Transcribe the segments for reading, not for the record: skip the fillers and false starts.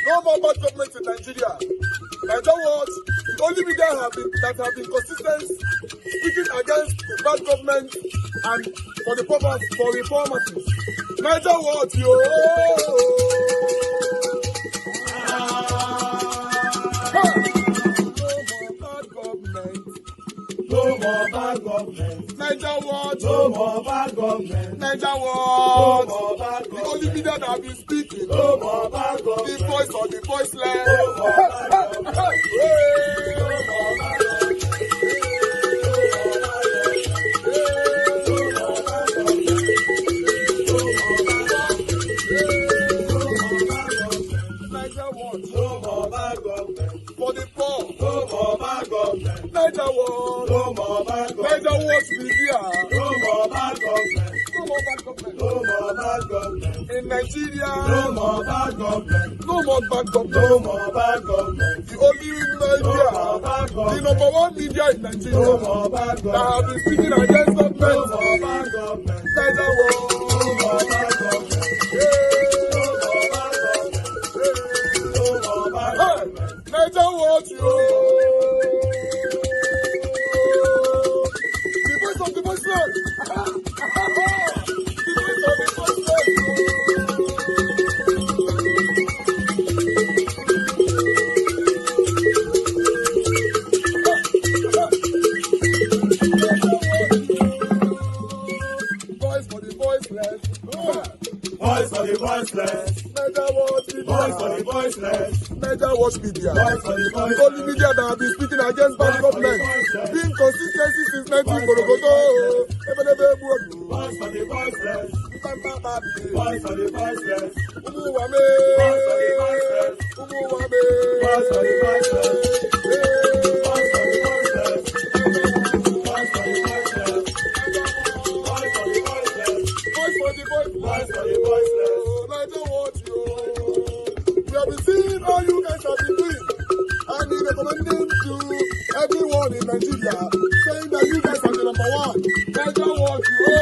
No more bad government in Nigeria. Nigeria what? The only media that have been consistent speaking against the bad government and for the purpose for reformers. Nigeria what, yo? No more bad government. Nigeria what? No more bad government. Nigeria what? No more bad government. The only media that have been speaking. No more bad government. The voice of the voiceless. No more bad government. No more bad government. For the poor, no more bad government. Nigeria what? No more bad government. Nigeria what media? No more bad government. No more bad government. No more bad government. In Nigeria, no more bad government. No more bad government. No more bad government. The only media, the number one media in Nigeria, no more bad government. That have been speaking against government. No more bad government. Nigeria what? No more bad government. Nigeria what, yo? The voice of the voiceless. The voice of the voiceless. Voice for the voiceless. Voice for the voiceless. Nigeria what media? Voice for the voiceless. Nigeria what media? Voice for the voiceless. The only media that have been speaking against bad government. Being consistency since 1944. Voice for the voiceless. Voice for the voiceless. Umuwame. Voice for the voiceless. Umuwame. Voice for the voiceless. Voice for the voiceless. Voice for the voiceless. Voice for the voiceless. Voice for the voiceless. Voice for the voiceless. Nigeria what, yo? We have been seeing all you guys have been doing, and we recommending to everyone in Nigeria, saying that you guys are the number one. Nigeria what, yo!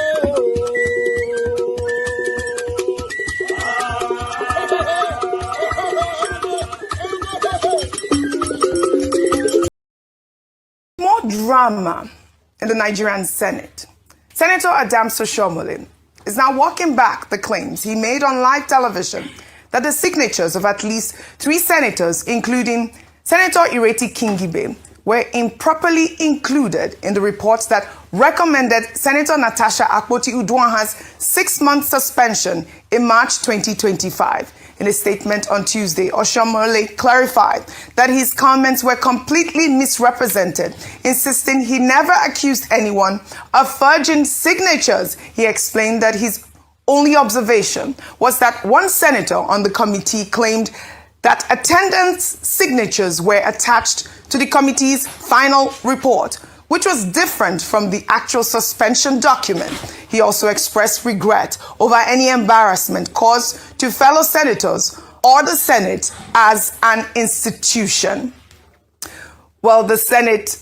More drama in the Nigerian Senate. Senator Adams Oshiomhole is now walking back the claims he made on live television that the signatures of at least 3 senators, including Senator Ireti Kingibe, were improperly included in the reports that recommended Senator Natasha Akpoti-Uduaghan's 6-month suspension in March 2025. In a statement on Tuesday, Oshiomhole clarified that his comments were completely misrepresented, insisting he never accused anyone of forging signatures. He explained that his only observation was that one senator on the committee claimed that attendance signatures were attached to the committee's final report, which was different from the actual suspension document. He also expressed regret over any embarrassment caused to fellow senators or the Senate as an institution. Well, the Senate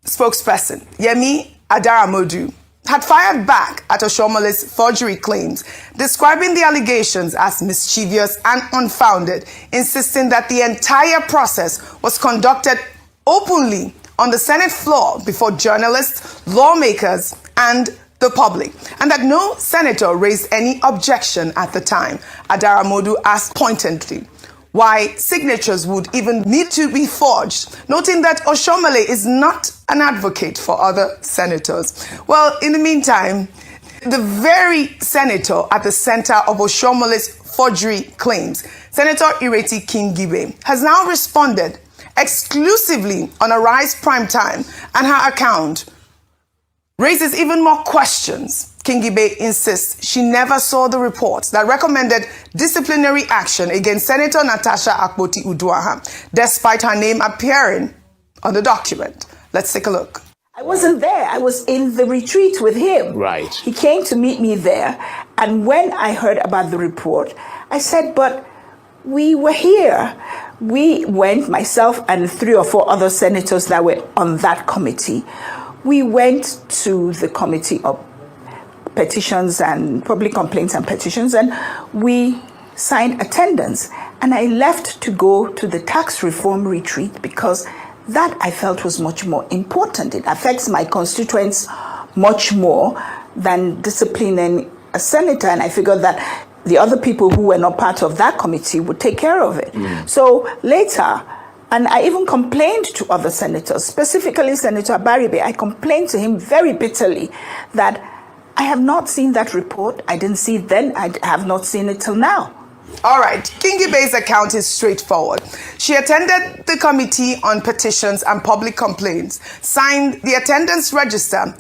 spokesperson, Yemi Adaramodu, had fired back at Oshiomhole's forgery claims, describing the allegations as mischievous and unfounded, insisting that the entire process was conducted openly on the Senate floor before journalists, lawmakers, and the public, and that no senator raised any objection at the time. Adaramodu asked pointedly why signatures would even need to be forged, noting that Oshiomhole is not an advocate for other senators. Well, in the meantime, the very senator at the center of Oshiomhole's forgery claims, Senator Ireti Kingibe, has now responded exclusively on Arise Primetime, and her account raises even more questions. Kingibe insists she never saw the reports that recommended disciplinary action against Senator Natasha Akpoti-Uduaghan, despite her name appearing on the document. Let's take a look. I wasn't there. I was in the retreat with him. Right. He came to meet me there. And when I heard about the report, I said, but we were here. We went, myself and 3 or 4 other senators that were on that committee. We went to the Committee of Petitions and Public Complaints and Petitions, and we signed attendance, and I left to go to the tax reform retreat because that I felt was much more important. It affects my constituents much more than disciplining a senator, and I figured that the other people who were not part of that committee would take care of it. So later, and I even complained to other senators, specifically Senator Baribe. I complained to him very bitterly that I have not seen that report. I didn't see it then. I have not seen it till now. All right, Kingibe's account is straightforward. She attended the Committee on Petitions and Public Complaints, signed the attendance register,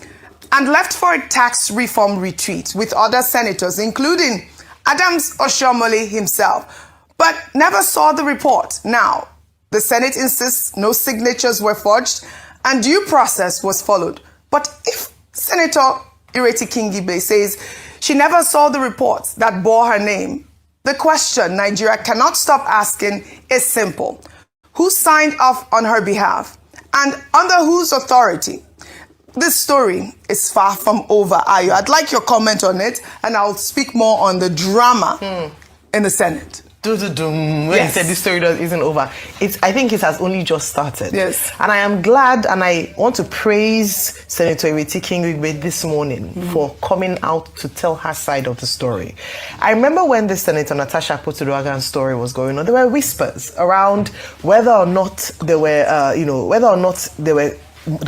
and left for a tax reform retreat with other senators, including Adams Oshiomhole himself, but never saw the report. Now, the Senate insists no signatures were forged and due process was followed. But if Senator Ireti Kingibe says she never saw the reports that bore her name, the question Nigeria cannot stop asking is simple. Who signed off on her behalf and under whose authority? This story is far from over, Ayo. I'd like your comment on it, and I'll speak more on the drama in the Senate. When you said this story isn't over, I think it has only just started. Yes. And I am glad, and I want to praise Senator Ireti Kingibe this morning for coming out to tell her side of the story. I remember when the Senator Natasha Akpoti-Uduaghan's story was going on, there were whispers around whether or not there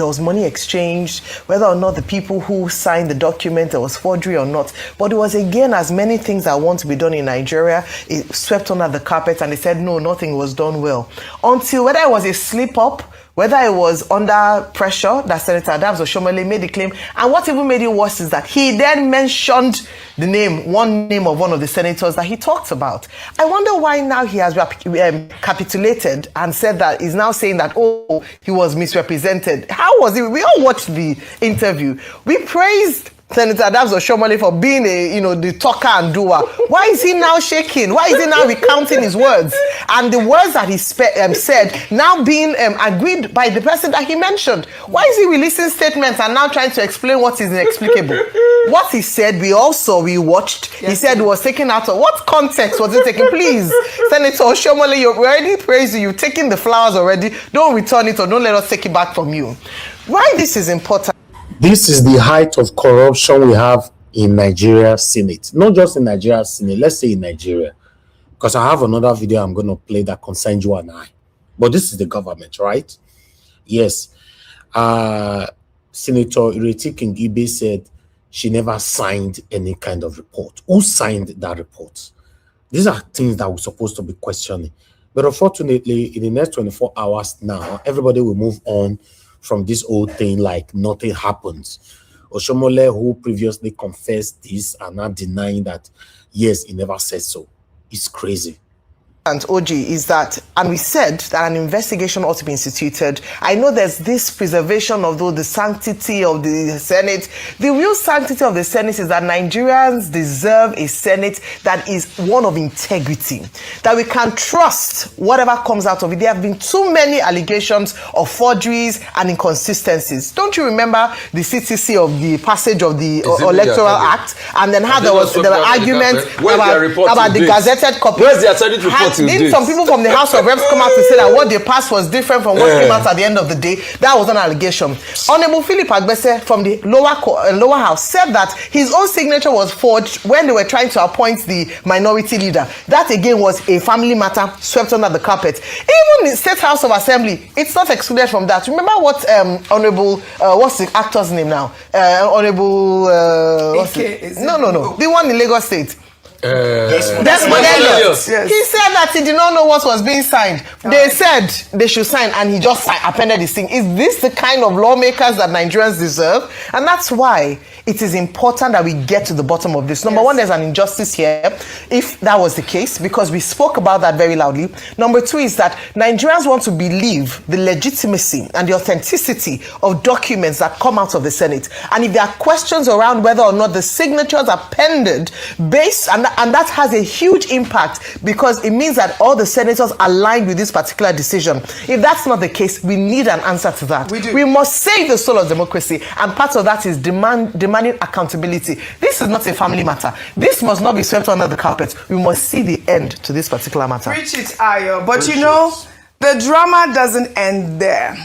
was money exchanged, whether or not the people who signed the document, there was forgery or not. But it was, again, as many things that want to be done in Nigeria, it swept under the carpet and they said, no, nothing was done well. Until whether it was a slip-up, whether it was under pressure that Senator Adams Oshiomhole made the claim, and what even made it worse is that he then mentioned one name of one of the senators that he talked about. I wonder why now he has capitulated and said that he's now saying that, oh, he was misrepresented. How was it? We all watched the interview. We praised Senator Adams Oshiomhole for being the talker and doer. Why is he now shaking? Why is he now recounting his words? And the words that he said now being agreed by the person that he mentioned. Why is he releasing statements and now trying to explain what is inexplicable? What he said, we watched. Yes. He said it was taken out of what context was it taken? Please, Senator Oshiomhole, we already praised you. You've taken the flowers already. Don't return it or don't let us take it back from you. Why this is important? This is the height of corruption we have in Nigeria Senate. Not just in Nigeria Senate, let's say in Nigeria. Because I have another video I'm going to play that concerns you and I. But this is the government, right? Yes. Senator Ireti Kingibe said she never signed any kind of report. Who signed that report? These are things that we're supposed to be questioning. But unfortunately, in the next 24 hours now, everybody will move on from this whole thing like nothing happens. Oshiomhole, who previously confessed this, and now denying that, yes, he never said so. It's crazy. And OG is that, and we said that an investigation ought to be instituted. I know there's this preservation of the sanctity of the Senate. The real sanctity of the Senate is that Nigerians deserve a Senate that is one of integrity, that we can trust whatever comes out of it. There have been too many allegations of forgeries and inconsistencies. Don't you remember the CTC of the passage of the Electoral Act, and then how there were arguments about the gazetted copy? Where's the Senate report? Didn't some people from the House of Reps come out to say that what they passed was different from what came out at the end of the day? That was an allegation. Honorable Philip Agbese from the lower house said that his own signature was forged when they were trying to appoint the minority leader. That again was a family matter swept under the carpet. Even the State House of Assembly, it's not excluded from that. Remember what Honorable, what's the actor's name now? Honorable, the one in Lagos State. Desmond Elliott. Yes. He said that he did not know what was being signed. They said they should sign, and he just appended this thing. Is this the kind of lawmakers that Nigerians deserve? And that's why it is important that we get to the bottom of this. Number one, there's an injustice here, if that was the case, because we spoke about that very loudly. Number two is that Nigerians want to believe the legitimacy and the authenticity of documents that come out of the Senate. And if there are questions around whether or not the signatures are pended based, and that has a huge impact, because it means that all the senators aligned with this particular decision. If that's not the case, we need an answer to that. We must save the soul of democracy, and part of that is demanding demanding accountability. This is not a family matter. This must not be swept under the carpet. We must see the end to this particular matter. Preach it, Ayo. But you know, the drama doesn't end there.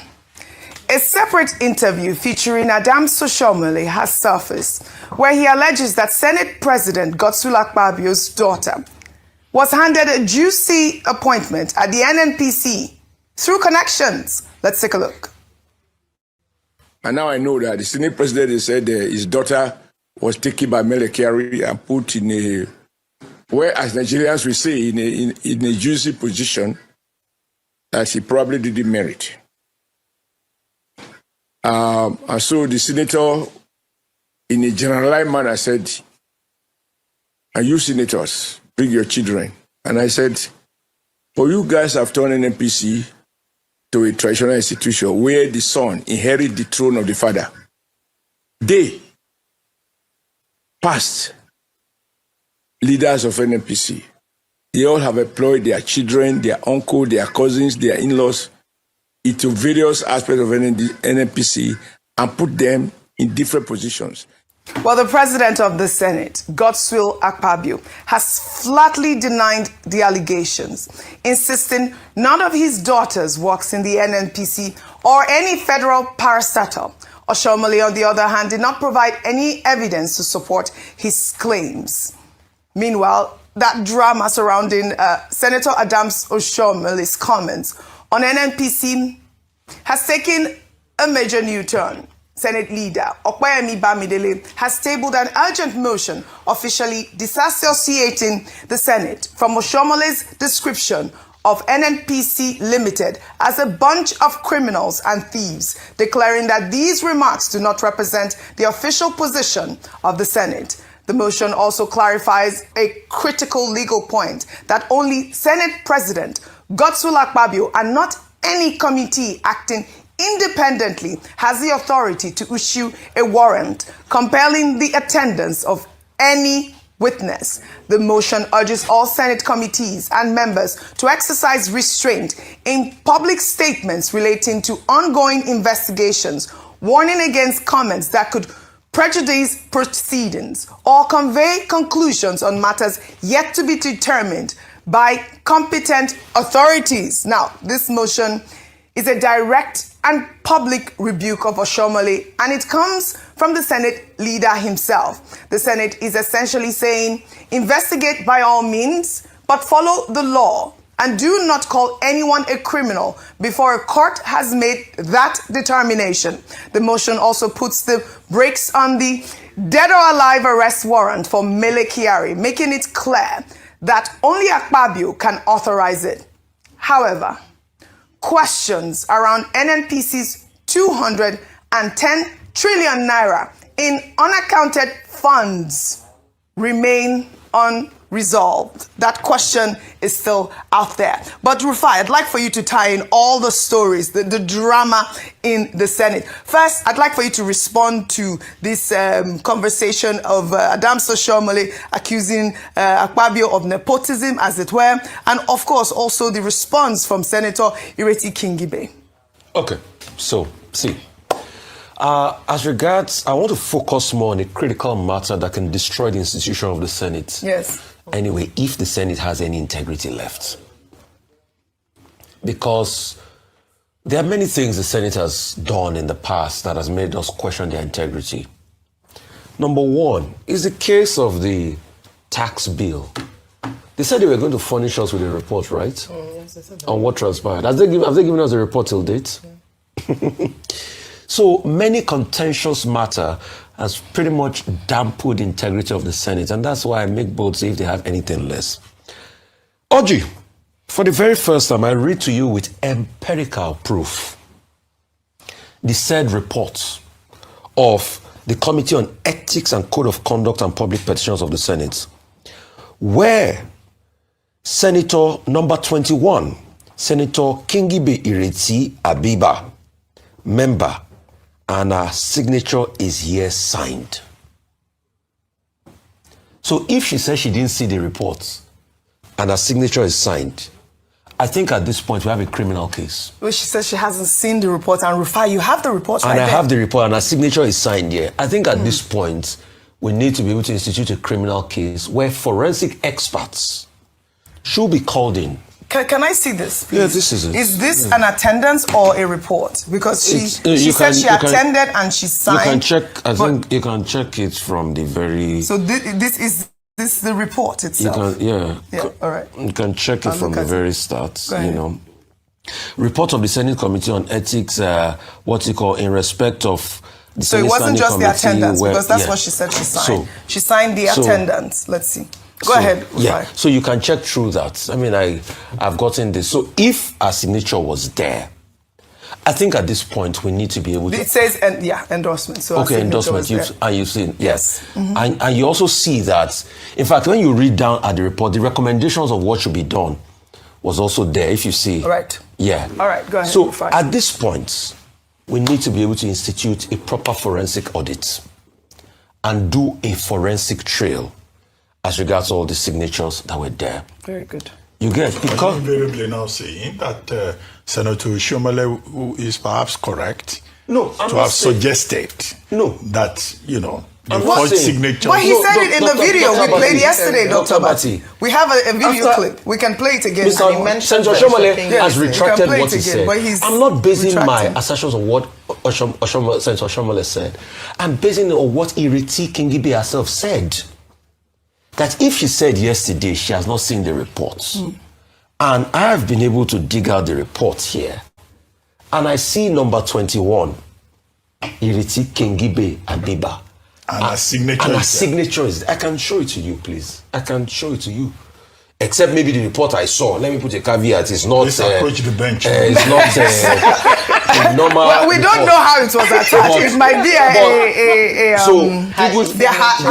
A separate interview featuring Adam Soshomole has surfaced, where he alleges that Senate President Godswill Akpabio's daughter was handed a juicy appointment at the NNPC through connections. Let's take a look. And now I know that the Senate President said his daughter was taken by Mele Kyari and put in a, where as Nigerians we say, in a juicy position that he probably didn't merit. And so the senator, in a generalized manner, said, and you senators, bring your children. And I said, well, you guys have turned NNPC to a traditional institution where the son inherits the throne of the father. They, past leaders of NNPC, they all have employed their children, their uncle, their cousins, their in-laws into various aspects of NNPC and put them in different positions. Well, the president of the Senate, Godswill Akpabio, has flatly denied the allegations, insisting none of his daughters works in the NNPC or any federal parastatal. Oshomole, on the other hand, did not provide any evidence to support his claims. Meanwhile, that drama surrounding Senator Adams Oshomole's comments on NNPC has taken a major new turn. Senate leader Okpeyemi Bamidele has tabled an urgent motion officially disassociating the Senate from Oshomole's description of NNPC Limited as a bunch of criminals and thieves, declaring that these remarks do not represent the official position of the Senate. The motion also clarifies a critical legal point that only Senate President Godswill Akpabio and not any committee acting independently has the authority to issue a warrant compelling the attendance of any witness. The motion urges all Senate committees and members to exercise restraint in public statements relating to ongoing investigations, warning against comments that could prejudice proceedings or convey conclusions on matters yet to be determined by competent authorities. Now, this motion is a direct and public rebuke of Oshomole, and it comes from the Senate leader himself. The Senate is essentially saying, investigate by all means, but follow the law and do not call anyone a criminal before a court has made that determination. The motion also puts the brakes on the dead or alive arrest warrant for Mele Kyari, making it clear that only Akpabio can authorize it. However, questions around NNPC's 210 trillion naira in unaccounted funds remain unresolved. That question is still out there. But Rufai, I'd like for you to tie in all the stories, the drama in the Senate. First, I'd like for you to respond to this conversation of Adam Soshomole accusing Akpabio of nepotism, as it were, and of course also the response from Senator Ireti Kingibe. Okay, so see, as regards, I want to focus more on a critical matter that can destroy the institution of the Senate. Yes. Anyway, if the Senate has any integrity left. Because there are many things the Senate has done in the past that has made us question their integrity. Number one is the case of the tax bill. They said they were going to furnish us with a report, right? Yes, they said that. On what transpired. Have they given us a report till date? Yeah. So many contentious matter has pretty much dampened the integrity of the Senate, and that's why I make bold say if they have anything less. Oji, for the very first time, I read to you with empirical proof the said report of the Committee on Ethics and Code of Conduct and Public Petitions of the Senate, where Senator number 21, Senator Kingibe Ireti Abiba, member, and her signature is here signed. So if she says she didn't see the reports and her signature is signed, I think at this point we have a criminal case. Well, she says she hasn't seen the report, and Rufai, you have the report right And I there. have the report, and her signature is signed here. I think at this point, we need to be able to institute a criminal case where forensic experts should be called in. Can I see this, please? Yeah, this is it. Is this an attendance or a report? Because she said she attended and she signed. You can check. I think you can check it from the very. So this is the report itself. Yeah. All right. You can check it from the very start. Go ahead. You know, report of the Senate Committee on Ethics. What you call in respect of. So it wasn't just the attendance, because that's what she said she signed. So, she signed the attendance. Let's see. Go ahead. Rufai. Yeah. So you can check through that. I mean, I've gotten this. So if our signature was there, I think at this point we need to be able to. It says endorsement. So okay, endorsement. You've seen yes, Mm-hmm. and you also see that. In fact, when you read down at the report, the recommendations of what should be done was also there. If you see. Right. Yeah. All right. Go ahead. So Rufai. at this point, we need to be able to institute a proper forensic audit and do a forensic trail as regards all the signatures that were there. Very good. You get because invariably now saying that Senator Shomole, who is perhaps correct, No, I'm to not have saying- suggested No. that, you know, the I'm not forged saying- signature. But he said it in the video we played yesterday, Dr. Bati. Bati. We have a video After- clip. We can play it again. Mr. And he mentioned Senator that. Shomole Yes, has we can retracted play what it he again, said. but he's I'm not basing my retracting. assertions on what Senator Shomole said. I'm basing it on what Iriti Kingibe herself said. That if she said yesterday she has not seen the reports, and I have been able to dig out the report here, and I see number 21, Iriti Kingibe Adiba. And her signature And her is there. signature is. I can show it to you, please. I can show it to you. Except maybe the report I saw. Let me put a caveat. It's not. Let's approach the bench. It's not a normal. Well, we don't report. know how it was attached. But- It might be her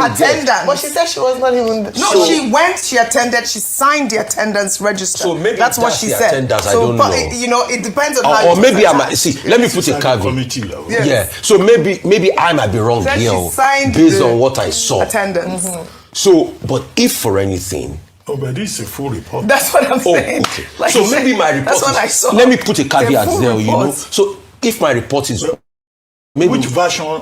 attendance. But she said she was not even. No, she went, she attended, she signed the attendance register. So maybe that's what that's she the said. attendance, I So, don't but know. you know, it depends on how. Or it was maybe I might attached. see. Let me put a At the caveat. committee level. Yes. Yeah. So maybe I might be wrong Said here she signed based the on what I saw. Attendance. So, but if for anything. Oh, but this is a full report. That's what I'm saying. Okay. Like So you said, maybe my report. That's what I saw. Let me put a caveat full there. You know. report. So if my report is maybe. Which version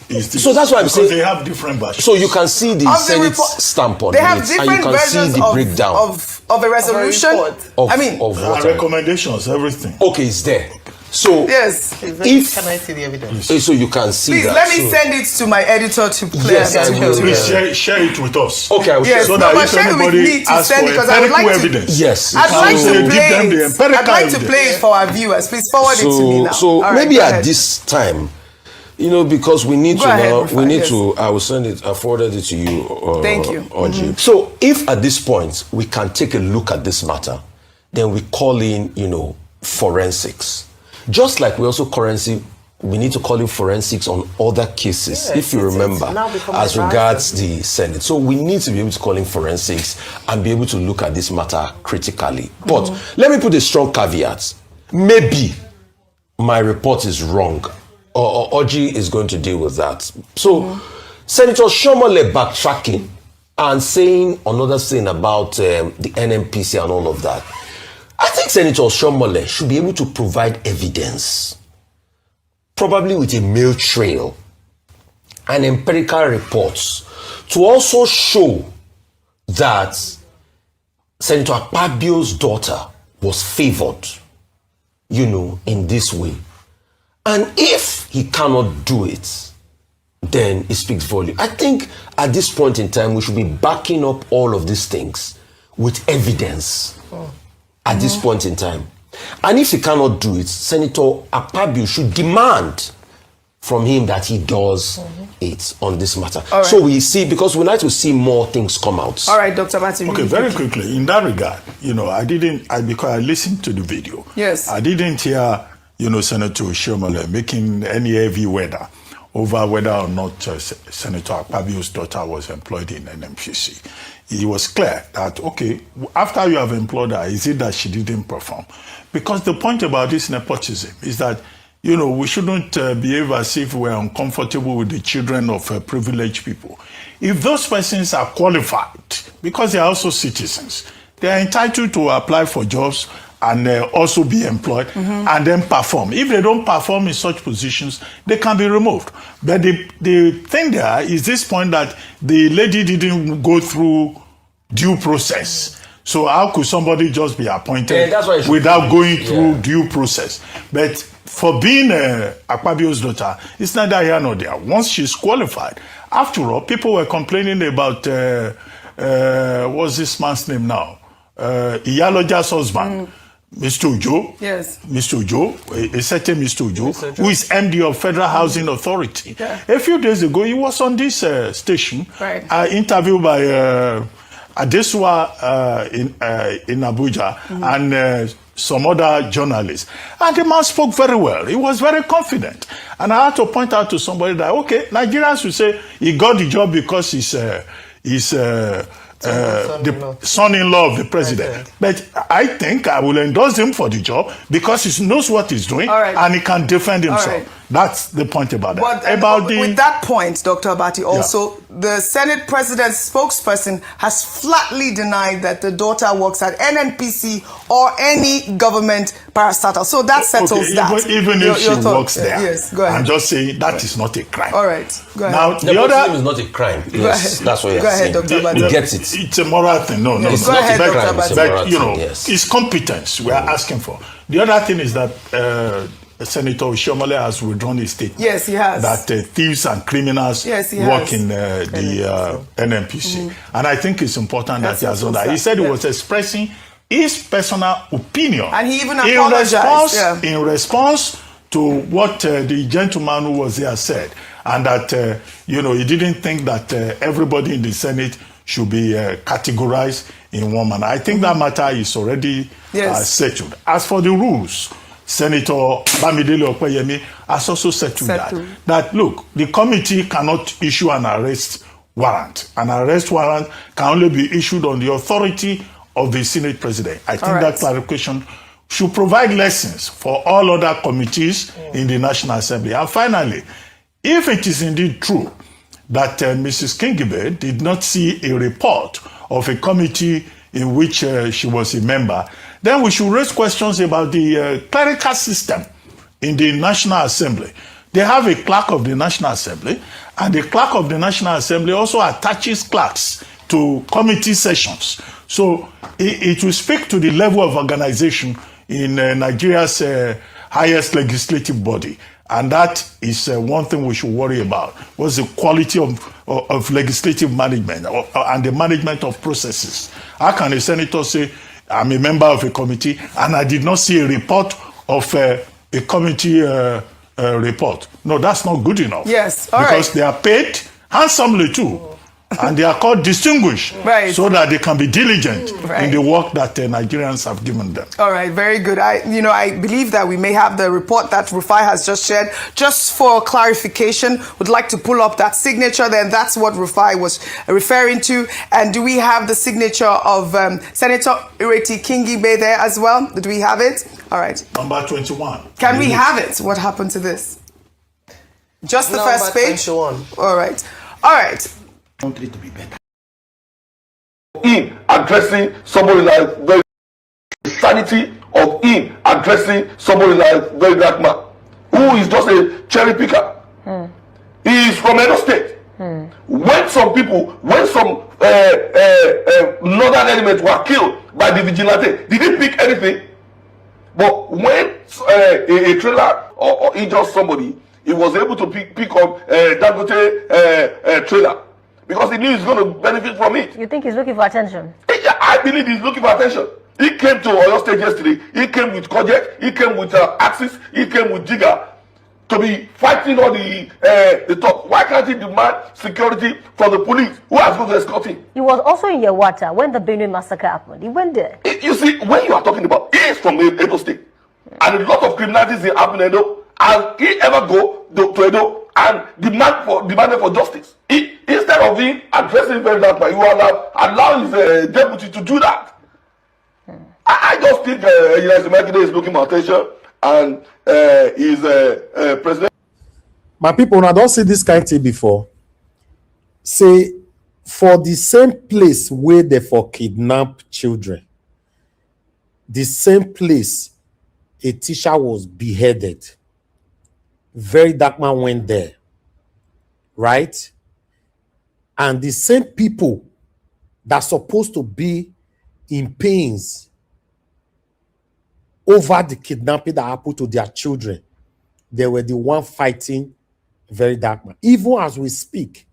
is this? So that's why I'm because saying- they have different versions. So you can see the Of the Senate report- stamp on They it, have and you different can see versions the breakdown of a resolution. report. of I mean, of what. recommendations, everything. Okay, it's there. So yes. if Can I see the evidence? so you can see Please that. let me So- send it to my editor to play. Yes, I will. Please share it with us. Okay, I will Yes, share. So no, that but if share it with anybody me to asks send for because I would empirical like to. evidence, Yes. I'd like so to give play them the it. empirical I'd like to evidence. play it for our viewers. Please forward it to me now. So All right, maybe go at ahead. this time, you know, because we need Go to ahead, now, Rufai, we need yes. to. I will send it. I forwarded it to you. Thank you. Oji. So if at this point we can take a look at this matter, then we call in, you know, forensics. Just like we also we need to call in forensics on other cases, Yes, if you it's remember, now become as a regards the Senate. So we need to be able to call in forensics and be able to look at this matter critically. But let me put a strong caveat. Maybe my report is wrong, or Oji is going to deal with that. So Senator Shomole backtracking and saying another thing about the NMPC and all of that. I think Senator Shomole should be able to provide evidence, probably with a mail trail and empirical reports, to also show that Senator Akpabio's daughter was favored, you know, in this way. And if he cannot do it, then it speaks volume. I think at this point in time, we should be backing up all of these things with evidence at this point in time. And if he cannot do it, Senator Akpabio should demand from him that he does it on this matter. All right. So we see, because we like to see more things come out. All right, Dr. Bati. Okay, very quickly, in that regard, you know, because I listened to the video. Yes. I didn't hear, you know, Senator Shomole making any heavy weather over whether or not Senator Akpabio's daughter was employed in NMPC. It was clear that, okay, after you have employed her, is it that she didn't perform? Because the point about this nepotism is that, you know, we shouldn't behave as if we're uncomfortable with the children of privileged people. If those persons are qualified, because they are also citizens, they are entitled to apply for jobs and also be employed and then perform. If they don't perform in such positions, they can be removed. But the thing there is this point that the lady didn't go through due process. So how could somebody just be appointed without going through due process? But for being Akpabio's daughter, it's neither here nor there. Once she's qualified, after all, people were complaining about, what's this man's name now? Iyaloja's husband. Mr. Ujo, yes, Mr. Ujo, a certain Mr. Ujo, who is MD of Federal Housing Authority. Yeah. A few days ago, he was on this station, right, interviewed by Adesua in Abuja and some other journalists. And the man spoke very well. He was very confident. And I had to point out to somebody that, okay, Nigerians will say he got the job because he's the son-in-law of the president. But I think I will endorse him for the job because he knows what he's doing and he can defend himself. That's the point about that. But with that point, Dr. Abati, also, the Senate President's spokesperson has flatly denied that the daughter works at NNPC or any government parastatal. So that settles that. Even if she works there, yes, go ahead. I'm just saying that is not a crime. All right, go ahead. Now, the other is not a crime. Yes, that's what you're saying. Dr. Abati. He gets it. It's a moral thing. No, it's not not a a crime. but you know, it's competence we are asking for. The other thing is that Senator Shomole has withdrawn his statement. Yes, he has. That thieves and criminals work in the NNPC. And I think it's important that he has done that. He said he was expressing his personal opinion. And he even apologized. In response to what the gentleman who was there said. And that, he didn't think that everybody in the Senate should be categorized in one manner. I think that matter is already settled. As for the rules, Senator Bamidele Okoyemi has also settled that, look, the committee cannot issue an arrest warrant. An arrest warrant can only be issued on the authority of the Senate President. I think that clarification should provide lessons for all other committees in the National Assembly. And finally, if it is indeed true that Mrs. Kingibe did not see a report of a committee in which she was a member, then we should raise questions about the clerical system in the National Assembly. They have a clerk of the National Assembly, and the clerk of the National Assembly also attaches clerks to committee sessions. So it will speak to the level of organization in Nigeria's highest legislative body. And that is one thing we should worry about. What's the quality of legislative management and the management of processes? How can a senator say, I'm a member of a committee and I did not see a report of a committee report? No, that's not good enough. Yes, because they are paid handsomely too. And they are called distinguished so that they can be diligent in the work that Nigerians have given them. All right, very good. I believe that we may have the report that Rufai has just shared. Just for clarification, would like to pull up that signature. Then that's what Rufai was referring to. And do we have the signature of Senator Ireti Kingibe there as well? Do we have it? All right. Number 21. Can we have it? What happened to this? Just the first page? 21. All right. All right. Country to be better. In addressing somebody like very sanity of in addressing somebody like very black man who is just a cherry picker. He is from Edo State. When some northern elements were killed by the vigilante, did he pick anything? But when a trailer or injured somebody, he was able to pick up Dangote trailer. Because he knew he's going to benefit from it. You think he's looking for attention? I believe he's looking for attention. He came to Oyo State yesterday. He came with Kojek. He came with Axis. He came with Jigga to be fighting all the talk. Why can't he demand security from the police who has going to escort him? He was also in Yawata when the Benue massacre happened. He went there. You see, when you are talking about, he is from Edo State. And a lot of criminalities is happening in Edo. And he ever go to Edo and demanded for justice. Instead of him addressing very that, you allow his deputy to do that. I just think United Makinde is looking for attention, and he's president. My people, when I don't see this kind of thing before, say for the same place where they for kidnap children, the same place a teacher was beheaded. Very dark man went there, right? And the same people that are supposed to be in pains over the kidnapping that happened to their children, they were the one fighting Very Dark Man. Even as we speak,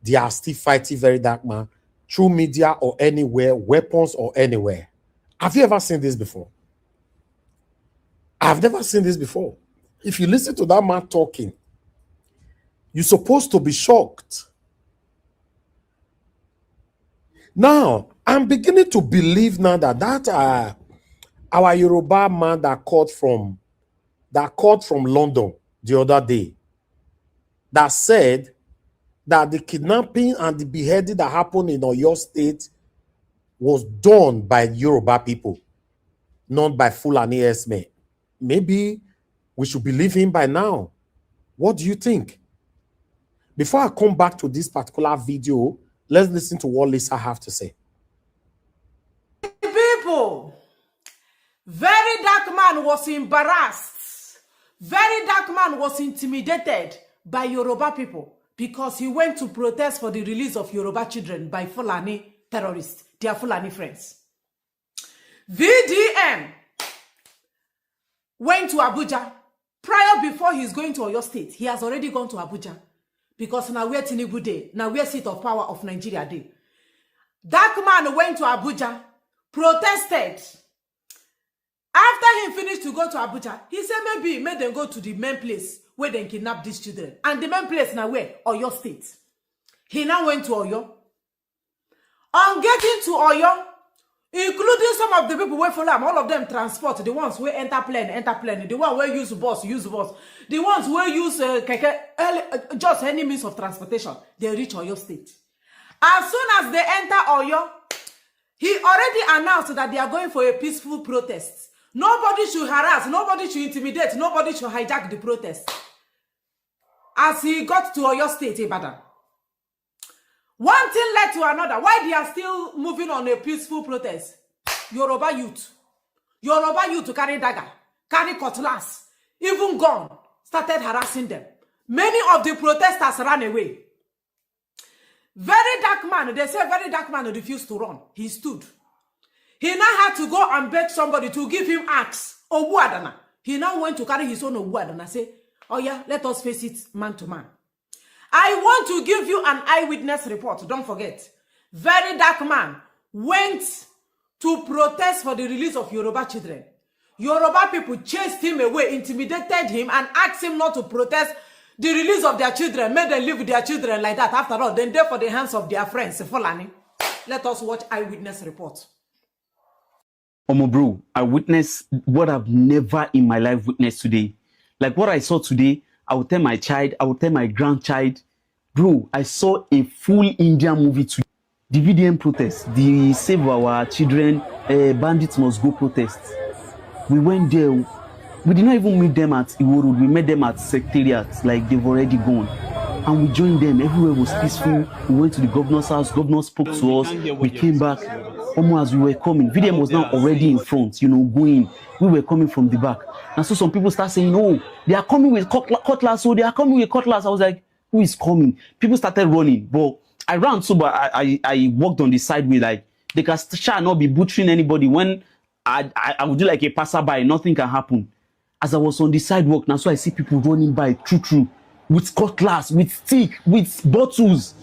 they are still fighting Very Dark Man through media or anywhere, weapons or anywhere. Have you ever seen this before? I've never seen this before. If you listen to that man talking, you're supposed to be shocked. Now, I'm beginning to believe now that our Yoruba man that called from London the other day, that said that the kidnapping and the beheading that happened in Oyo State was done by Yoruba people, not by Fulani S-men. Maybe we should believe him by now. What do you think? Before I come back to this particular video, let's listen to what Lisa have to say. People, Very Dark Man was embarrassed. Very Dark Man was intimidated by Yoruba people because he went to protest for the release of Yoruba children by Fulani terrorists, their Fulani friends. VDM went to Abuja. Before he's going to Oyo State, he has already gone to Abuja because now we're Tinubu Day, now we're seat of power of Nigeria Day. Dark Man went to Abuja, protested. After he finished to go to Abuja, he said maybe made them go to the main place where they kidnap these children. And the main place now where? Oyo State. He now went to Oyo. On getting to Oyo, including some of the people who follow him, all of them transport, the ones who enter plane, the one who use bus, the ones who use just any means of transportation, they reach Oyo State. As soon as they enter Oyo, he already announced that they are going for a peaceful protest. Nobody should harass, nobody should intimidate, nobody should hijack the protest. As he got to Oyo State, Ibadan, one thing led to another. Why they are still moving on a peaceful protest? Yoruba youth to carry dagger, carry cutlass, even gun, started harassing them. Many of the protesters ran away. Very Dark Man, they say Very Dark Man refused to run. He stood. He now had to go and beg somebody to give him axe, Obuadana. He now went to carry his own Obuadana, say, oh yeah, let us face it man to man. I want to give you an eyewitness report, don't forget. Very Dark Man went to protest for the release of Yoruba children. Yoruba people chased him away, intimidated him, and asked him not to protest the release of their children, made them live with their children like that. After all, then they're for the hands of their friends, Fulani. Let us watch eyewitness report. Omo bro, I witnessed what I've never in my life witnessed today. Like what I saw today, I would tell my child, I would tell my grandchild, bro, I saw a full Indian movie today. The VDM protest, the Save Our Children, Bandits Must Go protest. We went there. We did not even meet them at Iwo Road. We met them at Secretariat, like they've already gone. And we joined them. Everywhere was peaceful. We went to the governor's house. Governor spoke to us. We came back. Almost as we were coming, VDM was now already in front, going. We were coming from the back. And so some people start saying, oh, they are coming with cutlass. So they are coming with cutlass. I was like, who is coming? People started running. But I ran so, but I walked on the sideway. Like, they shall not be butchering anybody. When I would do like a passerby, nothing can happen. As I was on the sidewalk, now so I see people running by true, with cutlass, with stick, with bottles.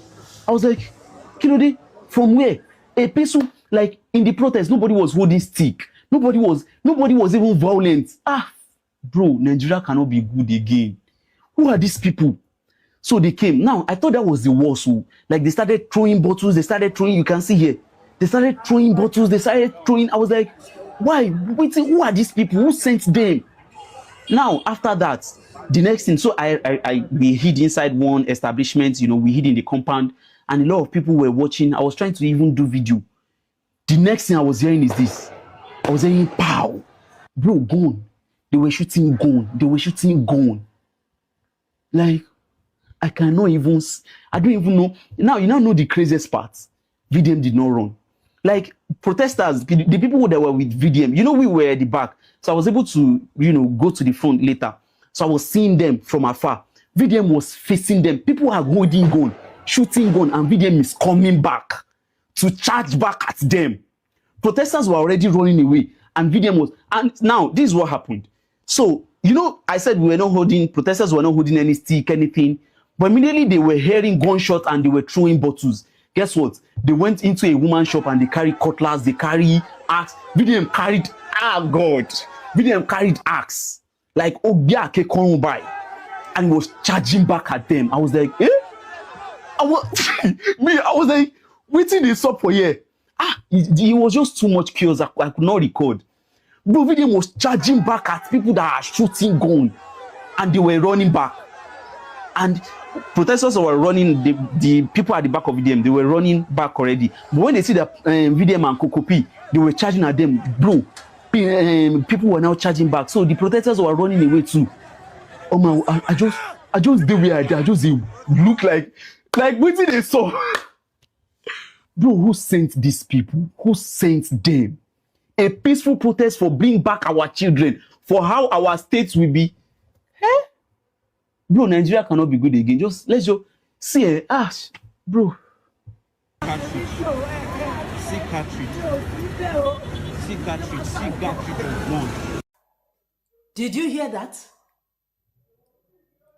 I was like, Kilode, from where? A person, like in the protest, nobody was holding stick. Nobody was even violent. Bro, Nigeria cannot be good again. Who are these people? So they came. Now, I thought that was the worst. Like they started throwing bottles, they started throwing, you can see here. They started throwing bottles, they started throwing. I was like, why? Wait, who are these people? Who sent them? Now, after that, the next thing, so we hid inside one establishment, we hid in the compound, and a lot of people were watching. I was trying to even do video. The next thing I was hearing is this. I was hearing, pow, bro, gone. They were shooting gone. Like, I don't even know. Now, you now know the craziest part. VDM did not run. Like protesters, the people that were with VDM, you know, we were at the back. So I was able to, you know, go to the front later. So I was seeing them from afar. VDM was facing them. People are holding gun, shooting gun, and VDM is coming back to charge back at them. Protesters were already running away, and VDM was. And now this is what happened. So, you know, I said protesters were not holding any stick, anything. But immediately they were hearing gunshots and they were throwing bottles. Guess what? They went into a woman's shop and they carried cutlass, they carry axe. VDM carried, VDM carried axe. Like, Obiake Korumbai. And was charging back at them. I was like, eh? I was like, waiting this up for here. It was just too much chaos. I could not record. Bro, VDM was charging back at people that are shooting gun. And they were running back. And protesters were running, the people at the back of VDM, they were running back already. But when they see the VDM and Kokopi, they were charging at them. Bro, people were now charging back. So the protesters were running away too. Oh man, I just did where I did. I just look like waiting they saw. Bro, who sent these people? Who sent them? A peaceful protest for bring back our children, for how our states will be. Eh? Bro, Nigeria cannot be good again. Let's just see bro. Did you hear that?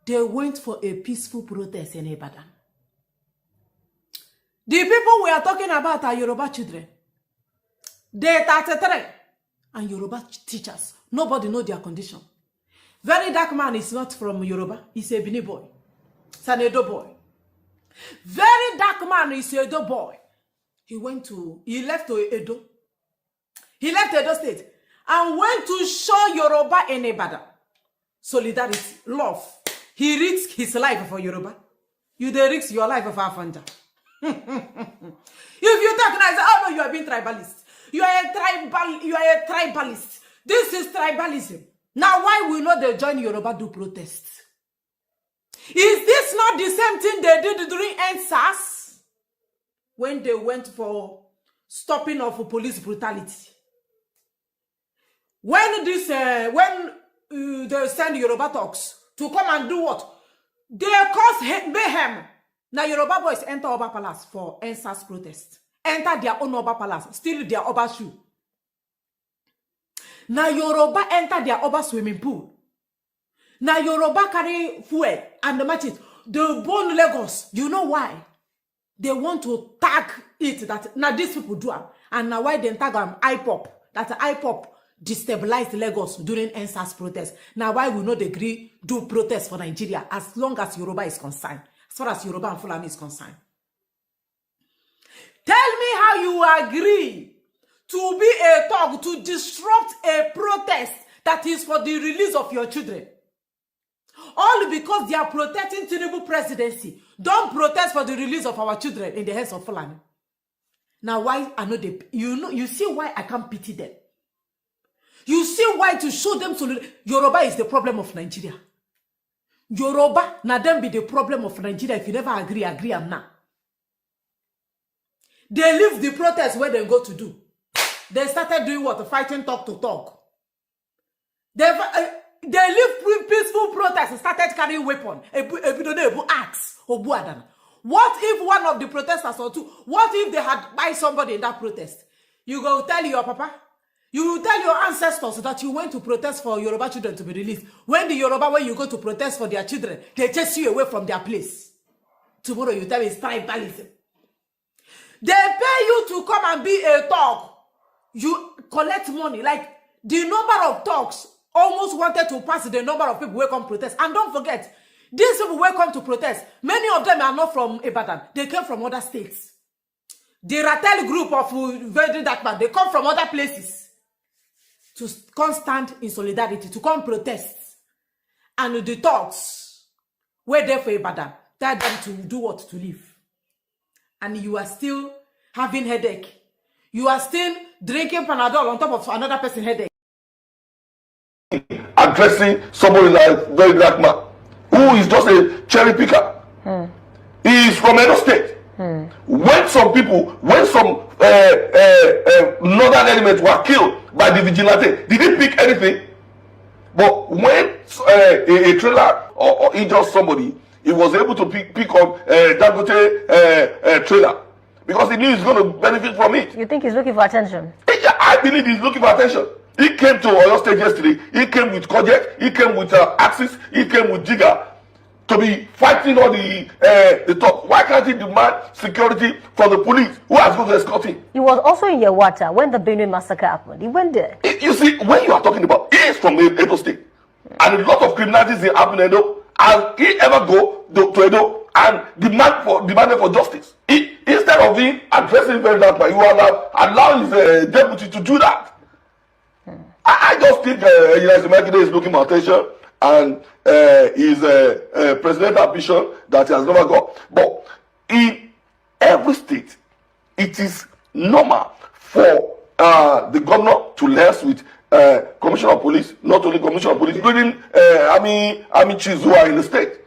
They went for a peaceful protest in Ibadan. The people we are talking about are Yoruba children. They 33 and Yoruba teachers. Nobody know their condition. Very dark man is not from Yoruba. He's a Bini boy. It's an Edo boy. Very dark man is a Edo boy. He left to Edo. He left Edo State and went to show Yoruba in Ibadan. Solidarity, love. He risked his life for Yoruba. You dey risk your life for Afanja. If you talk and say, oh no, you are being tribalist. You are a tribalist. This is tribalism. Now, why will not they join Yoruba do protests? Is this not the same thing they did during NSAS? When they went for stopping of police brutality? When they send Yoruba talks to come and do what? They cause mayhem. Now Yoruba boys enter Oba Palace for NSAS protest. Enter their own Oba Palace, steal their Oba shoe. Now Yoruba enter their Oba swimming pool. Now Yoruba carry fuel and the matches. They burn Lagos. You know why? They want to tag it that now these people do it. And now why they tag them IPOP. That IPOP destabilized Lagos during NSAS protest. Now why we not agree do protest for Nigeria as long as Yoruba is concerned. As far as Yoruba and Fulani is concerned. Tell me how you agree to be a thug, to disrupt a protest that is for the release of your children. All because they are protecting Tinubu presidency. Don't protest for the release of our children in the hands of Fulani. Now why I know they, you see why I can't pity them. You see why to show them Yoruba is the problem of Nigeria. Yoruba, now them be the problem of Nigeria. If you never agree am now. They leave the protest where they go to do. They started doing what? Fighting talk to talk. They leave peaceful protest and started carrying weapon. Axe. What if one of the protesters or two, what if they had by somebody in that protest? You go tell your papa, you will tell your ancestors that you went to protest for Yoruba children to be released. When the Yoruba, when you go to protest for their children, they chase you away from their place. Tomorrow you tell me it's tribalism. They pay you to come and be a thug. You collect money. Like the number of thugs almost wanted to pass the number of people who come protest. And don't forget, these people who come to protest, many of them are not from Ibadan. They came from other states. The Ratel group of Very Dark Man, they come from other places to come stand in solidarity, to come protest. And the thugs were there for Ibadan. Tell them to do what? To leave. And you are still having headache. You are still drinking Panadol on top of another person's headache. Addressing somebody like Very Black Man, who is just a cherry picker. He is from Edo State. When some people, when some northern elements were killed by the vigilante, did he pick anything? But when a trailer or injured somebody, he was able to pick on Dangote trailer because he knew he's going to benefit from it. You think he's looking for attention? I believe he's looking for attention. He came to Oyo State yesterday. He came with Kojek. He came with Axis. He came with Jigga to be fighting on the top. Why can't he demand security from the police who has got to escort him? He was also in Yawata when the Benue massacre happened. He went there. You see, when you are talking about, he is from Edo State. And a lot of criminalities happen in Edo. And he ever go to Edo and demanded for justice. Instead of him addressing that, you allow his deputy to do that. I just think United Makinde is looking for attention, and his presidential ambition that he has never got. But in every state, it is normal for the governor to liaise with commissioner of police, not only commissioner of police, including army chiefs who are in the state.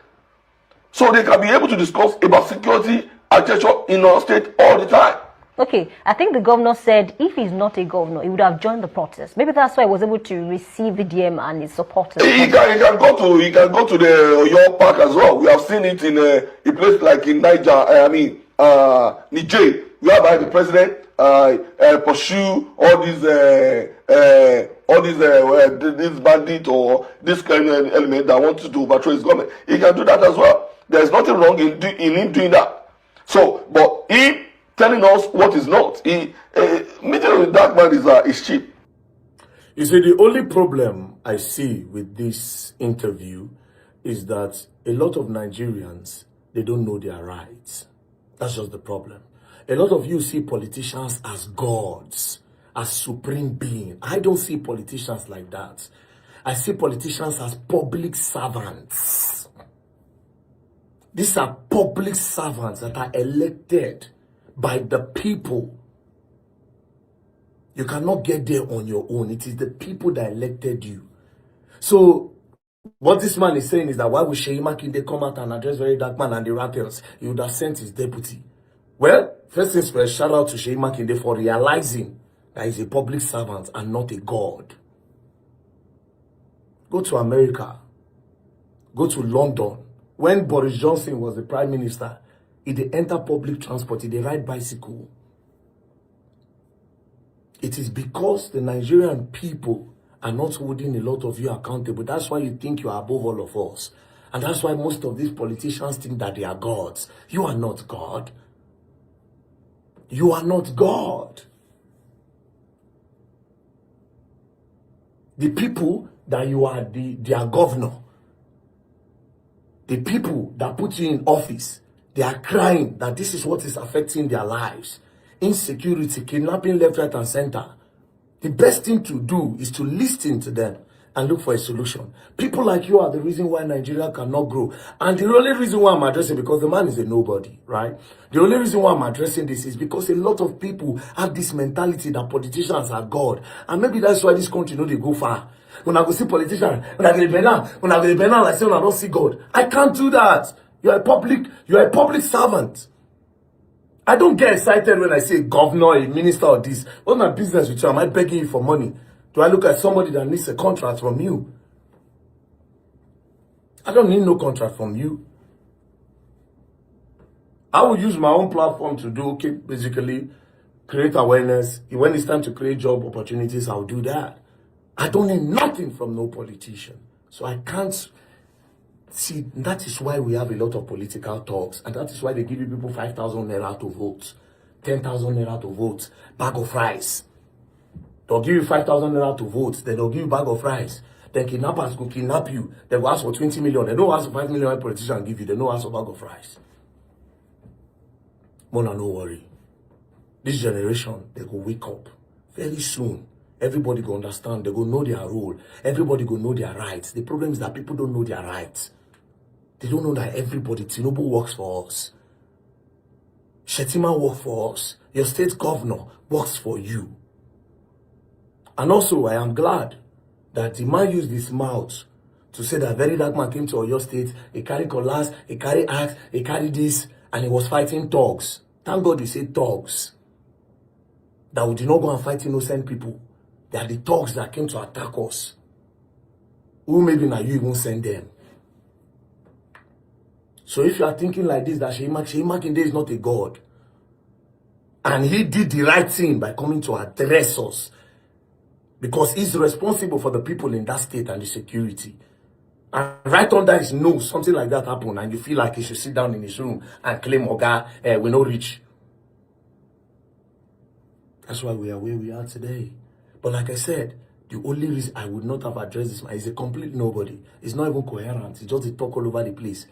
So they can be able to discuss about security architecture in our state all the time. Okay, I think the governor said if he's not a governor, he would have joined the protest. Maybe that's why he was able to receive the DM and his supporters. He can go to the Oyo Park as well. We have seen it in a place like in Niger, Niger, whereby the president pursue all these this bandit or this kind of element that wants to overthrow his government. He can do that as well. There is nothing wrong in him doing that. So, but him telling us what is not, meeting with that man is cheap. You see, the only problem I see with this interview is that a lot of Nigerians, they don't know their rights. That's just the problem. A lot of you see politicians as gods, as supreme being. I don't see politicians like that. I see politicians as public servants. These are public servants that are elected by the people. You cannot get there on your own. It is the people that elected you. So what this man is saying is that why would Seyi Makinde come out and address Very Dark Man and the Rattles? He would have sent his deputy. Well, first things first, shout out to Seyi Makinde for realizing that he's a public servant and not a god. Go to America. Go to London. When Boris Johnson was the prime minister, he did enter public transport, he did ride bicycle. It is because the Nigerian people are not holding a lot of you accountable. That's why you think you are above all of us. And that's why most of these politicians think that they are gods. You are not God. You are not God. The people that you are their governor, the people that put you in office, they are crying that this is what is affecting their lives. Insecurity, kidnapping left, right, and center. The best thing to do is to listen to them and look for a solution. People like you are the reason why Nigeria cannot grow. And the only reason why I'm addressing, because the man is a nobody, right? The only reason why I'm addressing this is because a lot of people have this mentality that politicians are God. And maybe that's why this country know they go far. When I go see politicians, when I go to Benin, I say, when I don't see God. I can't do that. You're a public servant. I don't get excited when I say governor, a minister, or this. What's my business with you? Am I begging you for money? Do I look at somebody that needs a contract from you? I don't need no contract from you. I will use my own platform to do, okay, basically, create awareness. When it's time to create job opportunities, I'll do that. I don't need nothing from no politician. So I can't see. That is why we have a lot of political talks. And that is why they give you people 5,000 naira to vote, 10,000 naira to vote, bag of rice. They'll give you 5,000 naira to vote, then they'll give you bag of rice. Then kidnappers go kidnap you. They will ask for 20 million. They don't ask for 5 million when politicians give you. They don't ask for bag of rice. Mona, no worry. This generation, they go wake up very soon. Everybody go understand. They go know their role. Everybody go know their rights. The problem is that people don't know their rights. They don't know that everybody, Tinubu works for us. Shetima works for us. Your state governor works for you. And also, I am glad that the man used his mouth to say that Very Dark Man came to Oyo State. He carried cutlass, he carried axe, he carried this, and he was fighting thugs. Thank God you say thugs. That we did not go and fight innocent people. They are the thugs that came to attack us. Who maybe now you even send them. So if you are thinking like this, that Sheyi Makinde is not a god. And he did the right thing by coming to address us. Because he's responsible for the people in that state and the security. And right under his nose, something like that happened, and you feel like he should sit down in his room and claim, Oga, we're not rich. That's why we are where we are today. But like I said, the only reason I would not have addressed this man is a complete nobody. It's not even coherent. It's just a talk all over the place.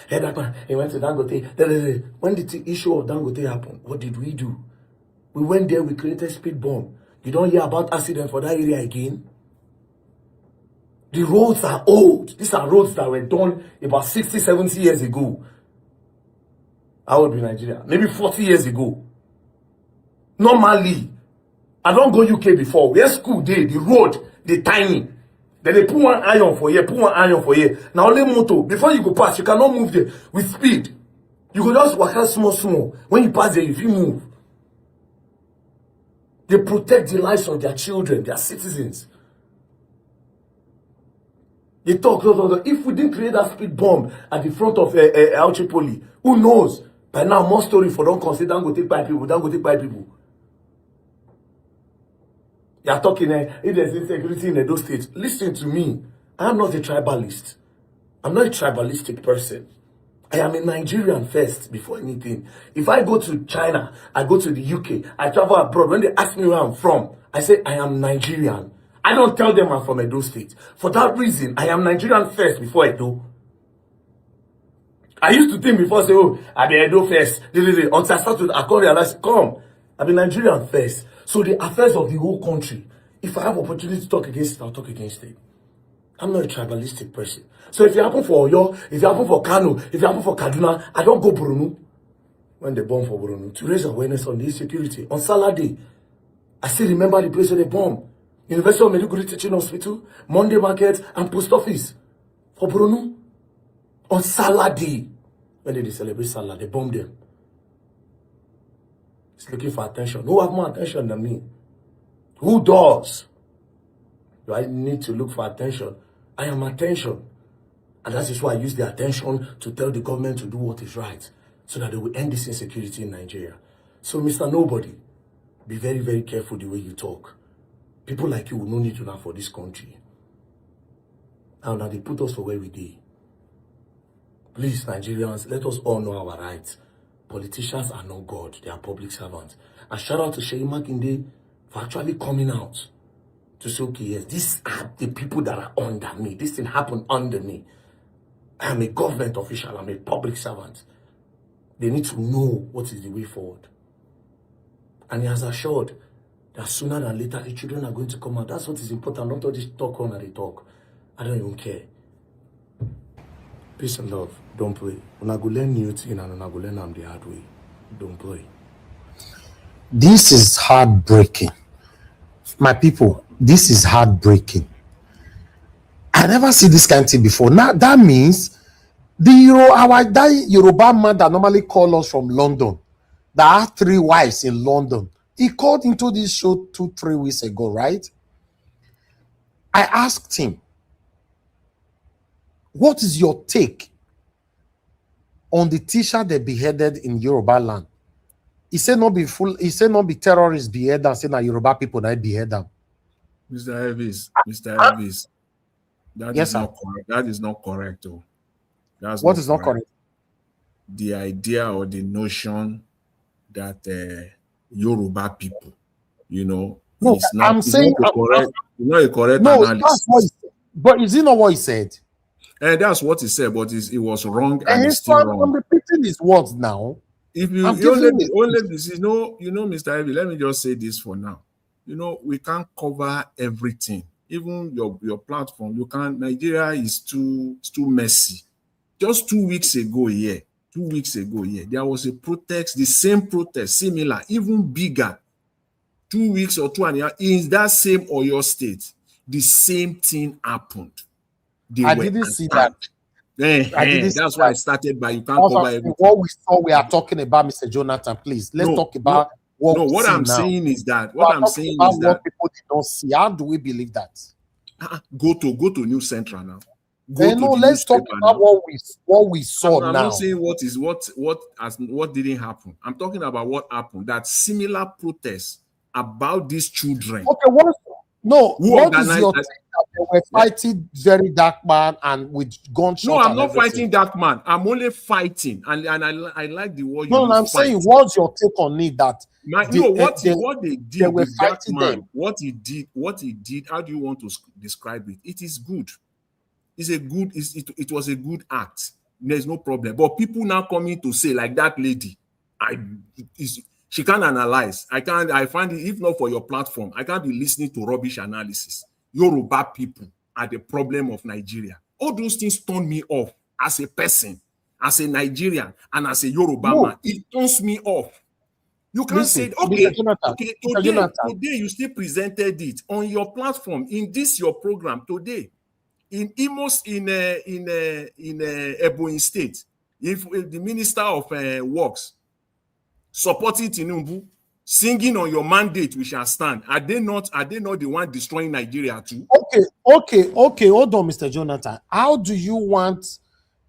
Hey, that man, he went to Dangote. When did the issue of Dangote happen? What did we do? We went there, we created speed bomb. You don't hear about accident for that area again? The roads are old. These are roads that were done about 60, 70 years ago. How old be Nigeria? Maybe 40 years ago. Normally, I don't go UK before. Where school day, the road, the tiny. Then they put one iron for here, put one iron for here. Now only motor. Before you go pass, you cannot move there with speed. You go just walk out small. When you pass there, if you move. They protect the lives of their children, their citizens. They talk. If we didn't create that speed bomb at the front of El Tripoli, who knows? By now, more story for don't consider Dangote by people, Dangote by people. You are talking, if there's insecurity in those states. Listen to me. I am not a tribalist. I'm not a tribalistic person. I am a Nigerian first before anything. If I go to China, I go to the UK, I travel abroad. When they ask me where I'm from, I say I am Nigerian. I don't tell them I'm from Edo State. For that reason, I am Nigerian first before Edo. I used to think before, say, oh, I be Edo first. Until I started, I can't realize, come, I be Nigerian first. So the affairs of the whole country, if I have opportunity to talk against it, I'll talk against it. I'm not a tribalistic person. So if it happen for Oyo, if it happen for Kano, if it happen for Kaduna, I don't go Borno when they bomb for Borno to raise awareness on the insecurity. On Saturday, I still remember the place where they bomb. University of Maiduguri Teaching Hospital, Monday Market, and Post Office for Borno. On Saturday, when they celebrate Salah, they bomb them. It's looking for attention. Who have more attention than me? Who does? Do I need to look for attention? I am attention. And that is why I use the attention to tell the government to do what is right, so that they will end this insecurity in Nigeria. So, Mr. Nobody, be very, very careful the way you talk. People like you will no need to know for this country. And now they put us for where we did. Please, Nigerians, let us all know our rights. Politicians are not God. They are public servants. And shout out to Sheyi Makinde for actually coming out to say, okay, yes, these are the people that are under me. This thing happened under me. I am a government official. I'm a public servant. They need to know what is the way forward. And he has assured that sooner than later, the children are going to come out. That's what is important. Not all this talk on and they talk. I don't even care. Peace and love. Don't play. When I go learn new thing and when I go learn them the hard way. Don't play. This is heartbreaking. My people, this is heartbreaking. I never see this kind of thing before. Now that means that Yoruba man that normally call us from London, that had 3 wives in London, he called into this show 2-3 weeks ago, right? I asked him, what is your take on the teacher they beheaded in Yoruba land? He said not be terrorists behead and say na Yoruba people that behead them. Mr. Elvis, that Yes, is sir. not correct. That is not correct. Oh. That's What is not correct? The idea or the notion that Yoruba people, No, it's not, I'm saying not a correct no, analysis. that's what he said. But is it not what he said? And that's what he said, but it was wrong and And it's still I'm wrong. repeating his words now. If you I'm only giving this, Mr. Ivy, let me just say this for now. We can't cover everything. Even your platform, you can't. Nigeria is too messy. Just 2 weeks ago here, there was a protest, the same protest, similar, even bigger. 2 weeks or 2.5 in that same Oyo state, the same thing happened. They I were didn't see that. attacked. I didn't say That's why I that. started by you can't That's cover what everything. what we saw. We are talking about, Mr. Jonathan. Please, let's talk about what no. we What see I'm now. saying is that We are talking about what people did not see. How do we believe that? go to News Central now. No, let's talk about what we saw I'm now. not saying what didn't happen. I'm talking about what happened. That similar protests about these children. Okay, what is your take that they were fighting very dark man and with gunshots? No, I'm and not everything? fighting dark man. I'm only fighting, and I like the word you No, use, I'm fight. saying, what's your take on it? That what they did, they were the dark fighting man, them. what he did. How do you want to describe it? It is good. It was a good act. There's no problem. But people now coming to say, like that lady, she can't analyze. I find it, if not for your platform, I can't be listening to rubbish analysis. Yoruba people are the problem of Nigeria. All those things turn me off as a person, as a Nigerian, and as a Yoruba man. It turns me off. You can't say, okay, today you still presented it on your platform, in this your program today. In Ebonyi State, if the Minister of Works supporting Tinubu, singing on your mandate we shall stand, are they not the one destroying Nigeria too? Okay. Hold on, Mr. Jonathan. How do you want,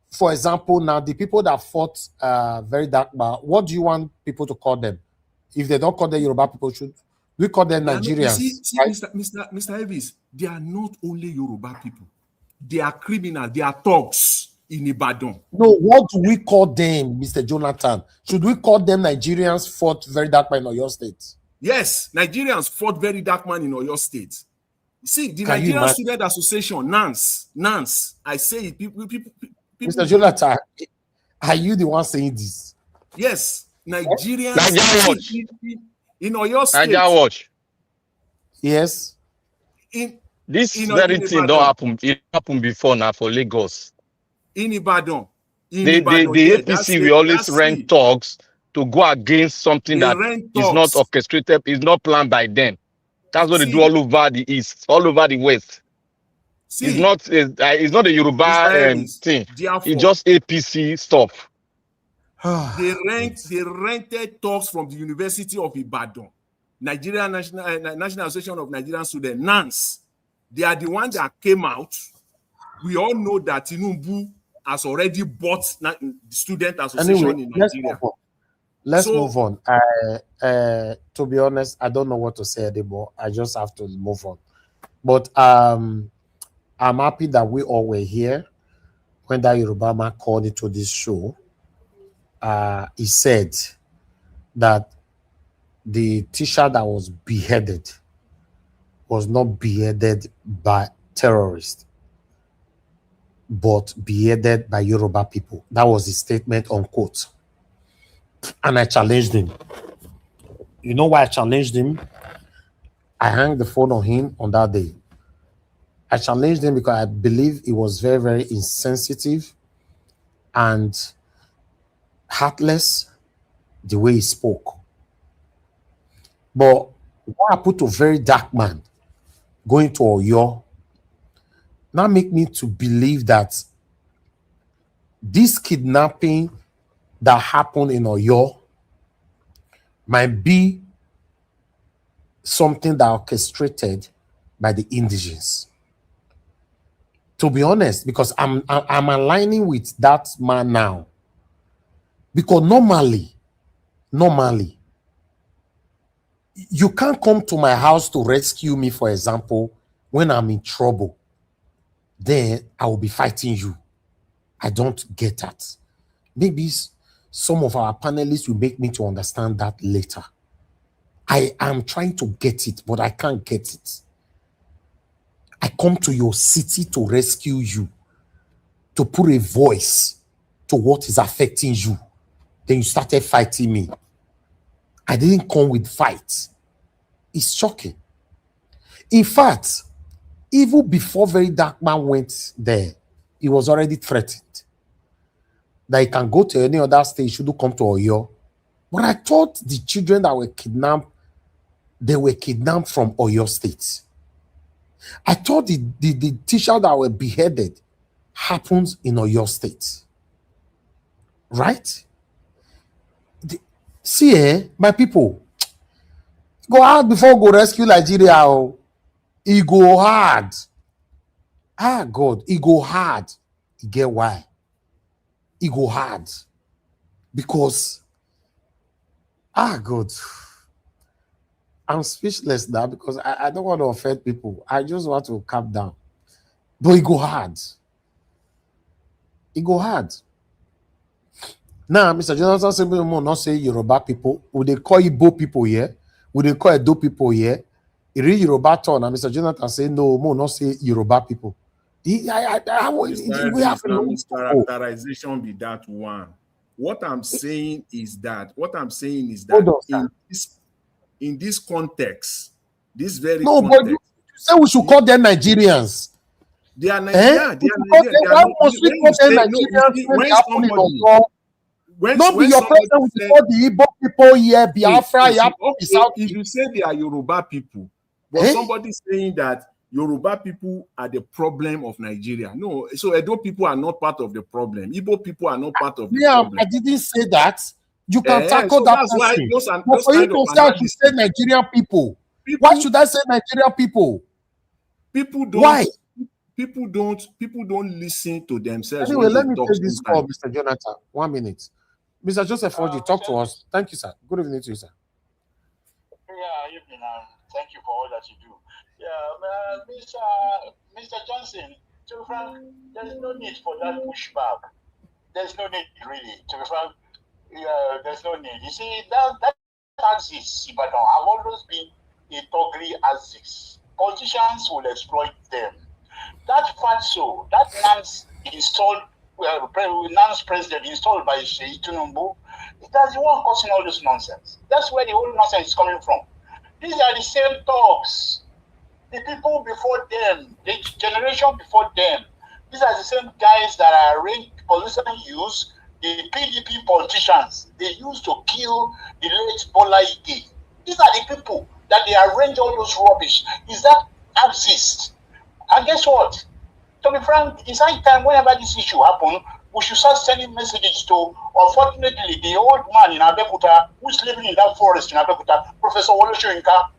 for example, now the people that fought very dark, but what do you want people to call them? If they don't call them Yoruba people, should we call them Nigerians? See, right? Mr. Elvis, they are not only Yoruba people. They are criminals. They are thugs in Ibadan. No, what do we call them, Mr. Jonathan? Should we call them Nigerians fought very dark man in Oyo State? Yes, Nigerians fought very dark man in Oyo State. See, the Nigerian Student Association, NANS, I say it, people Mr. Jonathan, are you the one saying this? Yes, Nigerians. Nigeria Watch. In Oyo State. Nigeria Watch. Yes. This very thing don't happen. It happened before now for Lagos. In Ibadan. The APC will always rent talks to go against something that is not orchestrated, is not planned by them. That's what they do all over the East, all over the West. It's not a Yoruba thing. It's just APC stuff. They rented talks from the University of Ibadan, Nigerian National Association of Nigerian Students, NANS. They are the ones that came out. We all know that Tinubu has already bought the student association in Nigeria. Let's move on. To be honest, I don't know what to say anymore. I just have to move on. But I'm happy that we all were here when that Yoruba man called into this show. He said that the teacher that was beheaded was not beheaded by terrorists, but beheaded by Yoruba people. That was his statement, unquote. And I challenged him. You know why I challenged him? I hung the phone on him on that day. I challenged him because I believe he was very, very insensitive and heartless the way he spoke. But what I put a very dark man going to Oyo now make me to believe that this kidnapping that happened in Oyo might be something that orchestrated by the indigens. To be honest, because I'm aligning with that man now. Because normally, you can't come to my house to rescue me, for example, when I'm in trouble. Then I will be fighting you. I don't get that. Maybe some of our panelists will make me to understand that later. I am trying to get it, but I can't get it. I come to your city to rescue you, to put a voice to what is affecting you. Then you started fighting me. I didn't come with fights. It's shocking. In fact, even before Very Dark Man went there, he was already threatened that he can go to any other state, he shouldn't come to Oyo. But I thought the children that were kidnapped, they were kidnapped from Oyo State. I thought the teachers that were beheaded happens in Oyo State. Right? See, my people, go hard before go rescue Nigeria. Oh. It go hard. Ah, God, it go hard. You get why? It go hard. Because, God, I'm speechless now because I don't want to offend people. I just want to calm down. But it go hard. It go hard. Now, Mr. Jonathan said, we will not say Yoruba people. Would they call Igbo people here? Would they call Edo people here? It read Yoruba turn, and Mr. Jonathan said, no, we will not say Yoruba people. We have Now, mischaracterization be that one. What I'm saying is that in this context, this very context, but you say we should call them Nigerians. They are Nigerians. Not be your president with all the Igbo people here, Biafra, if you say they are Yoruba people, but somebody saying that Yoruba people are the problem of Nigeria. No, so Edo people are not part of the problem. Igbo people are not part of the problem. I didn't say that. You can tackle that person. But for you to say I should say Nigerian people, why should I say Nigerian people? People don't. Why? People don't listen to themselves. Anyway, let me take this call, Mr. Jonathan. 1 minute. Mr. Joseph Orji, talk to us. Thank you, sir. Good evening to you, sir. Yeah, evening, and thank you for all that you do. Yeah, Mr. Johnson, to be frank, there's no need for that pushback. There's no need, really. To be frank, there's no need. You see, that axis, Ibadan, have always been a totally axis. Politicians will exploit them. That FATSO, that NANS installed, NANS president installed by Sheikh Tinubu, that's the one causing all this nonsense. That's where the whole nonsense is coming from. These are the same talks. The people before them, the generation before them, these are the same guys that are politicians use, the PDP politicians, they used to kill the late Bola Ige. These are the people that they arrange all those rubbish. Is that axis? And guess what? To be frank, it's high time whenever this issue happens, we should start sending messages to, unfortunately, the old man in Abeokuta who's living in that forest in Abeokuta, Professor Wole Soyinka.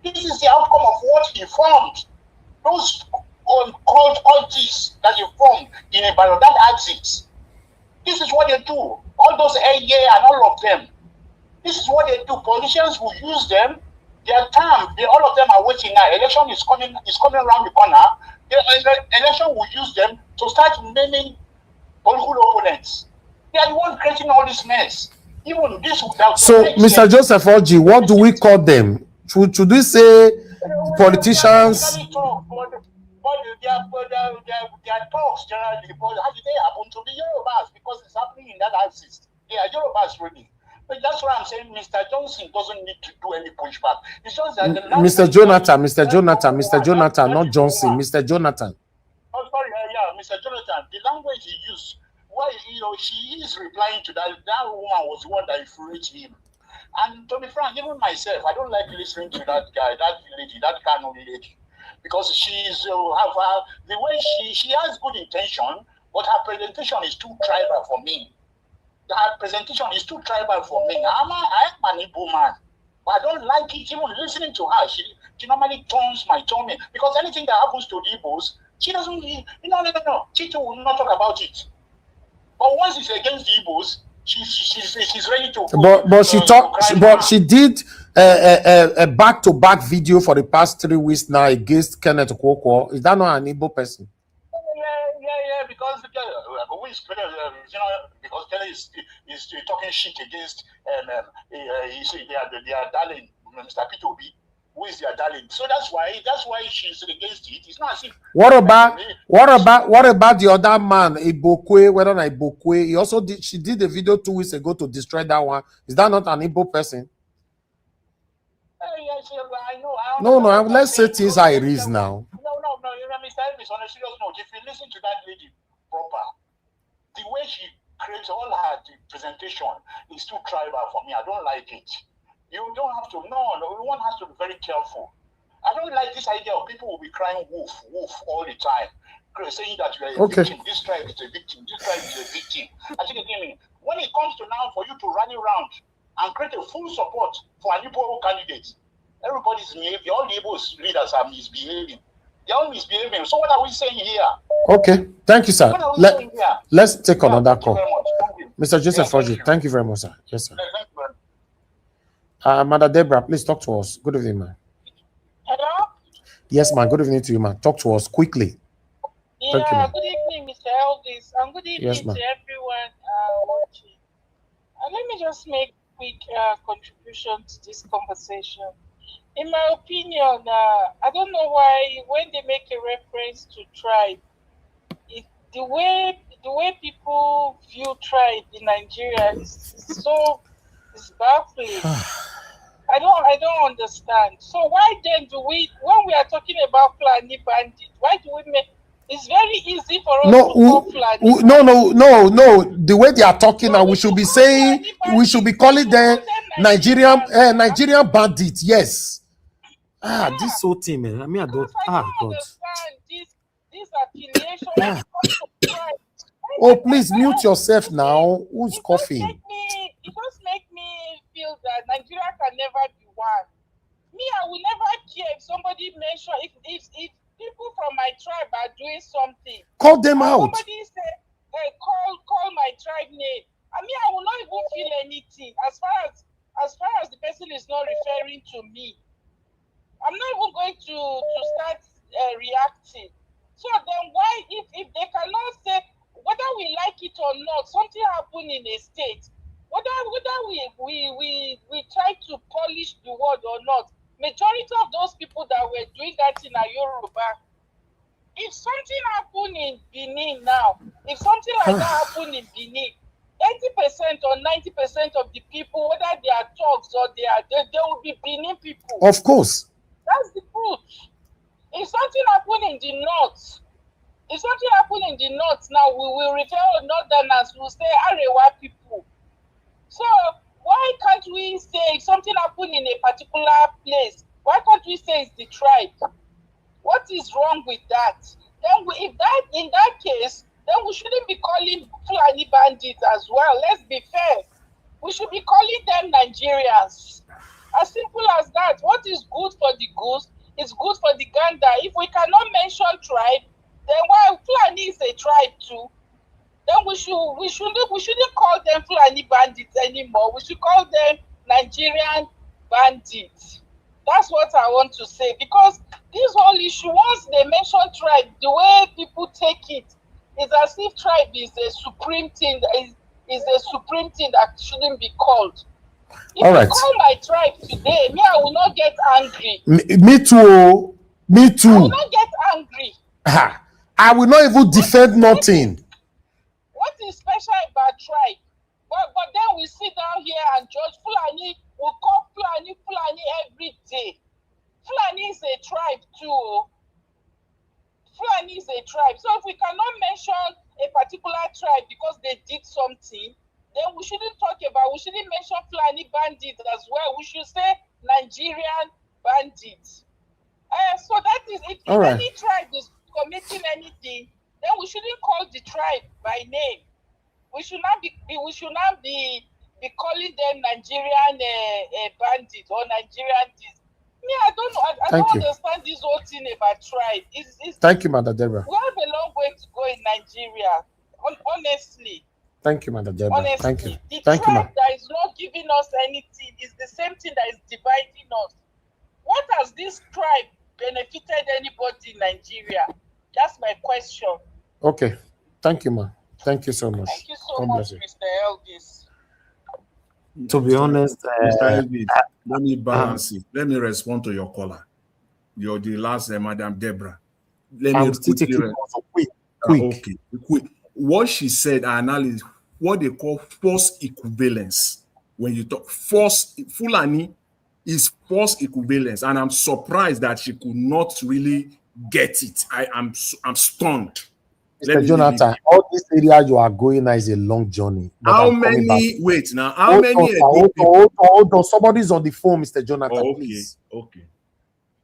This is the outcome of what he formed. Those called cultists that he formed in Ibadan, that axis. This is what they do. All those AA and all of them. This is what they do. Politicians will use them. Their time, all of them are waiting now. Election is coming around the corner. The election will use them to start naming political opponents. They are the ones creating all this mess. Even this without. So, Mr. Joseph Orji, what do we call them? Should we say politicians? Their talks generally, but how do they happen to be Yorubas? Because it's happening in that axis. They are Yorubas really. But that's why I'm saying Mr. Johnson doesn't need to do any pushback. It's just that Mr. Jonathan, not Johnson, Mr. Jonathan. Oh, sorry, Mr. Jonathan. The language he used, she is replying to that. That woman was the one that infuriated him. And to be frank, even myself, I don't like listening to that guy, that lady, that Kano lady, because she's the way she has good intention, but her presentation is too tribal for me. Her presentation is too tribal for me. I am an Igbo man, but I don't like it. Even listening to her, she normally turns my tummy because anything that happens to the Igbos, she doesn't. No. She too will not talk about it. But once it's against the Igbos, she's ready to. But she did a back-to-back video for the past 3 weeks now against Kenneth Okonkwo. Is that not an Igbo person? Yeah, because because Kelly is talking shit against their darling, Mr. P2B, who is their darling. So that's why she's against it. It's not as if. What about the other man, Ibokwe? Whether not Ibokwe, she did a video 2 weeks ago to destroy that one. Is that not an Igbo person? Yes, I know. No, let's say things how it is now. No, Mr. Elvis, on a serious note, if you listen to that lady proper, the way she creates all her presentation is too tribal for me. I don't like it. You don't have to, one has to be very careful. I don't like this idea of people will be crying wolf all the time. saying that you are a victim. This tribe is a victim. This tribe is a victim. I think when it comes to now for you to rally around and create a full support for an Igbo candidate, everybody's misbehaving. All the Igbo leaders are misbehaving. They are all misbehaving. So what are we saying here? Okay, thank you, sir. Let's take another call. Mr. Joseph Roger, thank you very much, sir. Yes, sir. Mother Deborah, please talk to us. Good evening, ma'am. Hello? Yes, ma'am. Good evening to you, ma'am. Talk to us quickly. Yeah, good evening, Mr. Elvis, and good evening to everyone watching. Let me just make a quick contribution to this conversation. In my opinion, I don't know why when they make a reference to tribe, the way people view tribe in Nigeria is baffling. I don't understand. So why then do we, when we are talking about Fulani bandit, why do we make? It's very easy for us to call Fulani. No. The way they are talking now, we should be saying, we should be calling them Nigerian bandits. Yes. This whole thing, man. I mean, I don't. God. Understand this affiliation. Oh, please mute yourself now. Who's coughing? It just make me feel that Nigeria can never be one. Me, I will never care if somebody mention if people from my tribe are doing something. Call them out. Somebody say, hey, call my tribe name. I mean, I will not even feel anything as far as the person is not referring to me. I'm not even going to start reacting. So then why, if they cannot say, whether we like it or not, something happened in a state, whether we try to polish the word or not, majority of those people that were doing that in Yoruba, if something happened in Benin now, if something like that happened in Benin, 80% or 90% of the people, whether they are thugs or they will be Benin people. Of course. That's the truth. If something happened in the north, now, we will refer to northerners, we will say Arewa people. So why can't we say if something happened in a particular place, why can't we say it's the tribe? What is wrong with that? Then in that case, then we shouldn't be calling Fulani bandits as well. Let's be fair. We should be calling them Nigerians. As simple as that. What is good for the goose is good for the gander. If we cannot mention tribe, then while Fulani is a tribe too, then we shouldn't call them Fulani bandits anymore. We should call them Nigerian bandits. That's what I want to say, because this whole issue, once they mention tribe, the way people take it is as if tribe is a supreme thing that shouldn't be called. If you call my tribe today, me, I will not get angry. Me too. I will not get angry. I will not even defend nothing. What is special about tribe? But then we sit down here and judge Fulani. We call Fulani every day. Fulani is a tribe too. Fulani is a tribe. So if we cannot mention a particular tribe because they did something, then we shouldn't mention Fulani bandits as well. We should say Nigerian bandits. So that is, if any tribe is committing anything, then we shouldn't call the tribe by name. We should not be calling them Nigerian bandits or Nigerian this. Me, I don't know. I don't understand this whole thing about tribe. Thank you, Mother Deborah. We have a long way to go in Nigeria. Honestly. Thank you, Mother Deborah. Honestly, Thank you. The Thank you, tribe that is not giving us anything is the same thing that is dividing us. What has this tribe benefited anybody in Nigeria? That's my question. Okay. Thank you, ma. Thank you so much. Thank you so much, Mr. Elvis. To be honest, Mr. Elvis, let me balance it. Let me respond to your caller. You're the last, Madam Deborah. Let me quick. What she said, analysis, what they call false equivalence. When you talk Fulani is false equivalence, and I'm surprised that she could not really get it. I'm stunned. Mr. Jonathan, all this area you are going now is a long journey. How many? Wait now. How many? Hold on. Somebody's on the phone, Mr. Jonathan. Okay. Please. Okay.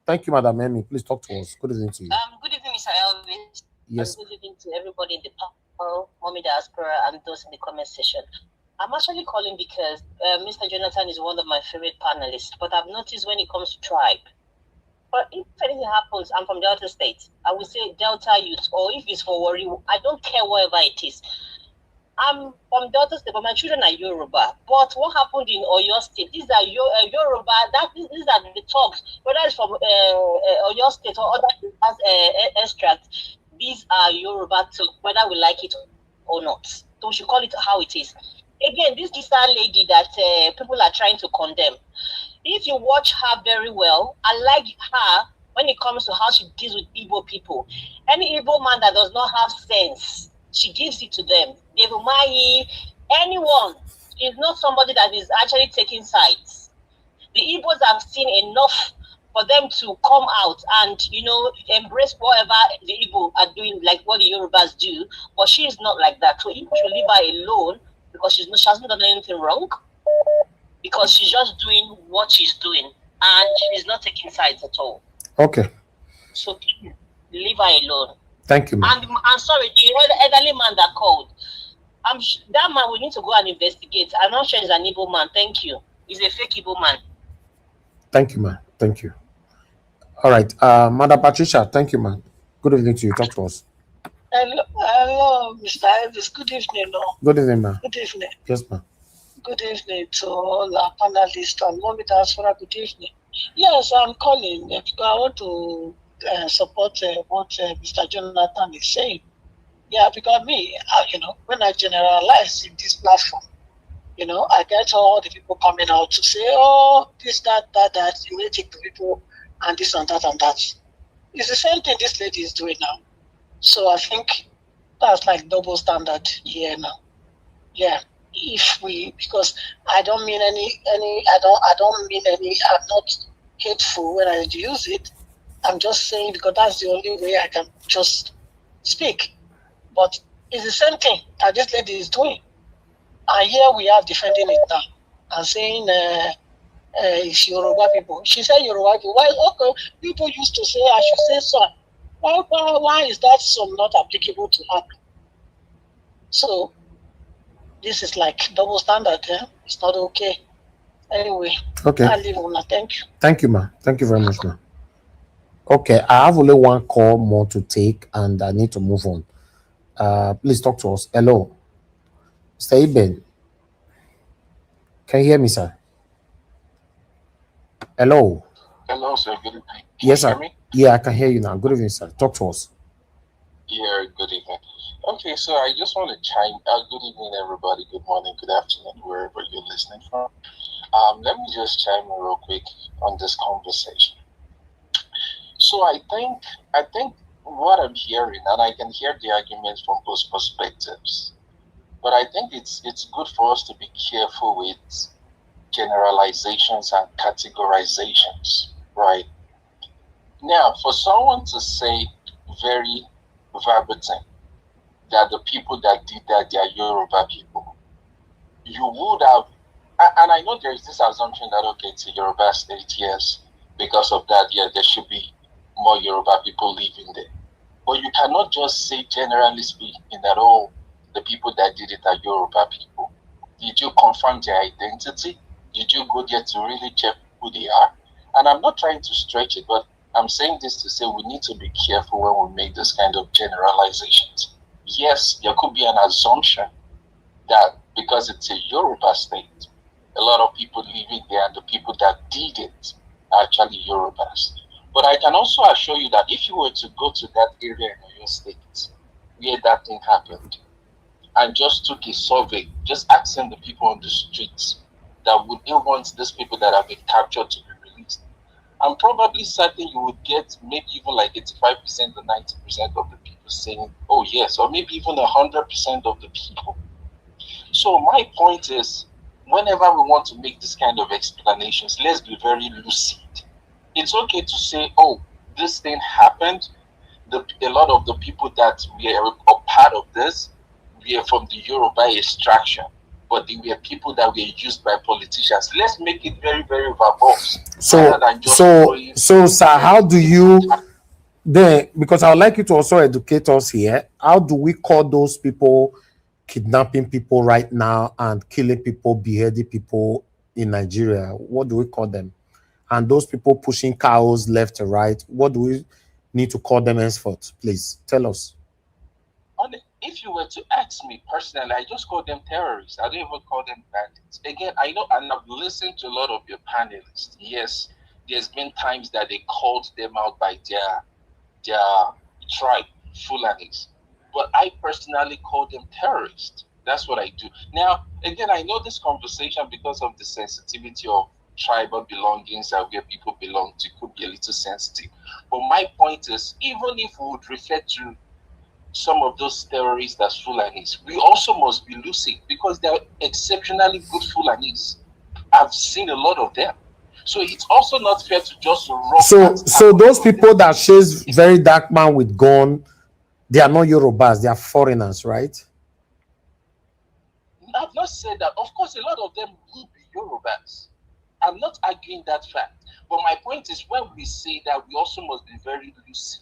Thank you, Madam Emmy. Please talk to us. Good evening to you. Good evening, Mr. Elvis. Yes. Good evening to everybody in the panel, Mommy Diaspora, and those in the comment section. I'm actually calling because Mr. Jonathan is one of my favorite panelists, but I've noticed when it comes to tribe, but if anything happens, I'm from Delta State, I will say Delta youth, or if it's for worry, I don't care whatever it is. I'm from Delta State, but my children are Yoruba. But what happened in Oyo State? These are Yoruba. These are the talks. Whether it's from Oyo State or other extracts, these are Yoruba talk, whether we like it or not. So we should call it how it is. Again, this lady that people are trying to condemn. If you watch her very well, I like her when it comes to how she deals with Igbo people. Any Igbo man that does not have sense, she gives it to them. They will marry anyone. Is not somebody that is actually taking sides. The Igbos have seen enough for them to come out and, embrace whatever the Igbo are doing, like what the Yorubas do. But she is not like that. So Igbo should leave her alone because she hasn't done anything wrong. Because she's just doing what she's doing and she's not taking sides at all. Okay. So leave her alone. Thank you, ma'am. And I'm sorry, the elderly man that called. That man, we need to go and investigate. I'm not sure he's an Igbo man. Thank you. He's a fake Igbo man. Thank you, ma'am. Thank you. All right. Madam Patricia, thank you, ma'am. Good evening to you. Talk to us. Hello, Mr. Elvis. Good evening. Good evening, ma'am. Good evening. Yes, ma'am. Good evening to all our panelists and Mommy Diaspora. Good evening. Yes, I'm calling because I want to support what Mr. Jonathan is saying. Yeah, because me, when I generalize in this platform, I get all the people coming out to say, oh, this, that, you may take the people and this and that and that. It's the same thing this lady is doing now. So I think that's like double standard here now. Yeah. Because I don't mean I'm not hateful when I use it. I'm just saying because that's the only way I can just speak. But it's the same thing that this lady is doing. And here we are defending it now and saying it's Yoruba people. She said Yoruba people. Well, okay, people used to say I should say some. Why is that some not applicable to her? So this is like double standard. It's not okay. Anyway, okay. I leave on. Thank you. Thank you, ma'am. Thank you very much, ma'am. Okay, I have only one call more to take and I need to move on. Please talk to us. Hello. Mr. Iben. Can you hear me, sir? Hello. Hello, sir. Good evening. Yes, sir. Hear me? Yeah, I can hear you now. Good evening, sir. Talk to us. Yeah, good evening. Okay, so I just want to chime. Good evening, everybody. Good morning, good afternoon, wherever you're listening from. Let me just chime in real quick on this conversation. So I think what I'm hearing, and I can hear the arguments from both perspectives, but I think it's good for us to be careful with generalizations and categorizations, right? Now, for someone to say very verbatim that the people that did that, they are Yoruba people, you would have, and I know there is this assumption that, okay, it's a Yoruba state, yes, because of that, yeah, there should be more Yoruba people living there. But you cannot just say, generally speaking, that all the people that did it are Yoruba people. Did you confirm their identity? Did you go there to really check who they are? And I'm not trying to stretch it, but I'm saying this to say we need to be careful when we make this kind of generalizations. Yes, there could be an assumption that because it's a Yoruba state, a lot of people living there and the people that did it are actually Yorubas. But I can also assure you that if you were to go to that area in your state where that thing happened and just took a survey, just asking the people on the streets that would they want these people that have been captured to be released, I'm probably certain you would get maybe even like 85% or 90% of the people saying, oh yes, or maybe even 100% of the people. So my point is, whenever we want to make this kind of explanations, let's be very lucid. It's okay to say, oh, this thing happened. A lot of the people that were a part of this were from the Yoruba extraction, but they were people that were used by politicians. Let's make it very, very verbose. So, sir, how do you then, because I would like you to also educate us here, how do we call those people kidnapping people right now and killing people, beheading people in Nigeria? What do we call them? And those people pushing cows left and right, what do we need to call them henceforth? Please tell us. If you were to ask me personally, I just call them terrorists. I don't even call them bandits. Again, I know, and I've listened to a lot of your panelists. Yes, there's been times that they called them out by their tribe, Fulanis. But I personally call them terrorists. That's what I do. Now, again, I know this conversation, because of the sensitivity of tribal belongings and where people belong to, could be a little sensitive. But my point is, even if we would refer to some of those terrorists as Fulanis, we also must be lucid, because they're exceptionally good Fulanis. I've seen a lot of them. So it's also not fair to just So those people that chase very dark man with gun, they are not Yorubas, they are foreigners, right? I've not said that. Of course, a lot of them will be Yorubas. I'm not arguing that fact. But my point is, when we say that, we also must be very lucid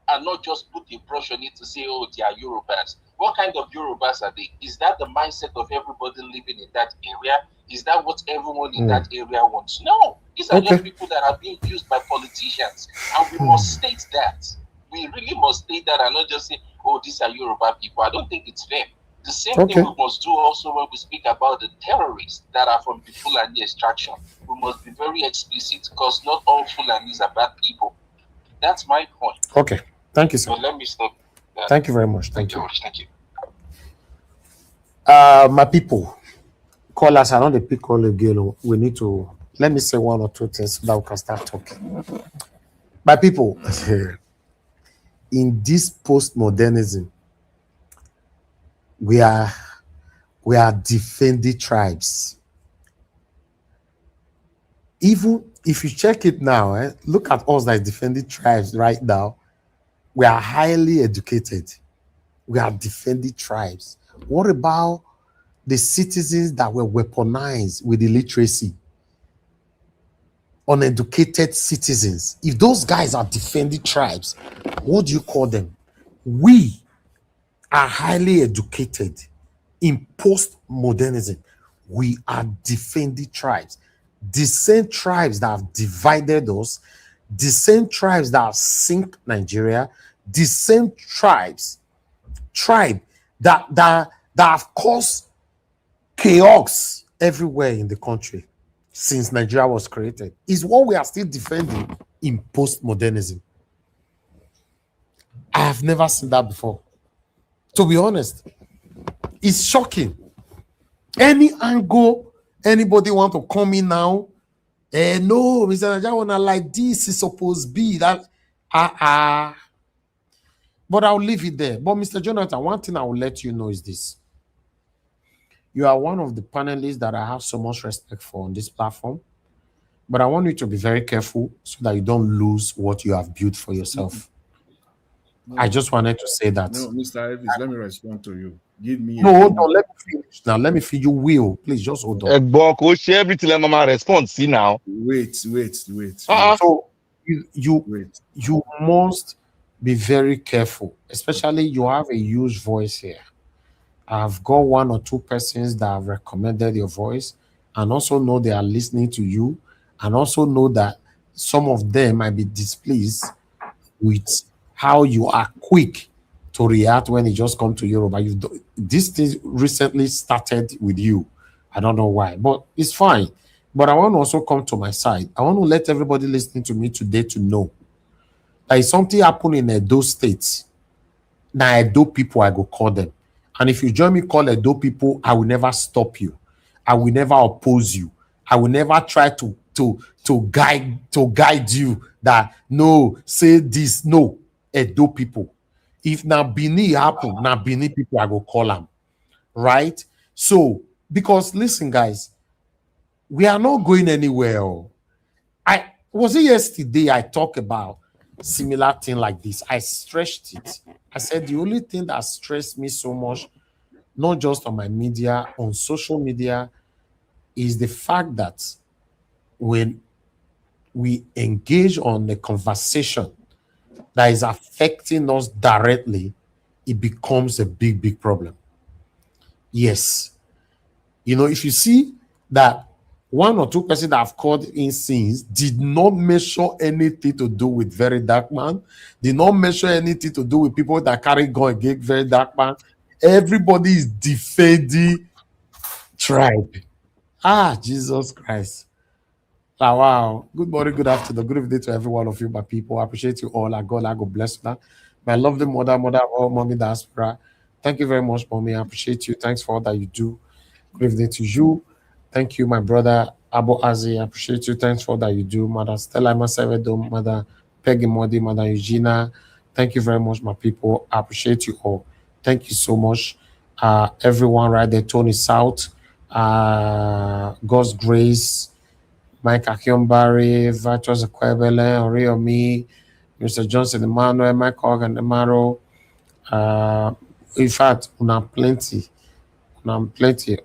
and not just put a brush on it to say, oh, they are Yorubas. What kind of Yorubas are they? Is that the mindset of everybody living in that area? Is that what everyone in that area wants? No. These are just people that are being used by politicians. And we must state that. We really must state that and not just say, oh, these are Yoruba people. I don't think it's fair. The same thing we must do also when we speak about the terrorists that are from the Fulani extraction. We must be very explicit, because not all Fulanis are bad people. That's my point. Okay. Thank you, sir. So let me stop. Thank you very much. Thank you. Thank you. My people, call us. I know the pick call again. We need to, let me say one or two things so that we can start talking. My people, in this postmodernism, we are defending tribes. Even if you check it now, look at us that is defending tribes right now. We are highly educated. We are defending tribes. What about the citizens that were weaponized with illiteracy? Uneducated citizens. If those guys are defending tribes, what do you call them? We are highly educated in postmodernism. We are defending tribes. The same tribes that have divided us, the same tribes that have sink Nigeria, the same tribe that have caused chaos everywhere in the country since Nigeria was created, is what we are still defending in postmodernism. I have never seen that before. To be honest, it's shocking. Any angle anybody want to come in now, no, Mr. Nigeria wanna like this is supposed to be that. But I'll leave it there. But Mr. Jonathan, one thing I will let you know is this. You are one of the panelists that I have so much respect for on this platform. But I want you to be very careful so that you don't lose what you have built for yourself. I just wanted to say that. No, Mr. Elvis, let me respond to you. Give me. No, hold on. Let me finish. Now, let me finish. You will. Please just hold on. Everything let Mama respond. See now. Wait. So you must be very careful. Especially you have a huge voice here. I've got one or two persons that have recommended your voice and also know they are listening to you, and also know that some of them might be displeased with how you are quick to react when it just comes to Yoruba. This thing recently started with you. I don't know why, but it's fine. But I want to also come to my side. I want to let everybody listening to me today to know that if something happened in Edo State, now Edo people, I go call them. And if you join me call Edo people, I will never stop you. I will never oppose you. I will never try to guide you that no, say this, no. Edo people. If now Bini happen, now Bini people I go call them. Right? So, because listen, guys, we are not going anywhere. Was it yesterday I talked about similar thing like this? I stretched it. I said the only thing that stressed me so much, not just on my media, on social media, is the fact that when we engage on the conversation that is affecting us directly, it becomes a big, big problem. Yes. If you see that one or two persons that have called in sins did not mention anything to do with very dark man, did not mention anything to do with people that carry gun against very dark man. Everybody is defending tribe. Jesus Christ. Wow. Good morning, good afternoon, good evening to every one of you, my people. I appreciate you all. God bless you. My lovely mother of all, Mommy Diaspora. Thank you very much, Mommy. I appreciate you. Thanks for all that you do. Good evening to you. Thank you, my brother Abu Azi. I appreciate you. Thanks for all that you do. Mother Stella Masavedo, Mother Peggy Modi, Mother Eugenia. Thank you very much, my people. I appreciate you all. Thank you so much. Everyone right there, Tony South, God's Grace, Mike Akionbari, Virtuous Ekwebele, Oriomi, Mr. Johnson Emmanuel, Mike Organ Emaro. In fact, una plenty.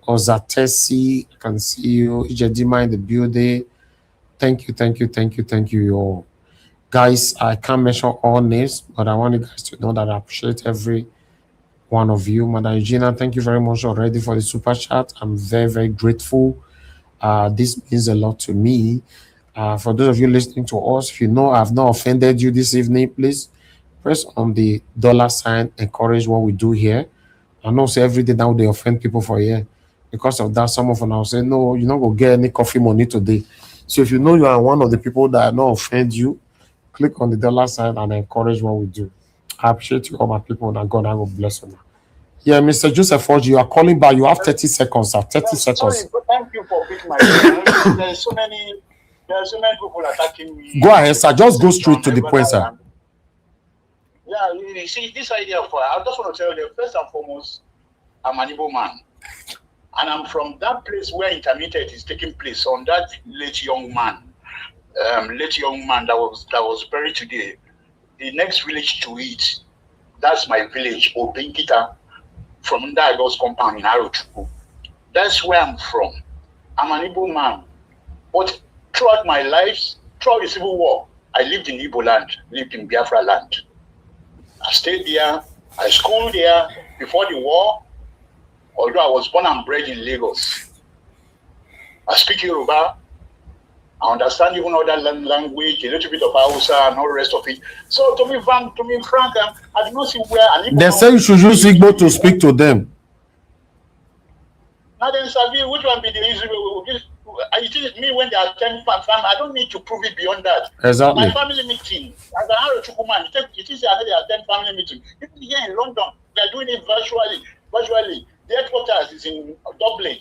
Ozatesi, can see you. Ijedima in the building. Thank you, you all. Guys, I can't mention all names, but I want you guys to know that I appreciate every one of you. Madam Eugenia, thank you very much already for the super chat. I'm very, very grateful. This means a lot to me. For those of you listening to us, if you know I've not offended you this evening, please press on the $sign, encourage what we do here. I know say every day now they offend people for here. Because of that, some of them now say, no, you're not going to get any coffee money today. So if you know you are one of the people that are not offend you, click on the $sign and encourage what we do. I appreciate you all, my people, and God will bless you. Yeah, Mr. Joseph Forge, you are calling back. You have 30 seconds, sir. 30 seconds. Sorry, but thank you for picking my call. There are so many people attacking me. Go ahead, sir. Just go straight to the point, sir. Yeah, you see, this idea of, I just want to tell you, first and foremost, I'm an Igbo man. And I'm from that place where intermediate is taking place, on that late young man that was buried today. The next village to it, that's my village, Obinkita, from Ndagos compound in Arochukwu. That's where I'm from. I'm an Igbo man. But throughout my life, throughout the Civil War, I lived in Igbo land, lived in Biafra land. I stayed there, I schooled there before the war, although I was born and bred in Lagos. I speak Yoruba, I understand even other language, a little bit of Hausa and all the rest of it. So to be frank, I do not see where an Igbo. They say you should use Igbo to speak to them. Now then, Sabi, which one be the reason? It is me when they attend family. I don't need to prove it beyond that. Exactly. My family meeting, as an Arochukwu man, it is that they attend family meeting. Even here in London, they are doing it virtually. The headquarters is in Dublin.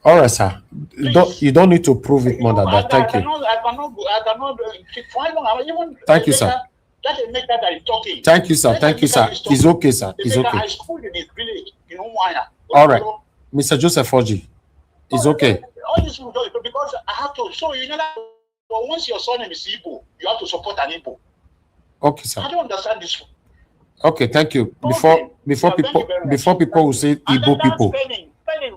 All right, sir. You don't need to prove it more than that. Thank you. I cannot. Thank you, sir. That is talking. Thank you, sir. Thank you, sir. It's okay, sir. It's okay. I schooled in his village in Umuahia. All right. Mr. Joseph Forji, it's okay. All this because I have to. So once your son is Igbo, you have to support an Igbo. Okay, sir. I don't understand this. Okay, thank you. Before people will say Igbo people. Spelling,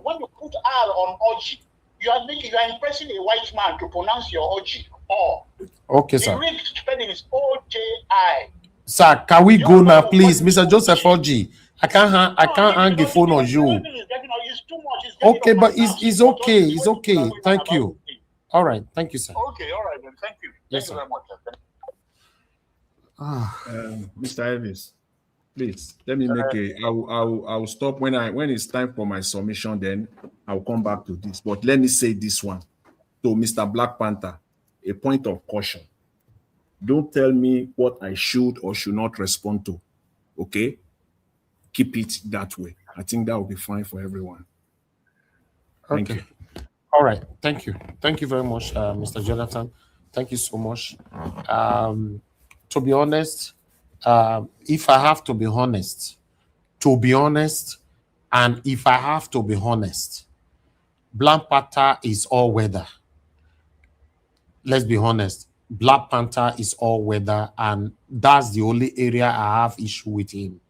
when you put R on Oji, you are impressing a white man to pronounce your Oji. Okay, sir. The real spelling is O-J-I. Sir, can we go now, please, Mr. Joseph Forji? I can't hang the phone on you. Okay, but it's okay. It's okay. Thank you. All right. Thank you, sir. Okay, all right then. Thank you. Yes, Thank you very very much. much. Mr. Evans, please let me make I will stop when it's time for my submission. Then I'll come back to this. But let me say this one to Mr. Black Panther, a point of caution. Don't tell me what I should or should not respond to. Okay? Keep it that way. I think that will be fine for everyone. Thank you. All right. Thank you. Thank you very much, Mr. Jonathan. Thank you so much. To be honest, if I have to be honest, and if I have to be honest, Black Panther is all weather. Let's be honest. Black Panther is all weather, and that's the only area I have issue with him.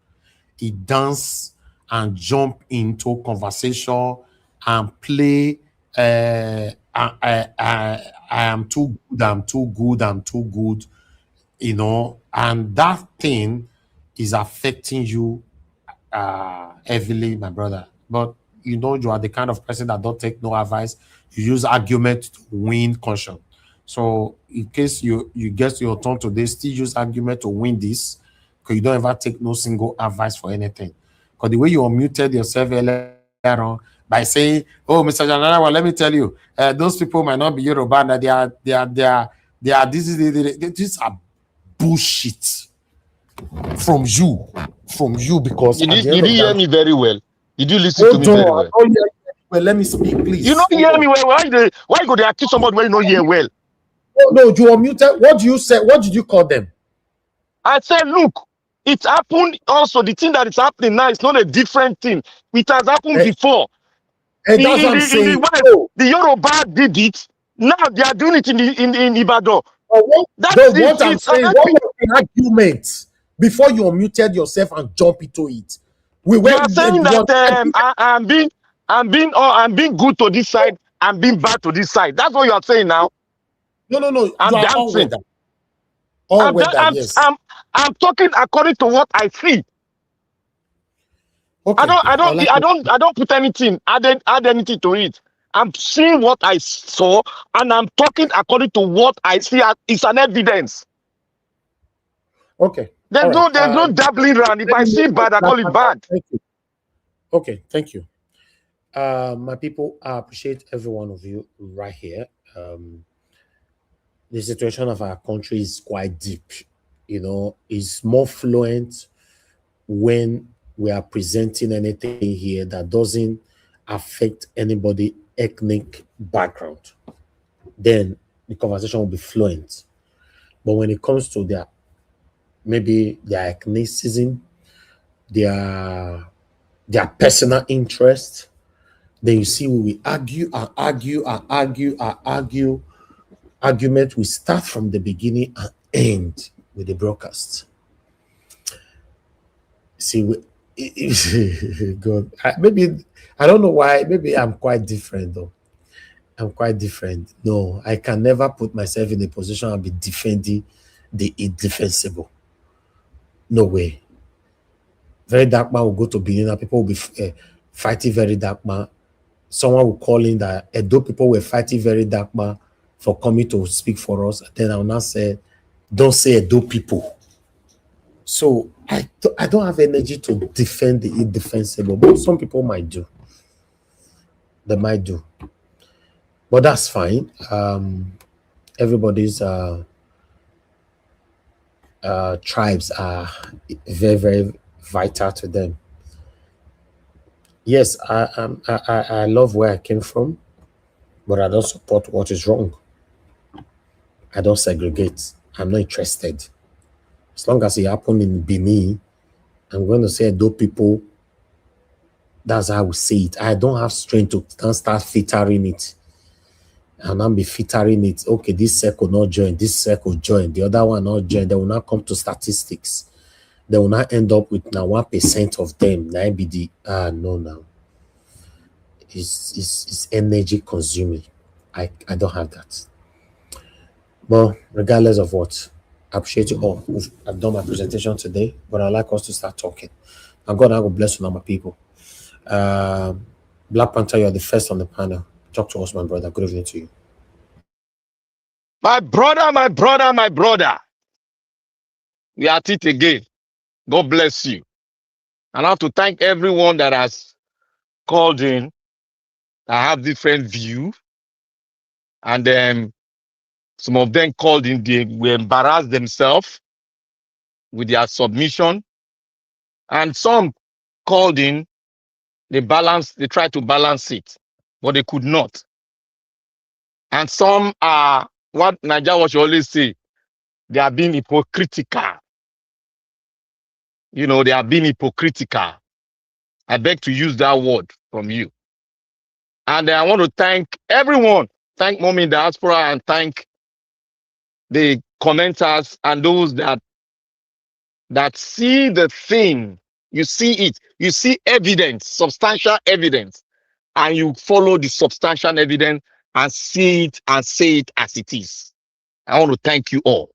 He dance and jump into conversation and play. I am too good. I'm too good. You know, And that thing is affecting you heavily, my brother. But you know, you are the kind of person that don't take no advice. You use argument to win conscience. So in case you get your turn today, still use argument to win this, because you don't ever take no single advice for anything. Because the way you unmuted yourself earlier on by saying, "Oh, Mr. Janarawa, let me tell you, those people might not be Yoruba, and they are these are bullshit from you because Did at you, the end did of you hear that, me very well? Did you listen to hold me on, very I well? don't hear you. Well, let me speak, please. You don't Hold hear on. me well. Why you go to accuse somebody when you don't hear well? Oh, no, you are muted. What do you say? What did you call them? I said, look, it happened also. The thing that is happening now is not a different thing. It has happened before. And that's what I'm In the saying. West, No, the Yoruba did it. Now they are doing it in Ibadan. That's what I'm it's an saying, what was the argument before you unmuted yourself and jump into it? We You were are saying that I'm being good to this side, I'm being bad to this side. That's what you are saying now. No. You I'm are all dancing. weather. All weather, yes. I'm talking according to what I see. Okay. I don't put anything, add anything to it. I'm seeing what I saw, and I'm talking according to what I see. It's an evidence. Okay. There's All right. no dabbling around. If I see bad, I call it bad. Thank you. Okay. Thank you. My people, I appreciate every one of you right here. The situation of our country is quite deep. You know, it's more fluent when we are presenting anything here that doesn't affect anybody ethnic background. Then the conversation will be fluent. But when it comes to maybe their ethnicism, their personal interest, then you see we argue and argue and argue and argue. Argument will start from the beginning and end with the broadcast. See, God, maybe I don't know why. Maybe I'm quite different though. I'm quite different. No, I can never put myself in a position and be defending the indefensible. No way. Very dark man will go to Benin and people will be fighting very dark man. Someone will call in that Edo people were fighting very dark man for coming to speak for us. Then I will not say, don't say Edo people. So I don't have energy to defend the indefensible, but some people might do. They might do. But that's fine. Everybody's tribes are very, very vital to them. Yes, I love where I came from, but I don't support what is wrong. I don't segregate. I'm not interested. As long as it happened in Benin, I'm going to say Edo people. That's how we see it. I don't have strength to start filtering it. And I'll be filtering it. Okay, this circle not join, this circle join, the other one not join. They will not come to statistics. They will not end up with now 1% of them. Now be the no. It's energy consuming. I don't have that. But regardless of what, I appreciate you all. I've done my presentation today, but I'd like us to start talking. And God, I will bless you, my people. Black Panther, you're the first on the panel. Talk to us, my brother. Good evening to you. My brother. We are at it again. God bless you. And I have to thank everyone that has called in. I have different view. And then some of them called in, they will embarrass themselves with their submission. And some called in, they tried to balance it, but they could not. And some are what Nigerians always say, they are being hypocritical. You know, they are being hypocritical. I beg to use that word from you. And I want to thank everyone, thank Mommy in Diaspora, and thank the commenters and those that see the thing. You see it. You see evidence, substantial evidence, and you follow the substantial evidence and see it and say it as it is. I want to thank you all.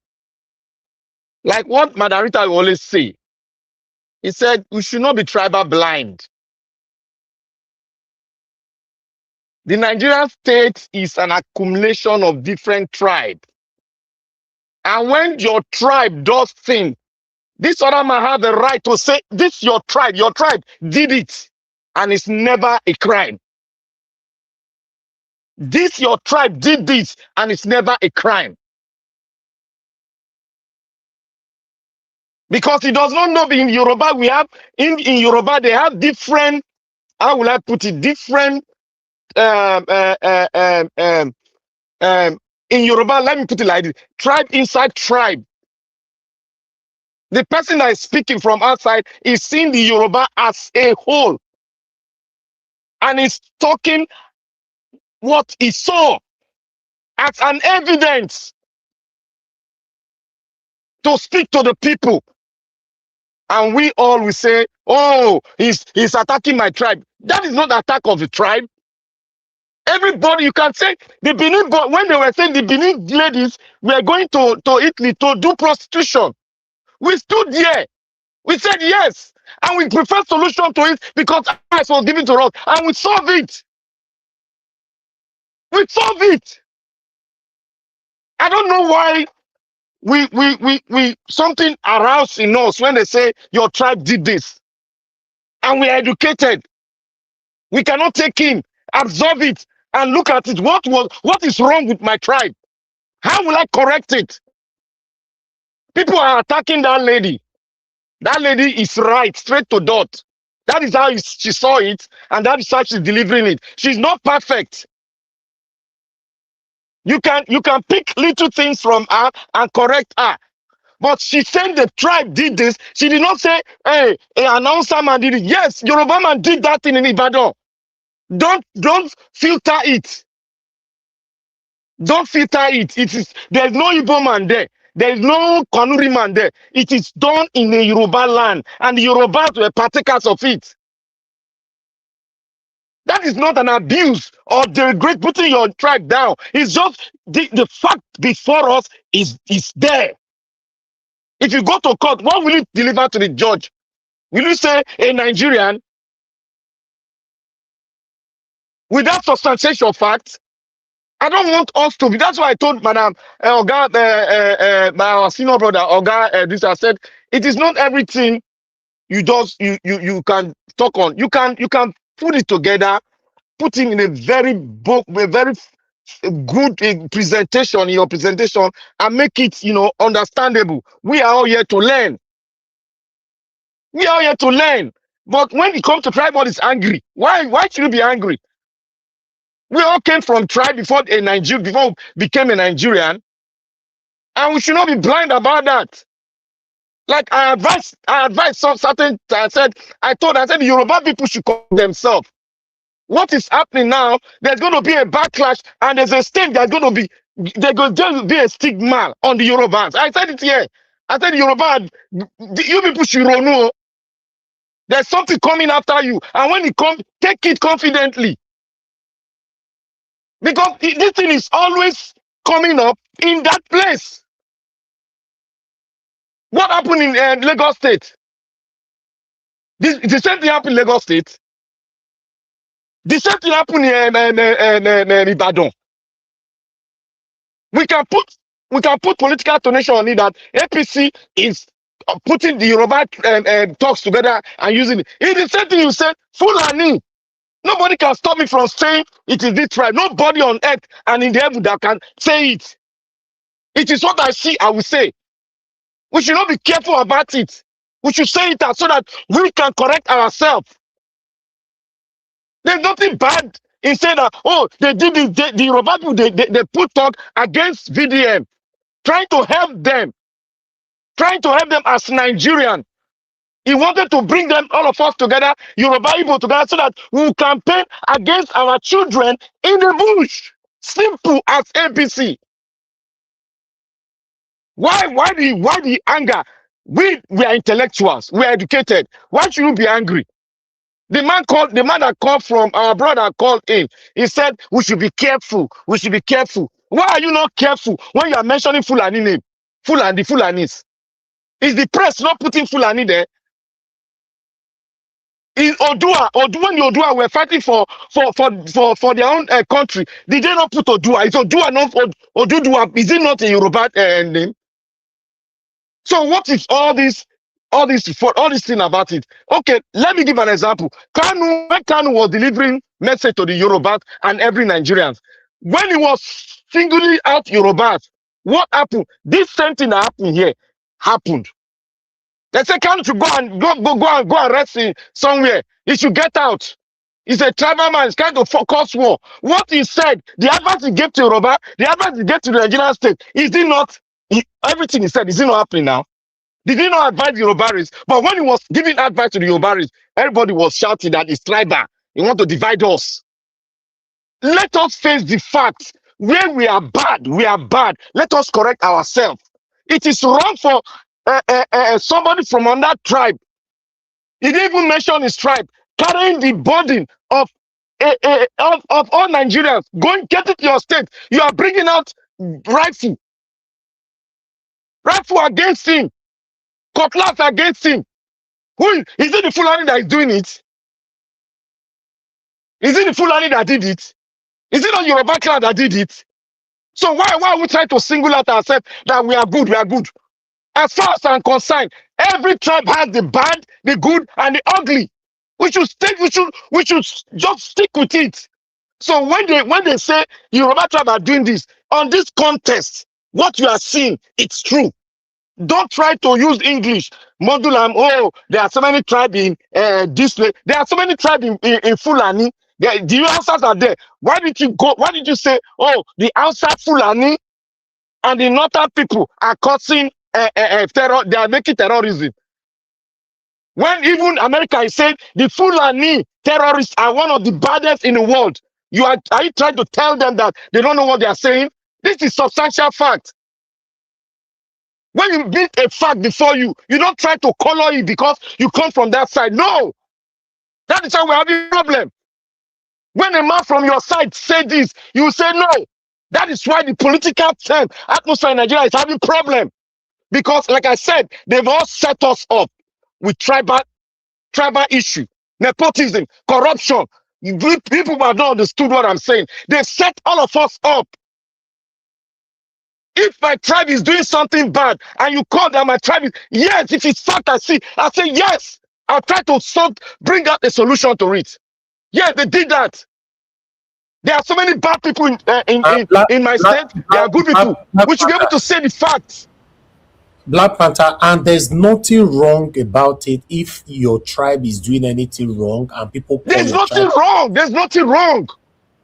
Like what Madarita will always say. He said, we should not be tribal blind. The Nigerian state is an accumulation of different tribes. And when your tribe does things, this other man have the right to say, this your tribe did it. And it's never a crime. This your tribe did this, and it's never a crime. Because he does not know in Yoruba, we have, in Yoruba, they have different, how will I put it, different, um, uh, uh, um, um, in Yoruba, let me put it like this, tribe inside tribe. The person that is speaking from outside is seeing the Yoruba as a whole. And is talking what he saw as an evidence to speak to the people. And we all will say, oh, he's attacking my tribe. That is not attack of the tribe. Everybody, you can say, the Benin, when they were saying the Benin ladies were going to Italy to do prostitution, we stood there. We said yes. And we prefer solution to it because advice was given to us. And we solved it. We solved it. I don't know why we something aroused in us when they say your tribe did this. And we are educated. We cannot take in, absorb it, and look at it. What is wrong with my tribe? How will I correct it? People are attacking that lady. That lady is right, straight to dot. That is how she saw it, and that is how she's delivering it. She's not perfect. You can pick little things from her and correct her. But she said the tribe did this. She did not say, hey, an announcer man did it. Yes, Yoruba man did that thing in Ibadan. Don't filter it. Don't filter it. There's no Igbo man there. There is no Kanuri man there. It is done in the Yoruba land, and the Yorubas were partakers of it. That is not an abuse or degrading putting your tribe down. It's just the fact before us is there. If you go to court, what will you deliver to the judge? Will you say a Nigerian without substantiation of facts? I don't want us to be. That's why I told Madam Oga, my senior brother Oga, this I said, it is not everything you can talk on. You can put it together, put it in a very good presentation in your presentation, and make it understandable. We are all here to learn. We are here to learn. But when it comes to tribal, it's angry. Why should you be angry? We all came from tribe before we became a Nigerian, and we should not be blind about that. Like I advised some certain. I said the Yoruba people should call themselves. What is happening now? There's going to be a backlash, and there's a state there's going to be a stigma on the Yorubas. I said it here. I said Yoruba, you people should know. There's something coming after you, and when it comes, take it confidently. Because this thing is always coming up in that place. What happened in Lagos State? The same thing happened in Lagos State. The same thing happened in Ibadan. We can put political donation on it that APC is putting the Yoruba talks together and using it. It's the same thing you said, Fulani. Nobody can stop me from saying it is this tribe. Nobody on earth and in the heaven that can say it. It is what I see, I will say. We should not be careful about it. We should say it so that we can correct ourselves. There's nothing bad in saying that, oh, they did it, the Yoruba people, they put talk against VDM, trying to help them as Nigerian. He wanted to bring them, all of us together, Yoruba people together, so that we will campaign against our children in the bush. Simple as APC. Why the anger? We are intellectuals. We are educated. Why should you be angry? The man that called from our brother called in. He said we should be careful. We should be careful. Why are you not careful when you are mentioning Fulani name? Fulanis. Is the press not putting Fulani there? In Odua, when the Odua were fighting for their own country, did they not put Odua? Is Odua not Odudua? Is it not a Yoruba name? So what is all this thing about it? Okay, let me give an example. When Kanu was delivering message to the Yorubas and every Nigerians, when he was singling out Yorubas, what happened? This same thing that happened here happened. They say Kanu should go and arrest him somewhere. He should get out. He's a tribal man. He's kind of focus war. What he said, the advice he gave to Yoruba, the advice he gave to the Nigerian state, is it not? Everything he said, is it not happening now? Did he not advise the Yorubaris? But when he was giving advice to the Yorubaris, everybody was shouting that it's tribal. He want to divide us. Let us face the facts. Where we are bad, we are bad. Let us correct ourselves. It is wrong for somebody from another tribe. He didn't even mention his tribe, carrying the burden of all Nigerians. Get it to your state. You are bringing out rifle against him, cutlass against him. Is it the Fulani that is doing it? Is it the Fulani that did it? Is it not Yoruba clan that did it? So why are we trying to single out ourselves that we are good, we are good? As far as I'm concerned, every tribe has the bad, the good, and the ugly. We should just stick with it. So when they say Yoruba tribe are doing this, on this contest, what you are seeing, it's true. Don't try to use English. Modulam, there are so many tribes in this place. There are so many tribes in Fulani. The answers are there. Why did you say, the outside Fulani and the northern people are causing terror, they are making terrorism? When even America is saying the Fulani terrorists are one of the baddest in the world, are you trying to tell them that they don't know what they are saying? This is substantial fact. When you meet a fact before you don't try to color it because you come from that side. No, that is how we have a problem. When a man from your side say this, you say no. That is why the political atmosphere in Nigeria is having problem. Because, like I said, they've all set us up with tribal issue, nepotism, corruption. People have not understood what I'm saying. They've set all of us up. If my tribe is doing something bad and you call that my tribe is, yes, if it's fact I say yes. I'll try to bring out a solution to it. Yes, they did that. There are so many bad people in my state. There are good people. We should be able to say the facts. Black Panther, and there's nothing wrong about it if your tribe is doing anything wrong and people call There's nothing wrong. There's nothing wrong.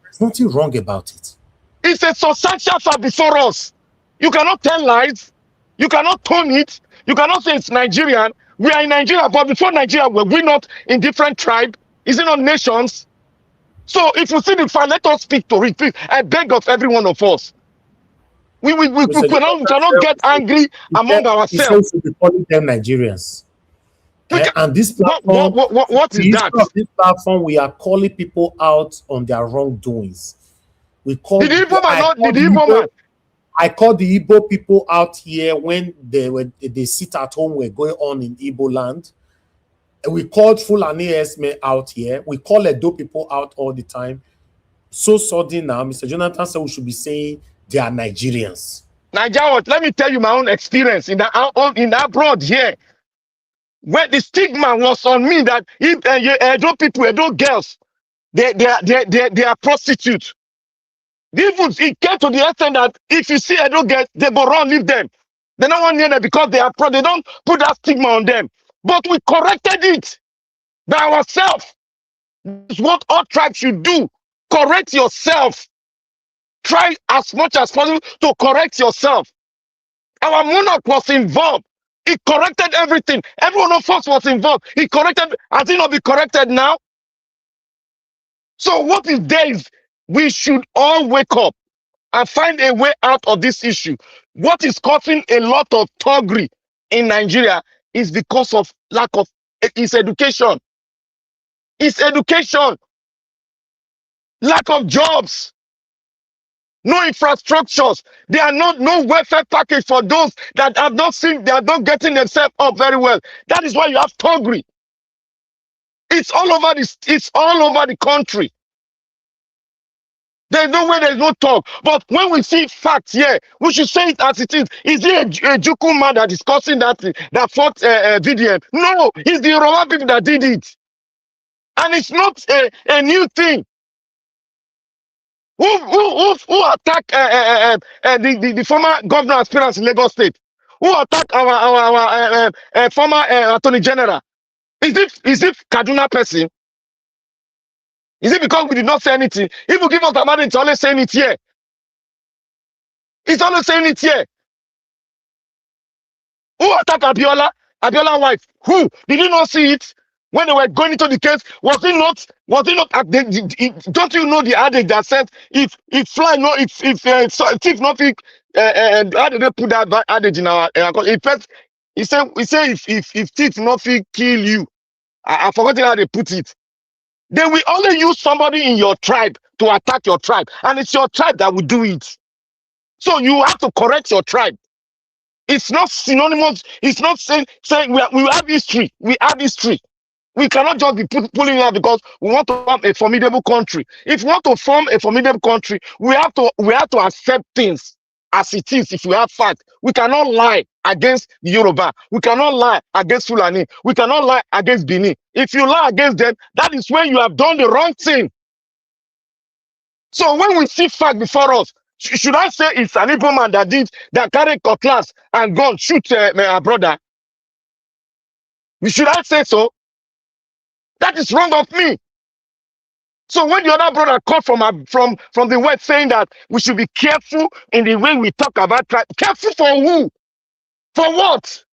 There's nothing wrong about it. It's a substantial fact before us. You cannot tell lies. You cannot tone it. You cannot say it's Nigerian. We are in Nigeria, but before Nigeria, were we not in different tribes? Is it not nations? So if you see the fact, let us speak to it. Please, I beg of every one of us. We cannot get angry among ourselves. We should be calling them Nigerians. And this platform, what is that? This platform, we are calling people out on their wrongdoings. We call I call the Igbo people out here when they sit at home, we're going on in Igbo land. We called Fulani Esme out here. We call Edo people out all the time. So sudden now, Mr. Jonathan said we should be saying they are Nigerians. Nigeria, let me tell you my own experience in abroad here. Where the stigma was on me that if Edo people, Edo girls, they are prostitutes. Even it came to the extent that if you see Edo girls, they will run, leave them. They don't want near them because they don't put that stigma on them. But we corrected it by ourselves. It's what all tribes should do. Correct yourself. Try as much as possible to correct yourself. Our monarch was involved. He corrected everything. Every one of us was involved. He corrected. Has it not been corrected now? So what is there is we should all wake up and find a way out of this issue. What is causing a lot of thuggery in Nigeria is because of lack of education. It's education. Lack of jobs. no infrastructures. There are no welfare package for those that have not seen, they are not getting themselves up very well. That is why you have Togri. It's all over it's all over the country. There's no way there's no talk. But when we see facts here, we should say it as it is. Is it a Juku man that is causing that fought VDM? No, it's the Yoruba people that did it. And it's not a new thing. Who attacked the former governor aspirants in Lagos State? Who attacked our former attorney general? Is it Kaduna person? Is it because we did not say anything? If you give us the money, it's always saying it here. It's always saying it here. Who attacked Abiola? Abiola's wife. Who? Did you not see it? When they were going into the case, was it not? Don't you know the adage that says if fly no if thief not think how did they put that adage in our if first he said if thief not think kill you. I forgot how they put it. They will only use somebody in your tribe to attack your tribe, and it's your tribe that will do it. So you have to correct your tribe. It's not synonymous. It's not saying we have history. We have history. We cannot just be pulling out because we want to form a formidable country. If we want to form a formidable country, we have to accept things as it is. If we have fact, we cannot lie against the Yoruba. We cannot lie against Fulani. We cannot lie against Benin. If you lie against them, that is when you have done the wrong thing. So when we see fact before us, should I say it's an Igbo man that carried cutlass and gun shoot my brother? Should I say so? That is wrong of me. So when the other brother called from the west saying that we should be careful in the way we talk about tribe, careful for who? For what?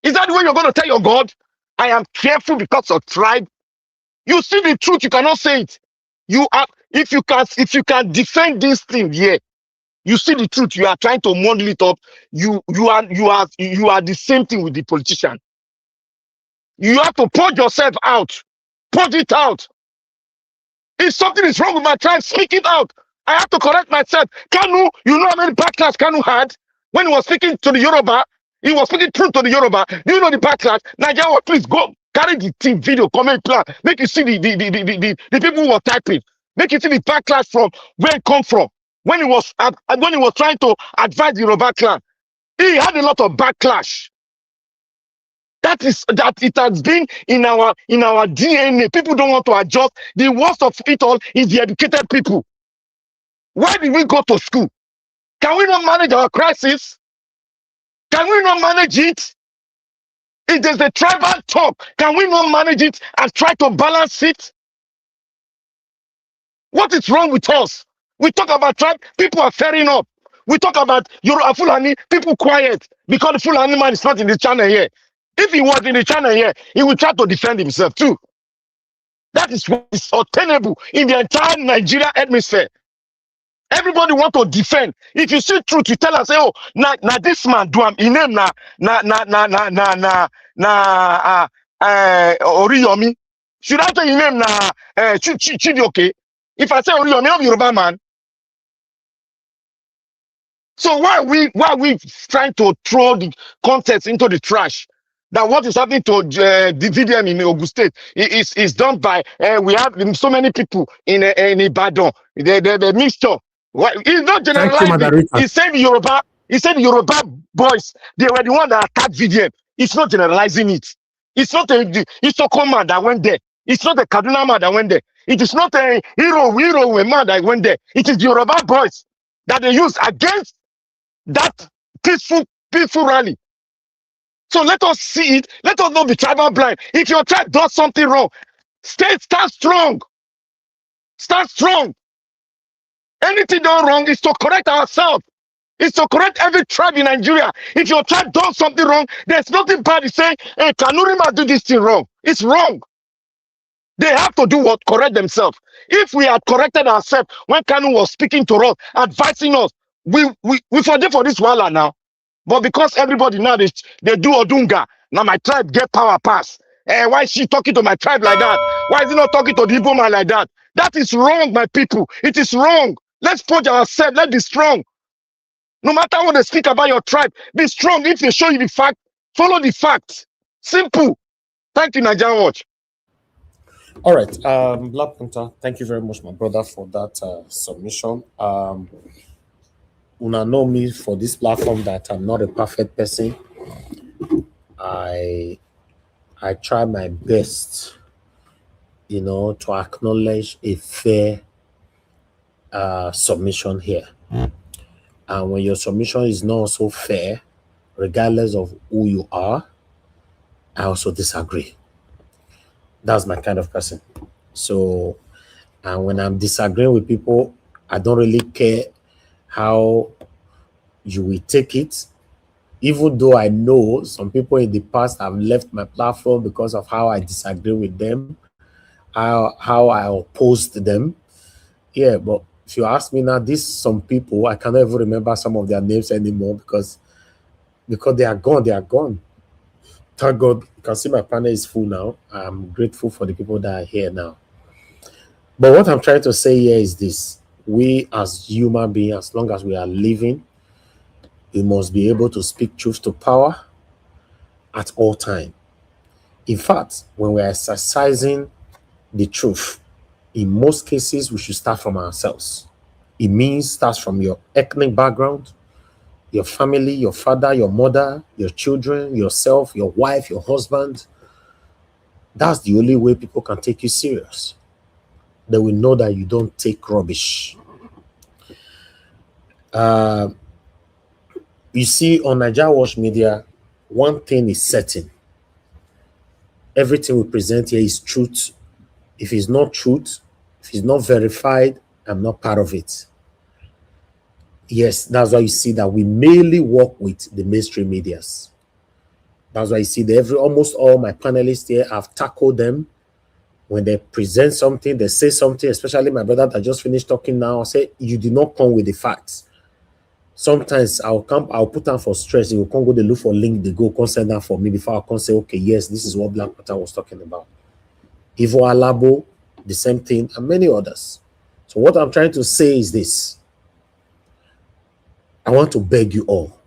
Is that the way you're going to tell your God? I am careful because of tribe. You see the truth, you cannot say it. You are if you can defend this thing here, you see the truth. You are trying to model it up. You are the same thing with the politician. You have to purge yourself out. Purge it out. If something is wrong with my tribe, speak it out. I have to correct myself. Kanu, you know how many backlash Kanu had when he was speaking to the Yoruba? He was speaking truth to the Yoruba. Do you know the backlash? Nigeria, please go carry the team video, comment plan. Make you see the people who were typing. Make you see the backlash from where it come from. When he was trying to advise the Yoruba clan, he had a lot of backlash. That it has been in our DNA. People don't want to adjust. The worst of it all is the educated people. Why did we go to school? Can we not manage our crisis? Can we not manage it? If there's a tribal talk, can we not manage it and try to balance it? What is wrong with us? We talk about tribe, people are faring up. We talk about Yoruba Fulani, people quiet because the Fulani man is not in the channel here. If he was in the channel here, he would try to defend himself too. That is what is untenable in the entire Nigeria atmosphere. Everybody want to defend. If you see truth, you tell us, say, oh, na this man do him. His name Oriyomi. Should I say his name Chidioke? If I say Oriyomi, I'm Yoruba man. So why are we trying to throw the contents into the trash? That what is happening to the VDM in Ogun State is done by we have so many people in Ibadan. The mixture. He's not generalizing. He said the Yoruba boys, they were the one that attacked VDM. It's not generalizing it. It's not a man that went there. It's not a Kaduna man that went there. It is not a hero man that went there. It is the Yoruba boys that they used against that peaceful rally. So let us see it. Let us not be tribal blind. If your tribe does something wrong, stand strong. Stand strong. Anything done wrong is to correct ourselves. It's to correct every tribe in Nigeria. If your tribe does something wrong, there's nothing bad in saying, hey, Kanurima do this thing wrong. It's wrong. They have to do what? Correct themselves. If we had corrected ourselves when Kanu was speaking to us, advising us, we forget for this wala now. But because everybody now they do Odunga, now my tribe get power pass. Why is she talking to my tribe like that? Why is he not talking to the Igbo man like that? That is wrong, my people. It is wrong. Let's purge ourselves. Let's be strong. No matter what they speak about your tribe, be strong. If they show you the fact, follow the facts. Simple. Thank you, Nigerian Watch. All right, Black Panther, thank you very much, my brother, for that submission. Una know me for this platform that I'm not a perfect person. I try my best, to acknowledge a fair submission here. And when your submission is not so fair, regardless of who you are, I also disagree. That's my kind of person. So, and when I'm disagreeing with people, I don't really care how you will take it. Even though I know some people in the past have left my platform because of how I disagree with them, how I opposed them. Yeah, but if you ask me now, some people, I cannot even remember some of their names anymore because they are gone. They are gone. Thank God, you can see my panel is full now. I'm grateful for the people that are here now. But what I'm trying to say here is this. We as human beings, as long as we are living, we must be able to speak truth to power at all time. In fact, when we're exercising the truth, in most cases, we should start from ourselves. It means starts from your ethnic background, your family, your father, your mother, your children, yourself, your wife, your husband. That's the only way people can take you serious. They will know that you don't take rubbish. You see, on Nigeria Watch Media, one thing is certain. Everything we present here is truth. If it's not truth, if it's not verified, I'm not part of it. Yes, that's why you see that we mainly work with the mainstream medias. That's why you see that almost all my panelists here, I've tackled them. When they present something, they say something, especially my brother that just finished talking now, I say, you did not come with the facts. Sometimes I'll put down for stress. You can't go to look for link, they go send that for me before I can say, okay, yes, this is what Black Panther was talking about. Ivo Alabo, the same thing, and many others. So what I'm trying to say is this. I want to beg you all.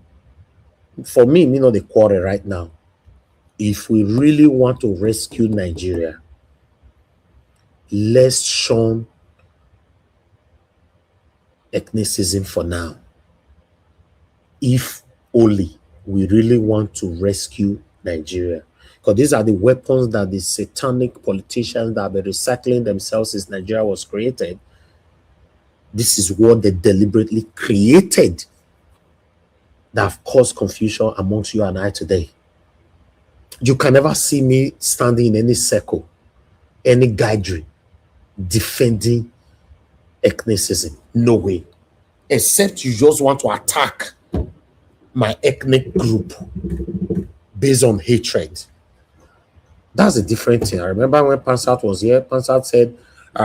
For me not the quarrel right now. If we really want to rescue Nigeria, let's shun ethnicism for now. If only we really want to rescue Nigeria. Because these are the weapons that the satanic politicians that have been recycling themselves since Nigeria was created. This is what they deliberately created that have caused confusion amongst you and I today. You can never see me standing in any circle, any gathering, defending ethnicism. No way. Except you just want to attack my ethnic group based on hatred. That's a different thing. I remember when Pansat was here, Pansat said,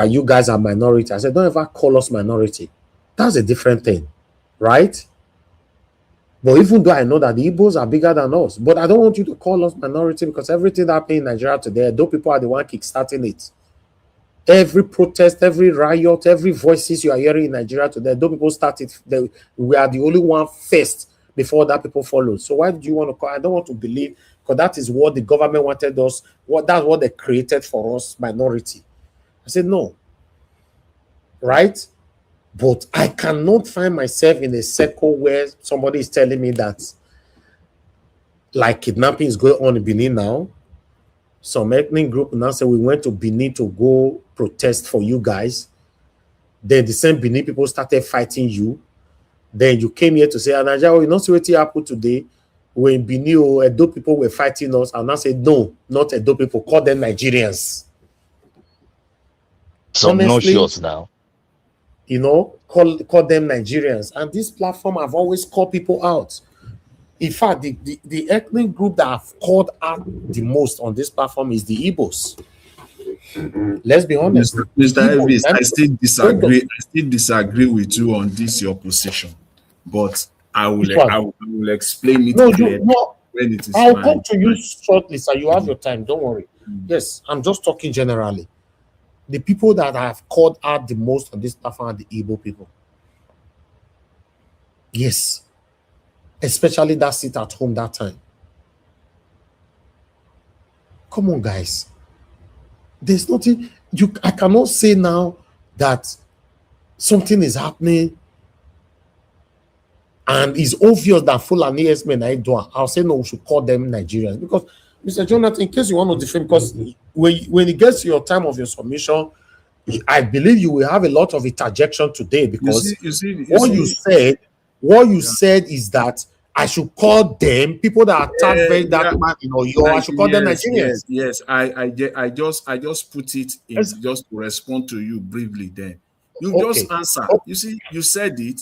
you guys are minority. I said, don't ever call us minority. That's a different thing, right? But even though I know that the Igbos are bigger than us, but I don't want you to call us minority because everything that happened in Nigeria today, those people are the one kickstarting it. Every protest, every riot, every voices you are hearing in Nigeria today, those people started. We are the only one first before that people follow. So why do you want to call? I don't want to believe because that is what the government wanted us. That's what they created for us, minority. I said no, right? But I cannot find myself in a circle where somebody is telling me that like kidnapping is going on in Benin now. Some ethnic group now say we went to Benin to go protest for you guys. Then the same Benin people started fighting you. Then you came here to say, Nigeria, you know see what happened today? When Benin, Edo people were fighting us, and I said, no, not Edo people, call them Nigerians. Some notions now. Call them Nigerians. And this platform, I've always called people out. In fact, the ethnic group that I've called out the most on this platform is the Igbos. Let's be honest. Mr. Elvis, I still disagree. I still disagree with you on this your position, but I will explain it clearly when it is I'll fine. come to you shortly, sir. You have your time. Don't worry. Yes, I'm just talking generally. The people that I have called out the most on this platform are the Igbo people. Yes. Especially that seat at home that time. Come on, guys. There's nothing I cannot say now that something is happening and it's obvious that Fulani men are doing. I'll say no, we should call them Nigerians. Because Mr. Jonathan, in case you want to defend, because when it gets to your time of your submission, I believe you will have a lot of interjection today, because what you said is that I should call them people that attack that man in Oyo. I should call them Nigerians. Yes. I just put it in just to respond to you briefly. Then you just answer. You see, you said it,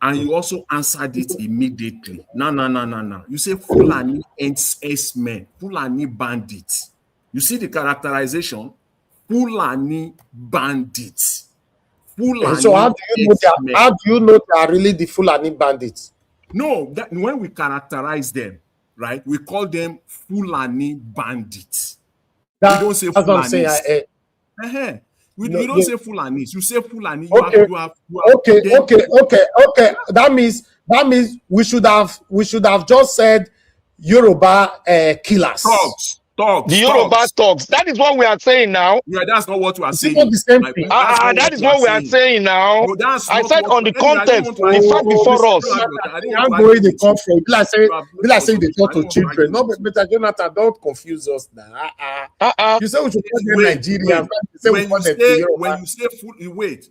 and you also answered it immediately. No. You say Fulani S-men, Fulani bandits. You see the characterization, Fulani bandits. Fulani. So how do you know they are really the Fulani bandits? No, when we characterize them, right, we call them Fulani bandits. We don't say Fulanis. You don't say Fulanis. You say Fulani. Okay. That means we should have just said Yoruba killers. The Yoruba talks. That is what we are saying now. Yeah, that's not what we are saying. Not the same thing. That is what we are saying now. No, I said on the context, the fact before us. I'm going to come from. Be like saying they talk to children. No, but Mr. Jonathan, don't confuse us now. You say we should call them Nigerians. When you say wait.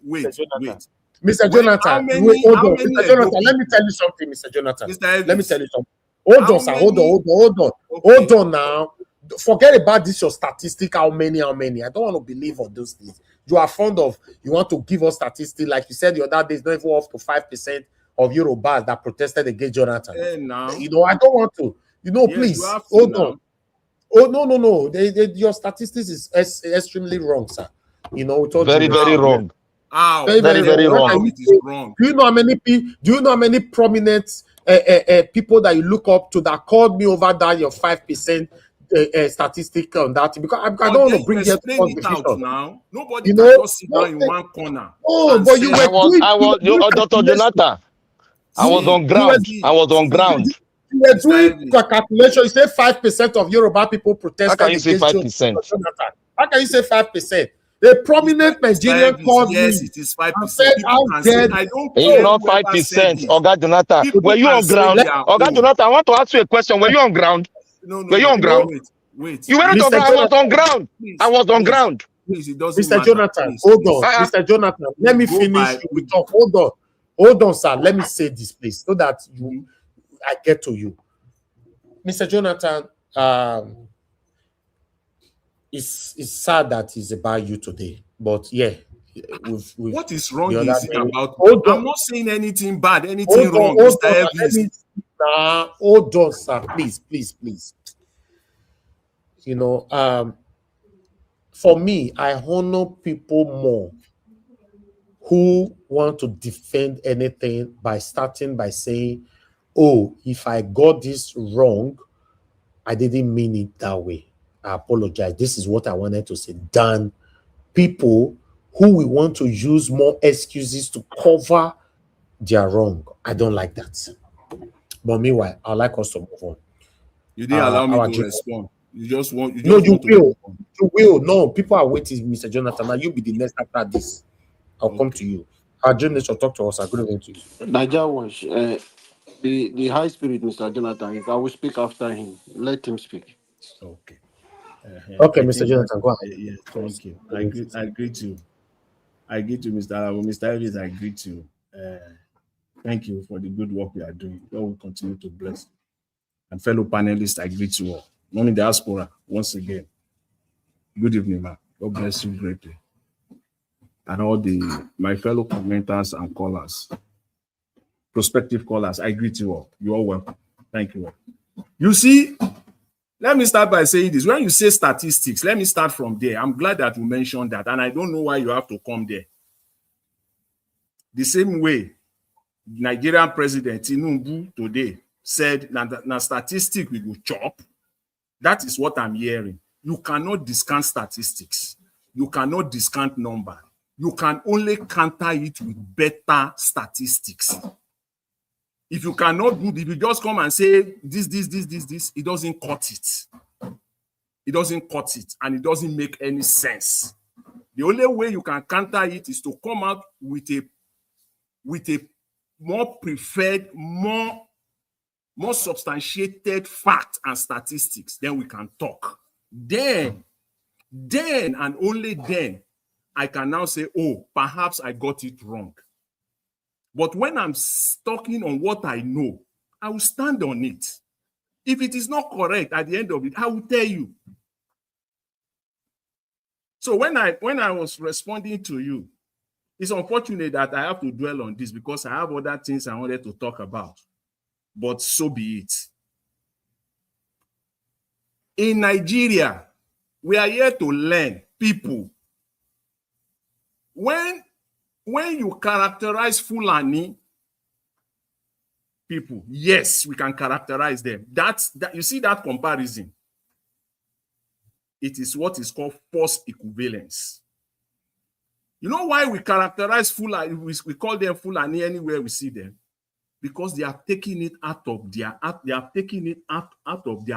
Mr. Jonathan, hold on. Mr. Jonathan, let me tell you something, Mr. Jonathan. Let me tell you something. Hold on, sir. Hold on now. Forget about this, your statistic, how many. I don't want to believe on those things. You want to give us statistics, like you said the other day, it's not even up to 5% of Yorubas that protested against Jonathan. I don't want to. Please, hold on. Oh, no. Your statistics is extremely wrong, sir. Very wrong. Very wrong. It is wrong. Do you know how many prominent people that you look up to that called me over that your 5% statistic on that? Because I don't want to bring it out now. Nobody can just sit down in one corner. Oh, but you were Dr. Jonathan. I was on ground. You were doing calculation. You say 5% of Yoruba people protested. How can you say 5%? How can you say 5%? The prominent Nigerian called me. Yes, it is 5%. It's not 5%. Oga Jonathan, were you on ground? Oga Jonathan, I want to ask you a question. Were you on ground? No. Were you on ground? Wait. You weren't on ground. I was on ground. I was on ground. Mr. Jonathan, hold on. Mr. Jonathan, let me finish with talk. Hold on, sir. Let me say this, please, so that I get to you. Mr. Jonathan, it's sad that it's about you today, but yeah. What is wrong is about? I'm not saying anything bad, anything wrong, Mr. Evans. Hold on, sir. Please. For me, I honor people more who want to defend anything by starting by saying, oh, if I got this wrong, I didn't mean it that way. I apologize. This is what I wanted to say. Than people who will want to use more excuses to cover their wrong. I don't like that. But meanwhile, I'd like us to move on. You didn't allow me to respond. You will. No, people are waiting, Mr. Jonathan. Now you'll be the next after this. I'll come to you. Our journalist will talk to us. I'll go to you. Nigeria, the high spirit, Mr. Jonathan, I will speak after him. Let him speak. Okay. Okay, Mr. Jonathan, go ahead. Yes, thank you. I greet you. Mr. Arabo. Mr. Elvis, I greet you. Thank you for the good work you are doing. God will continue to bless. And fellow panelists, I greet you all. Mommy Diaspora, once again. Good evening, ma. God bless you greatly. And all my fellow commenters and callers, prospective callers, I greet you all. You're all welcome. Thank you all. You see, let me start by saying this. When you say statistics, let me start from there. I'm glad that you mentioned that, and I don't know why you have to come there. The same way, Nigerian President Tinubu today said, na statistic we go chop. That is what I'm hearing. You cannot discount statistics. You cannot discount number. You can only counter it with better statistics. If you cannot do, if you just come and say this, it doesn't cut it. It doesn't cut it, and it doesn't make any sense. The only way you can counter it is to come out with a more preferred, more substantiated fact and statistics. Then we can talk. Then and only then, I can now say, oh, perhaps I got it wrong. But when I'm talking on what I know, I will stand on it. If it is not correct at the end of it, I will tell you. So when I was responding to you, it's unfortunate that I have to dwell on this because I have other things I wanted to talk about. But so be it. In Nigeria, we are here to learn people. When you characterize Fulani people, yes, we can characterize them. That you see that comparison. It is what is called false equivalence. You know why we characterize Fulani? We call them Fulani anywhere we see them, because they are taking it out of their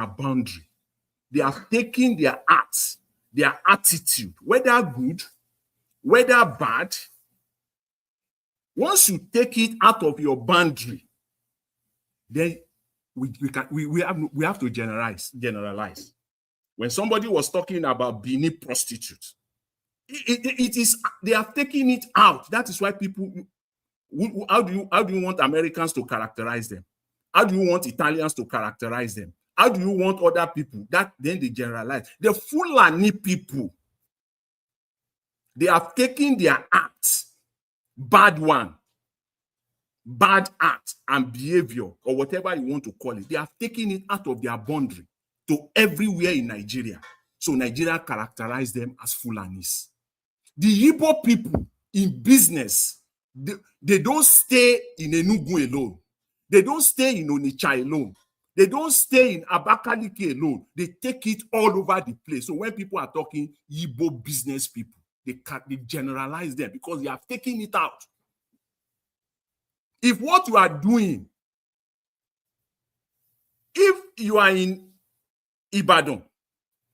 boundary. They are taking their art, their attitude, whether good, whether bad. Once you take it out of your boundary, then we have to generalize. When somebody was talking about Bini prostitutes, it is they are taking it out. That is why people. How do you want Americans to characterize them? How do you want Italians to characterize them? How do you want other people? That then they generalize. The Fulani people, they are taking their acts, bad act and behavior, or whatever you want to call it. They are taking it out of their boundary to everywhere in Nigeria. So Nigeria characterize them as Fulanis. The Igbo people in business, they don't stay in Enugu alone. They don't stay in Onitsha alone. They don't stay in Abakaliki alone. They take it all over the place. So when people are talking Igbo business people, they generalize them because they are taking it out. If what you are doing, if you are in Ibadan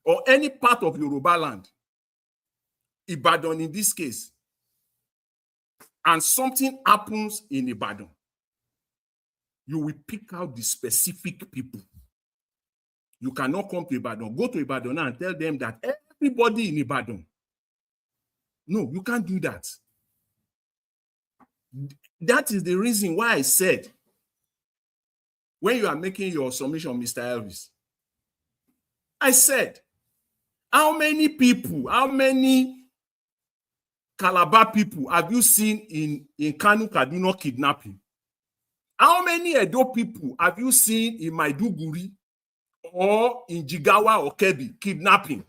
or any part of Yoruba land, Ibadan in this case, and something happens in Ibadan, you will pick out the specific people. You cannot come to Ibadan, go to Ibadan and tell them that everybody in Ibadan. No, you can't do that. That is the reason why I said, when you are making your submission, Mr. Elvis, I said, how many people, how many Calabar people have you seen in Kanu Kaduna kidnapping? How many Edo people have you seen in Maiduguri or in Jigawa or Kebbi kidnapping?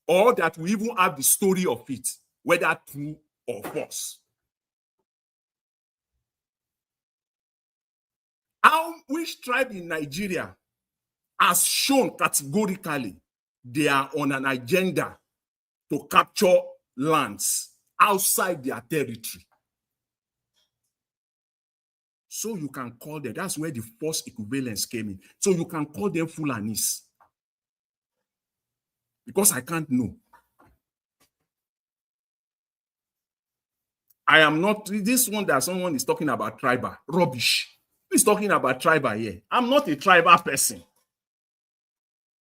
Or that we even have the story of it, whether true or false. Which tribe in Nigeria has shown categorically they are on an agenda to capture lands outside their territory? So you can call them, that's where the false equivalence came in. So you can call them Fulanis. Because I can't know. I am not, this one that someone is talking about tribal, rubbish. Who is talking about tribal here? I'm not a tribal person.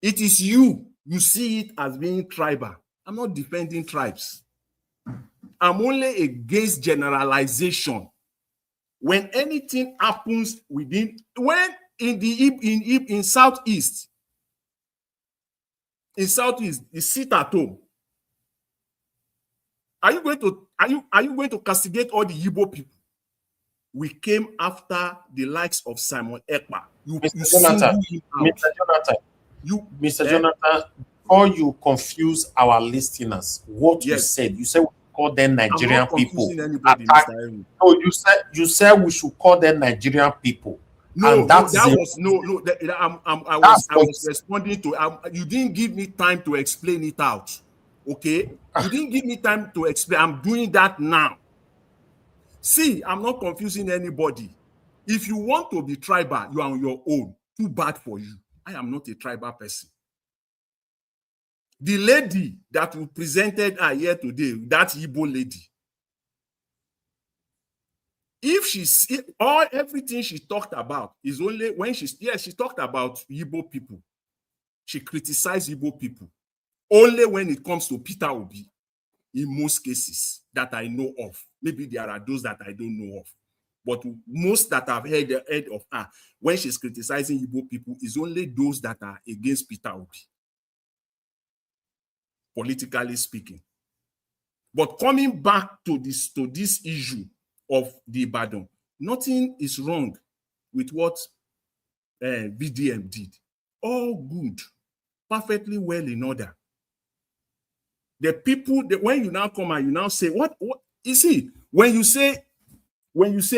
It is you see it as being tribal. I'm not defending tribes. I'm only against generalization. When anything happens within, when in Southeast, you sit at home. Are you going to castigate all the Igbo people? We came after the likes of Simon Ekpa. Mr. Jonathan, before you confuse our listeners, what you said we call them Nigerian people. Anybody, Mr. No, you said we should call them Nigerian people. No, I was responding to. You didn't give me time to explain it out. Okay, you didn't give me time to explain. I'm doing that now. See, I'm not confusing anybody. If you want to be tribal, you are on your own. Too bad for you. I am not a tribal person. The lady that we presented her here today, that Igbo lady, if she's everything she talked about is only when she talked about Igbo people. She criticized Igbo people only when it comes to Peter Obi. In most cases that I know of, maybe there are those that I don't know of, but most that I've heard of her when she's criticizing Igbo people is only those that are against Peter Obi, politically speaking. But coming back to this issue of the Ibadan, nothing is wrong with what VDM did. All good, perfectly well in order. The people, when you now come and you now say, what you see, when you say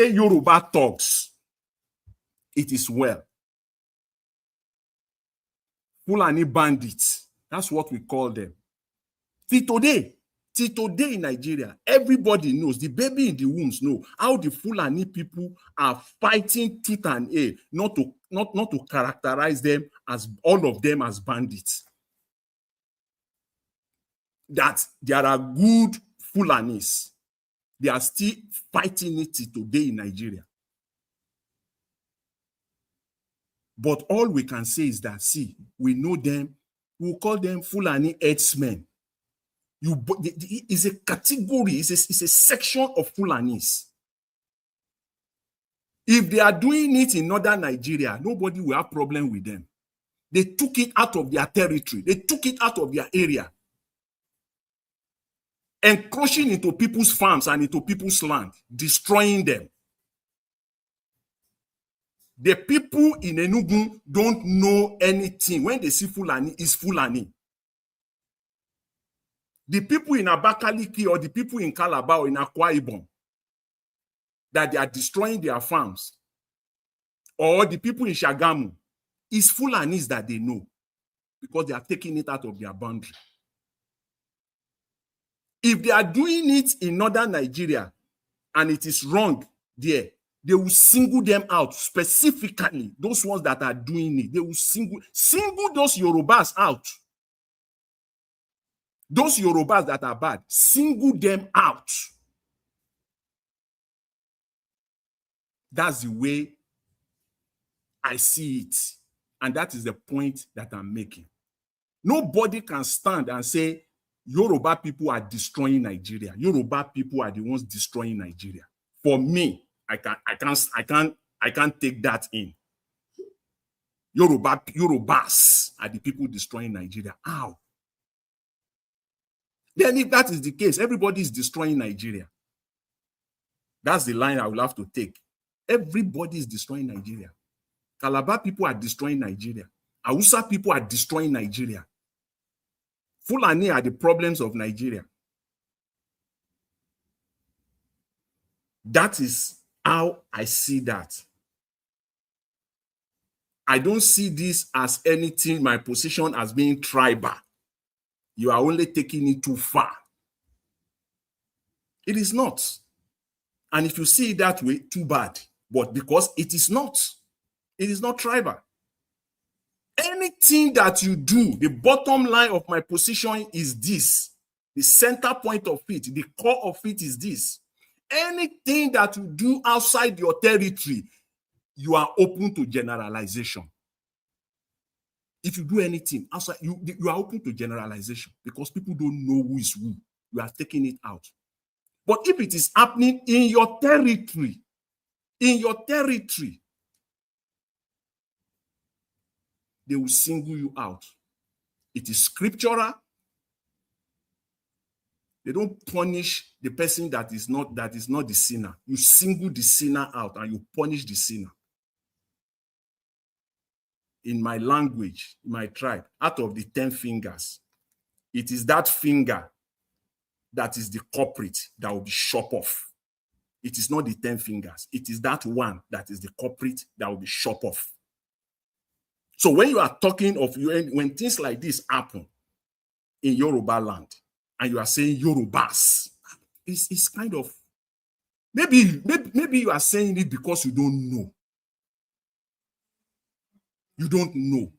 Yoruba talks, it is well. Fulani bandits, that's what we call them. Till today in Nigeria, everybody knows, the baby in the wombs know how the Fulani people are fighting tooth and nail, not to characterize them as all of them as bandits. That there are good Fulanis. They are still fighting it today in Nigeria. But all we can say is that, see, we know them, we'll call them Fulani herdsmen. It's a category, it's a section of Fulanis. If they are doing it in northern Nigeria, nobody will have problem with them. They took it out of their territory. They took it out of their area. Encroaching into people's farms and into people's land, destroying them. The people in Enugu don't know anything. When they see Fulani, it's Fulani. The people in Abakaliki or the people in Calabar or in Akwa Ibom, that they are destroying their farms, or the people in Shagamu, it's Fulanis that they know because they are taking it out of their boundary. If they are doing it in northern Nigeria and it is wrong there, they will single them out specifically. Those ones that are doing it, they will single those Yorubas out. Those Yorubas that are bad, single them out. That's the way I see it. And that is the point that I'm making. Nobody can stand and say, Yoruba people are destroying Nigeria. Yoruba people are the ones destroying Nigeria. For me, I can't take that in. Yorubas are the people destroying Nigeria. How? Then if that is the case, everybody is destroying Nigeria. That's the line I will have to take. Everybody is destroying Nigeria. Calabar people are destroying Nigeria. Hausa people are destroying Nigeria. Fulani are the problems of Nigeria. That is how I see that. I don't see this as anything, my position as being tribal. You are only taking it too far. It is not. And if you see it that way, too bad. But because it is not tribal. Anything that you do, the bottom line of my position is this. The center point of it, the core of it is this. Anything that you do outside your territory, you are open to generalization. If you do anything outside, you are open to generalization because people don't know who is who. You are taking it out. But if it is happening in your territory, they will single you out. It is scriptural. They don't punish the person that is not the sinner. You single the sinner out and you punish the sinner. In my language, in my tribe, out of the 10 fingers, it is that finger that is the culprit that will be chopped off. It is not the 10 fingers. It is that one that is the culprit that will be chopped off. So when you are talking of, when things like this happen in Yoruba land, and you are saying Yorubas, it's kind of maybe you are saying it because you don't know. You don't know.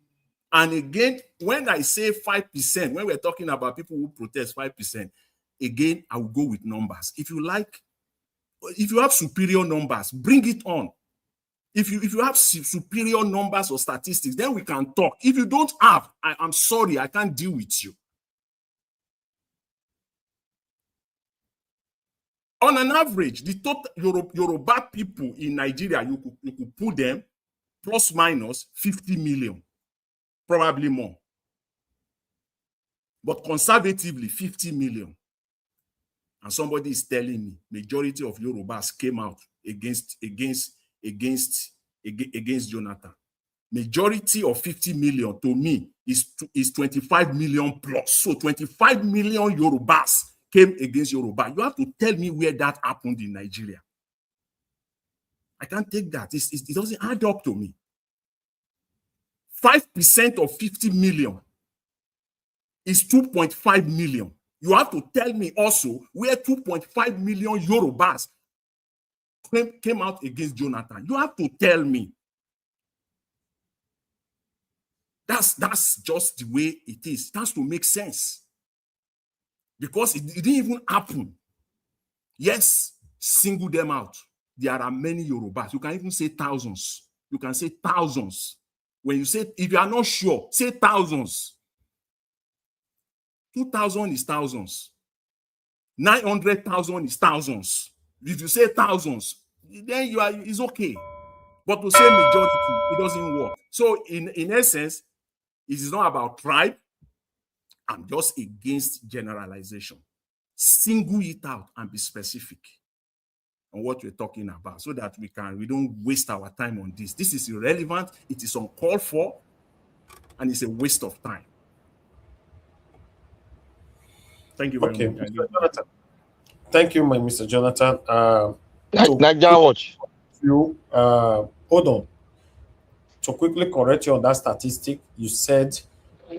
And again, when I say 5%, when we're talking about people who protest 5%, again, I will go with numbers. If you like, if you have superior numbers, bring it on. If you have superior numbers or statistics, then we can talk. If you don't have, I'm sorry, I can't deal with you. On an average, the total Yoruba people in Nigeria, you could put them plus minus 50 million, probably more. But conservatively, 50 million. And somebody is telling me majority of Yorubas came out against Jonathan. Majority of 50 million to me is 25 million plus. So 25 million Yorubas came against Yoruba. You have to tell me where that happened in Nigeria. I can't take that. It doesn't add up to me. 5% of 50 million is 2.5 million. You have to tell me also where 2.5 million Yorubas came out against Jonathan. You have to tell me. That's just the way it is. It has to make sense. Because it didn't even happen. Yes, single them out. There are many Yorubas. You can even say thousands. You can say thousands. When you say, if you are not sure, say thousands. 2,000 is thousands. 900,000 is thousands. If you say thousands, then it's okay. But to say majority, it doesn't work. So in essence, it is not about tribe. I'm just against generalization. Single it out and be specific on what we're talking about so that we don't waste our time on this. This is irrelevant. It is uncalled for, and it's a waste of time. Thank you very much. Mr. Jonathan. Thank you, my Mr. Jonathan. Nigerian Watch. Hold on. To quickly correct you on that statistic, you said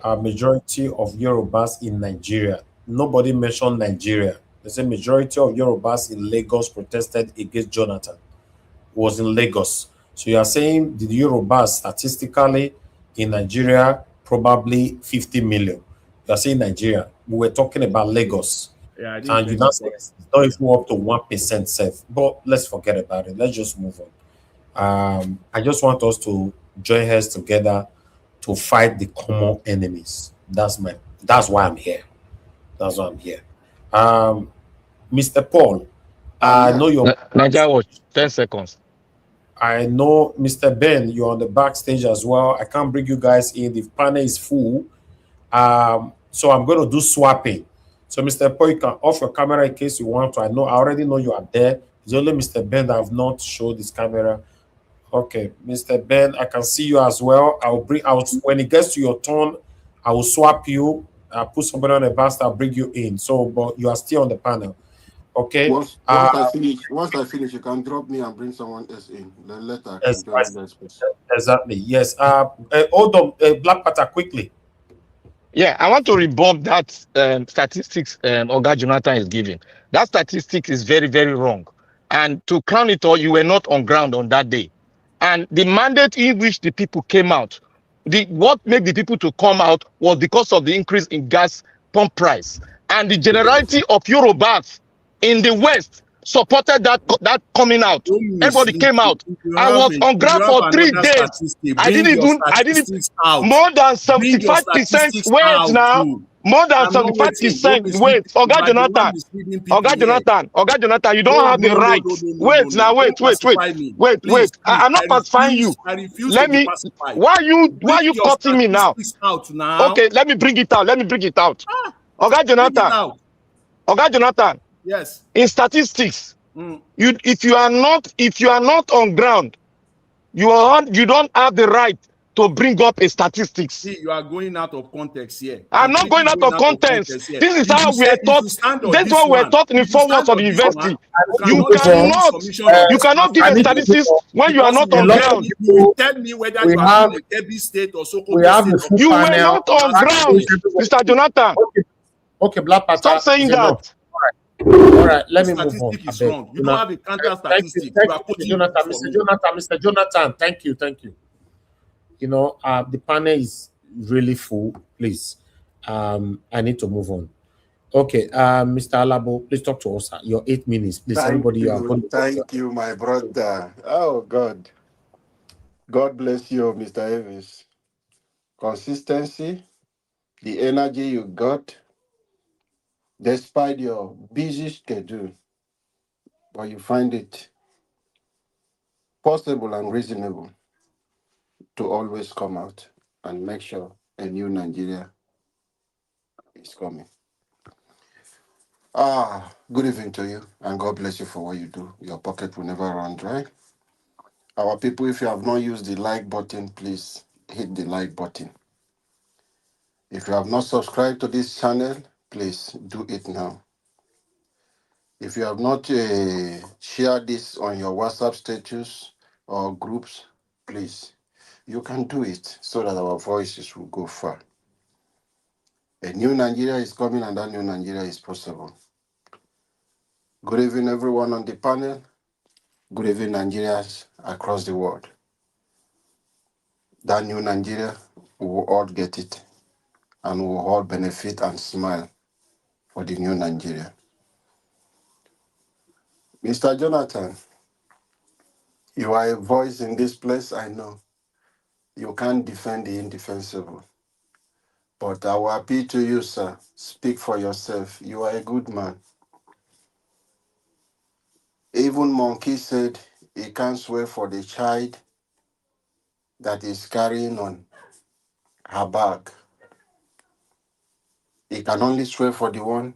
a majority of Yorubas in Nigeria. Nobody mentioned Nigeria. They said majority of Yorubas in Lagos protested against Jonathan. It was in Lagos. So you are saying the Yorubas statistically in Nigeria probably 50 million. You are saying Nigeria. We were talking about Lagos. Yeah, and you now say it's not even up to 1% safe. But let's forget about it. Let's just move on. I just want us to join hands together to fight the common enemies. That's why I'm here. That's why I'm here. Mr. Paul, I know you're Nigerian Watch, 10 seconds. I know Mr. Ben, you're on the backstage as well. I can't bring you guys in. The panel is full. So I'm going to do swapping. So Mr. Paul, you can off your camera in case you want to. I already know you are there. It's only Mr. Ben that have not showed his camera. Okay, Mr. Ben, I can see you as well. When it gets to your turn, I will swap you. I'll put somebody on the bus. I'll bring you in. So, but you are still on the panel. Okay. Once I finish, you can drop me and bring someone else in. Then later. Exactly. Yes. Hold on, Black Panther, quickly. Yeah, I want to rebut that statistics Oga Jonathan is giving. That statistic is very, very wrong. And to crown it all, you were not on ground on that day. And the mandate in which the people came out, what made the people to come out was because of the increase in gas pump price. And the generality of Yorubas in the West supported that coming out. Everybody came out. I was on ground for 3 days. I didn't more than 75% wait now. More than 75% wait. Oga Jonathan, you don't have the right. Wait now, wait. I'm not pacifying you. Why you cutting me now? Okay, let me bring it out. Oga Jonathan. Yes. In statistics, if you are not on ground, you don't have the right to bring up a statistics. See, you are going out of context here. I'm not going out of context. This is how we are taught. That's what we're taught in the 4 walls of the university. You cannot give a statistics when you are not on ground. You tell me whether you are in a Kebbi state or Sokoto state. You were not on ground, Mr. Jonathan. Okay, Black Panther. Stop saying that. All right, let This me move on. statistic I is beg. wrong. You don't have a counter Thank you, statistics. You are Mr. quoting Jonathan, for Mr. me. Jonathan, Mr. Jonathan. Thank you. The panel is really full. Please, I need to move on. Okay, Mr. Alabo, please talk to us. Your 8 minutes, please. Everybody, you are going to talk. Thank you, my brother. Oh God. God bless you, Mr. Evans. Consistency, the energy you got, despite your busy schedule, but you find it possible and reasonable to always come out and make sure a new Nigeria is coming. Good evening to you, and God bless you for what you do. Your pocket will never run dry. Our people, if you have not used the like button, please hit the like button. If you have not subscribed to this channel, please do it now. If you have not shared this on your WhatsApp status or groups, please, you can do it so that our voices will go far. A new Nigeria is coming, and that new Nigeria is possible. Good evening, everyone on the panel. Good evening, Nigerians across the world. That new Nigeria, we will all get it, and we will all benefit and smile for the new Nigeria. Mr. Jonathan, you are a voice in this place, I know. You can't defend the indefensible. But I will appeal to you, sir. Speak for yourself. You are a good man. Even Monkey said he can't swear for the child that is carrying on her back. He can only swear for the one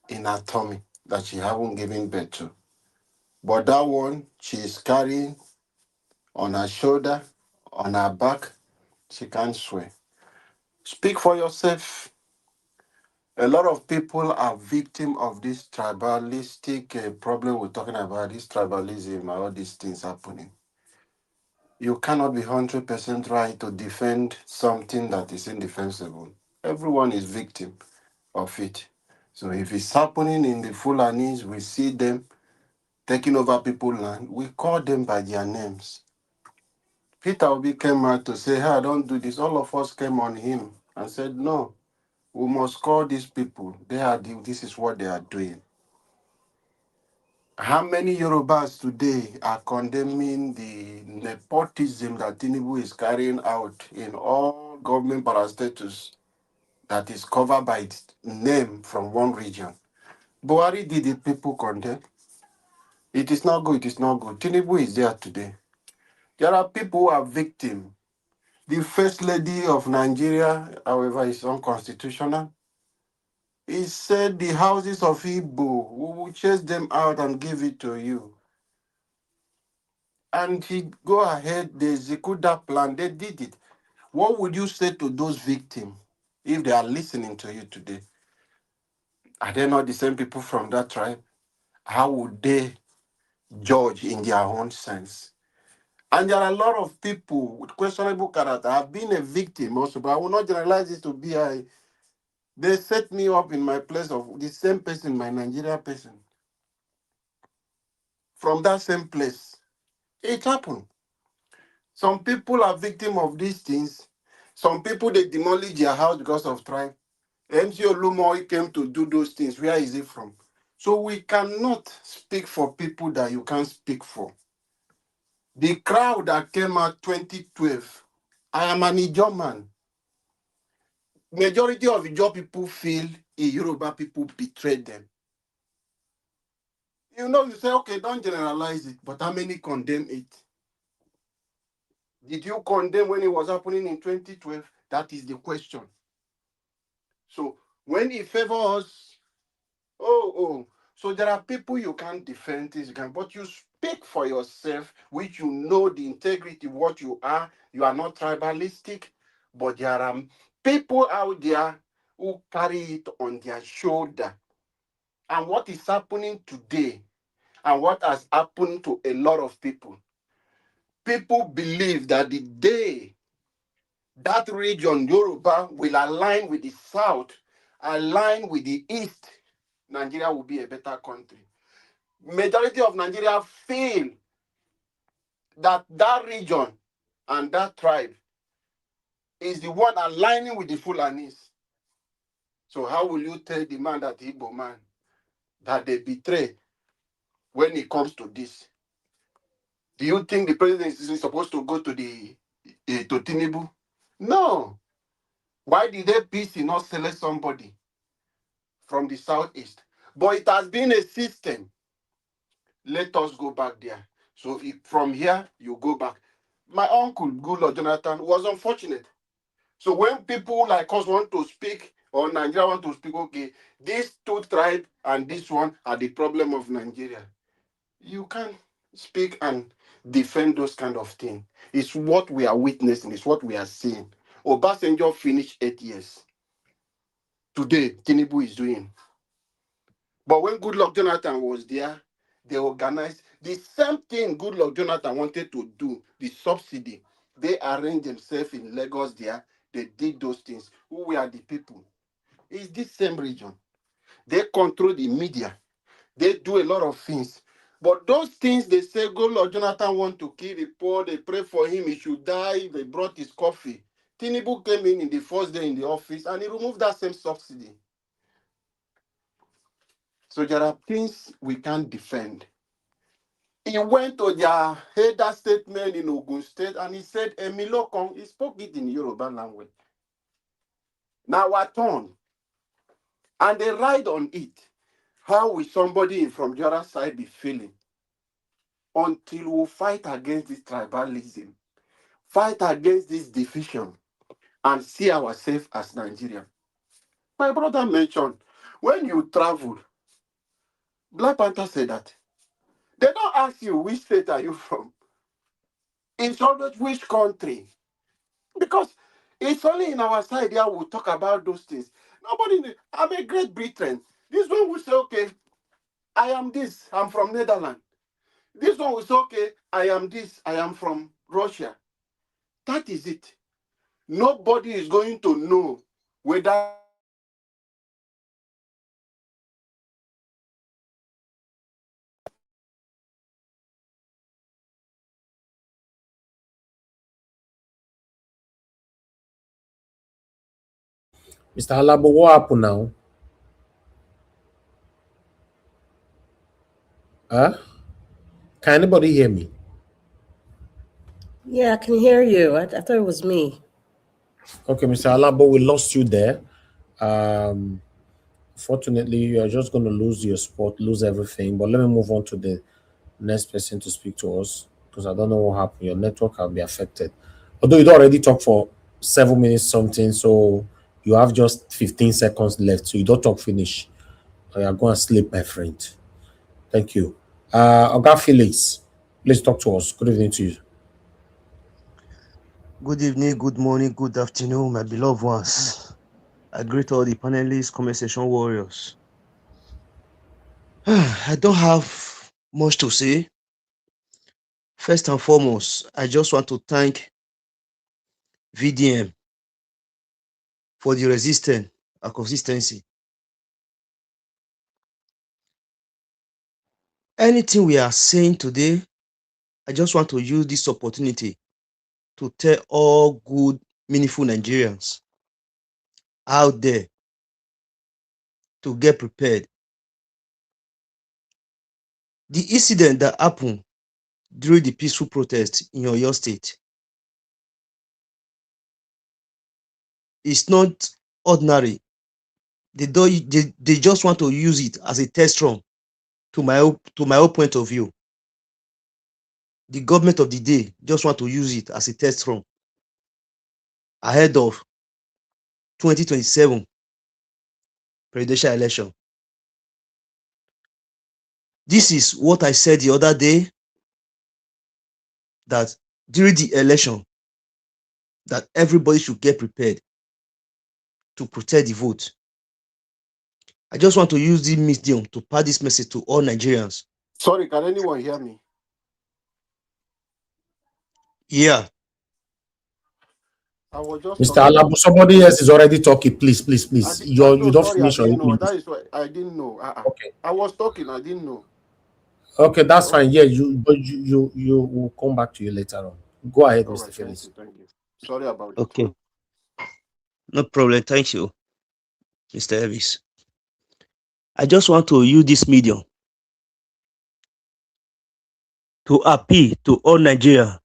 in her tummy that she haven't given birth to. But that one she is carrying on her shoulder, on her back, she can't swear. Speak for yourself. A lot of people are victim of this tribalistic problem we're talking about, this tribalism, all these things happening. You cannot be 100% right to defend something that is indefensible. Everyone is victim of it. So if it's happening in the Fulanis, we see them taking over people's land, we call them by their names. Peter Obi came out to say, hey, don't do this. All of us came on him and said, no, we must call these people. This is what they are doing. How many Yorubas today are condemning the nepotism that Tinubu is carrying out in all government parastatals that is covered by its name from one region? Buhari did it, people condemn. It is not good, it is not good. Tinubu is there today. There are people who are victims. The first lady of Nigeria, however, is unconstitutional. He said the houses of Igbo, we will chase them out and give it to you. And he go ahead, they execute that plan, they did it. What would you say to those victims if they are listening to you today? Are they not the same people from that tribe? How would they judge in their own sense? And there are a lot of people with questionable character. I've been a victim also, but I will not generalize it to be they set me up in my place of the same person, my Nigeria person. From that same place. It happened. Some people are victim of these things. Some people, they demolish their house because of tribe. MC Olumoi came to do those things. Where is it from? So we cannot speak for people that you can't speak for. The crowd that came out 2012, I am an Ijaw man. Majority of Ijaw people feel Yoruba people betrayed them. You say, okay, don't generalize it, but how many condemn it? Did you condemn when it was happening in 2012? That is the question. So when it favors, so there are people you can't defend this, but you speak for yourself, which you know the integrity, what you are. You are not tribalistic, but there are people out there who carry it on their shoulder. And what is happening today, and what has happened to a lot of people, people believe that the day that region, Yoruba, will align with the South, align with the East, Nigeria will be a better country. Majority of Nigeria feel that that region and that tribe is the one aligning with the Fulanis. So how will you tell the man, that Igbo man, that they betray when it comes to this? Do you think the president is supposed to go to to Tinubu? No. Why did they PC not select somebody from the southeast? But it has been a system. Let us go back there. So if from here you go back. My uncle, Goodluck Jonathan, was unfortunate. So when people like us want to speak, or Nigeria want to speak, okay, these two tribes and this one are the problem of Nigeria. You can speak and defend those kind of things. It's what we are witnessing. It's what we are seeing. Obasanjo finished 8 years. Today, Tinubu is doing. But when Goodluck Jonathan was there, they organized the same thing Goodluck Jonathan wanted to do, the subsidy. They arranged themselves in Lagos there. They did those things. Who were the people? It's this same region. They control the media. They do a lot of things. But those things they say, Goodluck Jonathan want to kill the poor, they pray for him, he should die, they brought his coffee. Tinubu came in the first day in the office and he removed that same subsidy. So there are things we can't defend. He went to their header statement in Ogun State and he said, Emilokon, he spoke it in Yoruba language. Now our turn. And they ride on it. How will somebody from the other side be feeling? Until we fight against this tribalism, fight against this division, and see ourselves as Nigerian. My brother mentioned, when you travel, Black Panther said that. They don't ask you which state are you from. It's always which country. Because it's only in our side here we talk about those things. Nobody, I'm a Great Britain. This one will say, okay, I am this, I'm from Netherlands. This one will say, okay, I am this, I am from Russia. That is it. Nobody is going to know whether Mr. Alabo, what happened now? Huh? Can anybody hear me? Yeah, I can hear you. I thought it was me. Okay, Mr. Alabo, we lost you there. Fortunately, you are just going to lose your spot, lose everything. But let me move on to the next person to speak to us, because I don't know what happened. Your network will be affected. Although you already talked for 7 minutes something, so you have just 15 seconds left. So you don't talk finish. You are going to sleep, my friend. Thank you. Oga Felix, please talk to us. Good evening to you. Good evening, good morning, good afternoon, my beloved ones. I greet all the panelists, conversation warriors. I don't have much to say. First and foremost, I just want to thank VDM for the resistance and consistency. Anything we are saying today, I just want to use this opportunity to tell all good, meaningful Nigerians out there to get prepared. The incident that happened during the peaceful protest in your state is not ordinary. They just want to use it as a test run to my own point of view. The government of the day just want to use it as a test run ahead of 2027 presidential election. This is what I said the other day, that during the election, that everybody should get prepared to protect the vote. I just want to use this medium to pass this message to all Nigerians. Sorry, can anyone hear me? Yeah. I was just Mr. talking. Alabo, somebody else is already talking. Please, please, please. I'm You so don't sorry. I finish your didn't know. 8 minutes. That is why I didn't know. Okay. I was talking. I didn't know. Okay, that's Okay. fine. Yeah, you will come back to you later on. Go ahead, All Mr. right. Thank Felix. you. Thank you. Sorry about it. Okay, no problem. Thank you, Mr. Elvis. I just want to use this medium to appeal to all Nigeria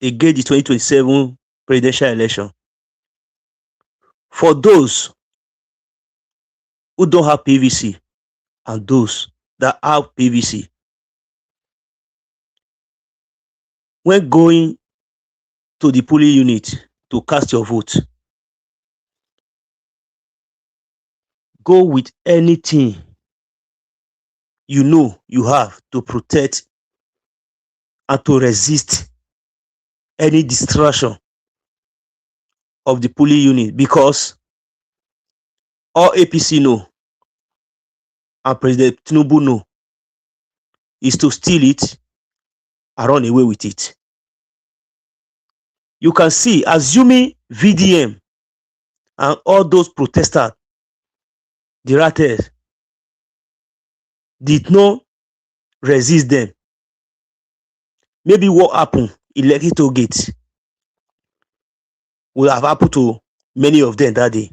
against the 2027 presidential election. For those who don't have PVC and those that have PVC, when going to the polling unit to cast your vote, go with anything you know you have to protect and to resist any distraction of the polling unit, because all APC know and President Tinubu know is to steal it and run away with it. You can see, assuming VDM and all those protesters, the rioters, did not resist them, maybe what happened in Lekki Toll Gate will have happened to many of them that day.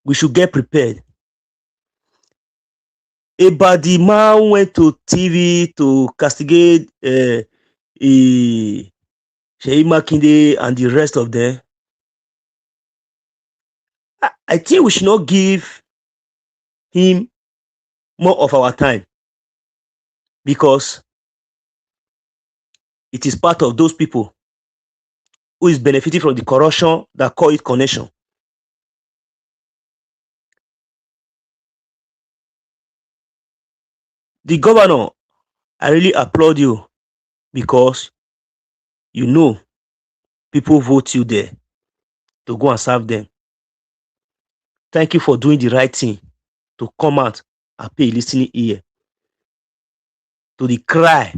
We should get prepared. Ebadi man went to TV to castigate Sheyi Makinde and the rest of them. I think we should not give him more of our time, because it is part of those people who is benefiting from the corruption that call it connection. The governor, I really applaud you, because you know people vote you there to go and serve them. Thank you for doing the right thing, to come out and pay a listening ear to the cry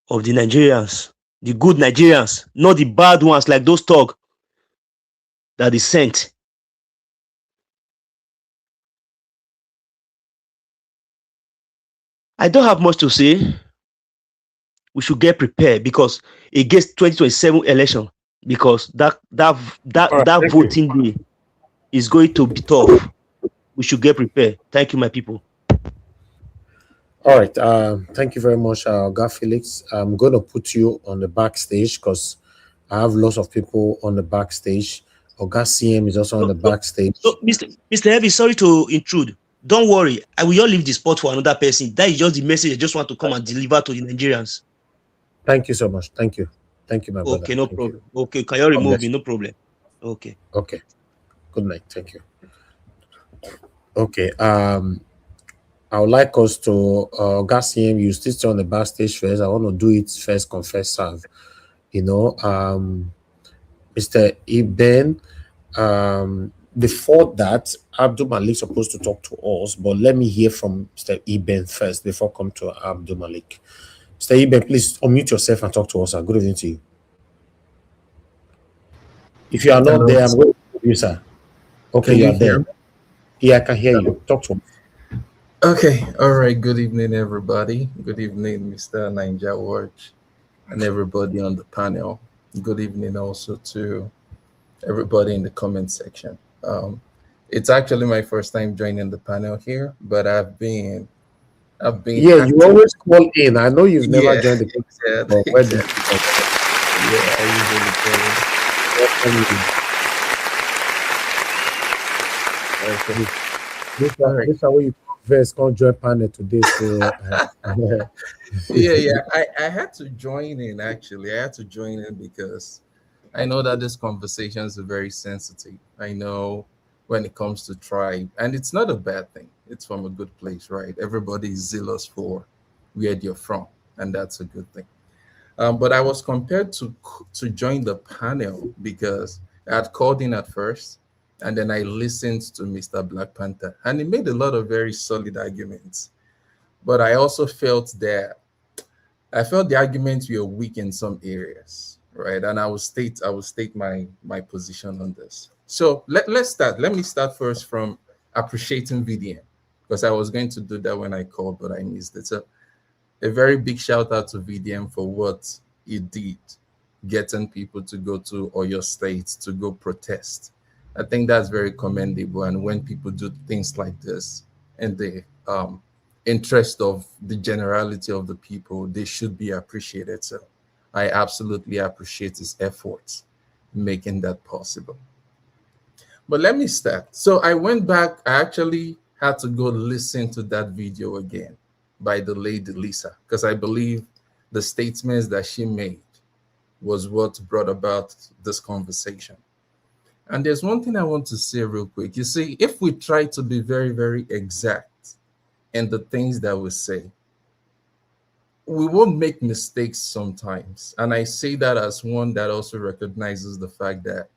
of the Nigerians, the good Nigerians, not the bad ones like those thugs that is sent. I don't have much to say. We should get prepared, because against 2027 election, because All right, that thank you. voting day is going to be tough. We should get prepared. Thank you, my people. All right. Thank you very much, Gar Felix. I'm going to put you on the backstage because I have lots of people on the backstage. Oga CM is also on the backstage. So, Mr. Heavy, sorry to intrude. Don't worry. I will not leave the spot for another person. That is just the message I just want to come and deliver to the Nigerians. Thank you so much. Thank you. Thank you, my brother. Okay, no Thank problem. you. Okay, can you remove me? No problem. Okay. Okay. Good night. Thank you. Okay. I would like us to CM, you still stay on the backstage first. I want to do it first, confess, serve. You know, Mr. Eben, before that, Abdul Malik supposed to talk to us, but let me hear from Mr. Eben first before come to Abdul Malik. Mr. Eben, please unmute yourself and talk to us. Good evening to you. If you are not Hello. there, I'm going to you, sir. Okay, Can you you are there. hear me? Yeah, I can hear you. Talk to us. Okay. All right. Good evening, everybody. Good evening, Mr. Ninja Watch, and everybody on the panel. Good evening also to everybody in the comment section. It's actually my first time joining the panel here, but I've been Yeah, you active. always call in. I know you've never Yeah, joined the podcast, but where did exactly. Yeah, I usually call in. Okay. This is how you first can't join panel today. So yeah. I had to join in actually. I had to join in because I know that this conversations are very sensitive. I know when it comes to tribe, and it's not a bad thing. It's from a good place, right? Everybody is zealous for where you're from, and that's a good thing. But I was compelled to join the panel because I had called in at first, and then I listened to Mr. Black Panther, and he made a lot of very solid arguments. But I also felt that I felt the arguments were weak in some areas, right? And I will state my position on this. So let's start. Let me start first from appreciating VDM, because I was going to do that when I called, but I missed it. So a very big shout out to VDM for what it did, getting people to go to Oyo State to go protest. I think that's very commendable. And when people do things like this in the interest of the generality of the people, they should be appreciated. So I absolutely appreciate his efforts making that possible. But let me start. So I went back, I actually had to go listen to that video again by the lady Lisa, because I believe the statements that she made was what brought about this conversation. And there's one thing I want to say real quick. You see, if we try to be very, very exact in the things that we say, we will make mistakes sometimes. And I say that as one that also recognizes the fact that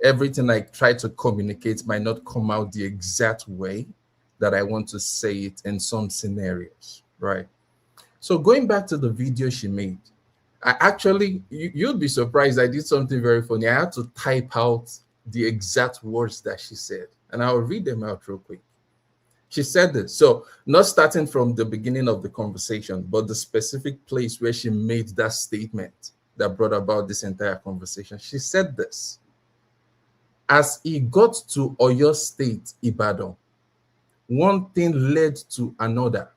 everything I try to communicate might not come out the exact way that I want to say it in some scenarios, right? So going back to the video she made, I actually, you'd be surprised, I did something very funny. I had to type out the exact words that she said, and I'll read them out real quick. She said this. So not starting from the beginning of the conversation, but the specific place where she made that statement that brought about this entire conversation. She said this: as he got to Oyo State, Ibadan, one thing led to another.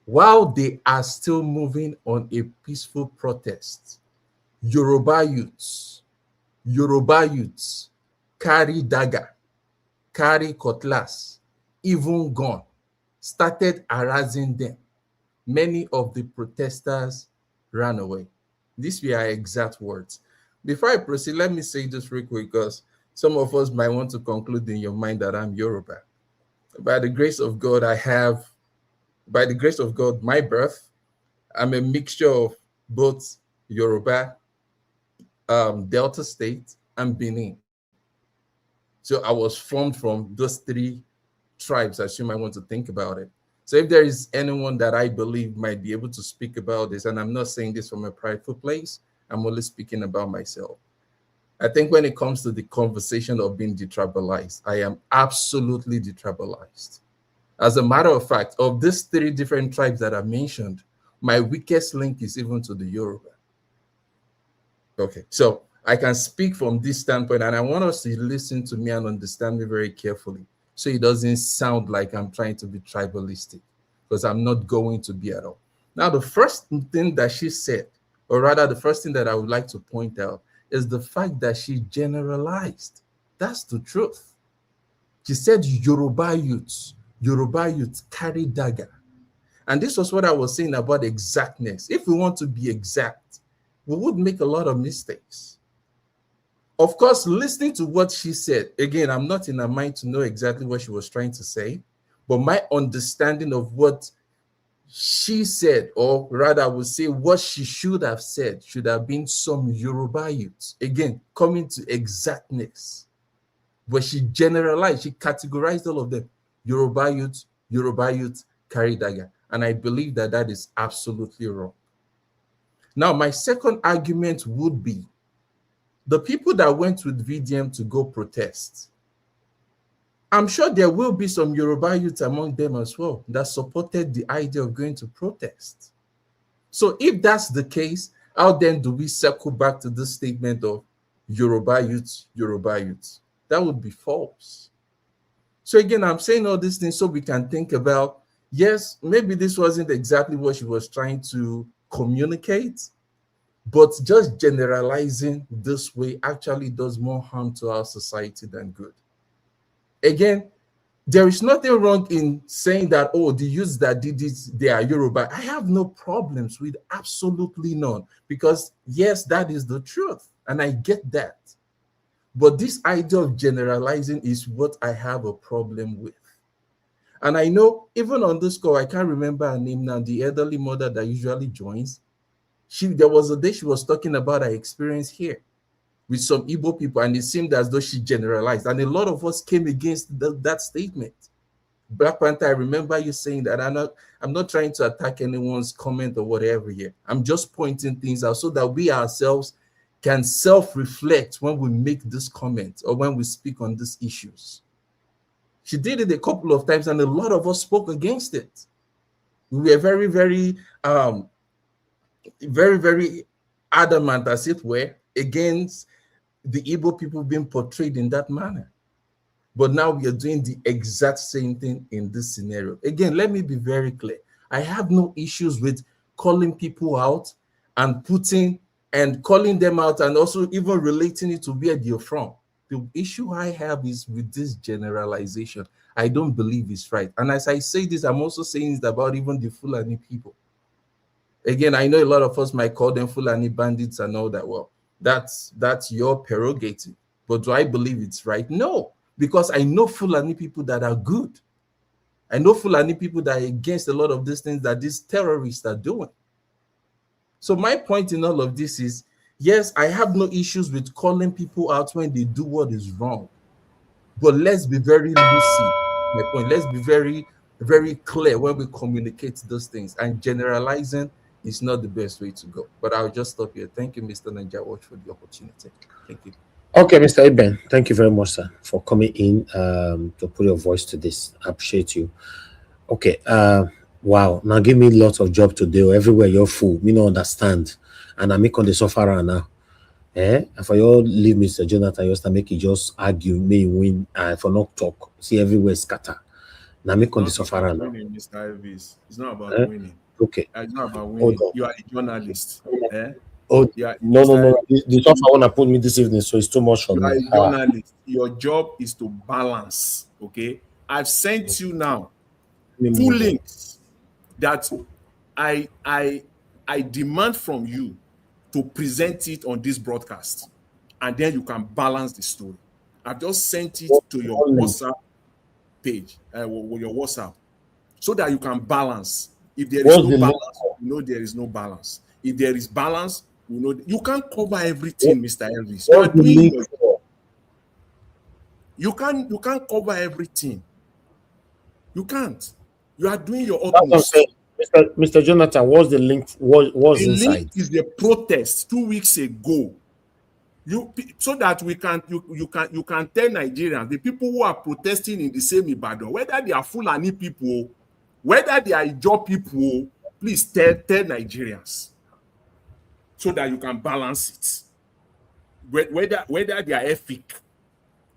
While they are still moving on a peaceful protest, Yoruba youths carry dagger, carry cutlass, even gun, started harassing them. Many of the protesters ran away. These were her exact words. Before I proceed, let me say this real quick, because some of us might want to conclude in your mind that I'm Yoruba. By the grace of God, my birth, I'm a mixture of both Yoruba, Delta State, and Benin. So I was formed from those three tribes, as you might want to think about it. So if there is anyone that I believe might be able to speak about this, and I'm not saying this from a prideful place, I'm only speaking about myself. I think when it comes to the conversation of being detribalized, I am absolutely detribalized. As a matter of fact, of these three different tribes that I mentioned, my weakest link is even to the Yoruba. Okay, so I can speak from this standpoint, and I want us to listen to me and understand me very carefully, so it doesn't sound like I'm trying to be tribalistic, because I'm not going to be at all. Now, the first thing that she said, or rather the first thing that I would like to point out, is the fact that she generalized. That's the truth. She said Yoruba youths carry dagger. And this was what I was saying about exactness. If we want to be exact, we would make a lot of mistakes. Of course, listening to what she said, again, I'm not in her mind to know exactly what she was trying to say, but my understanding of what she said, or rather I would say what she should have said, should have been some Yoruba youths. Again, coming to exactness. But she generalized, she categorized all of them. Yoruba youths carry dagger. And I believe that that is absolutely wrong. Now, my second argument would be the people that went with VDM to go protest. I'm sure there will be some Yoruba youths among them as well that supported the idea of going to protest. So if that's the case, how then do we circle back to this statement of Yoruba youths? That would be false. So again, I'm saying all these things so we can think about, yes, maybe this wasn't exactly what she was trying to communicate, but just generalizing this way actually does more harm to our society than good. Again, there is nothing wrong in saying that, oh, the youths that did this, they are Yoruba. I have no problems with, absolutely none, because yes, that is the truth, and I get that. But this idea of generalizing is what I have a problem with. And I know even on this call, I can't remember her name now, the elderly mother that usually joins. There was a day she was talking about her experience here with some Igbo people, and it seemed as though she generalized. And a lot of us came against that statement. Black Panther, I remember you saying that. I'm not trying to attack anyone's comment or whatever here. I'm just pointing things out so that we ourselves can self-reflect when we make this comment or when we speak on these issues. She did it a couple of times, and a lot of us spoke against it. We were very, very, very adamant, as it were, against the Igbo people being portrayed in that manner. But now we are doing the exact same thing in this scenario. Again, let me be very clear. I have no issues with calling people out and calling them out and also even relating it to where they're from. The issue I have is with this generalization. I don't believe it's right. And as I say this, I'm also saying it about even the Fulani people. Again, I know a lot of us might call them Fulani bandits and all that. Well, that's your prerogative. But do I believe it's right? No. Because I know Fulani people that are good. I know Fulani people that are against a lot of these things that these terrorists are doing. So my point in all of this is, yes, I have no issues with calling people out when they do what is wrong. But let's be very lucid. My point. Let's be very, very clear when we communicate those things. And generalizing is not the best way to go. But I'll just stop here. Thank you, Mr. Naija Watch, for the opportunity. Thank you. Okay, Mr. Eben, thank you very much, sir, for coming in to put your voice to this. I appreciate you. Okay, wow. Now give me lots of job to do. Everywhere you're full. Me no understand. And I make on the sufferer now. And for you leave Mr. Jonathan, you make you just argue, me win, for not talk. See everywhere scatter. Now make on the sufferer now. Winning, Mr. Elvis. It's not about winning. Okay. It's not about winning. You are a journalist. Oh, yeah, no. The stuff I want to put me this evening, so it's too much for you me. are a journalist. Your job is to balance. Okay. I've sent you now 2 links that I demand from you to present it on this broadcast, and then you can balance the story. I've just sent it to your WhatsApp page, your WhatsApp, so that you can balance. If there is no balance, you know there is no balance. If there is balance, you know you can't cover everything, Mr. Elvis. You can't cover everything. You can't. You are doing your utmost. Mr. Jonathan, what's the link? What's the inside? Link is the protest 2 weeks ago. So that you can tell Nigerians, the people who are protesting in the same Ibadan, whether they are Fulani people, whether they are Ijaw people, please tell Nigerians, so that you can balance it. Whether they are ethnic,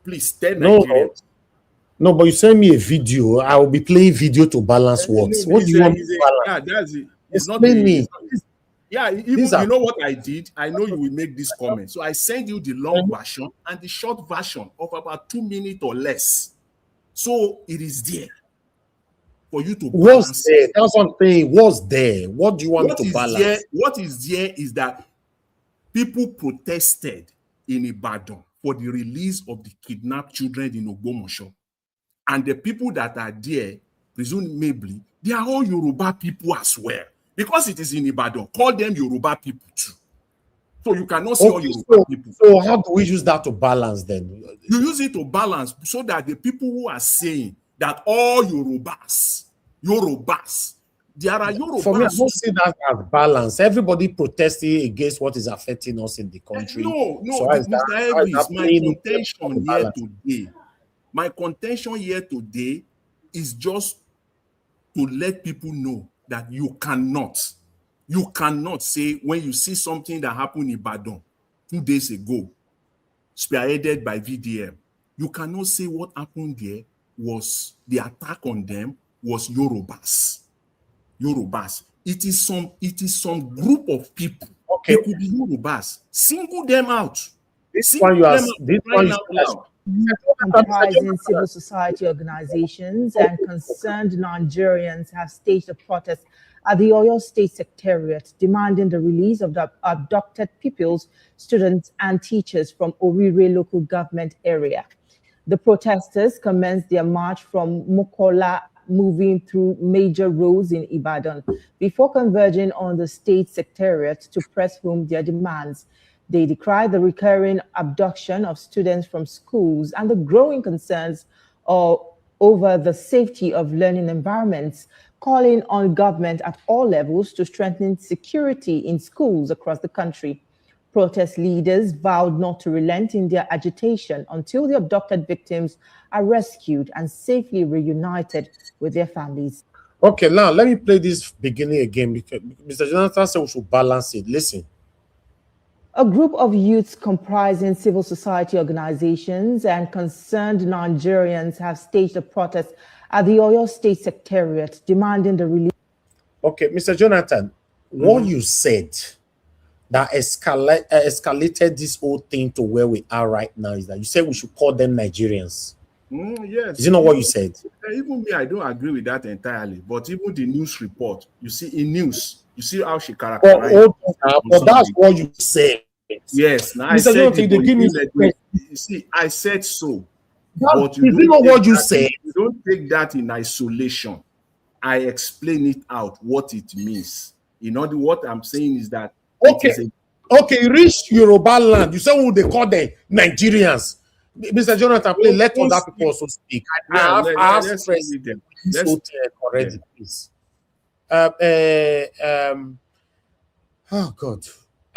please tell Nigerians. No, but you send me a video. I will be playing video to balance what? What do you want me to balance? Yeah, that's it. Explain me. Yeah, even you know what I did? I know you will make this comment. So I send you the long version and the short version of about 2 minutes or less. So it is there for you to balance. What's there? That's what I'm saying. What's there? What do you want me to balance? What is there is that people protested in Ibadan for the release of the kidnapped children in Ogbomoso. And the people that are there, presumably, they are all Yoruba people as well. Because it is in Ibadan, call them Yoruba people too. So you cannot say all Yoruba people. So how do we use that to balance then? You use it to balance so that the people who are saying that all Yorubas, there are Yorubas. For me, I don't see that as balance. Everybody protesting against what is affecting us in the country. No, so Mr. Elvis, my contention here today is just to let people know that you cannot say when you see something that happened in Ibadan 2 days ago, spearheaded by VDM, you cannot say what happened there was the attack on them was Yorubas. It is some group of people. Okay. They could be Yorubas. Single them out. Comprising civil society organizations and concerned Nigerians have staged a protest at the Oyo State Secretariat demanding the release of the abducted pupils, students, and teachers from Orire local government area. The protesters commenced their march from Mokola, moving through major roads in Ibadan before converging on the state secretariat to press home their demands. They decried the recurring abduction of students from schools and the growing concerns over the safety of learning environments, calling on government at all levels to strengthen security in schools across the country. Protest leaders vowed not to relent in their agitation until the abducted victims are rescued and safely reunited with their families. Okay, now let me play this beginning again because Mr. Jonathan said we should balance it. Listen. A group of youths comprising civil society organizations and concerned Nigerians have staged a protest at the Oyo State Secretariat demanding the release. Okay, Mr. Jonathan, what you said that escalated this whole thing to where we are right now is that you said we should call them Nigerians. Yes. Is it not what you said? Even me, I don't agree with that entirely. But even the news report, you see in news, you see how she characterized. But that's what you said. Yes. Now I Mr. said Jonathan, they give me you see, I said so. That, but you is it not what you said? You don't take that in isolation. I explain it out what it means. You know, what I'm saying is that okay, reach Yoruba land. You say who they call them Nigerians. Mr. Jonathan, please let other people also speak. I have stressed this hotel already, please. Oh God.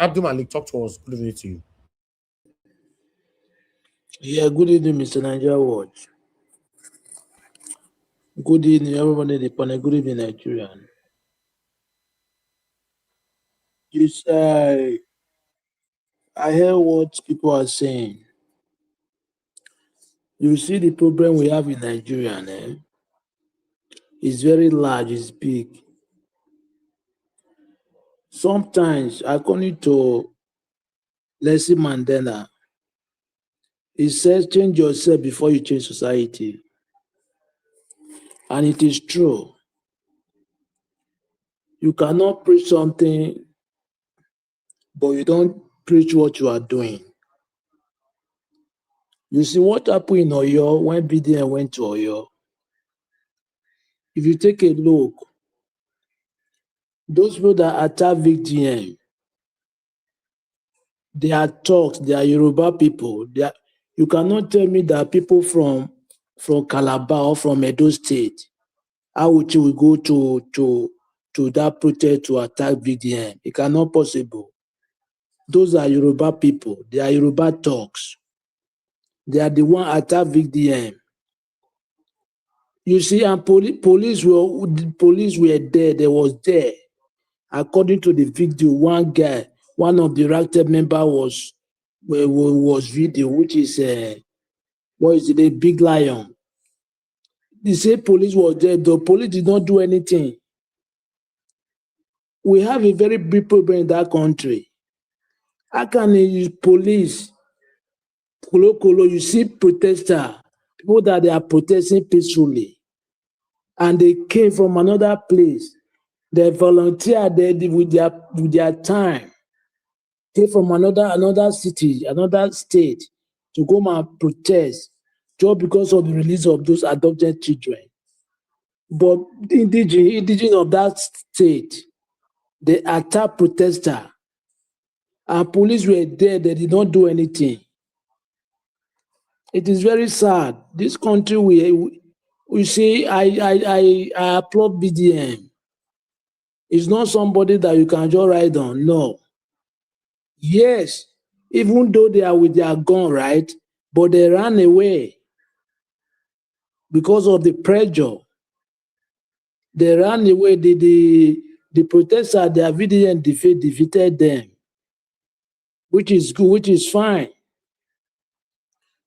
Abdul Malik, talk to us. Good evening to you. Yeah, good evening, Mr. Nigeria Watch. Good evening, everybody in the panel. Good evening, Nigerian. Yes, I hear what people are saying. You see the problem we have in Nigeria, it's very large, it's big. Sometimes, according to Nelson Mandela, he says, change yourself before you change society. And it is true. You cannot preach something, but you don't preach what you are doing. You see what happened in Oyo when BDN went to Oyo. If you take a look, those people that attack VDM, they are talks, they are Yoruba people. You cannot tell me that people from Calabar or from Edo State, how would you go to that protest to attack VDM? It cannot possible. Those are Yoruba people. They are Yoruba talks. They are the one attack VDM. You see, and police were there. They was there. According to the video, one of the Racted member was video, which is what is it? A Big Lion. They say police was there. The police did not do anything. We have a very big problem in that country. How can you police? You see protesters, people that they are protesting peacefully, and they came from another place. They volunteered there with their time. Came from another city, another state to go and protest just because of the release of those adopted children. But the indigenous of that state, they attacked protesters. And police were there, they did not do anything. It is very sad. This country, we see, I applaud BDM. It's not somebody that you can just ride on, no. Yes, even though they are with their gun, right? But they ran away because of the pressure. They ran away. The protesters, their VDN defeated them, which is good, which is fine.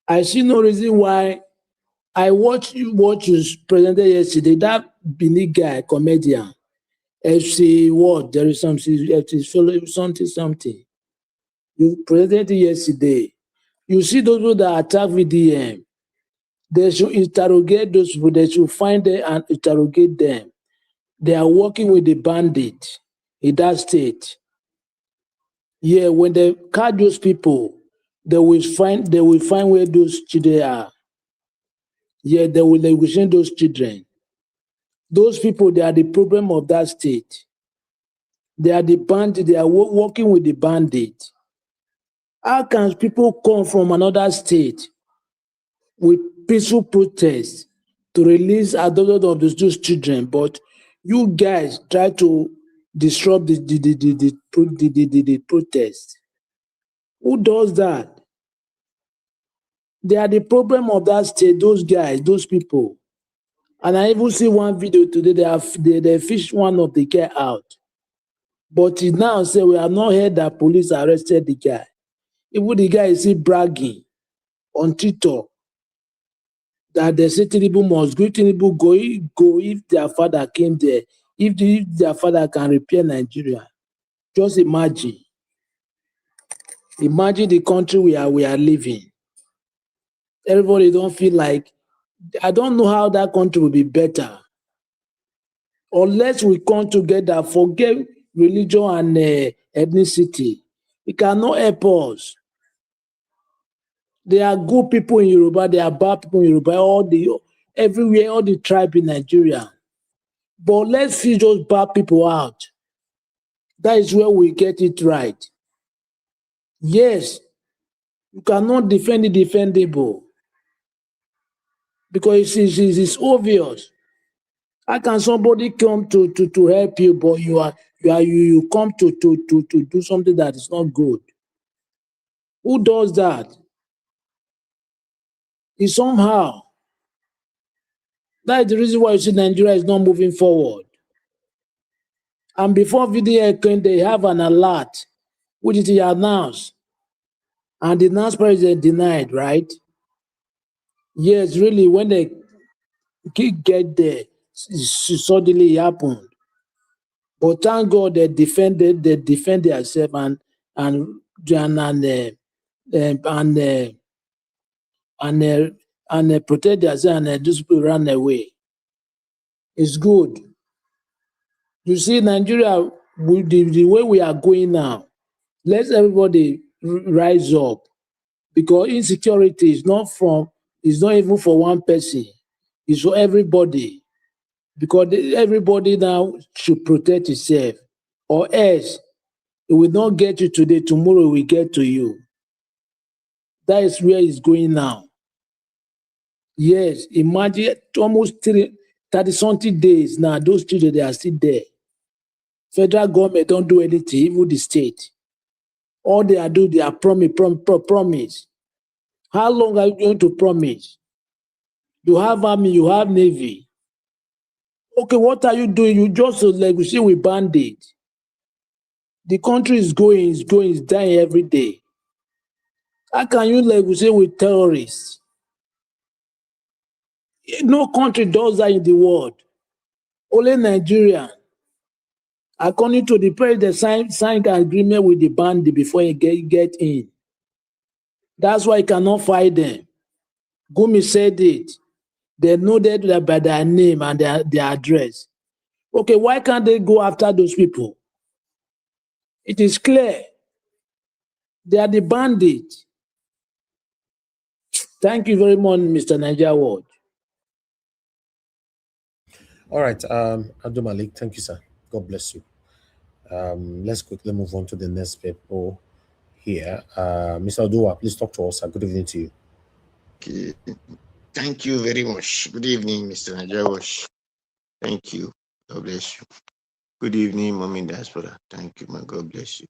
I see no reason why. I watched what you presented yesterday. That Benin guy, comedian, FC what? There is something, FC something. You presented it yesterday. You see those people that attack VDM. They should interrogate those people. They should find them and interrogate them. They are working with the bandit in that state. Yeah, when they catch those people, they will find where those children are. Yeah, they will negotiate those children. Those people, they are the problem of that state. They are the bandit. They are working with the bandit. How can people come from another state with peaceful protest to release adopted of those children, but you guys try to disrupt the protest. Who does that? They are the problem of that state, those guys, those people. And I even see one video today, they fished one of the guy out. But he now say we have not heard that police arrested the guy. Even the guy is still bragging on Twitter that they say Tinubu must go. Tinubu go if their father came there. If their father can repair Nigeria. Just imagine. Imagine the country we are living. Everybody don't feel like, I don't know how that country will be better. Unless we come together, forget religion and ethnicity. It cannot help us. There are good people in Yoruba, there are bad people in Yoruba, everywhere, all the tribe in Nigeria. But let's see those bad people out. That is where we get it right. Yes, you cannot defend the defendable because it's obvious. How can somebody come to help you, but you come to do something that is not good? Who does that? It's somehow. That is the reason why you see Nigeria is not moving forward. And before VDA came, they have an alert, which is announced. And the announced president denied, right? Yes, really, when they get there, suddenly it happened. But thank God they defend themselves and protect themselves and these people run away. It's good. You see, Nigeria, with the way we are going now, let everybody rise up because insecurity is not even for one person, it's for everybody. Because everybody now should protect itself, or else it will not get you today, tomorrow it will get to you. That is where it's going now. Yes, imagine almost 30-something days now, those children, they are still there. Federal government don't do anything, even the state. All they are doing, they are promise. How long are you going to promise? You have army, you have navy. Okay, what are you doing? You just like we see with bandits. The country is dying every day. How can you like we say with terrorists? No country does that in the world. Only Nigeria. According to the president, signed an agreement with the bandit before he get in. That's why he cannot fight them. Gumi said it. They know that by their name and their address. Okay, why can't they go after those people? It is clear. They are the bandits. Thank you very much, Mr. Niger Ward. All right, Abdul Malik, thank you, sir. God bless you. Let's quickly move on to the next people here. Mr. Odua, please talk to us. Good evening to you. Okay. Thank you very much. Good evening, Mr. Najawash. Thank you. God bless you. Good evening, Mommy Diaspora. Thank you, my God bless you.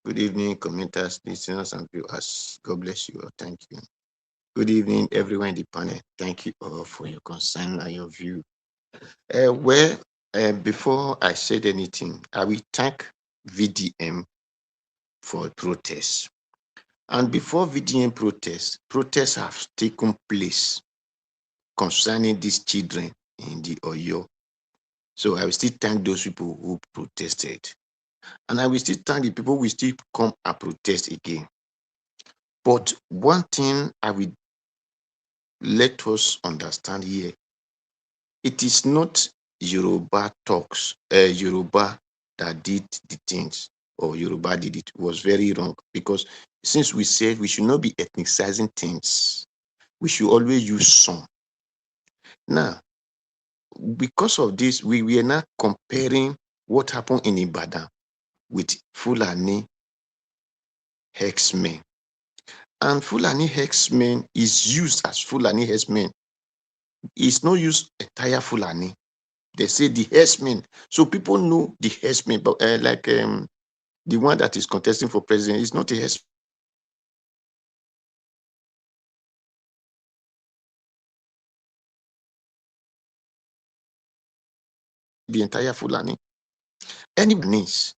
Good evening, commenters, listeners, and viewers. God bless you all. Thank you. Good evening, everyone in the panel. Thank you all for your concern and your view. Before I said anything, I will thank VDM for protests. And before VDM protests have taken place concerning these children in the Oyo. So I will still thank those people who protested. And I will still thank the people who will still come and protest again. But one thing I will let us understand here, it is not Yoruba Yoruba that did the things, or Yoruba did it. It was very wrong, because since we said we should not be ethnicizing things, we should always use some. Now, because of this, we are now comparing what happened in Ibadan with Fulani herdsmen. And Fulani herdsmen is used as Fulani herdsmen It's no use entire Fulani. They say the herdsmen. So people know the herdsmen, but the one that is contesting for president is not a herdsman. The entire Fulani. Any needs,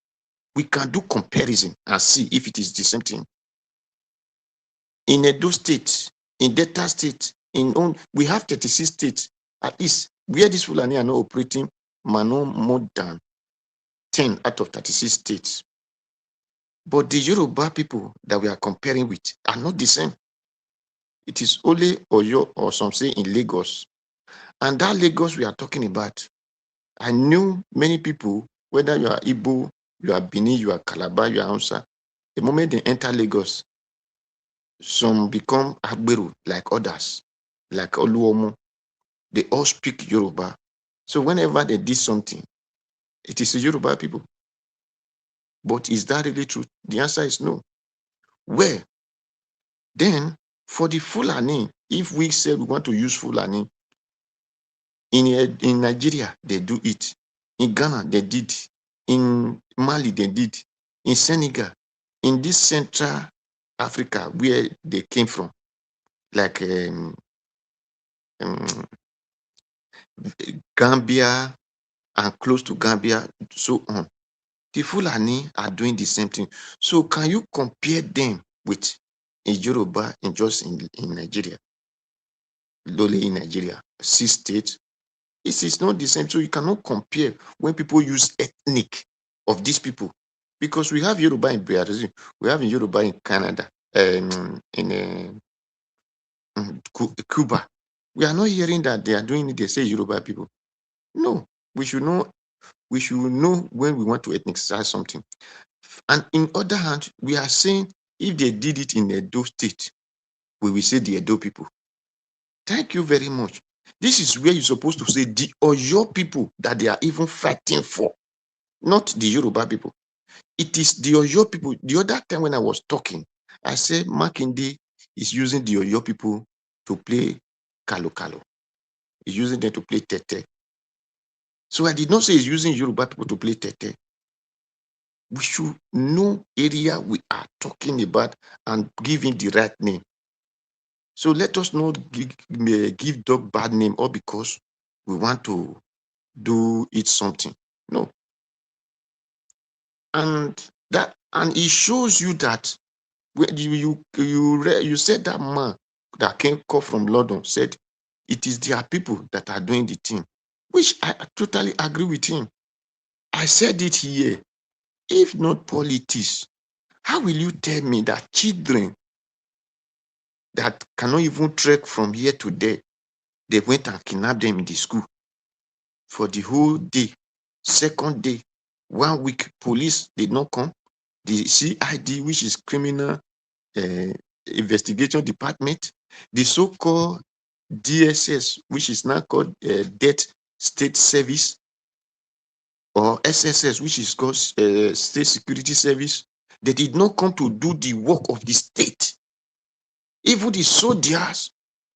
we can do comparison and see if it is the same thing. In Edo State, in Delta State, we have 36 states, at least where this Fulani are not operating, no more than 10 out of 36 states. But the Yoruba people that we are comparing with are not the same. It is only Oyo or some say in Lagos. And that Lagos we are talking about, I knew many people, whether you are Igbo, you are Bini, you are Calabar, you are Hausa, the moment they enter Lagos, some become Agberu like others, like Oluomo. They all speak Yoruba. So whenever they did something, it is the Yoruba people. But is that really true? The answer is no. Where? Then, for the Fulani, if we say we want to use Fulani, in Nigeria, they do it. In Ghana, they did. In Mali, they did. In Senegal, in this Central Africa, where they came from, like Gambia and close to Gambia, so on. The Fulani are doing the same thing. So can you compare them with a Yoruba in Nigeria? Lowly in Nigeria, 6 states. This is not the same. So you cannot compare when people use ethnic of these people. Because we have Yoruba in Brazil, we have Yoruba in Canada, in Cuba. We are not hearing that they are doing it, they say Yoruba people. No, we should know when we want to ethnicize something. And in other hand, we are saying if they did it in Edo State, we will say the Edo people. Thank you very much. This is where you're supposed to say the Oyo people that they are even fighting for, not the Yoruba people. It is the Oyo people. The other time when I was talking, I said Makinde is using the Oyo people to play Kalo. He's using them to play Tete. So I did not say he's using Yoruba people to play Tete. We should know area we are talking about and give him the right name. So let us not give dog bad name or because we want to do it something. No. And it shows you that when you said that man that came call from London said it is their people that are doing the thing, which I totally agree with him. I said it here. If not politics, how will you tell me that children that cannot even trek from here to there, they went and kidnapped them in the school for the whole day? Second day, 1 week, police did not come. The CID, which is criminal investigation department, the so-called DSS, which is now called Debt State Service, or SSS, which is called State Security Service, they did not come to do the work of the state. Even the soldiers,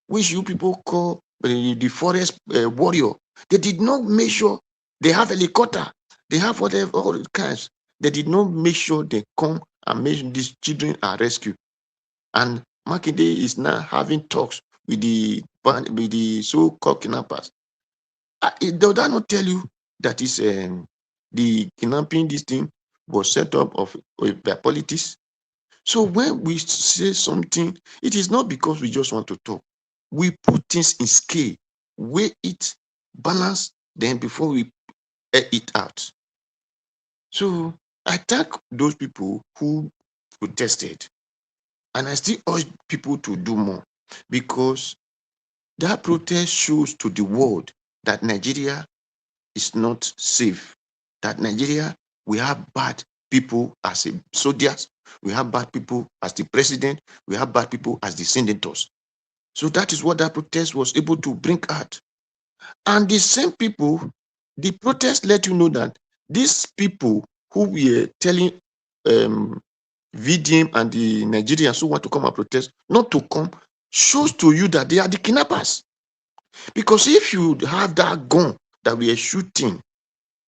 which you people call the forest warrior, they did not make sure they have helicopter, they have whatever, all kinds. They did not make sure they come and make sure these children are rescued. And Makinde is now having talks with the so-called kidnappers. Does that not tell you that is the kidnapping, this thing was set up by politics? So when we say something, it is not because we just want to talk. We put things in scale, weigh it, balance, then before we air it out. So I thank those people who protested. And I still urge people to do more, because that protest shows to the world that Nigeria is not safe, that Nigeria, we have bad people as soldiers, we have bad people as the president, we have bad people as the senators. So that is what that protest was able to bring out. And the same people, the protest let you know that these people who were telling VDM and the Nigerians who want to come and protest not to come, shows to you that they are the kidnappers. Because if you have that gun that we are shooting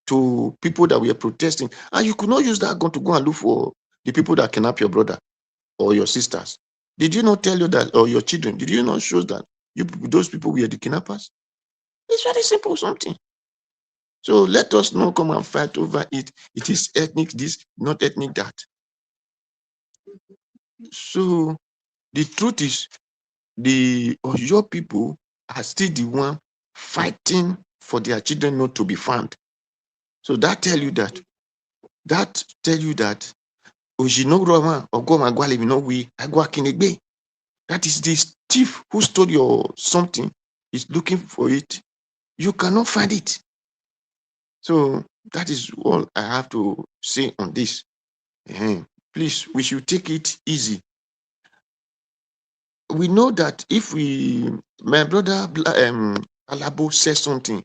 to people that we are protesting, and you could not use that gun to go and look for the people that kidnap your brother or your sisters, did you not tell you that, or your children, did you not show that those people were the kidnappers? It's very simple something. So let us not come and fight over it. It is ethnic this, not ethnic that. So the truth is, the Oyo people are still the one fighting for their children not to be found. So that tell you that Ojinogroma or Gomagwale no we Agwakinegbe. That is the thief who stole your something is looking for it. You cannot find it. So that is all I have to say on this. Please, we should take it easy. We know that if my brother Alabo says something,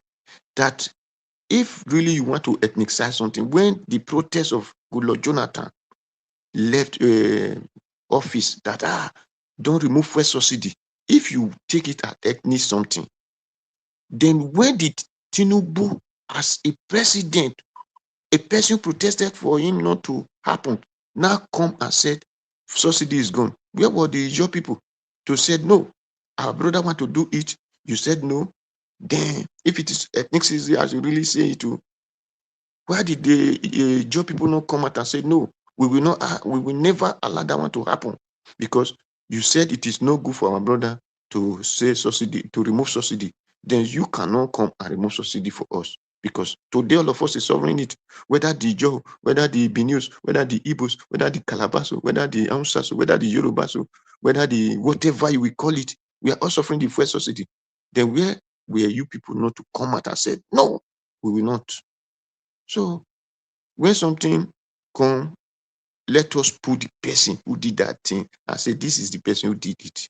that if really you want to ethnicize something, when the protest of Goodluck Jonathan left office, that don't remove fuel subsidy, if you take it as ethnic something, then when did Tinubu, as a president, a person protested for him not to happen, now come and said subsidy is gone? Where were the Ijaw people to said no? Our brother want to do it. You said no. Then if it is ethnicity, as you really say it, why did the Ijaw people not come out and say no? We will not. We will never allow that one to happen, because you said it is no good for our brother to say subsidy, to remove subsidy. Then you cannot come and remove subsidy for us, because today all of us is suffering it. Whether the Ijaw, whether the Benus, whether the Igbos, whether the Calabaso, whether the Hausas, whether the Yorubaso, whether the whatever you will call it, we are all suffering the fuel subsidy. Then where were you people not to come out and say no, we will not? So when something come, let us put the person who did that thing and say this is the person who did it.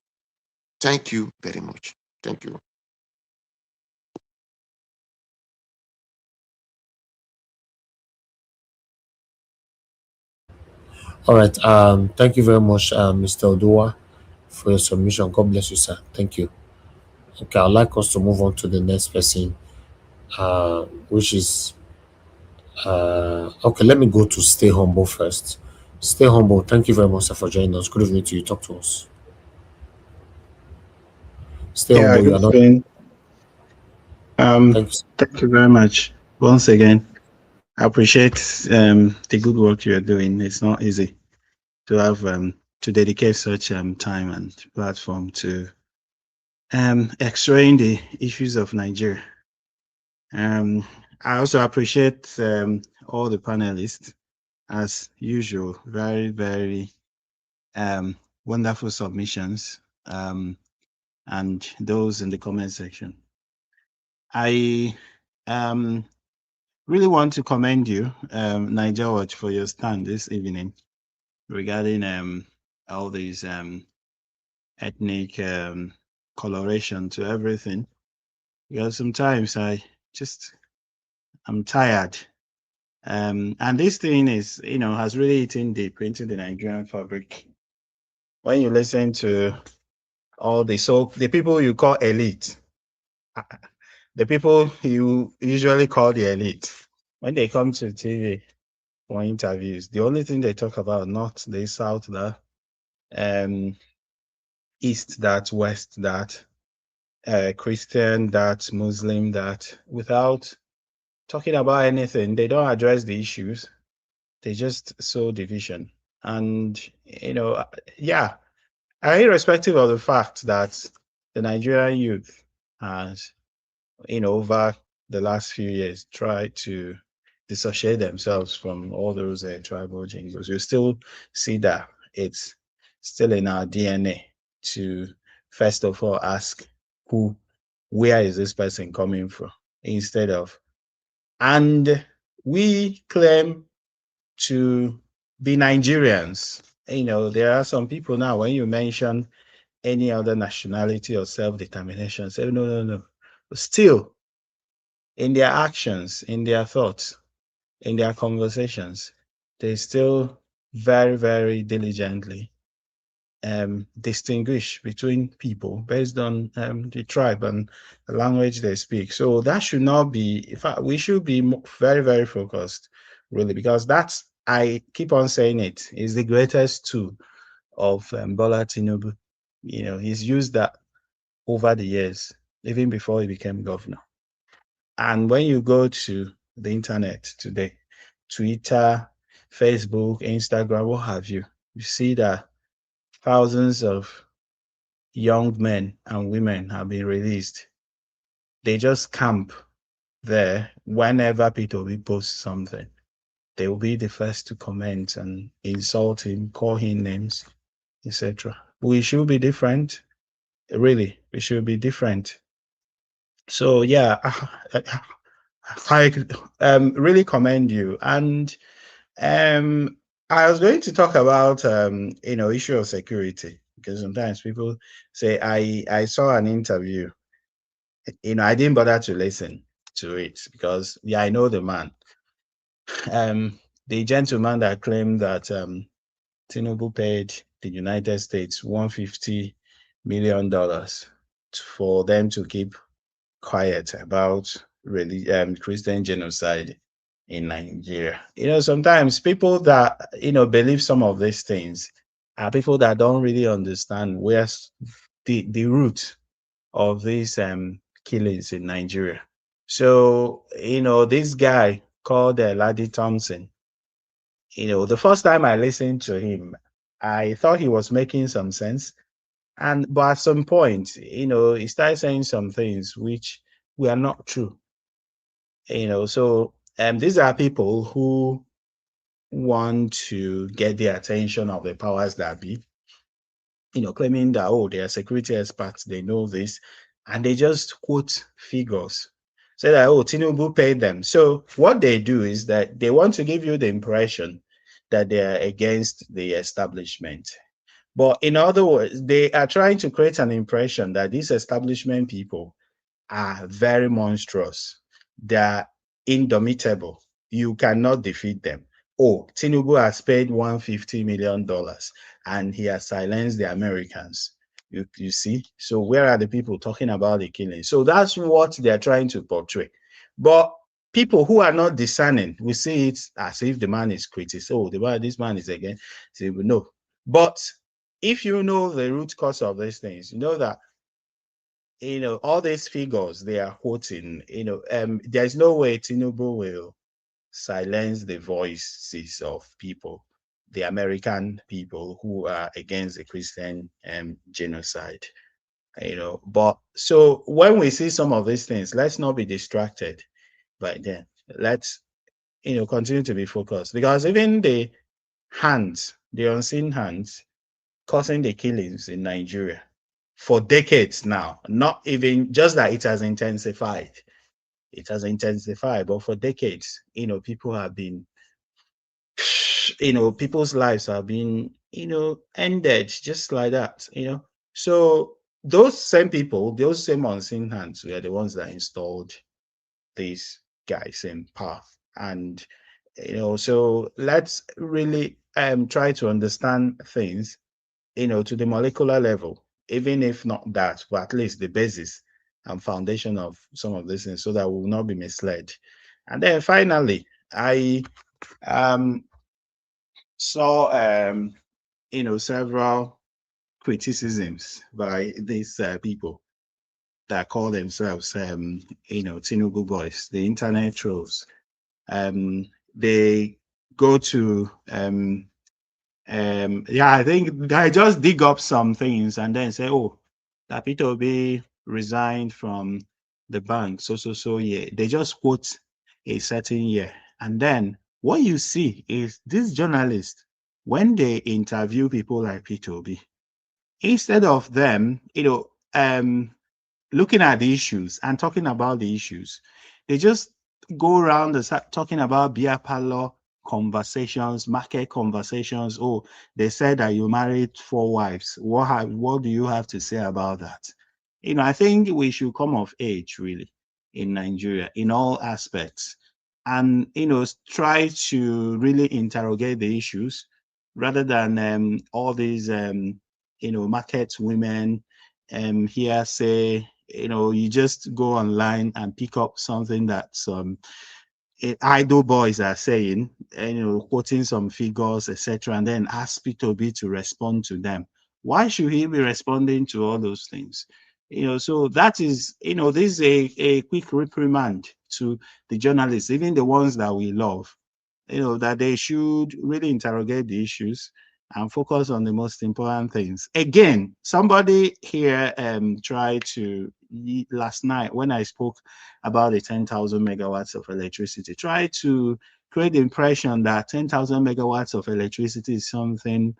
Thank you very much. Thank you. All right. Thank you very much, Mr. Odua, for your submission. God bless you, sir. Thank you. Okay, I'd like us to move on to the next person, which is okay. Let me go to Stay Humble first. Stay Humble. Thank you very much, sir, for joining us. Good evening to you. Talk to us. Stay Yeah, Humble. You good are not. evening. Thank you. Thank you very much once again. I appreciate the good work you are doing. It's not easy to have to dedicate such time and platform to extracting the issues of Nigeria. I also appreciate all the panelists as usual. Very, very wonderful submissions, and those in the comment section. I really want to commend you, Niger Watch, for your stand this evening regarding all these ethnic coloration to everything. Because sometimes I'm tired. And this thing is, has really eaten deep into the Nigerian fabric. When you listen to all the people you call elite, the people you usually call the elite, when they come to TV for interviews, the only thing they talk about, not the South, the East, that West, that Christian, that Muslim, that, without talking about anything, they don't address the issues. They just sow division. And, yeah, irrespective of the fact that the Nigerian youth has, over the last few years, tried to dissociate themselves from all those tribal jingles, you still see that it's still in our DNA to first of all ask where is this person coming from, instead of, and we claim to be Nigerians. There are some people now, when you mention any other nationality or self-determination, say, no, no, no. Still, in their actions, in their thoughts, in their conversations, they still very, very diligently distinguish between people based on the tribe and the language they speak. So that should not be, in fact, we should be very, very focused, really, because that's, I keep on saying it, is the greatest tool of Bola Tinubu. You know, he's used that over the years, even before he became governor. And when you go to the internet today, Twitter, Facebook, Instagram, what have you, you see that thousands of young men and women have been released. They just camp there whenever P2B posts something. They will be the first to comment and insult him, call him names, etc. We should be different. Really, we should be different. So yeah, I really commend you. And I was going to talk about issue of security, because sometimes people say I saw an interview. I didn't bother to listen to it because yeah, I know the man. The gentleman that claimed that Tinubu paid the United States $150 million for them to keep quiet about really Christian genocide in Nigeria. Sometimes people that believe some of these things are people that don't really understand where's the root of these killings in Nigeria. So this guy called Ladi Thompson. The first time I listened to him, I thought he was making some sense, but at some point, he started saying some things which were not true. So these are people who want to get the attention of the powers that be, claiming that, oh, they are security experts, they know this, and they just quote figures. Say that, oh, Tinubu paid them. So what they do is that they want to give you the impression that they are against the establishment. But in other words, they are trying to create an impression that these establishment people are very monstrous. They're indomitable. You cannot defeat them. Oh, Tinubu has paid $150 million and he has silenced the Americans. You see? So where are the people talking about the killing? So that's what they're trying to portray. But people who are not discerning, we see it as if the man is critic. Oh, this man is again. So no. But if you know the root cause of these things, you know that all these figures they are quoting, there's no way Tinubu will silence the voices of people, the American people who are against the Christian genocide. But so when we see some of these things, let's not be distracted by them. Let's continue to be focused, because even the unseen hands causing the killings in Nigeria for decades now, not even just that it has intensified. It has intensified, but for decades, people have been, people's lives have been, ended just like that, So those same people, those same unseen hands were the ones that installed these guys in power. And, so let's really try to understand things to the molecular level, even if not that, but at least the basis and foundation of some of these things, so that we will not be misled. And then finally, I saw several criticisms by these people that call themselves Tinubu boys, the internet trolls. They go to I think I just dig up some things and then say, oh, that P2B resigned from the bank, so yeah. They just quote a certain year. And then what you see is these journalists, when they interview people like P2B, instead of them, looking at the issues and talking about the issues, they just go around talking about beer parlor conversations, market conversations. Oh, they said that you married 4 wives. What do you have to say about that? I think we should come of age really in Nigeria in all aspects, and try to really interrogate the issues rather than all these market women, here say, you just go online and pick up something that some idle boys are saying, and quoting some figures, etc., and then ask P2B to respond to them. Why should he be responding to all those things? So that is, this is a quick reprimand to the journalists, even the ones that we love, that they should really interrogate the issues and focus on the most important things. Again, somebody here tried to, last night when I spoke about the 10,000 megawatts of electricity, tried to create the impression that 10,000 megawatts of electricity is something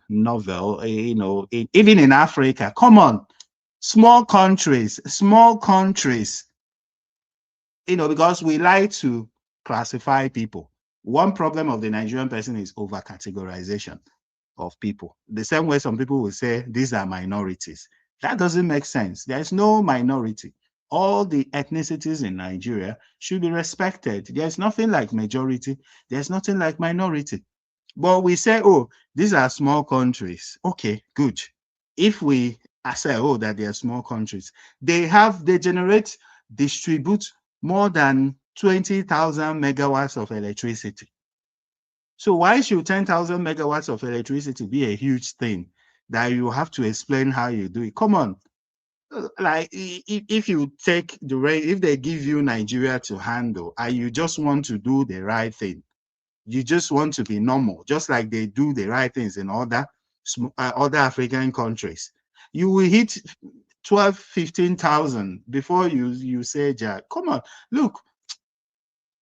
novel, even in Africa. Come on, small countries, because we like to classify people. One problem of the Nigerian person is over-categorization of people. The same way some people will say, these are minorities. That doesn't make sense. There's no minority. All the ethnicities in Nigeria should be respected. There's nothing like majority. There's nothing like minority. But we say, oh, these are small countries. Okay, good. If we say, oh, that they are small countries, they generate, distribute more than 20,000 megawatts of electricity. So why should 10,000 megawatts of electricity be a huge thing that you have to explain how you do it? Come on. Like, if you take if they give you Nigeria to handle and you just want to do the right thing, you just want to be normal, just like they do the right things in other African countries, you will hit 12, 15,000 before you say, Jack, come on, look,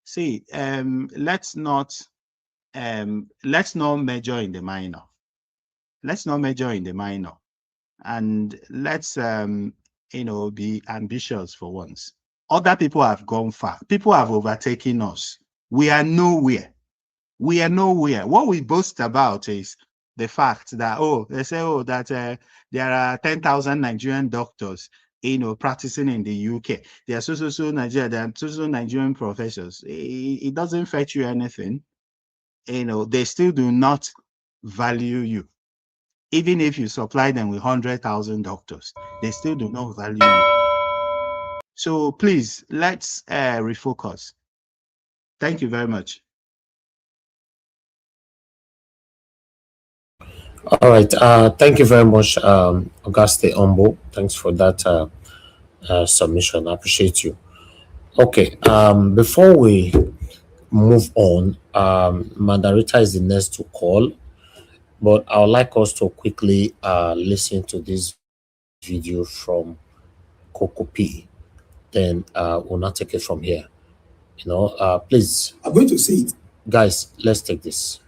see, let's not measure in the minor. Let's not measure in the minor, and let's be ambitious for once. Other people have gone far. People have overtaken us. We are nowhere. We are nowhere. What we boast about is the fact that, they say, that there are 10,000 Nigerian doctors, practicing in the UK. There are so Nigeria, there are so Nigerian professors. It doesn't fetch you anything. They still do not value you. Even if you supply them with 100,000 doctors, they still do not value you. So please, let's refocus. Thank you very much. All right. Thank you very much, Auguste Ombo. Thanks for that submission. I appreciate you. Okay. Before we move on, Mandarita is the next to call, but I would like us to quickly listen to this video from Coco P. Then we'll not take it from here. Please. I'm going to say it. Guys, let's take this.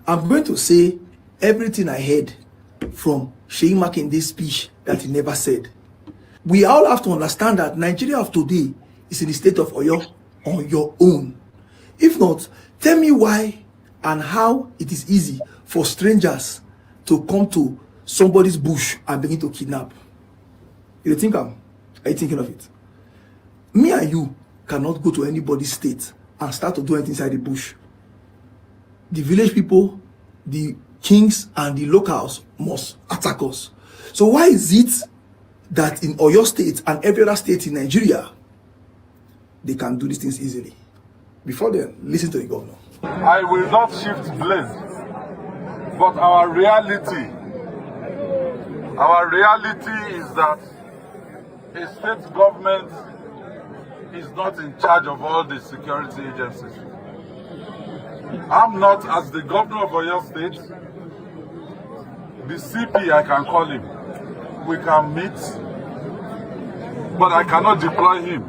I'm going to say everything I heard from Sheyi Makende's speech that he never said. We all have to understand that Nigeria of today is in the state of Oyo on your own. If not, tell me why and how it is easy for strangers to come to somebody's bush and begin to kidnap. Are you thinking of it? Me and you cannot go to anybody's state and start to do anything inside the bush. The village people, the kings, and the locals must attack us. So why is it that in Oyo State and every other state in Nigeria, they can do these things easily? Before then, listen to the governor. I will not shift blame, but our reality is that a state government is not in charge of all the security agencies. I'm not, as the governor of Oyo State, the CP, I can call him. We can meet, but I cannot deploy him.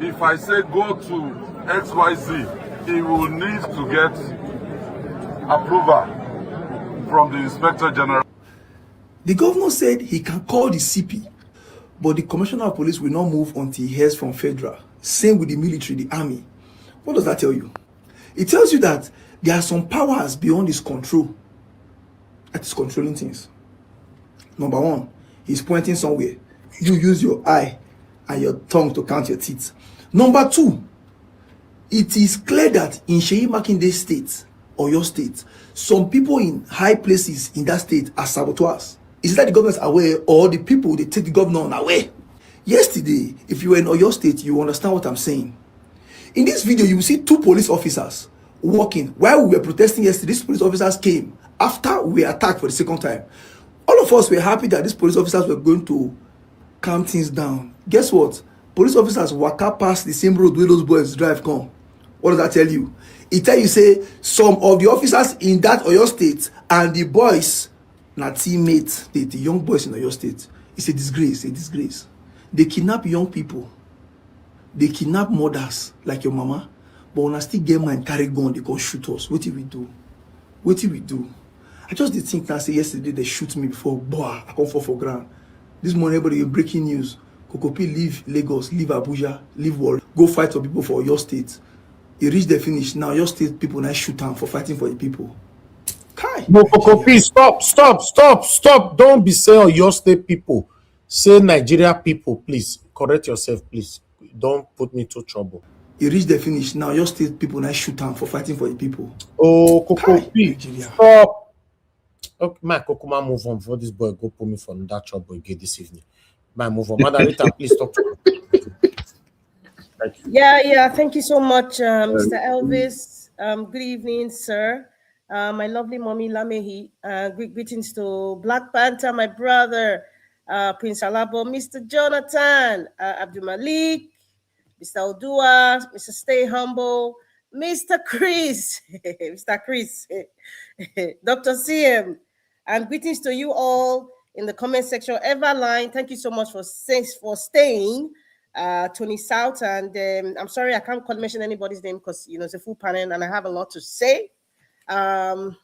If I say go to XYZ, he will need to get approval from the Inspector General. The governor said he can call the CP, but the Commissioner of Police will not move until he hears from Federal. Same with the military, the army. What does that tell you? It tells you that there are some powers beyond his control that is controlling things. Number one, he's pointing somewhere. You use your eye and your tongue to count your teeth. Number two, it is clear that in Sheyi Makende's state, Oyo State. Some people in high places in that state are saboteurs. Is that the government is aware, or the people they take the governor unaware? Yesterday, if you were in Oyo State, you understand what I'm saying. In this video, you will see two police officers walking. While we were protesting yesterday, these police officers came after we were attacked for the second time. All of us were happy that these police officers were going to calm things down. Guess what? Police officers walk up past the same road where those boys drive come. What does that tell you? It tell you say some of the officers in that Oyo State and the boys, na teammates, the young boys in Oyo State. It's a disgrace, a disgrace. They kidnap young people. They kidnap mothers like your mama, but when I still get mind carry gun, they can shoot us. What did we do? What did we do? I just did think that say yesterday they shoot me before, boah, I come fall for ground. This morning, everybody breaking news. Kokopi leave Lagos, leave Abuja, leave Warri, go fight for people for your state. He reached the finish. Now your state people now shoot him for fighting for the people. Kai. No, Kokopi, stop. Don't be saying your state people. Say Nigeria people, please. Correct yourself, please. Don't put me to trouble. He reached the finish. Now your state people now shoot him for fighting for the people. Oh, Kokopi, stop. Okay, my Kokuma move on before this boy go put me for that trouble again this evening. My move on. Madam Rita, please stop. Thank you. Yeah. Thank you so much, Mr. Elvis. Good evening, sir. My lovely mommy Lamehi. Greetings to Black Panther, my brother, Prince Alabo, Mr. Jonathan, Abdul Malik, Mr. Odua, Mr. Stay Humble, Mr. Chris, Mr. Chris, Dr. CM, and greetings to you all in the comment section. Everline, thank you so much for staying. Tony South, and I'm sorry I can't mention anybody's name because it's a full panel and I have a lot to say. Mr.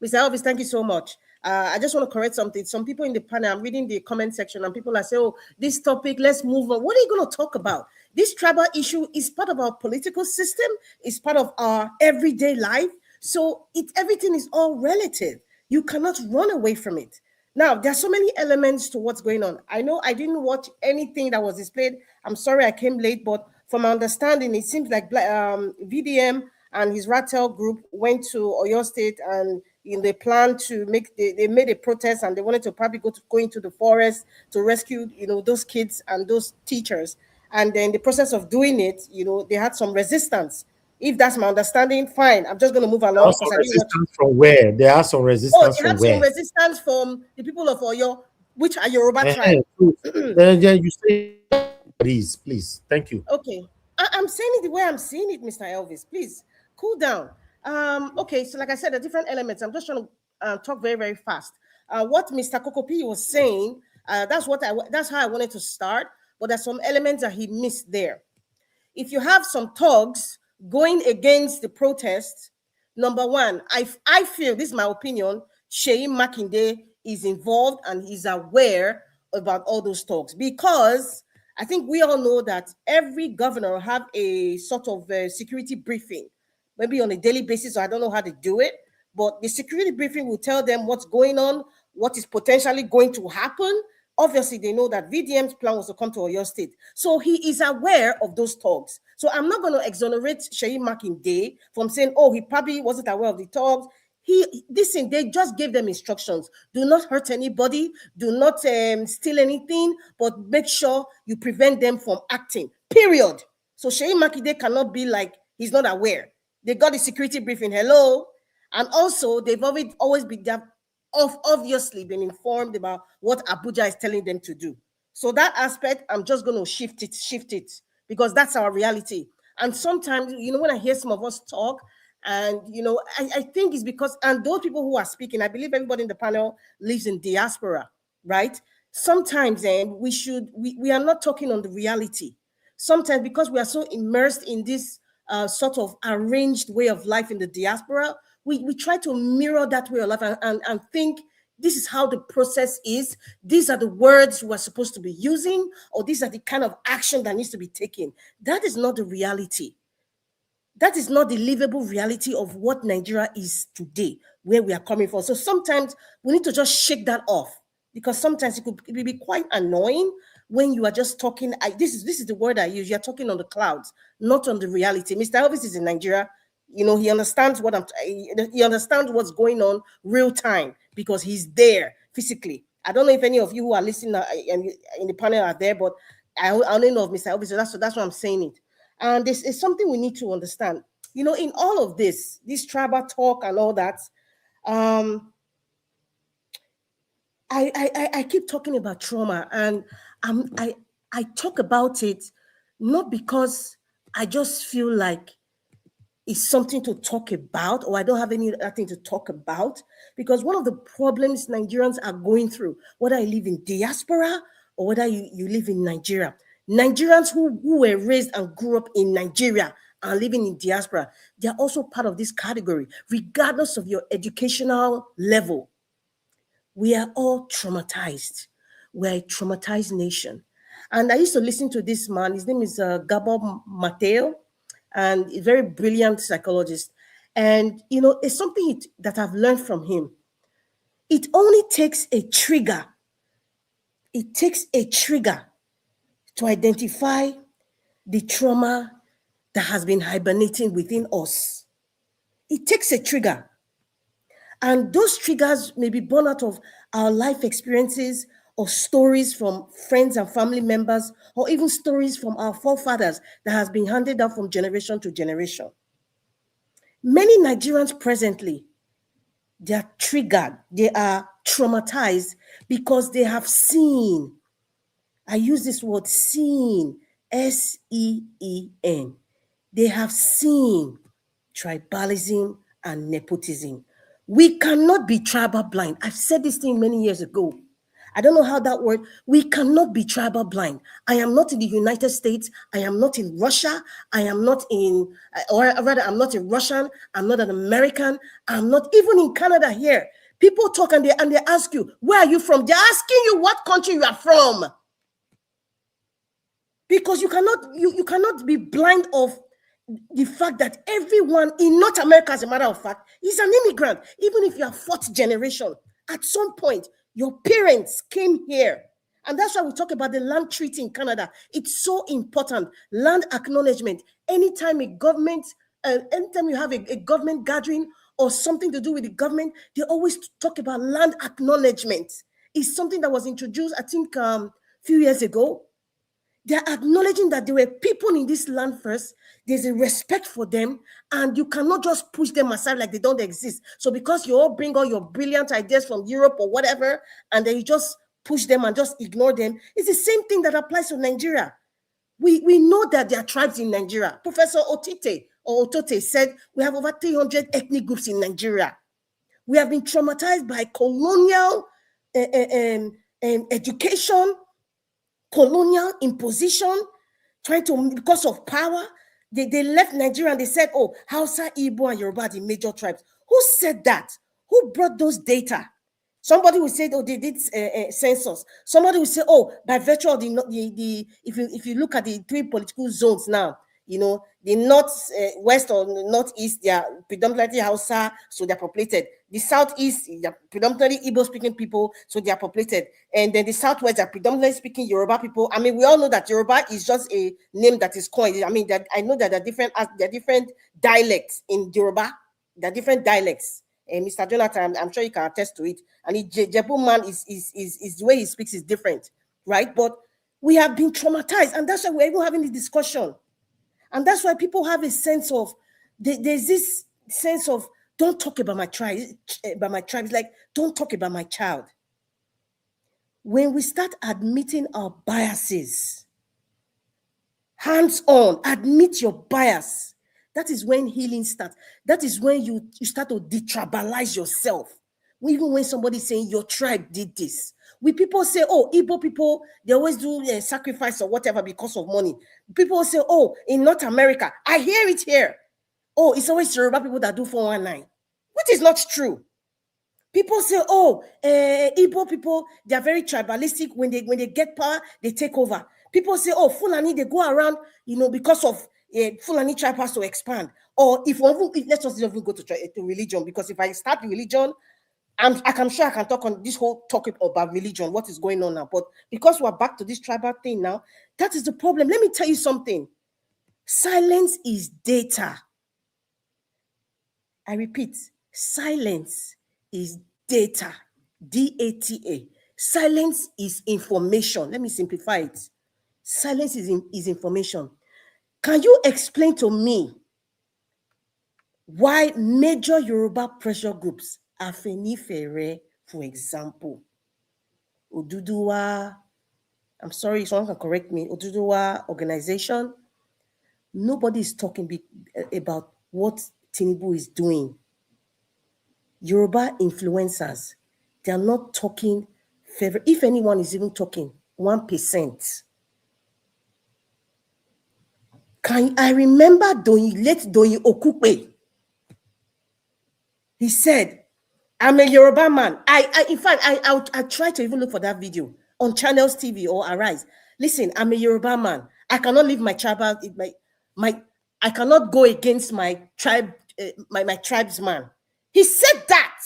Elvis, thank you so much. I just want to correct something. Some people in the panel, I'm reading the comment section, and people are saying, "Oh, this topic, let's move on." What are you going to talk about? This tribal issue is part of our political system. It's part of our everyday life. So everything is all relative. You cannot run away from it. Now, there are so many elements to what's going on. I know I didn't watch anything that was displayed. I'm sorry I came late, but from my understanding, it seems like VDM and his Rattel group went to Oyo State, and they planned to they made a protest, and they wanted to probably go into the forest to rescue those kids and those teachers. And then in the process of doing it, they had some resistance. If that's my understanding, fine. I'm just going to move along because I didn't watch. From where? There are some resistance they had from where? some resistance from the people of Oyo, which are Yoruba tribe. Then you say, please. Thank you. Okay. I'm saying it the way I'm seeing it, Mr. Elvis. Please, cool down. Okay, so like I said, the different elements. I'm just trying to talk very, very fast. What Mr. Kokopi was saying, that's how I wanted to start, but there's some elements that he missed there. If you have some thugs going against the protests, number one, I feel, this is my opinion, Sheyi Makinde is involved and he's aware about all those talks, because I think we all know that every governor have a sort of security briefing, maybe on a daily basis, or I don't know how to do it, but the security briefing will tell them what's going on, what is potentially going to happen. Obviously, they know that VDM's plan was to come to Oyo State. So he is aware of those talks. So I'm not going to exonerate Sheyi Makinde from saying, oh, he probably wasn't aware of the talks. They just gave them instructions. Do not hurt anybody. Do not steal anything, but make sure you prevent them from acting, period. So Sheyi Makinde cannot be like he's not aware. They got the security briefing, hello. And also, they've always been obviously been informed about what Abuja is telling them to do. So that aspect, I'm just going to shift it, because that's our reality. And sometimes, when I hear some of us talk, and, I think it's because, and those people who are speaking, I believe everybody in the panel lives in diaspora, right? Sometimes we are not talking on the reality. Sometimes because we are so immersed in this sort of arranged way of life in the diaspora, we try to mirror that way of life and think this is how the process is. These are the words we're supposed to be using, or these are the kind of action that needs to be taken. That is not the reality. That is not the livable reality of what Nigeria is today, where we are coming from. So sometimes we need to just shake that off, because sometimes it could be quite annoying when you are just talking. This is the word I use. You're talking on the clouds, not on the reality. Mr. Elvis is in Nigeria. You know, he understands what he understands what's going on real time because he's there physically. I don't know if any of you who are listening in the panel are there, but I only know of Mr. Elvis, so that's why I'm saying it. And this is something we need to understand. You know, in all of this tribal talk and all that, I keep talking about trauma, and I talk about it not because I just feel like it's something to talk about, or I don't have any other thing to talk about, because one of the problems Nigerians are going through, whether you live in diaspora or whether you live in Nigeria, Nigerians who were raised and grew up in Nigeria and living in diaspora, they are also part of this category, regardless of your educational level. We are all traumatized. We're a traumatized nation. And I used to listen to this man. His name is Gabor Mateo, and a very brilliant psychologist. And, you know, it's something that I've learned from him. It only takes a trigger. It takes a trigger to identify the trauma that has been hibernating within us. It takes a trigger. And those triggers may be born out of our life experiences or stories from friends and family members, or even stories from our forefathers that has been handed down from generation to generation. Many Nigerians presently, they are triggered, they are traumatized because they have seen, I use this word seen, S-E-E-N. They have seen tribalism and nepotism. We cannot be tribal blind. I've said this thing many years ago. I don't know how that works. We cannot be tribal blind. I am not in the United States. I am not in Russia. I am not in, or rather, I'm not a Russian. I'm not an American. I'm not even in Canada here. People talk and they ask you, where are you from? They're asking you what country you are from. Because you cannot be blind of the fact that everyone in North America, as a matter of fact, is an immigrant. Even if you are fourth generation, at some point, your parents came here. And that's why we talk about the land treaty in Canada. It's so important. Land acknowledgement. Anytime a government, anytime you have a government gathering or something to do with the government, they always talk about land acknowledgement. It's something that was introduced, I think, a few years ago. They're acknowledging that there were people in this land first. There's a respect for them, and you cannot just push them aside like they don't exist. So because you all bring all your brilliant ideas from Europe or whatever, and then you just push them and just ignore them, it's the same thing that applies to Nigeria. We know that there are tribes in Nigeria. Professor Otote said we have over 300 ethnic groups in Nigeria. We have been traumatized by colonial education, colonial imposition, trying to, because of power, they left Nigeria and they said, oh, Hausa, Igbo, and Yoruba are the major tribes. Who said that? Who brought those data? Somebody will say, oh, they did census. Somebody will say, oh, by virtue of the if you look at the three political zones now, you know, the north, west or northeast, they are predominantly Hausa, so they're populated. The southeast, they're predominantly Igbo-speaking people, so they are populated. And then the southwest are predominantly speaking Yoruba people. I mean, we all know that Yoruba is just a name that is coined. I mean, that I know that there are different dialects in Yoruba. There are different dialects. And Mr. Jonathan, I'm sure you can attest to it. And Jebu man is the way he speaks is different, right? But we have been traumatized, and that's why we're even having this discussion. And that's why people have a sense of, there's this sense of, don't talk about my tribe. It's like, don't talk about my child. When we start admitting our biases, hands on, admit your bias, that is when healing starts. That is when you start to detribalize yourself. Even when somebody's saying your tribe did this. We people say, oh, Igbo people, they always do sacrifice or whatever because of money. People say, oh, in North America, I hear it here. Oh, it's always Yoruba people that do 419, which is not true. People say, oh, Igbo people, they are very tribalistic. When they get power, they take over. People say, oh, Fulani, they go around, you know, because of Fulani tribe has to expand. Or if let's just even go to religion, because if I start religion, I'm sure I can talk on this whole topic about religion, what is going on now. But because we're back to this tribal thing now, that is the problem. Let me tell you something. Silence is data. I repeat, silence is data. D-A-T-A. Silence is information. Let me simplify it. Silence is information. Can you explain to me why major Yoruba pressure groups, Afenifere, for example, Oduduwa, I'm sorry, someone can correct me, Oduduwa organization, nobody is talking about what Tinubu is doing. Yoruba influencers, they are not talking favor. If anyone is even talking, 1%. I remember late Doyin Okupe. He said, I'm a Yoruba man. In fact, I try to even look for that video on Channels TV or Arise. Listen, I'm a Yoruba man. I cannot leave my tribal, I cannot go against my tribe, my tribesman. He said that.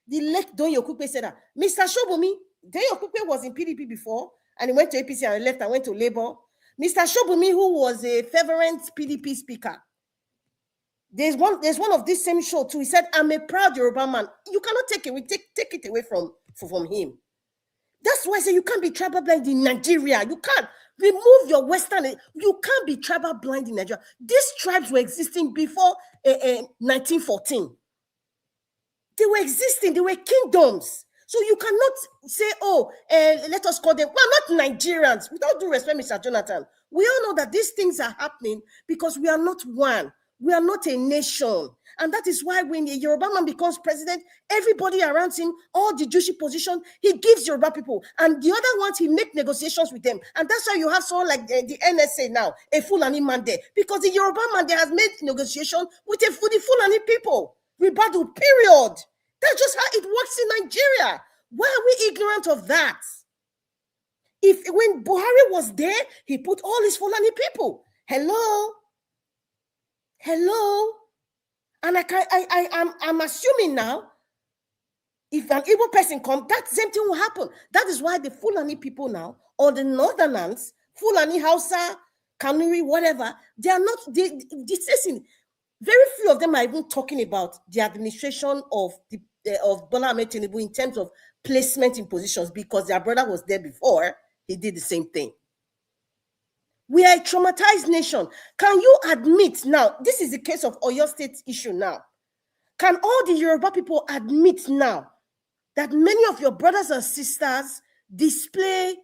The late Don Yokupe said that. Mr. Shobumi, Don Yokupe was in PDP before, and he went to APC and left and went to Labour. Mr. Shobumi, who was a fervent PDP speaker, there's one of this same show too. He said, I'm a proud Yoruba man. You cannot take it away from him. That's why I say you can't be tribal blind in Nigeria. You can't remove your Western. You can't be tribal blind in Nigeria. These tribes were existing before 1914. They were existing. They were kingdoms. So you cannot say, oh, let us call them. We're not Nigerians. With all due respect, Mr. Jonathan, we all know that these things are happening because we are not one. We are not a nation. And that is why when a Yoruba man becomes president, everybody around him, all the Jewish position, he gives Yoruba people. And the other ones, he makes negotiations with them. And that's why you have someone like the NSA now, a Fulani man there. Because the Yoruba man there has made negotiation with the Fulani people. Rebuttal, period. That's just how it works in Nigeria. Why are we ignorant of that? When Buhari was there, he put all his Fulani people. Hello? And I'm assuming now, if an Igbo person comes, that same thing will happen. That is why the Fulani people now, or the northerners, Fulani, Hausa, Kanuri, whatever, they are not, listen, very few of them are even talking about the administration of Bola Ahmed Tinubu in terms of placement in positions, because their brother was there before. He did the same thing. We are a traumatized nation. Can you admit now, this is the case of Oyo State issue now. Can all the Yoruba people admit now that many of your brothers and sisters display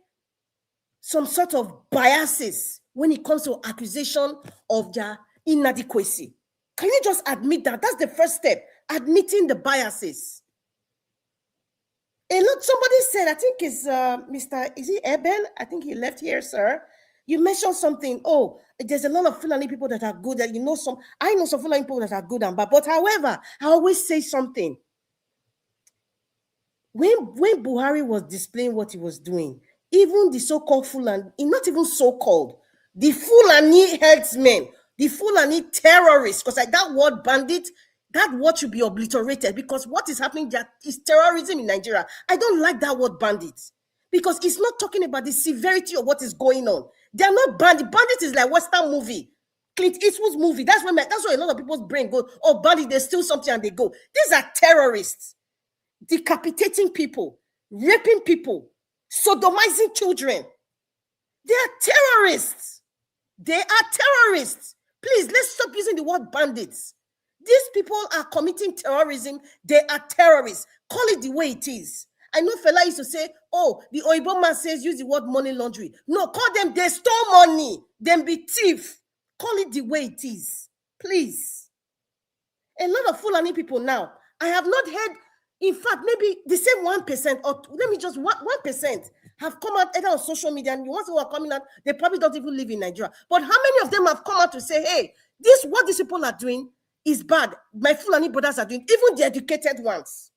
some sort of biases when it comes to accusation of their inadequacy? Can you just admit that? That's the first step, admitting the biases. Somebody said, I think it's is he Eben? I think he left here, sir. You mentioned something. Oh, there's a lot of Fulani people that are good. That I know some Fulani people that are good and bad. But however, I always say something. When Buhari was displaying what he was doing, even the so-called Fulani, not even so-called, the Fulani herdsmen, the Fulani terrorists, because like that word bandit, that word should be obliterated, because what is happening there is terrorism in Nigeria. I don't like that word bandit, because it's not talking about the severity of what is going on. They are not bandit. Bandit is like Western movie, Clint Eastwood's movie. That's why a lot of people's brain goes, oh, bandit, they steal something and they go. These are terrorists, decapitating people, raping people, sodomizing children. They are terrorists. They are terrorists. Please, let's stop using the word bandits. These people are committing terrorism. They are terrorists. Call it the way it is. I know Fela used to say, oh, the Oibo man says use the word money laundry. No, call them, they stole money. Them be thief. Call it the way it is. Please. A lot of Fulani people now, I have not heard, in fact, maybe the same 1%, or let me just 1% have come out either on social media, and the ones who are coming out, they probably don't even live in Nigeria. But how many of them have come out to say, hey, what these people are doing is bad. My Fulani brothers are doing, even the educated ones.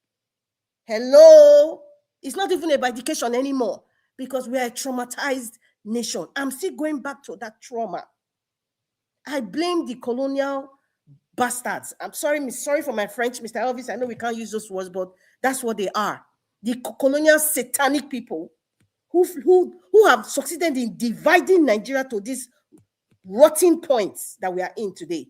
Hello? It's not even about education anymore, because we are a traumatized nation. I'm still going back to that trauma. I blame the colonial bastards. I'm sorry for my French, Mr. Elvis. I know we can't use those words, but that's what they are. The colonial satanic people who have succeeded in dividing Nigeria to these rotting points that we are in today.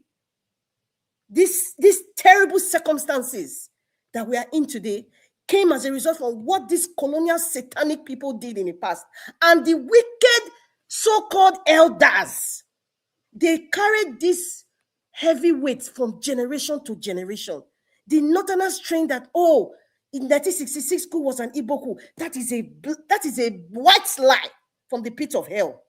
These terrible circumstances that we are in today came as a result of what these colonial satanic people did in the past. And the wicked so-called elders, they carried this heavy weight from generation to generation. The Northerners trained that, oh, in 1966 coup was an Igbo coup. That is a white lie from the pit of hell.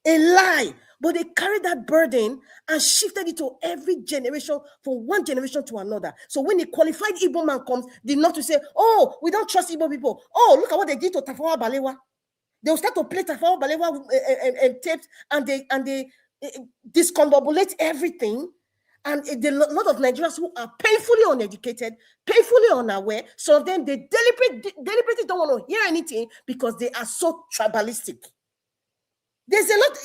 A lie. But they carried that burden and shifted it to every generation, from one generation to another. So when a qualified Igbo man comes, they not to say, oh, we don't trust Igbo people. Oh, look at what they did to Tafawa Balewa. They will start to play Tafawa Balewa and tapes, and they discombobulate everything. And a lot of Nigerians who are painfully uneducated, painfully unaware, some of them, they deliberately don't want to hear anything because they are so tribalistic. There's a lot.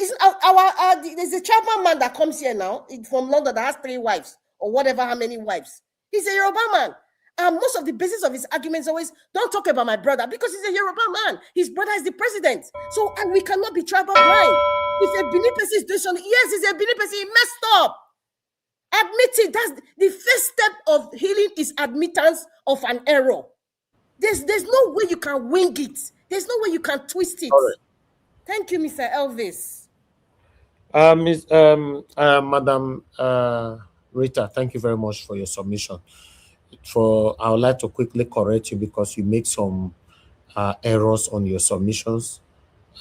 There's a Chapman man that comes here now from London that has 3 wives or whatever, how many wives. He's a Yoruba man. And most of the basis of his arguments always, don't talk about my brother, because he's a Yoruba man. His brother is the president. So, and we cannot be tribal blind. If a Benin person is doing something, yes, he's a Benin person, he messed up. Admit it. That's the first step of healing, is admittance of an error. There's no way you can wing it. There's no way you can twist it. Thank you, Mr. Elvis. Madam Rita, thank you very much for your submission. I would like to quickly correct you because you make some errors on your submissions.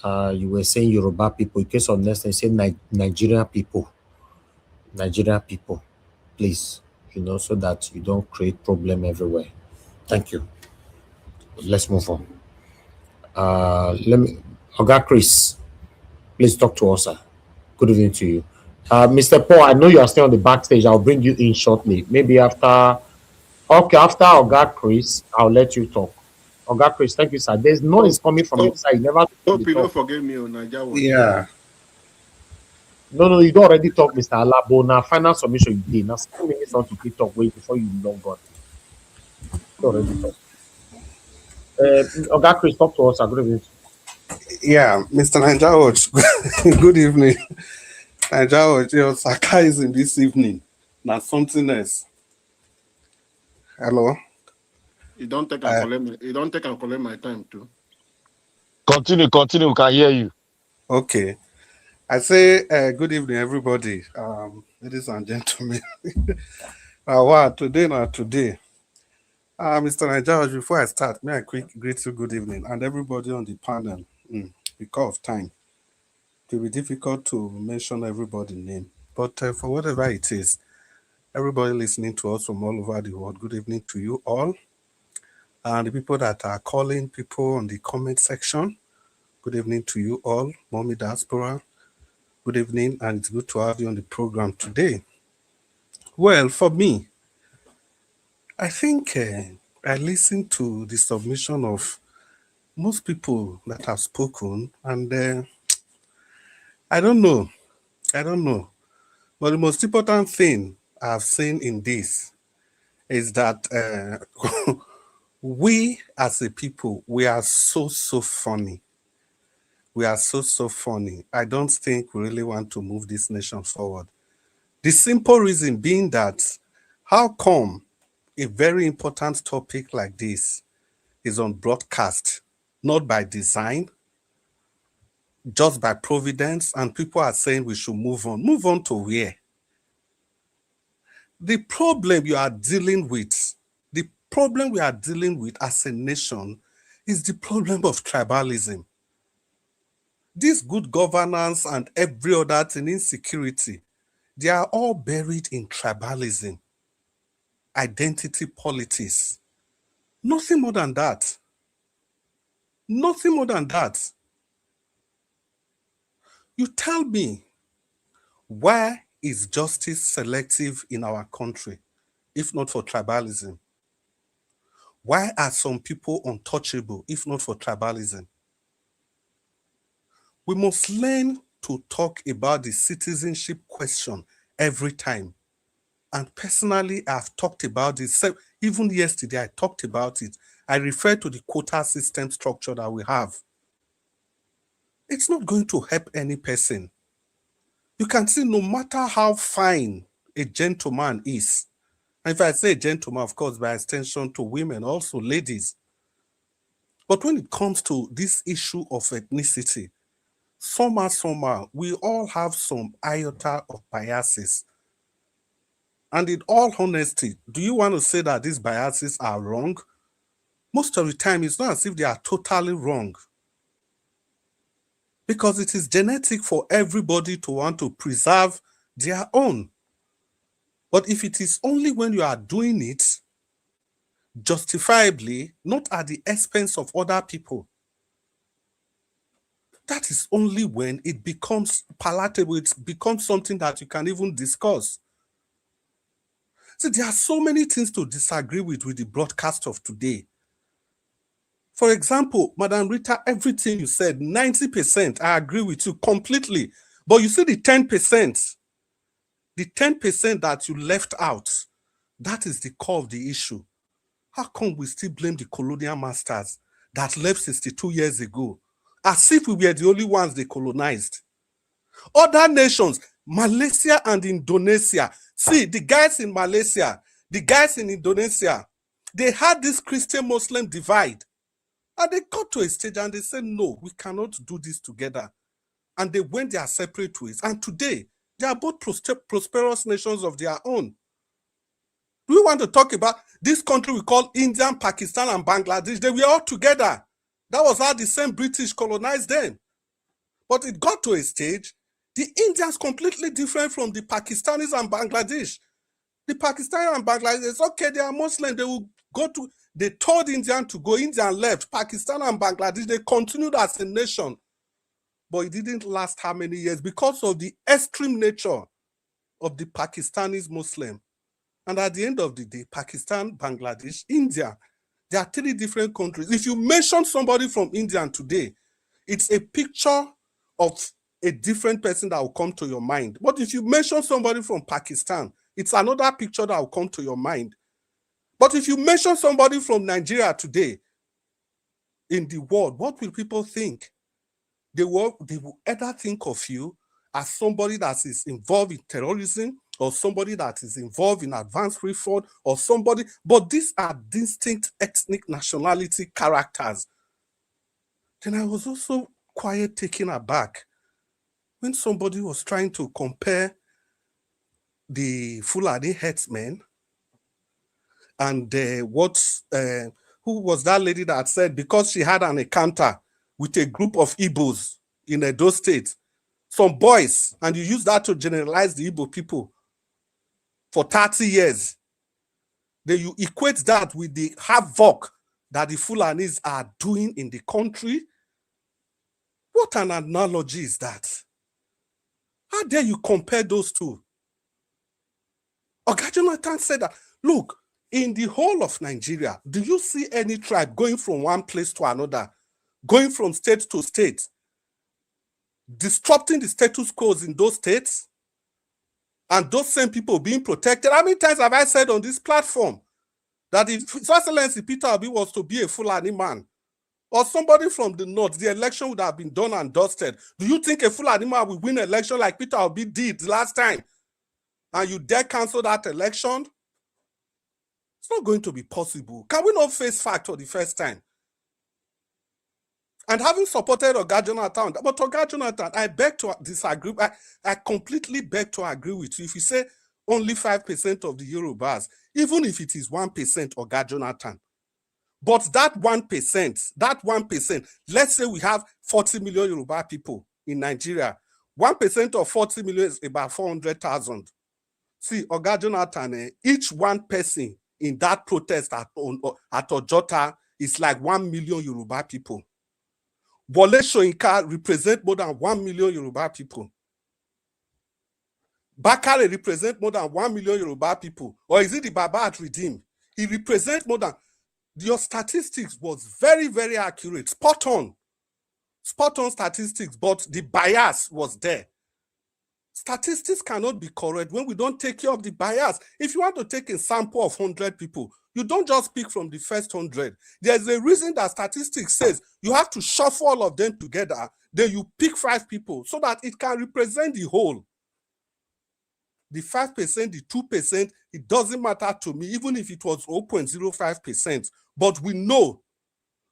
You were saying Yoruba people. In case of next, you say Nigerian people. Nigerian people, please, so that you don't create problem everywhere. Thank you. Let's move on. Oga Chris, please talk to us, sir. Good evening to you. Mr. Paul, I know you are still on the backstage. I'll bring you in shortly. Maybe after Oga Chris, I'll let you talk. Oga Chris, thank you, sir. There's noise coming from your side. You never hope you don't forget me on Nigeria. Yeah. No, you don't already talk, Mr. Alabo. Now, final submission you did. Now, 7 minutes on to keep talk wait before you log on. You already talk. Oga Chris, talk to us. Good evening. Yeah, Mr. Nigeria, good evening. Nigeria, your sarcasm this evening. Now something else. Hello. You don't take and collect my time too. Continue. We can hear you. Okay. I say good evening, everybody. Ladies and gentlemen. Wow, today. Mr. Nigeria, before I start, may I greet you good evening and everybody on the panel. Because of time, it will be difficult to mention everybody's name. But for whatever it is, everybody listening to us from all over the world, good evening to you all. And the people that are calling, people on the comment section, good evening to you all. Mommy Diaspora, good evening, and it's good to have you on the program today. Well, for me, I think I listened to the submission of most people that have spoken, and I don't know. But the most important thing I've seen in this is that we as a people, we are so funny. We are so funny. I don't think we really want to move this nation forward. The simple reason being that, how come a very important topic like this is on broadcast, not by design, just by providence, and people are saying we should move on. Move on to where? The problem we are dealing with as a nation is the problem of tribalism. This good governance and every other thing, insecurity, they are all buried in tribalism, identity politics. Nothing more than that. Nothing more than that. You tell me, why is justice selective in our country, if not for tribalism? Why are some people untouchable, if not for tribalism? We must learn to talk about the citizenship question every time. And personally, I've talked about this. Even yesterday, I talked about it. I referred to the quota system structure that we have. It's not going to help any person. You can see no matter how fine a gentleman is, And if I say gentlemen, of course, by extension to women, also ladies. But when it comes to this issue of ethnicity, somehow, we all have some iota of biases. And in all honesty, do you want to say that these biases are wrong? Most of the time, it's not as if they are totally wrong. Because it is genetic for everybody to want to preserve their own. But if it is only when you are doing it justifiably, not at the expense of other people, that is only when it becomes palatable, it becomes something that you can even discuss. See, there are so many things to disagree with the broadcast of today. For example, Madam Rita, everything you said, 90%, I agree with you completely. But you see the 10%, that you left out, that is the core of the issue. How come we still blame the colonial masters that left 62 years ago, as if we were the only ones they colonized? Other nations, Malaysia and Indonesia, see, the guys in Malaysia, the guys in Indonesia, they had this Christian-Muslim divide. And they got to a stage and they said, no, we cannot do this together. And they went their separate ways. And today, they are both prosperous nations of their own. Do we want to talk about this country we call India, Pakistan, and Bangladesh? They were all together. That was how the same British colonized them. But it got to a stage, the Indians completely different from the Pakistanis and Bangladesh. The Pakistani and Bangladesh, okay, they are Muslim, they will go to, they told Indian to go, Indian left, Pakistan and Bangladesh, they continued as a nation. But it didn't last how many years because of the extreme nature of the Pakistanis Muslim. And at the end of the day, Pakistan, Bangladesh, India, there are 3 different countries. If you mention somebody from India today, it's a picture of a different person that will come to your mind. But if you mention somebody from Pakistan, it's another picture that will come to your mind. But if you mention somebody from Nigeria today in the world, what will people think? They will either think of you as somebody that is involved in terrorism or somebody that is involved in advanced reform or somebody, but these are distinct ethnic nationality characters. Then I was also quite taken aback when somebody was trying to compare the Fulani headsmen and who was that lady that said because she had an encounter with a group of Igbos in Edo State, some boys, and you use that to generalize the Igbo people for 30 years. Then you equate that with the havoc that the Fulanis are doing in the country. What an analogy is that? How dare you compare those two? Oga Jonathan said that, look, in the whole of Nigeria, do you see any tribe going from one place to another, going from state to state, disrupting the status quo in those states, and those same people being protected? How many times have I said on this platform that if His Excellency Peter Obi was to be a Fulani man, or somebody from the north, the election would have been done and dusted? Do you think a Fulani man will win an election like Peter Obi did last time? And you dare cancel that election? It's not going to be possible. Can we not face fact for the first time? And having supported Oga Jonathan, but Oga Jonathan, I beg to disagree. I completely beg to agree with you. If you say only 5% of the Yorubas, even if it is 1%, Oga Jonathan, but that 1%, let's say we have 40 million Yoruba people in Nigeria. 1% of 40 million is about 400,000. See, Oga Jonathan, each one person in that protest at Ojota is like 1 million Yoruba people. Wole Soyinka represent more than 1 million Yoruba people. Bakare represent more than 1 million Yoruba people. Or is it the Baba at Redeem? He represents more than... Your statistics was very, very accurate. Spot on statistics, but the bias was there. Statistics cannot be correct when we don't take care of the bias. If you want to take a sample of 100 people, you don't just pick from the first 100. There's a reason that statistics says you have to shuffle all of them together, then you pick 5 people so that it can represent the whole. The 5%, the 2% It doesn't matter to me, even if it was 0.05%, but we know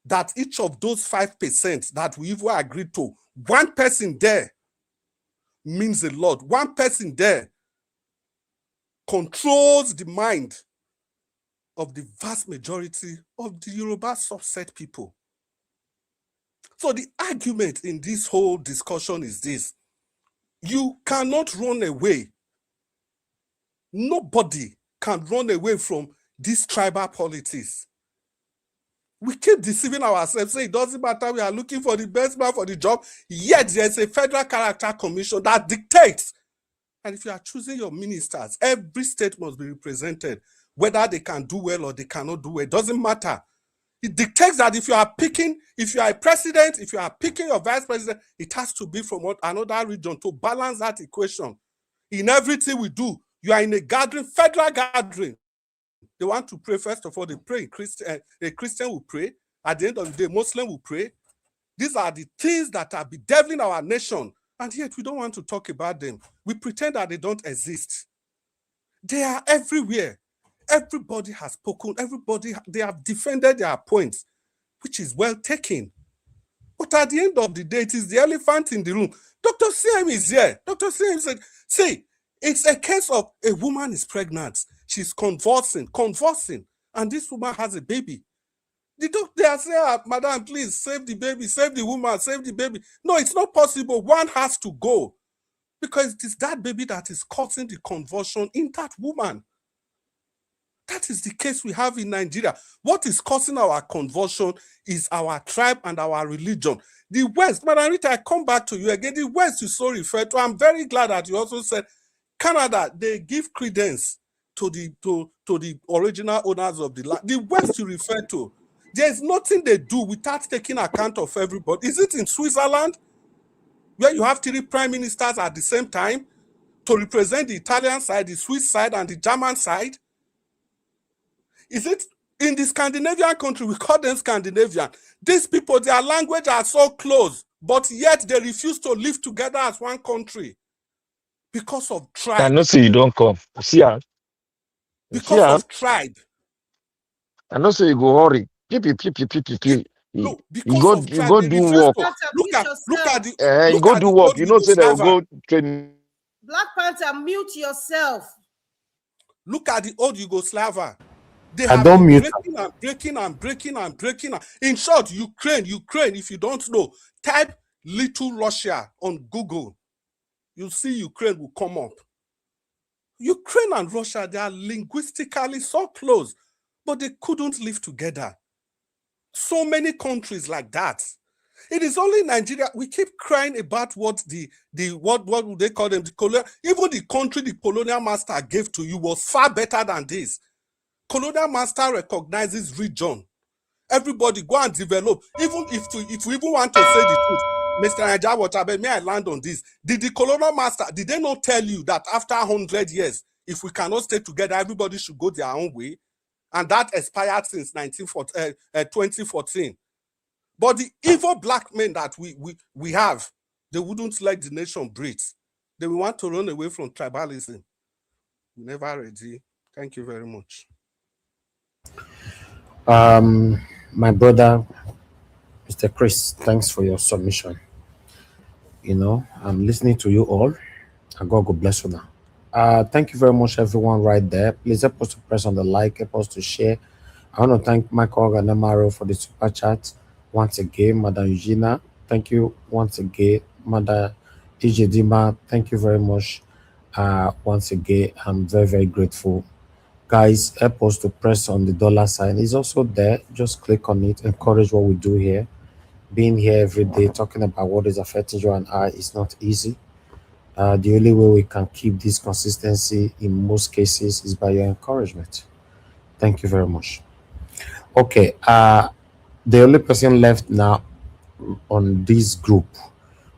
that each of those 5% that we even agreed to, one person there means a lot. One person there controls the mind of the vast majority of the Yoruba subset people. So the argument in this whole discussion is this: you cannot run away. Nobody can run away from this tribal politics. We keep deceiving ourselves, saying it doesn't matter, we are looking for the best man for the job, yet there's a federal character commission that dictates. And if you are choosing your ministers, every state must be represented, whether they can do well or they cannot do well. It doesn't matter. It dictates that if you are a president, if you are picking your vice president, it has to be from another region to balance that equation. In everything we do, you are in a gathering, federal gathering. They want to pray, first of all, they pray in Christian, a Christian will pray. At the end of the day, Muslim will pray. These are the things that are bedeviling our nation, and yet we don't want to talk about them. We pretend that they don't exist. They are everywhere. Everybody has spoken. They have defended their points, which is well taken. But at the end of the day, it is the elephant in the room. Dr. CM is here. Dr. CM said, see, it's a case of a woman is pregnant. She's convulsing, and this woman has a baby. The doctor say, madam, please save the baby, save the woman, save the baby. No, it's not possible. One has to go, because it is that baby that is causing the convulsion in that woman. That is the case we have in Nigeria. What is causing our convulsion is our tribe and our religion. The West, Madam Rita, I come back to you again. The West you so referred to. I'm very glad that you also said Canada, they give credence to the original owners of the land. The West you refer to, there's nothing they do without taking account of everybody. Is it in Switzerland, where you have 3 prime ministers at the same time to represent the Italian side, the Swiss side, and the German side? Is it in the Scandinavian country? We call them Scandinavian. These people, their language are so close, but yet they refuse to live together as one country because of tribe. I know, say you don't come. See, because of tribe. I know, say you go hurry. No, because of tribe. You go do work. Look at the. You go do work. You know, say they will go train. Black Panther, mute yourself. Look at the old Yugoslavia. They have been breaking. In short, Ukraine, if you don't know, type Little Russia on Google. You'll see Ukraine will come up. Ukraine and Russia, they are linguistically so close, but they couldn't live together. So many countries like that. It is only Nigeria. We keep crying about what what would they call them? Even the country the colonial master gave to you was far better than this. Colonial master recognizes region. Everybody go and develop. Even if we even want to say the truth, Mr. Naija Waterbe, may I land on this? Did the colonial master, did they not tell you that after 100 years, if we cannot stay together, everybody should go their own way? And that expired since 2014. But the evil black men that we have, they wouldn't let the nation breathe. They will want to run away from tribalism. Never ready. Thank you very much. My brother, Mr. Chris, thanks for your submission. You know, I'm listening to you all, and God bless you now. Thank you very much, everyone, right there. Please help us to press on the like, help us to share. I want to thank Michael Ganamaro for the super chat once again. Madam Eugenia, thank you once again. Madam DJ Dima, thank you very much once again. I'm very, very grateful. Guys, help us to press on the dollar sign. It's also there. Just click on it. Encourage what we do here. Being here every day, talking about what is affecting you and I is not easy. The only way we can keep this consistency in most cases is by your encouragement. Thank you very much. Okay, the only person left now on this group.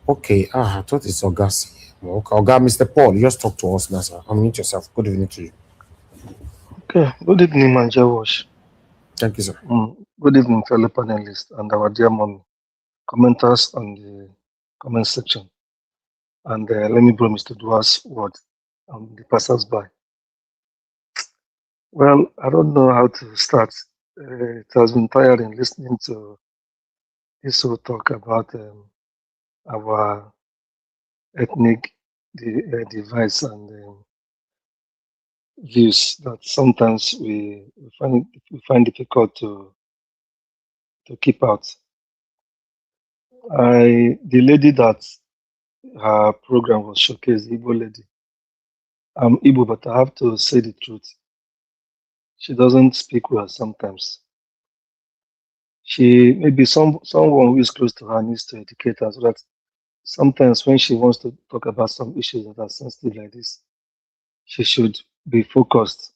Okay, I thought it's August. Okay, Mr. Paul, just talk to us now, sir. Unmute yourself. Good evening to you. Okay, good evening, Manja Wash. Thank you, sir. Good evening, fellow panelists and our dear mommy, commenters on the comment section. And let me promise to do us what the passers by. Well, I don't know how to start. It has been tiring listening to this whole talk about our ethnic device and views that sometimes we find difficult to keep out. The lady that her program was showcased, the Igbo lady. I'm Igbo, but I have to say the truth. She doesn't speak well sometimes. She maybe someone who is close to her needs to educate her so that sometimes when she wants to talk about some issues that are sensitive like this, she should be focused.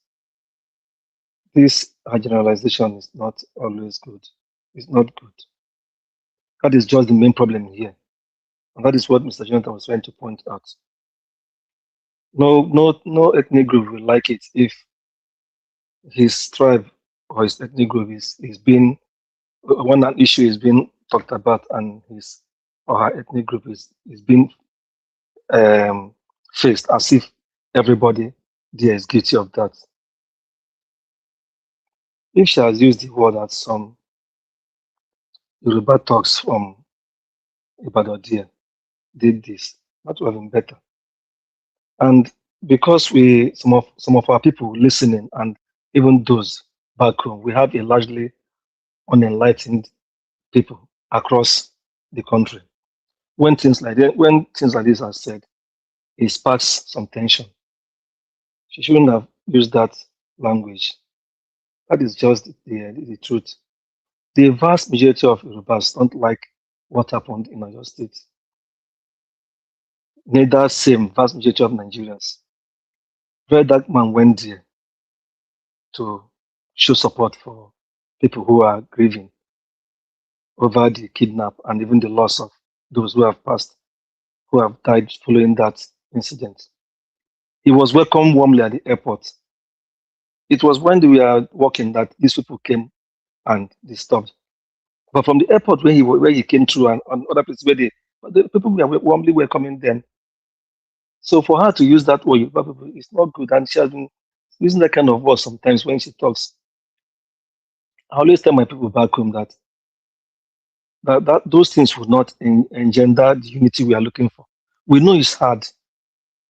This her generalization is not always good. It's not good. That is just the main problem here. And that is what Mr. Jonathan was trying to point out. No ethnic group will like it if his tribe or his ethnic group is being when an issue is being talked about and his or her ethnic group is being um, faced as if everybody there is guilty of that. If she has used the word that some Yoruba talks from Ibadan there did this, that would have been better. And because some of our people listening and even those back home, we have a largely unenlightened people across the country. When things like this are said, it sparks some tension. She shouldn't have used that language. That is just the truth. The vast majority of Yorubas don't like what happened in Oyo State. Neither same vast majority of Nigerians. Very dark man went there to show support for people who are grieving over the kidnap and even the loss of those who have passed, who have died following that incident. He was welcomed warmly at the airport. It was when they were walking that these people came and they stopped. But from the airport where he came through and other places where the people were warmly welcoming them. So for her to use that word, Yoruba people, it's not good. And she has been using that kind of word sometimes when she talks. I always tell my people back home that those things would not engender the unity we are looking for. We know it's hard.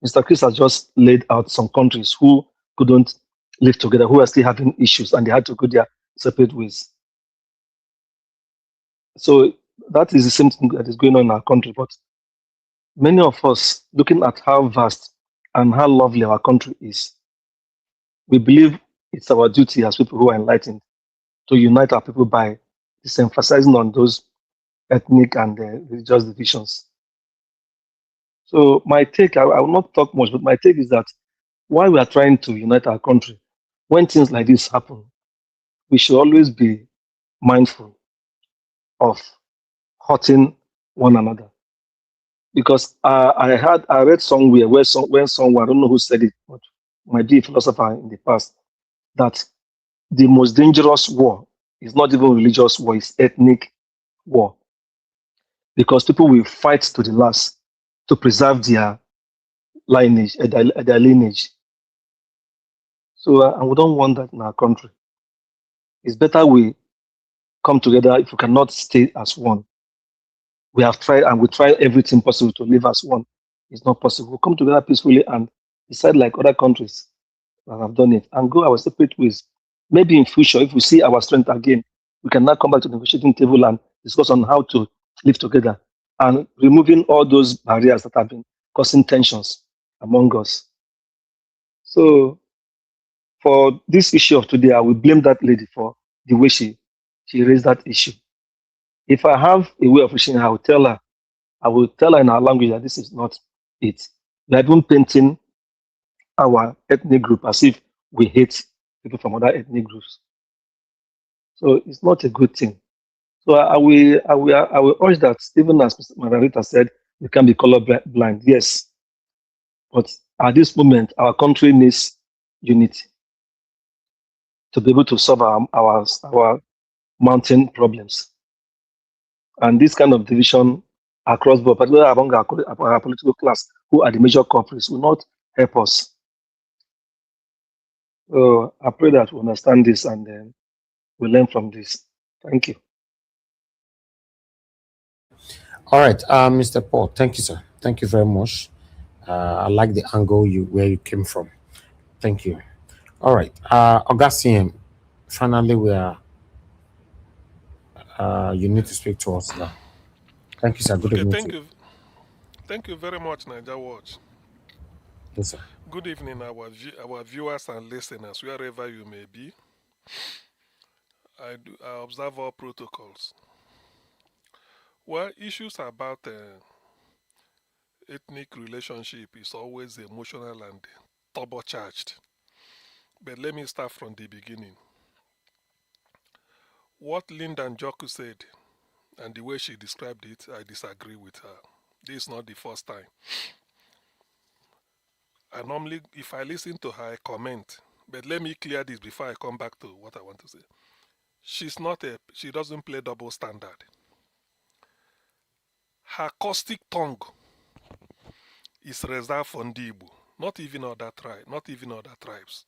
Mr. Chris has just laid out some countries who couldn't live together, who are still having issues, and they had to go their separate ways. So that is the same thing that is going on in our country. But many of us, looking at how vast and how lovely our country is, we believe it's our duty as people who are enlightened to unite our people by disemphasizing on those ethnic and religious divisions. So my take, I will not talk much, but my take is that while we are trying to unite our country, when things like this happen, we should always be mindful of hurting one another. Because I read somewhere when someone, I don't know who said it, but might be a philosopher in the past, that the most dangerous war is not even religious war, it's ethnic war. Because people will fight to the last to preserve their lineage, their lineage. So and we don't want that in our country. It's better we come together if we cannot stay as one. We have tried and we try everything possible to live as one. It's not possible. We'll come together peacefully and decide like other countries that have done it and go our separate ways. Maybe in future, if we see our strength again, we can now come back to the negotiating table and discuss on how to live together and removing all those barriers that have been causing tensions among us. So for this issue of today, I will blame that lady for the way she raised that issue. If I have a way of reaching her, I will tell her in our language that this is not it. We are even painting our ethnic group as if we hate people from other ethnic groups. So it's not a good thing. So I will urge that even as Mr. Margarita said, we can be color blind. Yes. But at this moment, our country needs unity to be able to solve our mountain problems. And this kind of division across board, particularly among our political class, who are the major culprits, will not help us. So I pray that we understand this and then we learn from this. Thank you. All right, Mr. Paul, thank you, sir. Thank you very much. I like the angle where you came from. Thank you. All right, Augustine, finally, you need to speak to us now. Thank you, sir. Good Okay, evening to thank you. you. Thank you very much, Niger Watch. Yes, sir. Good evening, our viewers and listeners, wherever you may be. I observe all protocols. Well, issues about ethnic relationship is always emotional and turbocharged. But let me start from the beginning. What Linda Njoku said and the way she described it, I disagree with her. This is not the first time. I normally, if I listen to her, I comment. But let me clear this before I come back to what I want to say. She doesn't play double standard. Her caustic tongue is reserved for Ndibo, not even other tribes.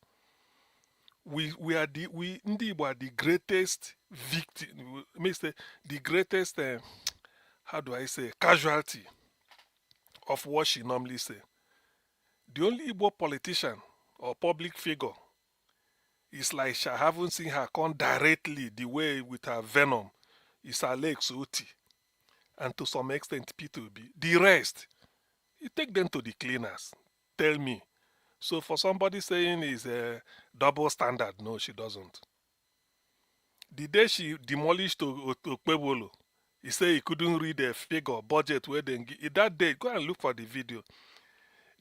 Ndibo are the greatest victim, the greatest, how do I say, casualty of what she normally say. The only Igbo politician or public figure is like I haven't seen her come directly the way with her venom is Alex Oti and to some extent P2B. The rest, you take them to the cleaners. Tell me. So for somebody saying is a double standard, no, she doesn't. The day she demolished Okpebolo, he said he couldn't read the figure budget where they that day. Go and look for the video.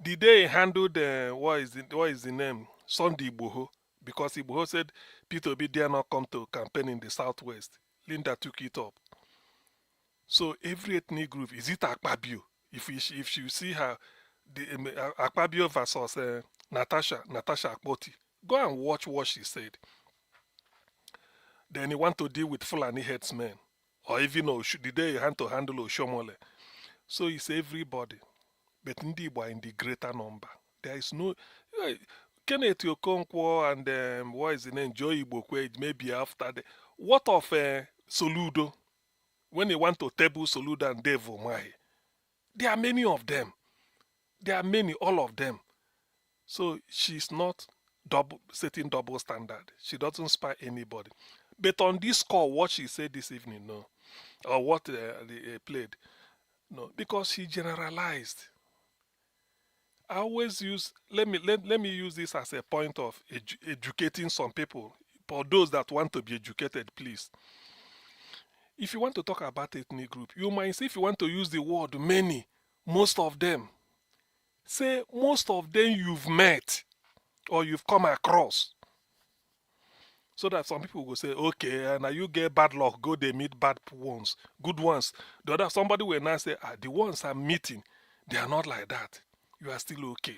The day he handled what is the name Sunday Igboho, because Igboho said Peter Obi dare not come to campaign in the southwest. Linda took it up. So every ethnic group, is it Akpabio? If you see her, Akpabio versus Natasha Akpoti, go and watch what she said. Then he want to deal with Fulani headsmen, or even the day he had to handle Oshomole. So it's everybody, but Ndibo are in the greater number. There is no Kenneth Okonkwo and what is the name, Joy Ibokwe, maybe after the. What of Soludo? When they want to table Soludo and Dave Omahi, there are many of them. There are many, all of them. So she's not setting double standard. She doesn't spy anybody. But on this call, what she said this evening, no, or what they played, no, because she generalized. I always use, let me use this as a point of educating some people. For those that want to be educated, please. If you want to talk about ethnic group, you might say if you want to use the word many, most of them, say most of them you've met or you've come across. So that some people will say, okay, now you get bad luck, go they meet bad ones, good ones. The other somebody will now say, the ones I'm meeting, they are not like that. You are still okay.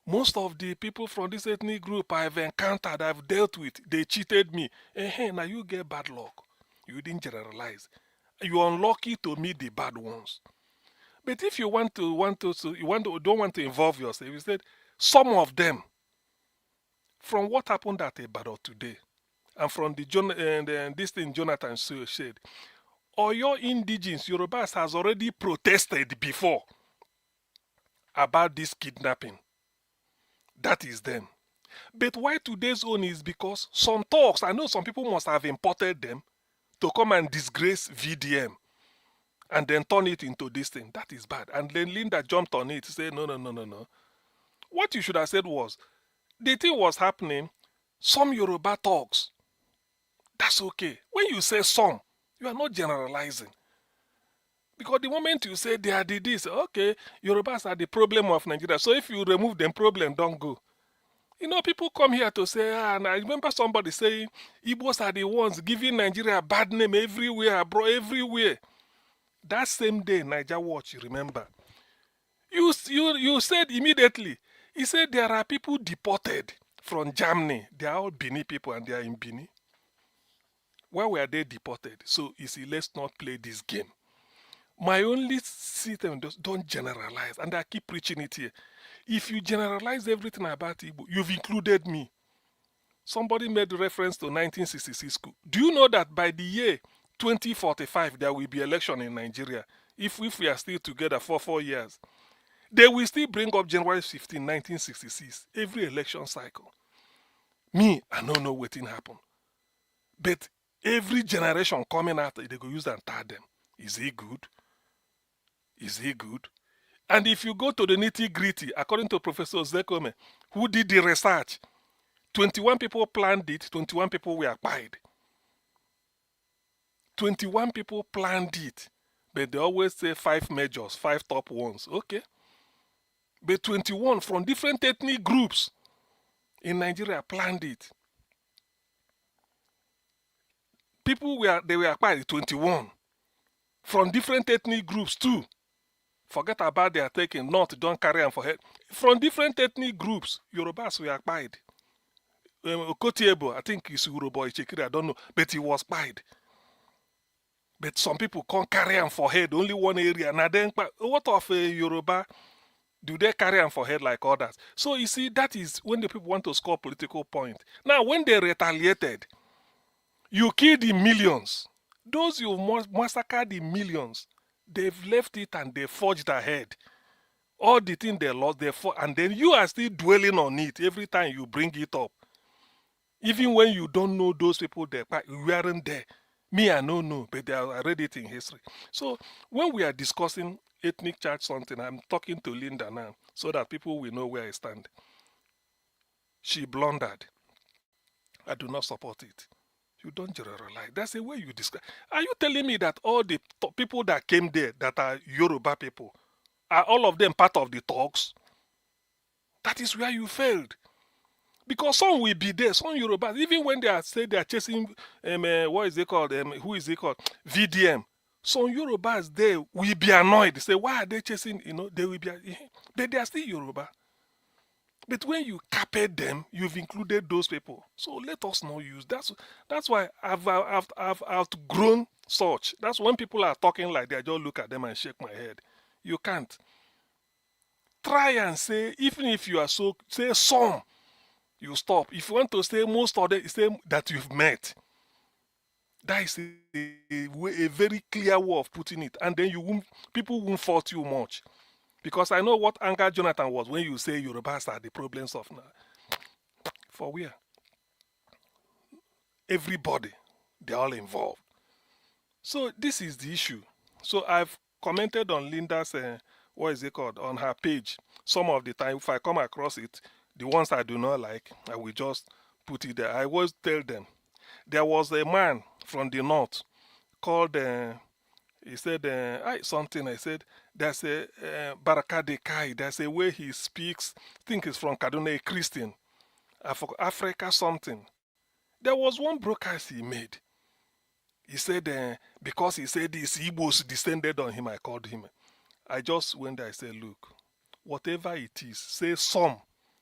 Most of the people from this ethnic group I've encountered, I've dealt with, they cheated me. Hey, now you get bad luck. You didn't generalize. You're unlucky to meet the bad ones. But if you don't want to involve yourself, you said some of them, from what happened at Ibadan today, and from this thing Jonathan said, or your indigenous Yorubas has already protested before about this kidnapping. That is them. But why today's own is because some talks, I know some people must have imported them to come and disgrace VDM and then turn it into this thing. That is bad. And then Linda jumped on it to say, no. What you should have said was, the thing was happening, some Yoruba talks. That's okay. When you say some, you are not generalizing. Because the moment you say they are the this, okay, Yorubas are the problem of Nigeria. So if you remove them, problem don't go. You know, people come here to say, and I remember somebody saying, Igbos are the ones giving Nigeria a bad name everywhere, bro, everywhere. That same day, Niger Watch, you remember. You said immediately, he said there are people deported from Germany. They are all Bini people and they are in Bini. Why were they deported? So you see, let's not play this game. My only system, don't generalize, and I keep preaching it here. If you generalize everything about Igbo, you've included me. Somebody made reference to 1966 coup. Do you know that by the year 2045, there will be election in Nigeria? If we are still together for 4 years, they will still bring up January 15, 1966, every election cycle. Me, I don't know what happened. But every generation coming out, they go use and tag them. Is he good? Is he good? And if you go to the nitty gritty, according to Professor Zekome, who did the research, 21 people planned it, 21 people were paid. 21 people planned it, but they always say 5 majors, 5 top ones. Okay. But 21 from different ethnic groups in Nigeria planned it. They were paid 21 from different ethnic groups too. Forget about their taking, not don't carry them for head. From different ethnic groups, Yorubas were paid. Okotiebo, I think he's Yoruba, Ichekiri, I don't know, but he was paid. But some people can't carry him for head, only one area. Now then, what of a Yoruba do they carry him for head like others? So you see, that is when the people want to score political point. Now, when they retaliated, you killed in millions. Those you massacred in millions, they've left it and they forged ahead. All the thing they lost, they fought, and then you are still dwelling on it every time you bring it up. Even when you don't know those people, they weren't there. Me, I don't know, but I read it in history. So when we are discussing ethnic charge something, I'm talking to Linda now so that people will know where I stand. She blundered. I do not support it. You don't generalize. That's the way you describe. Are you telling me that all the people that came there that are Yoruba people, are all of them part of the talks? That is where you failed. Because some will be there, some Yorubas, even when they are say they are chasing, what is it called? Who is it called? VDM. Some Yorubas there will be annoyed. They say, why are they chasing? You know, they will be, but they are still Yoruba. But when you captured them, you've included those people. So let us not use. That's why I've outgrown such. That's when people are talking like that, I just look at them and shake my head. You can't. Try and say, even if you are so, say some. You stop. If you want to say most of them, say that you've met. That is a very clear way of putting it. And then people won't fault you much. Because I know what anger Jonathan was when you say Yorubas are the problems of now. For where? Everybody, they're all involved. So this is the issue. So I've commented on Linda's, what is it called, on her page. Some of the time, if I come across it, the ones I do not like, I will just put it there. I always tell them. There was a man from the north called, he said, something. I said, there's a Baraka de Kai. There's a way he speaks. I think it's from Kaduna, a Christian. Africa something. There was one broadcast he made. He said, because he said these Igbos descended on him, I called him. I just went there, I said, look, whatever it is, say some.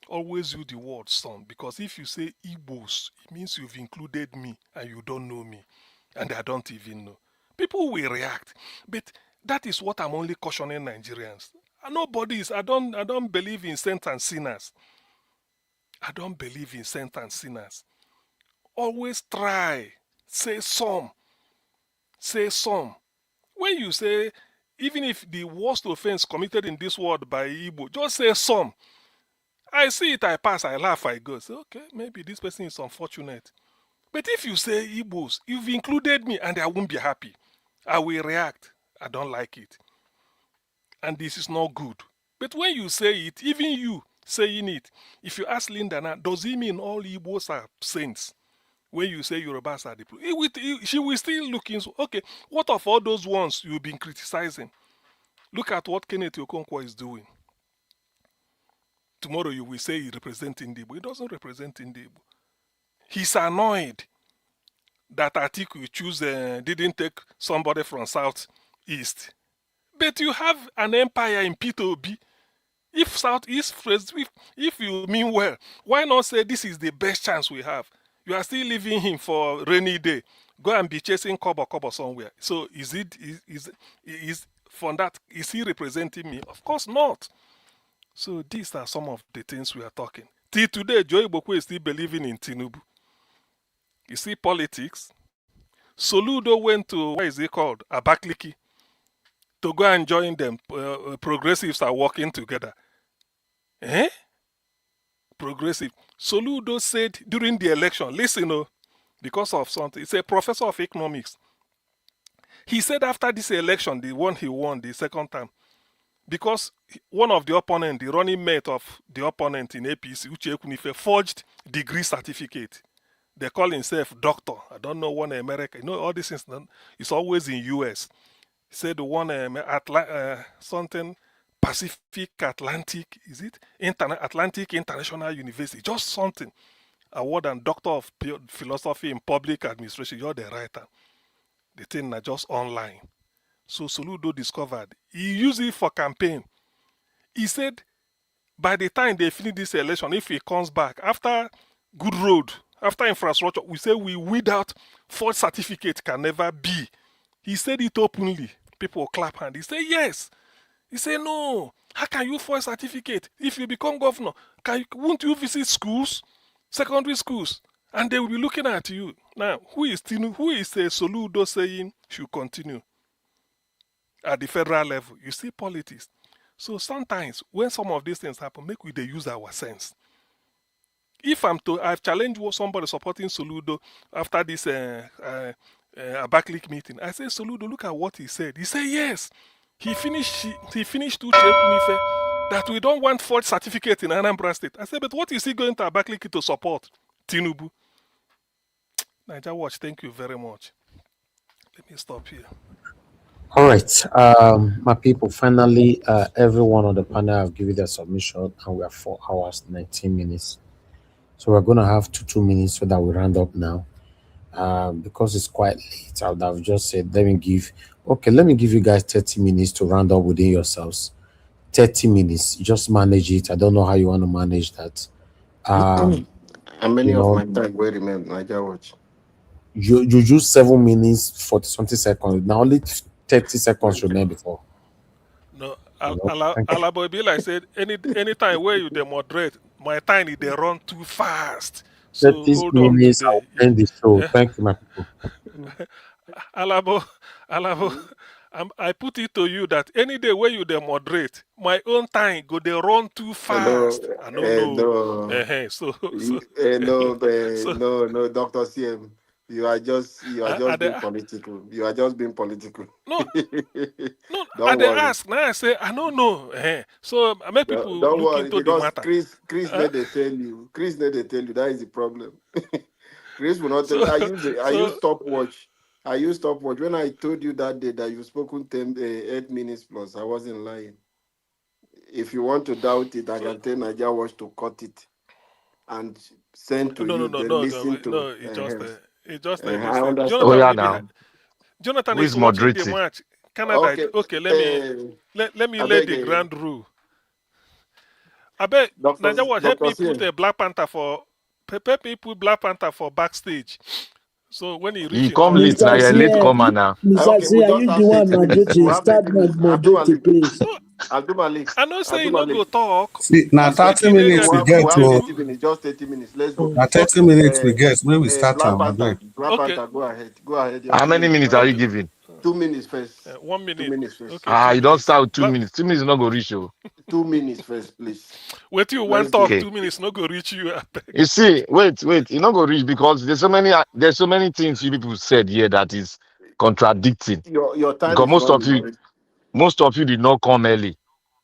Always use the word some, because if you say Igbos, it means you've included me and you don't know me, and I don't even know. People will react, but that is what I'm only cautioning Nigerians. I don't believe in saints and sinners. I don't believe in saints and sinners. Always try, say some. Say some. When you say, even if the worst offense committed in this world by Igbo, just say some. I see it, I pass, I laugh, I go. Say, okay, maybe this person is unfortunate. But if you say Igbos, you've included me and I won't be happy. I will react. I don't like it. And this is not good. But when you say it, even you saying it, if you ask Linda now, does it mean all Igbos are saints? When you say Yorubas are the people, she will still look into, okay, what of all those ones you've been criticizing? Look at what Kenneth Okonkwo is doing. Tomorrow you will say he represents Indibo. He doesn't represent Indibo. He's annoyed that Atiku didn't take somebody from Southeast. But you have an empire in P2B. If Southeast, if you mean well, why not say this is the best chance we have? You are still leaving him for rainy day. Go and be chasing Kobo somewhere. So is from that, is he representing me? Of course not. So these are some of the things we are talking. Till today, Joe Ibokwe is still believing in Tinubu. You see politics. Soludo went to, what is it called? Abakliki, to go and join them. Progressives are working together. Eh? Progressive. Soludo said during the election, listen, because of something, he's a professor of economics. He said after this election, the one he won the second time, because one of the opponent, the running mate of the opponent in APC, Uche Ekunife, forged degree certificate. They call himself doctor. I don't know one in America. You know, all these things, it's always in US. He said the one something Pacific Atlantic, is it? Atlantic International University, just something. Award and Doctor of Philosophy in Public Administration. You're the writer. The thing are just online. So Soludo discovered. He used it for campaign. He said by the time they finish this election, if he comes back, after good road, after infrastructure, we say we weed out false certificate can never be. He said it openly. People clap hand. He said yes. He said no. How can you forge certificate? If you become governor, won't you visit schools, secondary schools, and they will be looking at you? Now, who is Soludo saying should continue at the federal level? You see politics. So sometimes when some of these things happen, make we they use our sense. If I've challenged somebody supporting Soludo after this Abaklik meeting. I said, Soludo, look at what he said. He said yes. He finished to Unife that we don't want forged certificate in Anambra State. I said, but what is he going to Abakaliki to support? Tinubu. Niger Watch, thank you very much. Let me stop here. All right, my people. Finally, everyone on the panel have given their submission, and we are 4 hours 19 minutes. So we're going to have 2 minutes so that we round up now. Because it's quite late, I would have just said, let me give you guys 30 minutes to round up within yourselves. 30 minutes, just manage it. I don't know how you want to manage that. And many you of know, my time will remember Niger Watch. You use 7 minutes 40-something seconds. Now only 30 seconds remain before. No, Alabo Bill, said anytime where you they moderate, my time they run too fast. So 30 hold on minutes, today. I'll end the show. Yeah. Thank you, my people. Alabo, I put it to you that any day where you they moderate, my own time go they run too fast. I don't know. So No, Dr. CM. You are just being political. You are just being political. No, I Don't they worry. ask. Now I say I don't know. So I make people Don't look worry, into the because matter. Chris need to tell you. Chris need to tell you that is the problem. Chris will not tell you. I use stopwatch. I use stopwatch. When I told you that day that you've spoken 8 minutes plus, I wasn't lying. If you want to doubt it, I can tell Niger Watch to cut it and send to you. Then listen to. It just I this thing. understand. Oh Jonathan yeah, will be. now Jonathan who is is watching the moderating? match. Canada. Okay. Okay, let me I lay beg the you, grand rule. I bet Niger Watch help me put a Black Panther help me put Black Panther for backstage. So when he reach You in come turn, late now. Mr. You're late CM, comer now. Mr. okay, we CM, just you have the one 30 minutes. We moderating. have Start 30 minutes. moderating, please. no, Abdul Malik. I know say Abdul you no go Malik. talk. See, now As make 30 in area minutes we they We get cook, have they to 30 cook. minutes. Just 30 minutes. Let's go. now 30 minutes we get. When we start Black time, I Panther. beg. Black Okay, Panther. Go ahead. Go ahead. Your How 2 many minutes. minutes are you okay. giving? 2 minutes first. 1 2 minute. minutes first. Okay, 2 You don't minutes. start with 2 minutes. 2 minutes is not going to reach you. 2 minutes first, please. Wait till you Let's want go. talk Okay. 2 minutes, no go reach you. I beg. You see, wait. You're not going to reach because there's so many things you people said here that is contradicting. Your time Because is running already. most of you did not come early.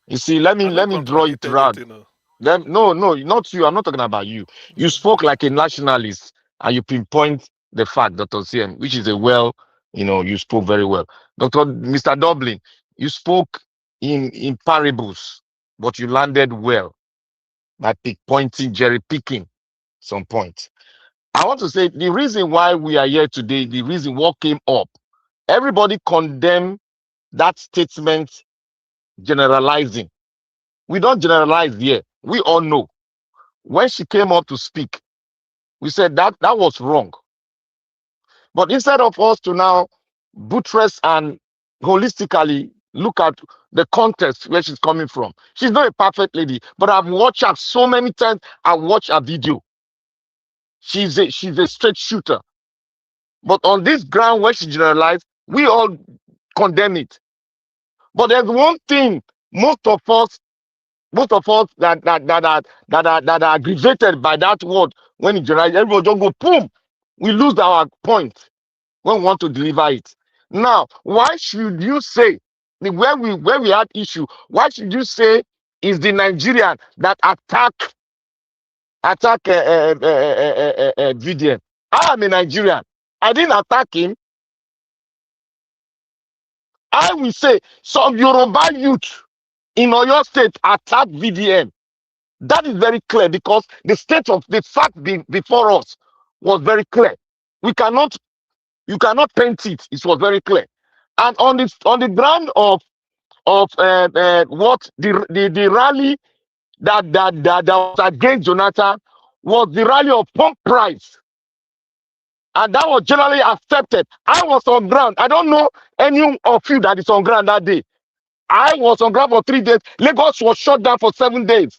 You see, let I no me draw it contradict round. anything. No. No, not you. I'm not talking about you. You spoke like a nationalist and you pinpoint the fact, Dr. CM, which is you spoke very well. Mr. Dublin, you spoke in parables, but you landed well by cherry picking some points. I want to say the reason why we are here today, the reason what came up, everybody condemned that statement generalizing. We don't generalize here. We all know. When she came up to speak, we said that was wrong. But instead of us to now buttress and holistically look at the context where she's coming from. She's not a perfect lady, but I've watched her so many times. I watched her video. She's a straight shooter. But on this ground where she generalized, we all condemn it. But there's one thing most of us that are aggravated by that word when it generalizes, everybody just go boom. We lose our point when we want to deliver it. Now, why should you say where we had issue? Why should you say is the Nigerian that attack VDM? I am a Nigerian. I didn't attack him. I will say some Yoruba youth in Oyo State attacked VDM. That is very clear because the state of the fact before us was very clear. You cannot paint it. It was very clear. And on the ground of what the rally that was against Jonathan was the rally of pump price. And that was generally accepted. I was on ground. I don't know any of you that is on ground that day. I was on ground for 3 days. Lagos was shut down for 7 days.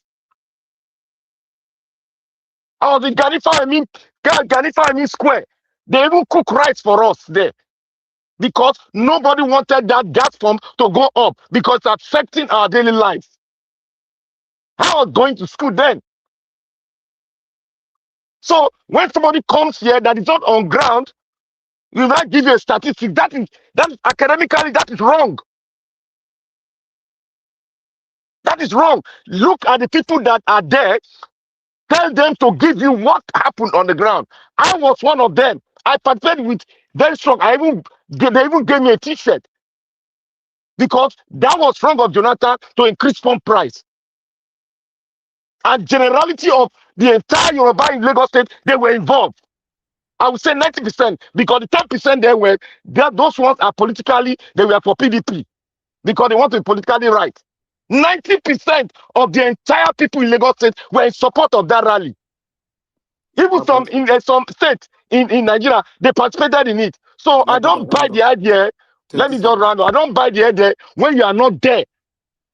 I was in Ganifa Square. They even cook rice for us there because nobody wanted that gas pump to go up because it's affecting our daily lives. I was going to school then. So when somebody comes here that is not on ground, you might give you a statistic. That is academically that is wrong. That is wrong. Look at the people that are there. Tell them to give you what happened on the ground. I was one of them. I participated with very strong. They even gave me a T-shirt because that was wrong of Jonathan to increase pump price. And generality of the entire Yoruba in Lagos State, they were involved. I would say 90% because the 10% those ones are politically, they were for PDP because they want to be politically right. 90% of the entire people in Lagos State were in support of that rally. Even some states in Nigeria, they participated in it. So I don't buy the idea. Let me just round up. I don't buy the idea when you are not there.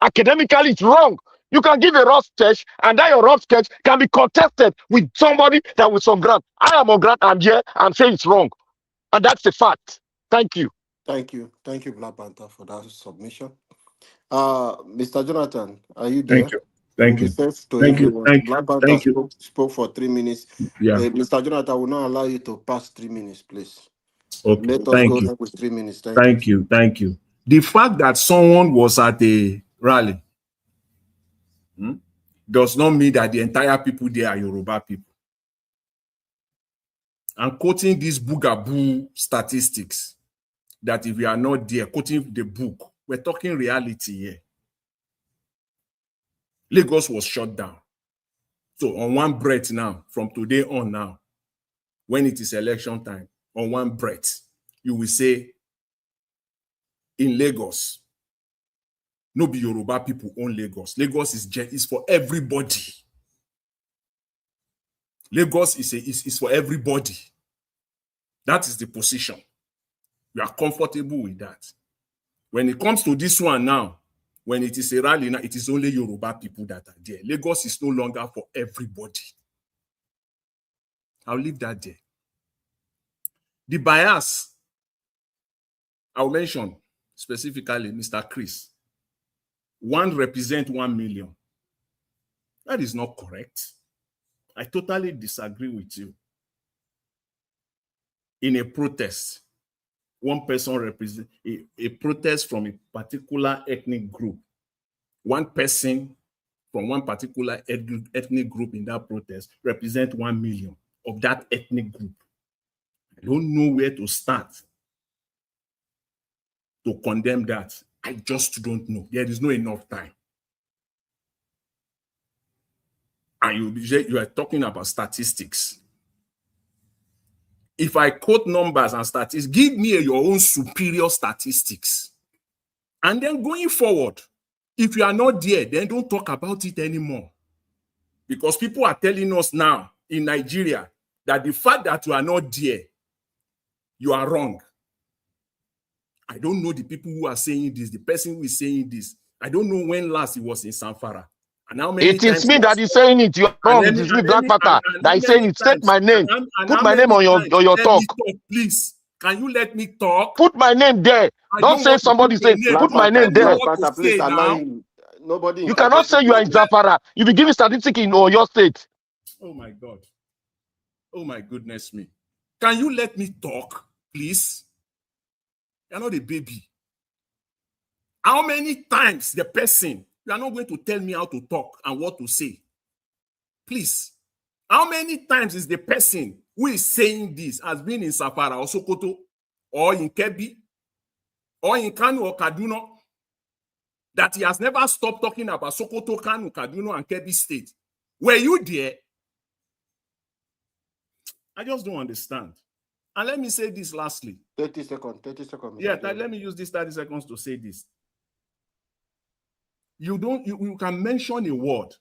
Academically, it's wrong. You can give a rough sketch, and that your rough sketch can be contested with somebody that was on ground. I am on ground. I'm here. I'm saying it's wrong, and that's a fact. Thank you. Thank you, Black Panther, for that submission. Mr. Jonathan, are you there? Thank you. Thank you. Black Panther spoke for 3 minutes. Yeah. Mr. Jonathan, I will not allow you to pass 3 minutes, please. Okay. Let us go ahead with 3 minutes. Thank you. The fact that someone was at a rally does not mean that the entire people there are Yoruba people. I'm quoting these boogaboo statistics that if we are not there, quoting the book, we're talking reality here. Lagos was shut down. So on one breath now, from today on now, when it is election time, on one breath, you will say, in Lagos, no be Yoruba people own Lagos. Lagos is for everybody. Lagos is for everybody. That is the position. You are comfortable with that. When it comes to this one now, when it is a rally now, it is only Yoruba people that are there. Lagos is no longer for everybody. I'll leave that there. The bias, I'll mention specifically Mr. Chris. One represent 1 million. That is not correct. I totally disagree with you. In a protest, one person represents a protest from a particular ethnic group. One person from one particular ethnic group in that protest represents 1 million of that ethnic group. I don't know where to start to condemn that. I just don't know. There is no enough time. And you are talking about statistics. If I quote numbers and statistics, give me your own superior statistics. And then going forward, if you are not there, then don't talk about it anymore. Because people are telling us now in Nigeria that the fact that you are not there, you are wrong. I don't know the people who are saying this, the person who is saying this. I don't know when last he was in Sanfara. And how many It is times me he that has is talked. saying it. You're And wrong. It is me, Black Panther, how that is saying many it. Take times my name. and Put how my name many on times your let me talk. talk, please? Can you let me talk? Put my name there. I Don't don't say want to put somebody your say, name. put my name Tell me there. Black what to Panther, please say allow now. him. Nobody You cannot interject say you are in between you. Zamfara. You be giving statistics in your state. Oh my God. Oh my goodness me. Can you let me talk, please? You're not a baby. How many times the person, you are not going to tell me how to talk and what to say? Please. How many times is the person who is saying this has been in Safara or Sokoto or in Kebbi or in Kanu or Kaduna that he has never stopped talking about Sokoto, Kanu, Kaduna, and Kebbi state? Were you there? I just don't understand. And let me say this lastly. 30 seconds, 30 seconds. Yeah, let me use these 30 seconds to say this. You can mention a word,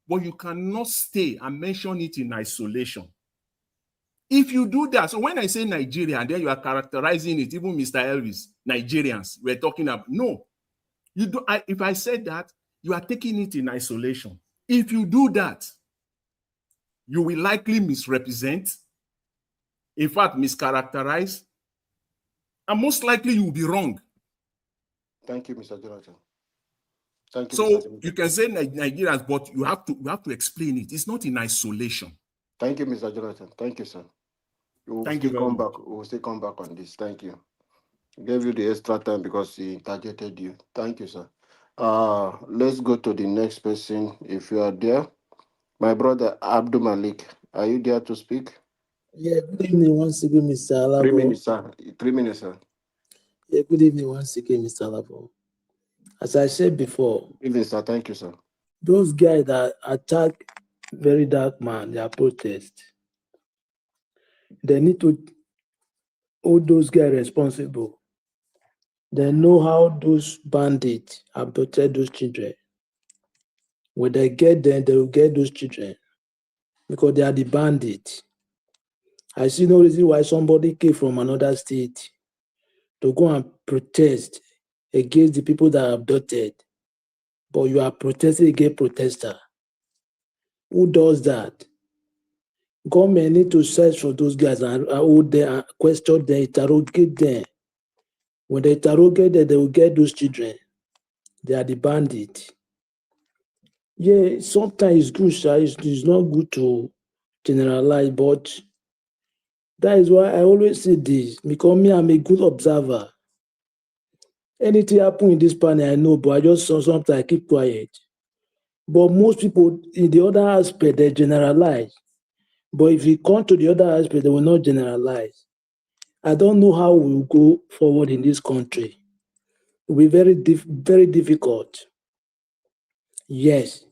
but you cannot stay and mention it in isolation. If you do that, so when I say Nigeria, and then you are characterizing it, even Mr. Elvis, Nigerians, we're talking about, no. You do. If I said that, you are taking it in isolation. If you do that, you will likely misrepresent, in fact, mischaracterize, and most likely you will be wrong. Thank you, Mr. Jonathan. Thank you, Mr. So Jonathan. you can say Nigerians, but you have to explain it. It's not in isolation. Thank you, Mr. Jonathan. Thank you, sir. Thank you very much. We will still come back on this. Thank you. I gave you the extra time because he interjected you. Thank you, sir. Let's go to the next person. If you are there, my brother Abdul Malik, are you there to speak? Yeah, good evening once again, Mr. 3 Alabo. minutes, sir. 3 minutes, sir. Yeah, good evening once again, Mr. Alabo. As I said before, Good evening, sir. Thank you, sir. those guys that attack very dark man, their protest, they need to hold those guys responsible. They know how those bandits abducted those children. When they get them, they will get those children because they are the bandits. I see no reason why somebody came from another state to go and protest against the people that are abducted, but you are protesting against protester. Who does that? Government need to search for those guys and hold them and question them, interrogate them. When they interrogate them, they will get those children. They are the bandits. Yeah, sometimes it's good, sir. It's not good to generalize, but that is why I always say this, because me, I'm a good observer. Anything happen in this panel, I know, but I just sometimes I keep quiet. But most people, in the other aspect, they generalize. But if you come to the other aspect, they will not generalize. I don't know how we will go forward in this country. It will be very difficult. Yes.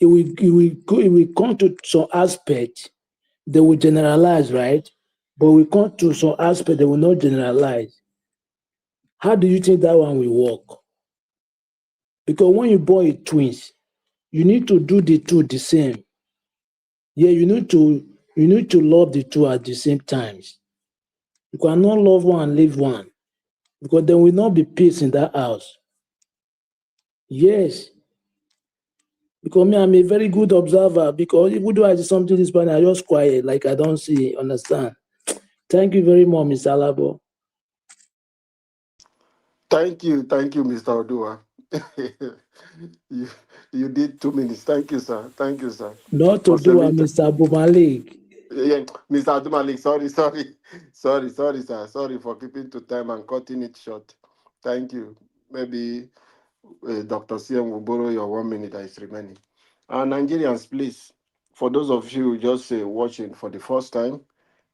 It will come to some aspect, they will generalize, right? But we come to some aspect, they will not generalize. How do you think that one will work? Because when you born a twins, you need to do the two the same. Yeah, you need to love the two at the same times. You cannot love one and leave one, because there will not be peace in that house. Yes, because me, I'm a very good observer. Because even though I see something this morning, I just quiet, like I don't see, understand. Thank you very much, Mr. Alabo. Thank you, Mr. Odua. you, you did 2 minutes. Thank you, sir. Thank you, sir. Not to For do a Semita. Mr. Abumalik. Yeah, Mr. Adumalik, sorry, sir. Sorry for keeping to time and cutting it short. Thank you. Maybe Dr. CM will borrow your 1 minute that is remaining. Nigerians, please, for those of you just watching for the first time,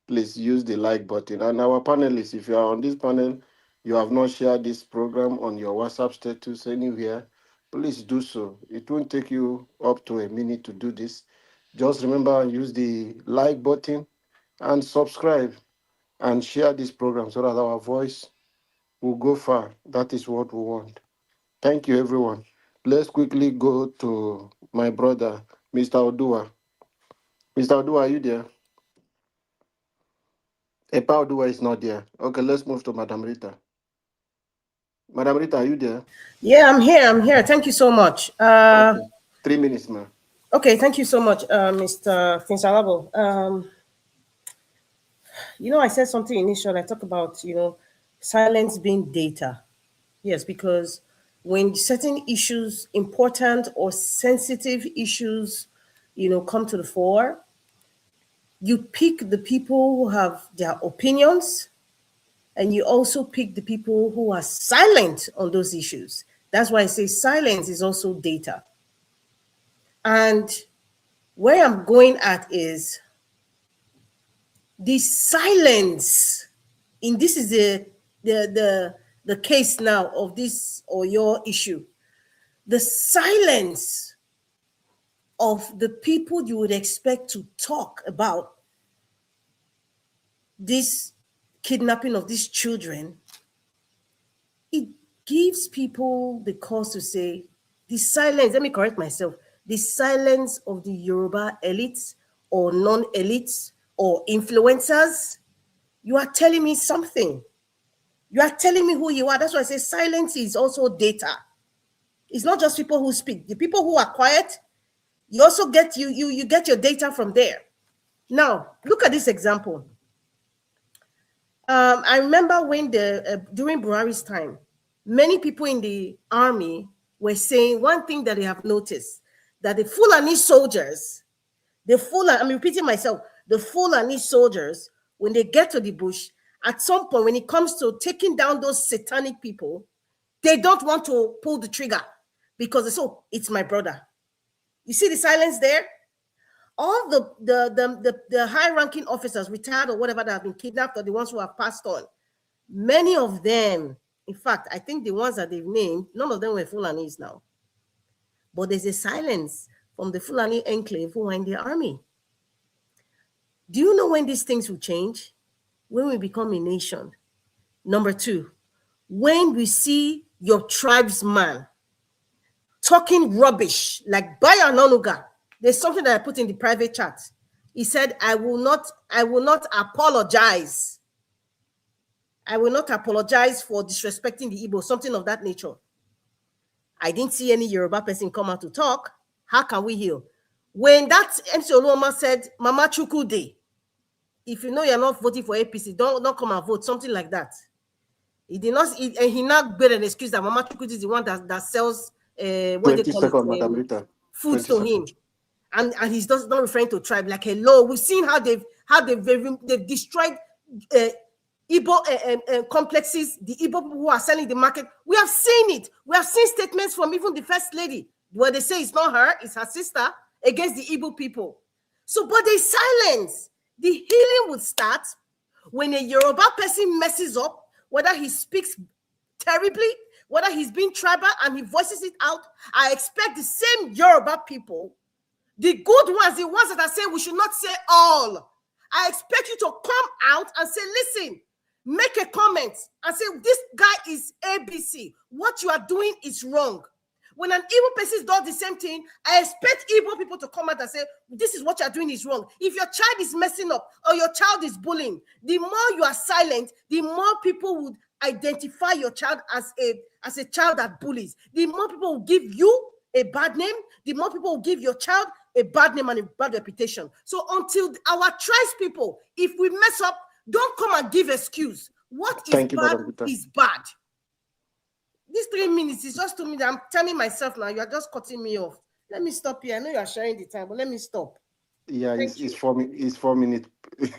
please use the like button. And our panelists, if you are on this panel, you have not shared this program on your WhatsApp status anywhere, please do so. It won't take you up to a minute to do this. Just remember, use the like button and subscribe and share this program so that our voice will go far. That is what we want. Thank you, everyone. Let's quickly go to my brother, Mr. Odua. Mr. Odua, are you there? Epa Odua is not there. Okay, let's move to Madam Rita. Madam Rita, are you there? Yeah, I'm here. I'm here. Thank you so much. Okay. 3 minutes, ma'am. Okay, thank you so much, Mr. Finsalabo. I said something initially. I talked about, silence being data. Yes, because when certain issues, important or sensitive issues, come to the fore, you pick the people who have their opinions, and you also pick the people who are silent on those issues. That's why I say silence is also data. And where I'm going at is the silence. In this is the case now of this or your issue. The silence of the people you would expect to talk about this kidnapping of these children, it gives people the cause to say, the silence, let me correct myself, the silence of the Yoruba elites or non-elites or influencers, you are telling me something. You are telling me who you are. That's why I say silence is also data. It's not just people who speak. The people who are quiet, you also get you get your data from there. Now, look at this example. I remember when during Buhari's time, many people in the army were saying one thing that they have noticed, that the Fulani soldiers, I'm repeating myself, the Fulani soldiers, when they get to the bush, at some point, when it comes to taking down those satanic people, they don't want to pull the trigger because they say, oh, it's my brother. You see the silence there? All the high-ranking officers, retired or whatever, that have been kidnapped, or the ones who have passed on, many of them, in fact, I think the ones that they've named, none of them were Fulanis now. But there's a silence from the Fulani enclave who are in the army. Do you know when these things will change? When we become a nation. Number two, when we see your tribesman talking rubbish like Baya Nonuga. There's something that I put in the private chat. He said, I will not apologize. I will not apologize for disrespecting the Igbo, something of that nature. I didn't see any Yoruba person come out to talk. How can we heal? When that MC Oluoma said, Mama Chukwude, if you know you're not voting for APC, don't come and vote, something like that. He did not, and he now made an excuse that Mama Chukwude is the one that sells 20 seconds, Madam Rita. Food to him. And he's just not referring to tribe. Like, hello, we've seen how they've destroyed Igbo complexes, the Igbo people who are selling the market. We have seen it. We have seen statements from even the first lady where they say it's not her, it's her sister, against the Igbo people. So, but they silence. The healing would start when a Yoruba person messes up, whether he speaks terribly, whether he's being tribal and he voices it out. I expect the same Yoruba people, the good ones, the ones that are saying we should not say all, I expect you to come out and say, listen, make a comment and say, this guy is ABC. What you are doing is wrong. When an Igbo person does the same thing, I expect Igbo people to come out and say, this is what you're doing is wrong. If your child is messing up or your child is bullying, the more you are silent, the more people would identify your child as a child that bullies. The more people will give you a bad name, the more people will give your child a bad name and a bad reputation. So until our tribes people, if we mess up, don't come and give excuse. What is bad is bad. These 3 minutes is just to me that I'm telling myself now, you are just cutting me off. Let me stop here. I know you are sharing the time, but let me stop. Yeah, it's 4 minutes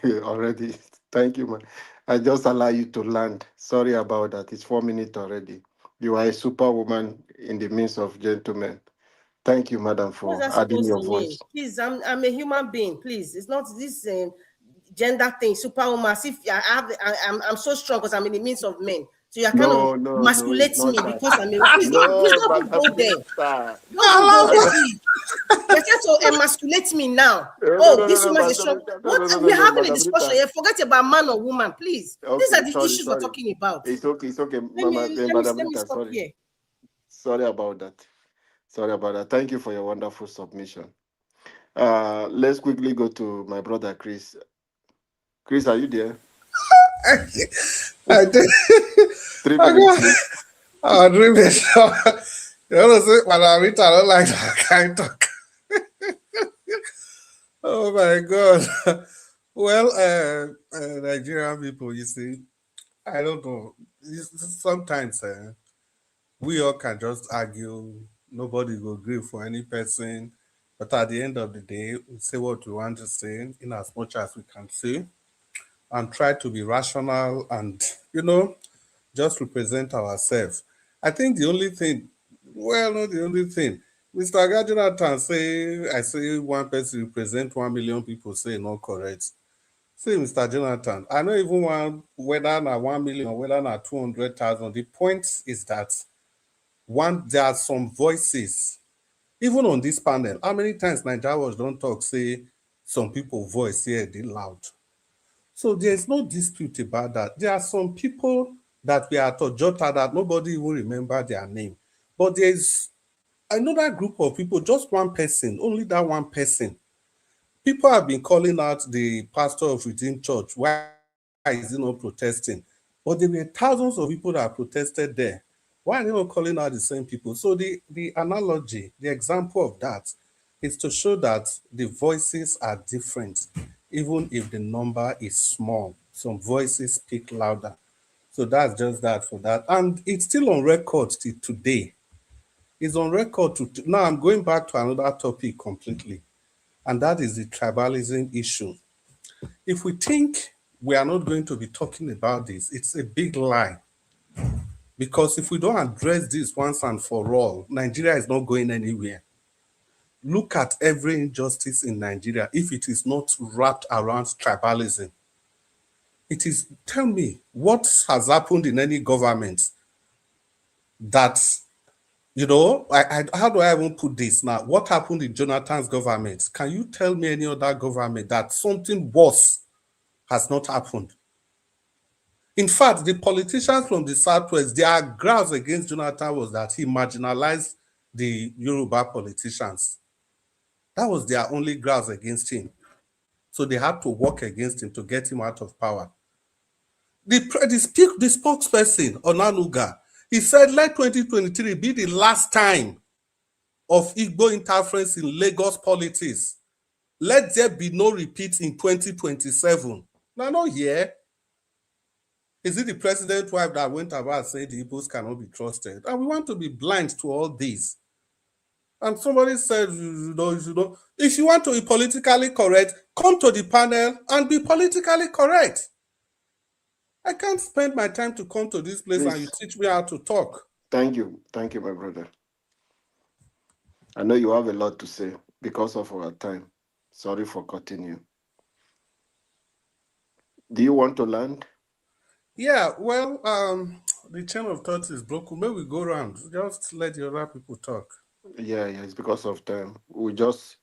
already. Thank you, man. I just allow you to land. Sorry about that. It's 4 minutes already. You are a superwoman in the midst of gentlemen. Thank you, madam, for adding your voice. Please, I'm a human being. Please, it's not this gender thing, superwoman. If I'm so strong because I'm in the midst of men. So you're kind of masculating me because I'm a please don't go there. Don't go there. You're trying to emasculate me now. This woman is strong. We're having a discussion here. Forget about man or woman, please. These are the issues we're talking about. It's okay. Let me stop here. Sorry about that. Thank you for your wonderful submission. Let's quickly go to my brother Chris. Chris, are you there? I did. 3 minutes. Our dream is you know say Madam Rita don't like that kind talk. Oh my God. Well, Nigerian people, you see, I don't know. Sometimes we all can just argue. Nobody will agree for any person. But at the end of the day, we say what we want to say in as much as we can say and try to be rational and, just represent ourselves. I think the only thing, well, not the only thing, Mr. Gajinathan say, I say one person represent 1 million people say not correct. See, Mr. Jonathan, I know even one whether na 1 million, whether na 200,000. The point is that there are some voices, even on this panel. How many times Nigerians don't talk, say some people voice here, they loud. So there's no dispute about that. There are some people that we are to Jota that nobody will remember their name. But there's another group of people, just one person, only that one person. People have been calling out the pastor of Redeemed Church. Why is he not protesting? But there were thousands of people that protested there. Why are they not calling out the same people? So the analogy, the example of that is to show that the voices are different, even if the number is small. Some voices speak louder. So that's just that for that. And it's still on record till today. It's on record now. I'm going back to another topic completely, and that is the tribalism issue. If we think we are not going to be talking about this, it's a big lie. Because if we don't address this once and for all, Nigeria is not going anywhere. Look at every injustice in Nigeria if it is not wrapped around tribalism. It is, tell me, what has happened in any government that, how do I even put this now? What happened in Jonathan's government? Can you tell me any other government that something worse has not happened? In fact, the politicians from the Southwest, their grounds against Jonathan was that he marginalized the Yoruba politicians. That was their only grounds against him. So they had to work against him to get him out of power. The spokesperson, Onanuga, he said, let 2023 be the last time of Igbo interference in Lagos politics. Let there be no repeat in 2027. Now, not here. Is it the president's wife that went about saying the Igbos cannot be trusted? And we want to be blind to all this. And somebody said, if you want to be politically correct, come to the panel and be politically correct. I can't spend my time to come to this place and you teach me how to talk. Thank you, my brother. I know you have a lot to say because of our time. Sorry for cutting you. Do you want to land? Yeah, well, the chain of thought is broken. Maybe we go around. Just let the other people talk. Yeah, it's because of time. We just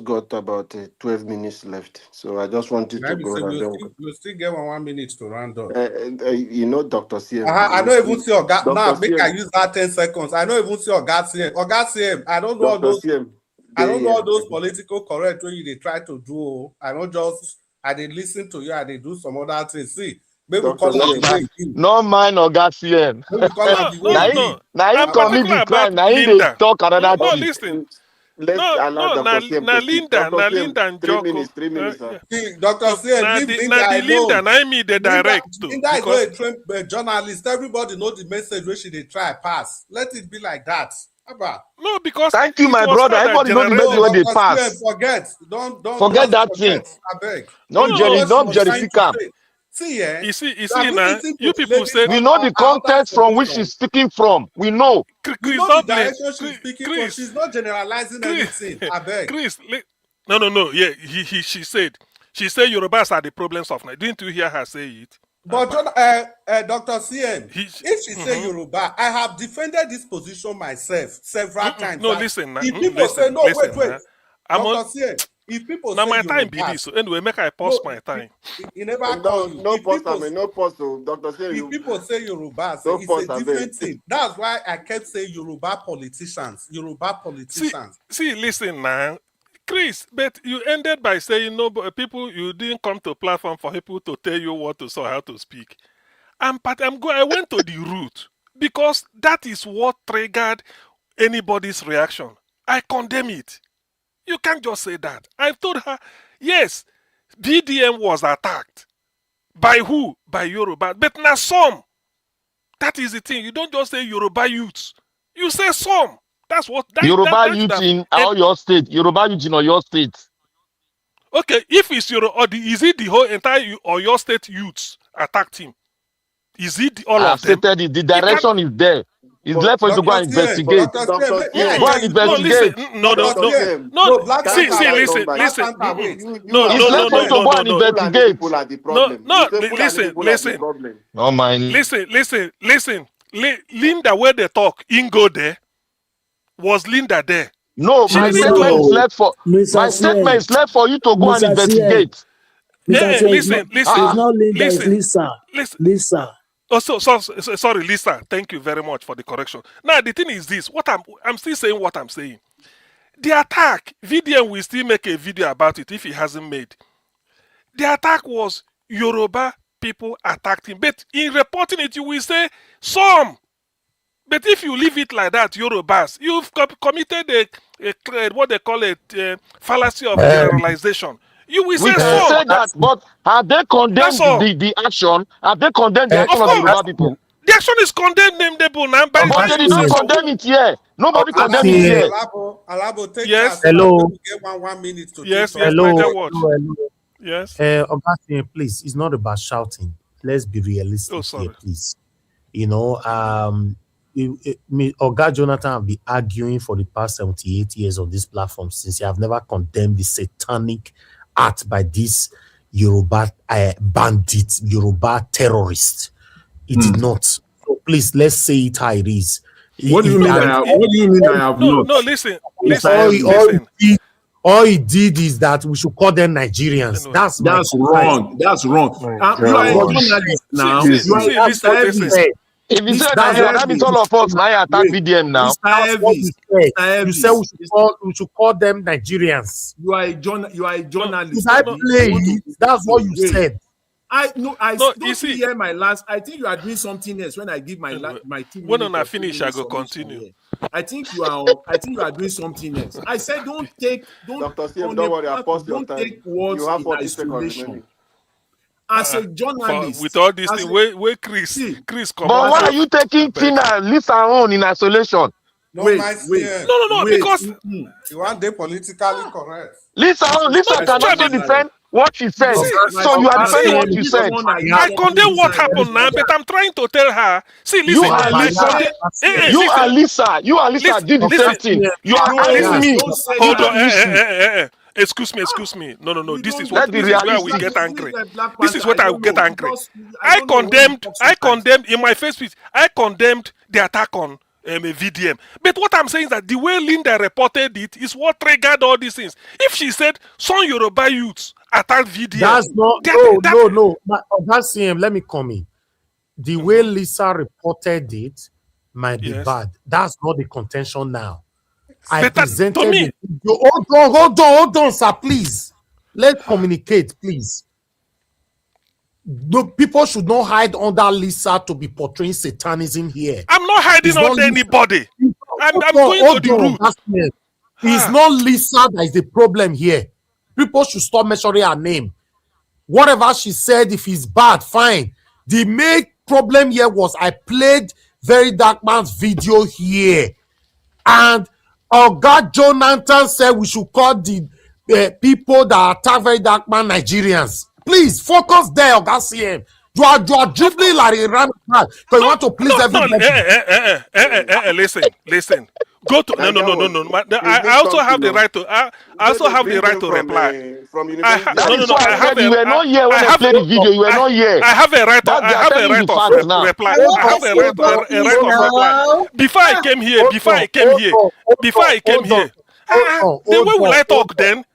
got about 12 minutes left. So I just wanted to go around. We'll still get 1 minute to round up. Dr. CM. I don't even see Oga. Now, make I use that 10 seconds. I don't even see Oga CM. Oga CM, I don't know all those. I don't know all those political correct when they try to do. I did listen to you. I did do some other things. See, maybe call that no mind Oga CM. Now he commit the crime. Now he dey talk another thing. Listen. Let's allow Dr. CM to speak. Linda and 3 minutes. 3 minutes. See, Dr. CM, leave Linda alone. Linda, I mean the direct. Linda is not a trained journalist. Everybody know the message where she they try pass. Let it be like that. No, because thank you, my brother. Everybody know the message where they pass. Don't forget that thing. I beg. Don't justify. See, you see now, you people say we know the context from which she's speaking from. We know. We know the direction she's speaking from. She's not generalizing anything. I beg. Chris, no. Yeah, she said Yorubas are the problems of Nigeria. Didn't you hear her say it? But Dr. CM, if she say Yoruba, I have defended this position myself several times. No, listen. If people say no, wait. Dr. CM, if people say my time Yoruba, be this. So anyway, make I pause my time. You never call you. No pause, Dr. CM. If people say Yoruba, it's a different thing. That's why I kept saying Yoruba politicians. See, listen now. Chris, but you ended by saying no, but people, you didn't come to platform for people to tell you what to say, how to speak. I went to the root. because that is what triggered anybody's reaction. I condemn it. You can't just say that. I've told her, yes, VDM was attacked. By who? By Yoruba. But now some. That is the thing. You don't just say Yoruba youths. You say some. That's what Yoruba that should youth have. in all your state. Yoruba youth in all your state. Okay, if it's is it the whole entire or your state youths attacked him? Is it all I of have them? stated it. The You can. direction is there. It's But left for you to go but and investigate. Dr. Mm-mm. Go CM, and No, listen. investigate. No, no, Dr. no, CM, no. Black See, Panther, listen. Black Panther, wait, No, It's no, left no, for no, you to no, go no, and no. Fulani investigate. people are the No, problem. no. You say Fulani Listen, people are the listen, problem. No mind. listen. Linda, where they talk, Ingo there. Was Linda there? No, She my didn't statement go. is No, left for Mr. my statement CM, is left for you to go and Mr. CM, investigate. Mr. CM, Listen. it's not Linda, it's Listen. Lisa. Listen. Lisa. Oh, sorry, Lisa. Thank you very much for the correction. Now the thing is this: what I'm still saying what I'm saying. The attack, VDM will still make a video about it if he hasn't made. The attack was Yoruba people attacked him, but in reporting it, you will say some. But if you leave it like that, Yorubas, you've committed a what they call a fallacy of generalization. You will We say can some. say that, but have they That's condemned all. the action? Have they condemned the Of action of the course, Yoruba people? the action is condemnable now. By the But time they you did say not some, condemn it here. Nobody condemned it Alabo, here. Alabo, take charge yes, so that Hello, we get 1 minute to take yes, talk. my hello, dear watch, hello. yes. Augustine, please, it's not about shouting. Let's be Oh, realistic here, sorry. please. You know, Oga Jonathan have been arguing for the past 78 years on this platform since you have never condemned the satanic act by this Yoruba bandit, Yoruba terrorist. It did not. So please, let's say it how it is. What do you mean I have? What do you mean I have not? No, listen. All he did is that we should call them Nigerians. Anyway. That's That's wrong. That's wrong. You are a journalist now. Listen. If you say Mr. Nigeria, that means all of us now attack VDM now. Mr. Elvis. You said we should call them Nigerians. You are a journalist. If I play it, that's what you said. I don't you see, hear my last. I think you are doing something else when I give my my 2 minutes. When I finish, I go continue. Here. I think you are doing something else. I said don't Dr. CM, don't worry, I paused your time. take words You have in 40 seconds isolation. remaining. As a journalist, with all this thing, where Chris come But out. why are you taking Tina, Lisa on in isolation? No, wait. Because you want they politically correct. Lisa can also defend what she said. So you are defending what you said. I condemn what happened now, but I'm trying to tell her. See, listen. You and Lisa did the same thing. You are asking me. Hold on. Excuse me. No. This is where we get angry. This is what I will get angry. I condemned in my first speech. I condemned the attack on VDM. But what I'm saying is that the way Linda reported it is what triggered all these things. If she said some Yoruba youths attacked VDM, That's not no. That's CM. Let me come in. The way Lisa reported it might be bad. That's not the contention now. I presented to me. Hold on, sir, please. Let's communicate, please. The people should not hide under Lisa to be portraying satanism here. I'm not hiding under anybody. I'm going to the root. It's not Lisa that is the problem here. People should stop measuring her name. Whatever she said, if it's bad, fine. The main problem here was I played Very Dark Man's video here. And Oga Jonathan said we should call the people that attack Very Dark Man Nigerians. Please focus there, Oga CM. You are dribbling like a ram because you want to please everybody. Listen. Go to no. I also have the right to. I also have the right to reply. From university. I said you were not here when I played the video. You were not here. I have a right. I have a right of reply. I have a right of reply. Before I came here, then when will I talk then?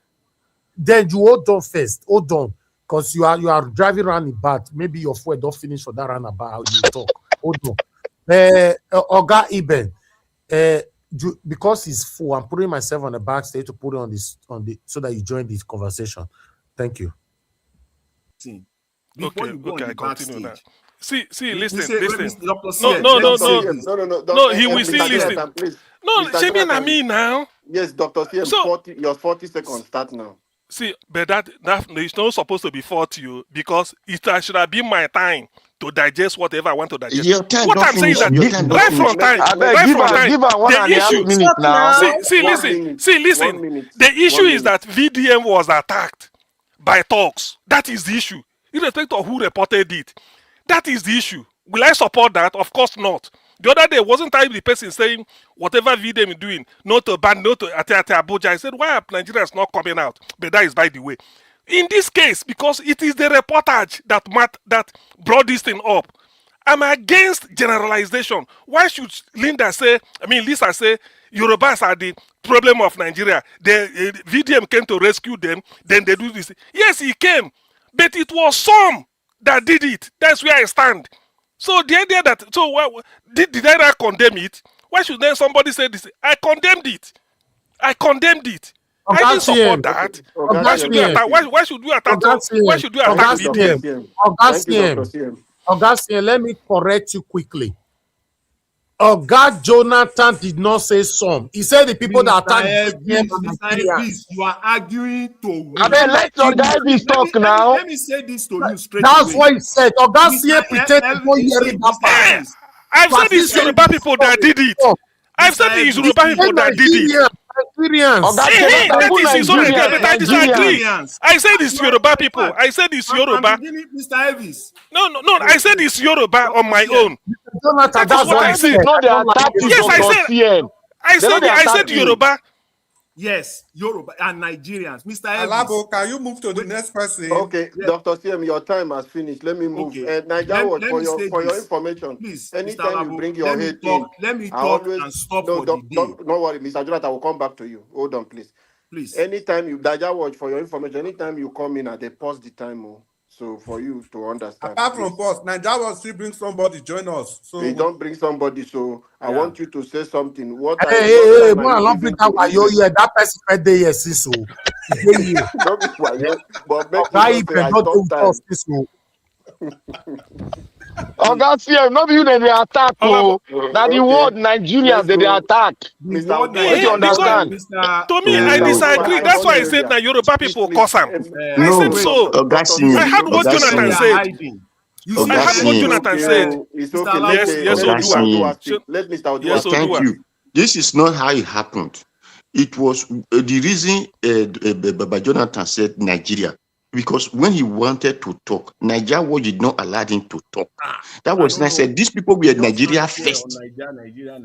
Then you hold on first. Hold on. Because you are driving around the bat. Maybe your fuel don't finish for that roundabout. You talk. Hold on. Oga Iben. Because it's full, I'm putting myself on the backstage to put it on the so that you join this conversation. Thank you. Before you go on the I continue backstage, See, He listen. say, Dr. CM, No, let me say CM, this. no, he will still Mr. listen. Jonathan, please. No, Mr. Shemin, I Jonathan, mean now. yes, Dr. CM, So, your 40 seconds start now. see, but that is not supposed to be 40 because it should have been my time to digest whatever I want to digest. Your time What don't I'm saying is finish. that Your time don't right finish. from time, I beg, right from time, give her 1.5 the issue. minutes now. See, listen. The issue is that VDM was attacked by talks. That is the issue, irrespective of who reported it. That is the issue. Will I support that? Of course not. The other day, wasn't I the person saying whatever VDM is doing, not to ban, not to attack Abuja? I said, why are Nigerians not coming out? But that is by the way. In this case, because it is the reportage that brought this thing up. I'm against generalization. Why should Lisa say, Yorubas are the problem of Nigeria? The VDM came to rescue them, then they do this. Yes, he came, but it was some that did it. That's where I stand. So the idea that, did I not condemn it? Why should then somebody say this? I condemned it. I didn't support that. Why should we attack? Why should we attack? Why should we attack VDM? Thank you, Dr. CM. Augustine, let me correct you quickly. God Jonathan did not say some. He said the people that attacked Mr. You are arguing to win. I mean, let your guy talk now. Let me say this to you straight That's away. what he said. Augustine pretended to hear that part. I've said it's Yoruba people that did it. I've said it's Yoruba people that did it. Nigerians. That is his own idea, but I disagree. I said it's Yoruba people. I said it's Yoruba. Mr. Elvis. No. I said it's Yoruba on my own. Jonathan, that's what I said. Yes, I said Yoruba. Yes, Yoruba and Nigerians. Mr. Elvis. Alabo, can you move to the next person? Okay, yes. Dr. CM, your time has finished. Let me move. Okay. Nigeria, for your information, please, anytime Alabo, you bring your head in, let me talk and stop for the day. Don't worry, Mr. Jonathan, I will come back to you. Hold on, please. Anytime you, Nigeria, for your information, anytime you come in, they pause the time. So for you to understand. Apart from pause, Nigeria still bring somebody join us. So they don't bring somebody. So I want you to say something. What? Hey, man, I don't bring that why you that person right there. Yes, so. Don't be why but make so. Oh, that's here. Not you that they attack. Now the word Nigerians that they attack. What you understand? To me, I disagree. That's why I said that Yoruba people cause them. I said so. I had what Jonathan said. I had what Jonathan said. It's okay. Yes, Odua. Let Mr. Odua. Thank you. This is not how it happened. It was the reason Jonathan said Nigeria. Because when he wanted to talk, Nigeria did not allow him to talk. That was when I said these people were Nigeria first. Nigeria.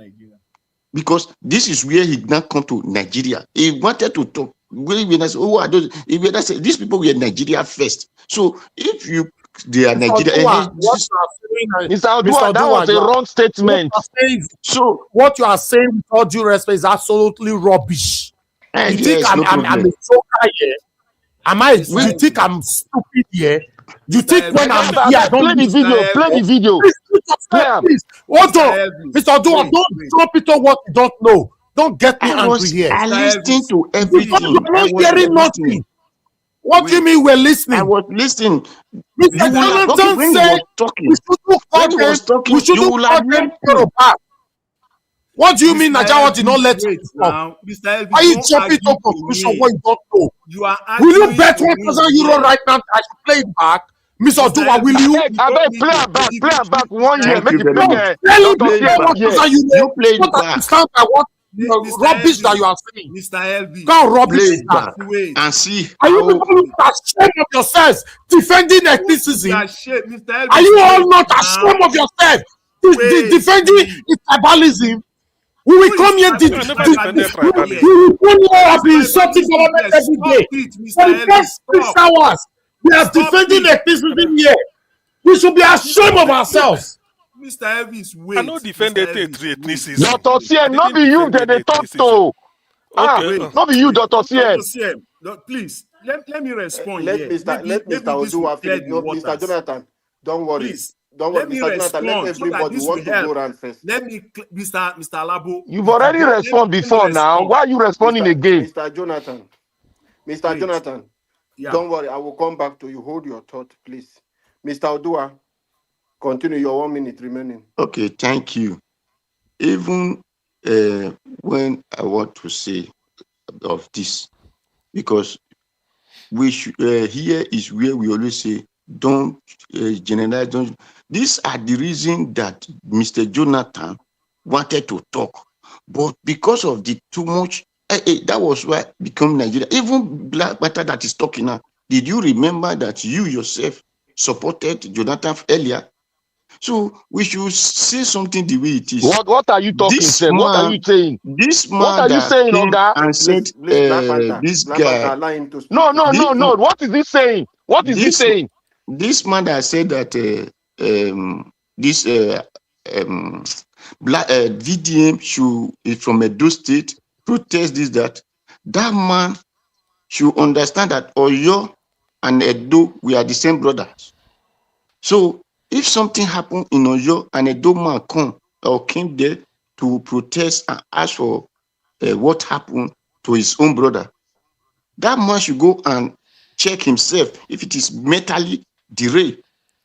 Because this is where he did not come to Nigeria. He wanted to talk. When I said, who are those? These people were Nigeria first. So if they are Nigeria. Mr. Odua, that was a wrong statement. So what you are saying, with all due respect, is absolutely rubbish. You think I'm a joker here? You think I'm stupid here? You think when I'm here, I don't play the video. Please. Hold on. Mr. Odua, don't jump into what you don't know. Don't get me angry here. I listened to everything. You're not hearing nothing. What do you mean we're listening? I was listening. Mr. Jonathan said we shouldn't call them Yoruba. What do you mean Nigeria did not let you talk? Why you jumping to conclusion what you don't know? Will you bet 1,000 euro right now? I should play it back. Mr. Odua, will you? I beg, play it back 1 year. Make it play. You play it back. Rubbish that you are saying. Mr. Elvis. Go rubbish back and see. Are you people ashamed of yourselves defending ethnicism? Are you all not ashamed of yourselves defending tribalism? We will come here we will come here and be insulting government every day. For the past 6 hours, we are defending ethnicism here. We should be ashamed of ourselves. Mr. Elvis, wait. I know defended ethnicism. Dr. CM, not be you that they talk to. Not be you, Dr. CM. Please, let me respond let here. Let Mr. Odua finish. Mr. Jonathan, don't worry. Please. Don't worry, Mr. Jonathan, let everybody want to go around first. Let me, Mr. Alabo. You've already responded before now. Why are you responding again? Mr. Jonathan, don't worry, I will come back to you. Hold your thought, please. Mr. Odua, Continue your 1 minute remaining. Okay, thank you. Even when I want to say of this, because we should here is where we always say don't generalize. Don't. These are the reason that Mr. Jonathan wanted to talk, but because of the too much, that was why become Nigeria. Even Black Matter that is talking now. Did you remember that you yourself supported Jonathan earlier? So we should say something the way it is. What are you talking, This sir? What are you man, saying? this What man are you that saying, came Oga? and said, Please, this Black Panther, guy, allow him to speak, No, no, please. no, this no. What is he saying? What is he this saying? this man that said that this black VDM should is from Edo State protest this that man should understand that Oyo and Edo we are the same brothers. So if something happened in Oyo and Edo man come or came there to protest and ask for what happened to his own brother, that man should go and check himself if it is mentally derailed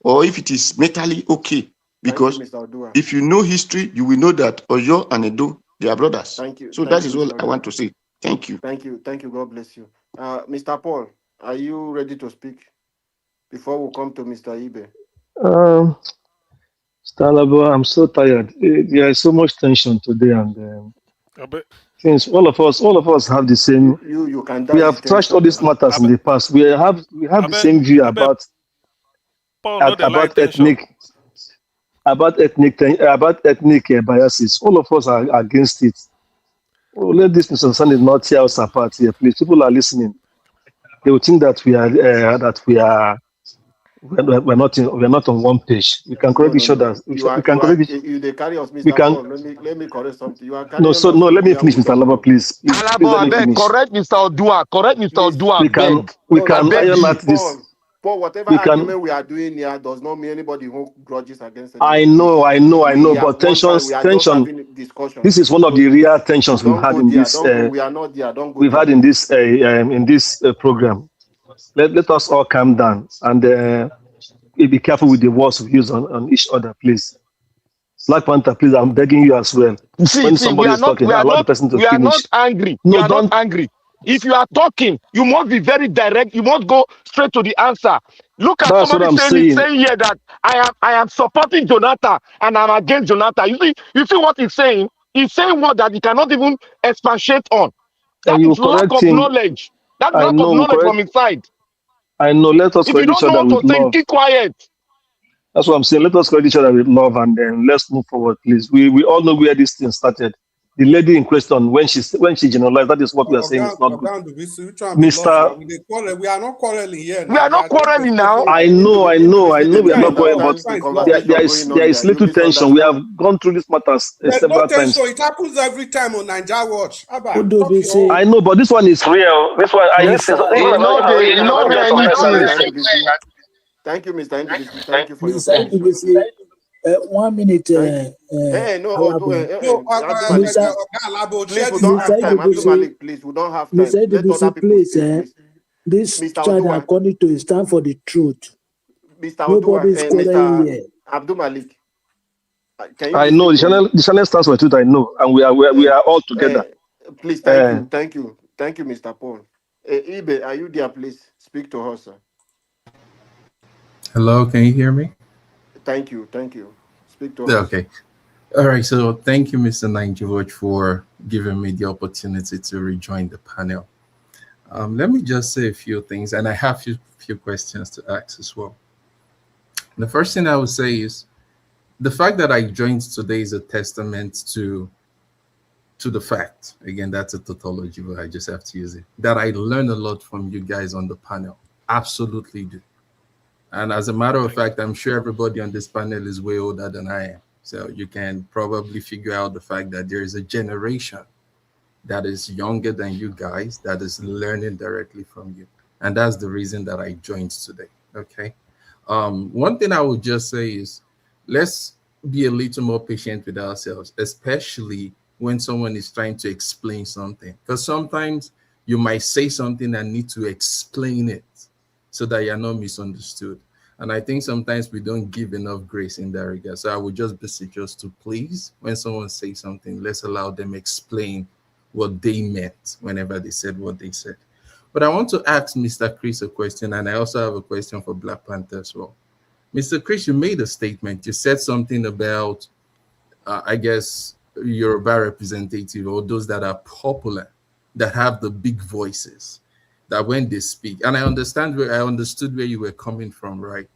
or if it is mentally okay. Thank you, Because Mr. Odua. if you know history, you will know that Oyo and Edo, they are brothers. Thank you, So that is Mr. all I want Odua. to say. Thank you. Thank you. God bless you. Mr. Paul, are you ready to speak before we come to Mr. Ibe? Stalabo, I'm so tired. There is so much tension today, and I bet. since all of us have the same. You can We dance the have trashed all tension these now. matters in the past. We have I the bet. same view I bet. about Paul, no, they like about tension. ethnic biases. All of us are against it. Oh, let this misunderstanding not tear us apart here, please. People are listening. They will think that we're not on one page. We can correct each other. No. We can correct each. You they carry us, We Mr. can Paul. Let me correct something. You are no. carrying So us no. to Let me where finish, we Mr. don't Lava, know. please. Please Alabo, let I me beg, finish. correct Mr. Odua. Correct Mr. Please, Odua, beg. We I can beg iron you. out this. Paul, whatever We can. argument we are doing here does not mean anybody who grudges against I anybody. know, Please, I know, I know. we are But one time. We are just tension. having a discussion. This is one of So the real tensions we've don't had go in there. this. Don't go. We are not there. Don't go We've there. had in this program. Let us all calm down and be careful with the words we use on each other, please. Black Panther, please, I'm begging you as well. See, When we somebody are is not, talking, allow the person to we are not finish. angry. We No, are not don't. angry. If you are talking, you must be very direct. You must go straight to the answer. Look at That's what somebody I'm saying. saying here that I am supporting Jonathan and I'm against Jonathan. You see what he's saying? He's saying what that he cannot even expatiate on. And That you is lack correct of him. knowledge. That I lack of know, we knowledge correct. from his side. I know. Let us If you correct each don't know other what with to say, love. keep quiet. That's what I'm saying. Let us correct each other with love, and then let's move forward, please. We all know where this thing started. The lady in question, when she generalized, that is what we are saying is not good. Oga, which one be love Mr. now? We are not quarreling here We now. are We not are just quarreling now. expressing I know we are yeah, not now. going, but Which one is love? there is little tension. We have gone through these matters There's no several tension. times. It happens every time on Niger Watch. Abba, Udo talk be your own. say, I know, but this one is real. This one, Mr. You know the anything. Thank you, Mr. NDBC. Thank you for your Mr. submission. Udo say, 1 minute, Thank you. Alabo. No, Abdul Malik, Mr. Labo, please, share we this don't man. Mr. have time. Abdul Idubisi, Malik, please, we don't have time. Mr. Let other Idubisi, people please, speak, please. this Mr. child, Odua, according to his stand for the truth. Mr. Odua, Nobody is quarreling Mr. here. Abdul Malik, can you I please know speak to him? the channel stands for truth. I know, and we are all together. Please, Uh, thank you, Mr. Paul. Ibe, are you there? Please speak to her, sir. Hello, can you hear me? Thank you. Speak to her, sir. Okay. All right. So thank you, Mr. George, for giving me the opportunity to rejoin the panel. Let me just say a few things, and I have a few questions to ask as well. The first thing I would say is the fact that I joined today is a testament to the fact, again, that's a tautology, but I just have to use it, that I learn a lot from you guys on the panel. Absolutely do. And as a matter of fact, I'm sure everybody on this panel is way older than I am. So you can probably figure out the fact that there is a generation that is younger than you guys that is learning directly from you. And that's the reason that I joined today. Okay. One thing I would just say is let's be a little more patient with ourselves, especially when someone is trying to explain something. Because sometimes you might say something and need to explain it so that you're not misunderstood. And I think sometimes we don't give enough grace in that regard. So I would just beseech us to please, when someone says something, let's allow them explain what they meant whenever they said what they said. But I want to ask Mr. Chris a question, and I also have a question for Black Panther as well. Mr. Chris, you made a statement. You said something about, I guess, Yoruba representative or those that are popular, that have the big voices, that when they speak, and I understood where you were coming from, right?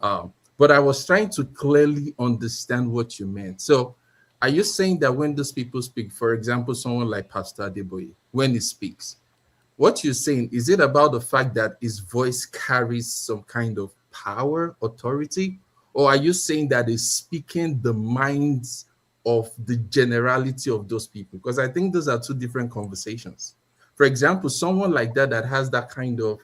But I was trying to clearly understand what you meant. So, are you saying that when those people speak, for example, someone like Pastor Adeboye, when he speaks, what you're saying, is it about the fact that his voice carries some kind of power, authority? Or are you saying that he's speaking the minds of the generality of those people? Because I think those are two different conversations. For example, someone like that that has that kind of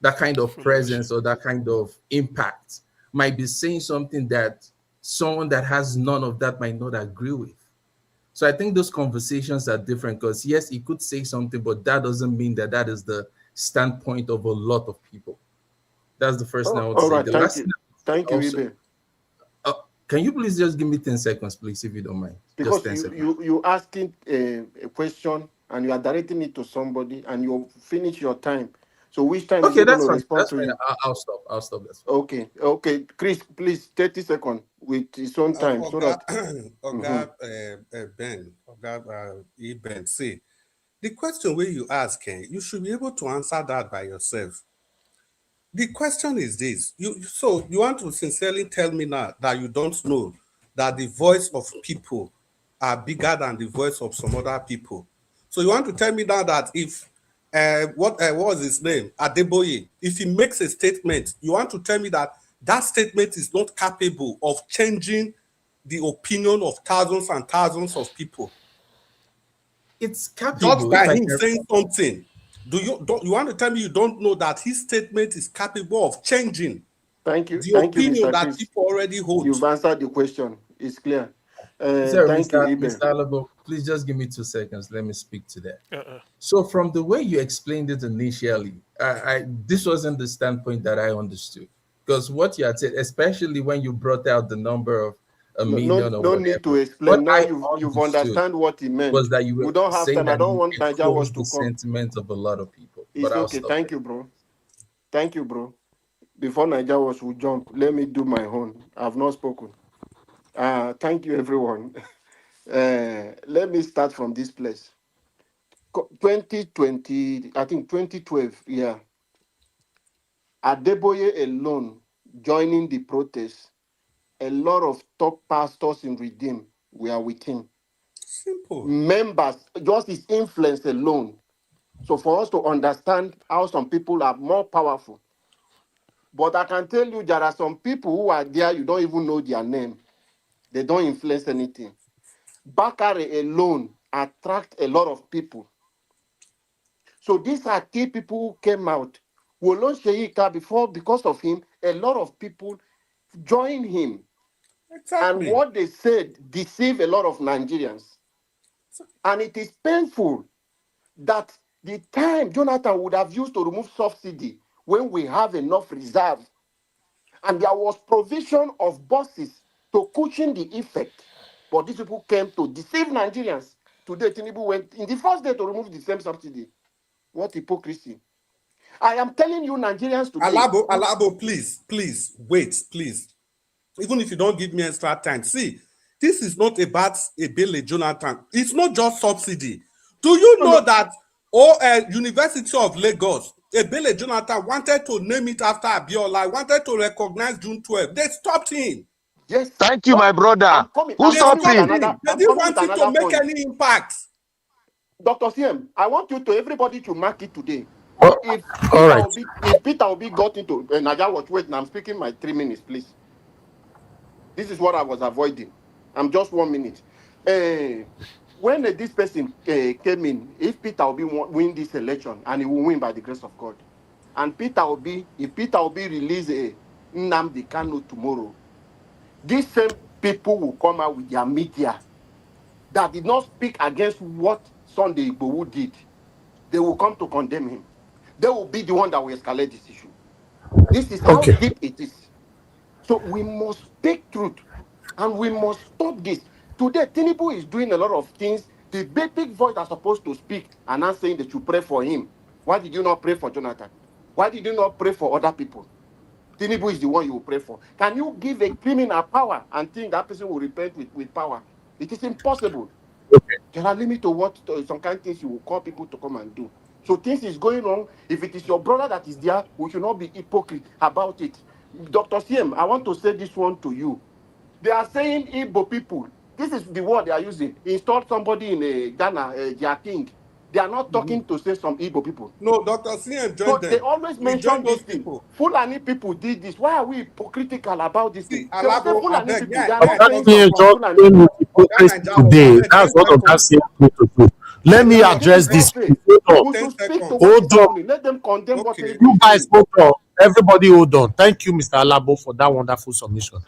Affiliation. presence or that kind of impact might be saying something that someone that has none of that might not agree with. So I think those conversations are different, because yes, he could say something, but that doesn't mean that that is the standpoint of a lot of people. That's the first thing I Oh, want to all say. right, The thank last you. thing Thank you, also, Ibe. uh, can you please just give me 10 seconds, please, if you don't mind? Just Because 10 seconds. you asking a question and you are directing it to somebody and you finish your time. So which time is Okay, he going that's to fine. respond That's to fine. you? I'll stop. I'll stop. That's fine. Okay, okay. Chris, please, 30 seconds with his own time so Oga, that. Mhm. Oga Ben, Oga Ben, see, the question where you ask, you should be able to answer that by yourself. The question is this: so you want to sincerely tell me now that you don't know that the voice of people are bigger than the voice of some other people? So you want to tell me now that if what was his name, Adeboye, if he makes a statement, you want to tell me that that statement is not capable of changing the opinion of thousands and thousands of people It's just capable, if by I him can. saying something? You want to tell me you don't know that his statement is capable of changing the Thank you, opinion Mr. that Chris. people already hold? You've answered the question. It's clear. Sorry, Thank you, Mr. Ibe. Alabo, please just give me 2 seconds. Let me speak to that. Uh-uh. So, from the way you explained it initially, this wasn't the standpoint that I understood. Because what you had said, especially when you brought out the number of a No, no, million or no need to whatever, what explain. Now I you've understood understand what he was meant. that you We were don't have saying time. I that don't he want Niger Watch echoes the to come. sentiment of a lot of people. But It's I'll okay. stop Thank there. you, bro. Thank you, bro. Before Niger Watch will jump, let me do my own. I've not spoken. Thank you, everyone. Let me start from this place. 2020, I think 2012, yeah. Adeboye alone joining the protest. A lot of top pastors in Redeem were with him. Simple. Members, just his influence alone. So for us to understand how some people are more powerful. But I can tell you there are some people who are there, you don't even know their name. They don't influence anything. Bakare alone attract a lot of people. So these are key people who came out. Wolon Sheika, before, because of him, a lot of people joined him. And Exactly. what they said deceived a lot of Nigerians. And it is painful that the time Jonathan would have used to remove subsidy when we have enough reserve, and there was provision of buses to cushion the effect. But these people came to deceive Nigerians. Today, Tinubu went in the first day to remove the same subsidy. What hypocrisy. I am telling you, Nigerians today. Alabo, please, wait, please. Even if you don't give me extra time. See, this is not about Ebele Jonathan. It's not just subsidy. Do you No, know no. that University of Lagos, Ebele Jonathan wanted to name it after Abiola, wanted to recognize June 12th. They stopped him. Yes. Thank you, my brother. Who They stopped stopped him? him. They I'm didn't coming with want it to another make point. any impact. Dr. CM, I want you to everybody to mark it today. Oh, If all Peter right. Obi, if Peter Obi got into Niger Watch, wait, now I'm speaking my 3 minutes, please. This is what I was avoiding. I'm just 1 minute. When this person came in, if Peter Obi win this election, and he will win by the grace of God, and if Peter Obi release a Nnamdi Kanu tomorrow, these same people will come out with their media that did not speak against what Sunday Igbohu did. They will come to condemn him. They will be the one that will escalate this issue. This is how deep it is. So we must take truth and we must stop this. Today, Tinubu is doing a lot of things. The big voice are supposed to speak and not saying that you pray for him. Why did you not pray for Jonathan? Why did you not pray for other people? Tinubu is the one you will pray for. Can you give a criminal power and think that person will repent with power? It is impossible. There are limits to what some kind of things you will call people to come and do. So things is going on. If it is your brother that is there, we should not be hypocrite about it. Dr. CM, I want to say this one to you. They are saying Igbo people. This is the word they are using. Installed somebody in Ghana, their king. They are not talking to say some Igbo people. No, Dr. CM joined So them. they always We mention joined this those thing. people. Fulani people did this. Why are we hypocritical about this thing? They will say Alabo, Fulani abeg, people. may They I are not saying talk some now? Fulani Just people. with hypocrisy today. That's what I'm asking you to do. Let me This address is not this. fair. Hold We on. should speak to what is Hold on. happening. Let them condemn what Tinubu You is guys doing. hold on. Everybody hold on. Thank you, Mr. Alabo, for that wonderful submission.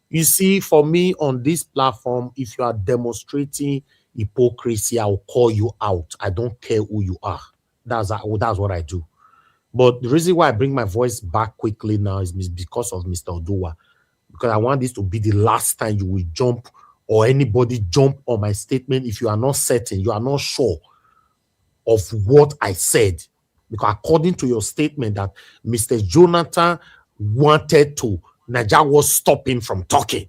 You see, for me on this platform, if you are demonstrating hypocrisy, I'll call you out. I don't care who you are. That's what I do. But the reason why I bring my voice back quickly now is because of Mr. Oduwa. Because I want this to be the last time you will jump or anybody jump on my statement if you are not certain, you are not sure of what I said. Because according to your statement that Mr. Jonathan wanted to, Nigeria was stopping from talking.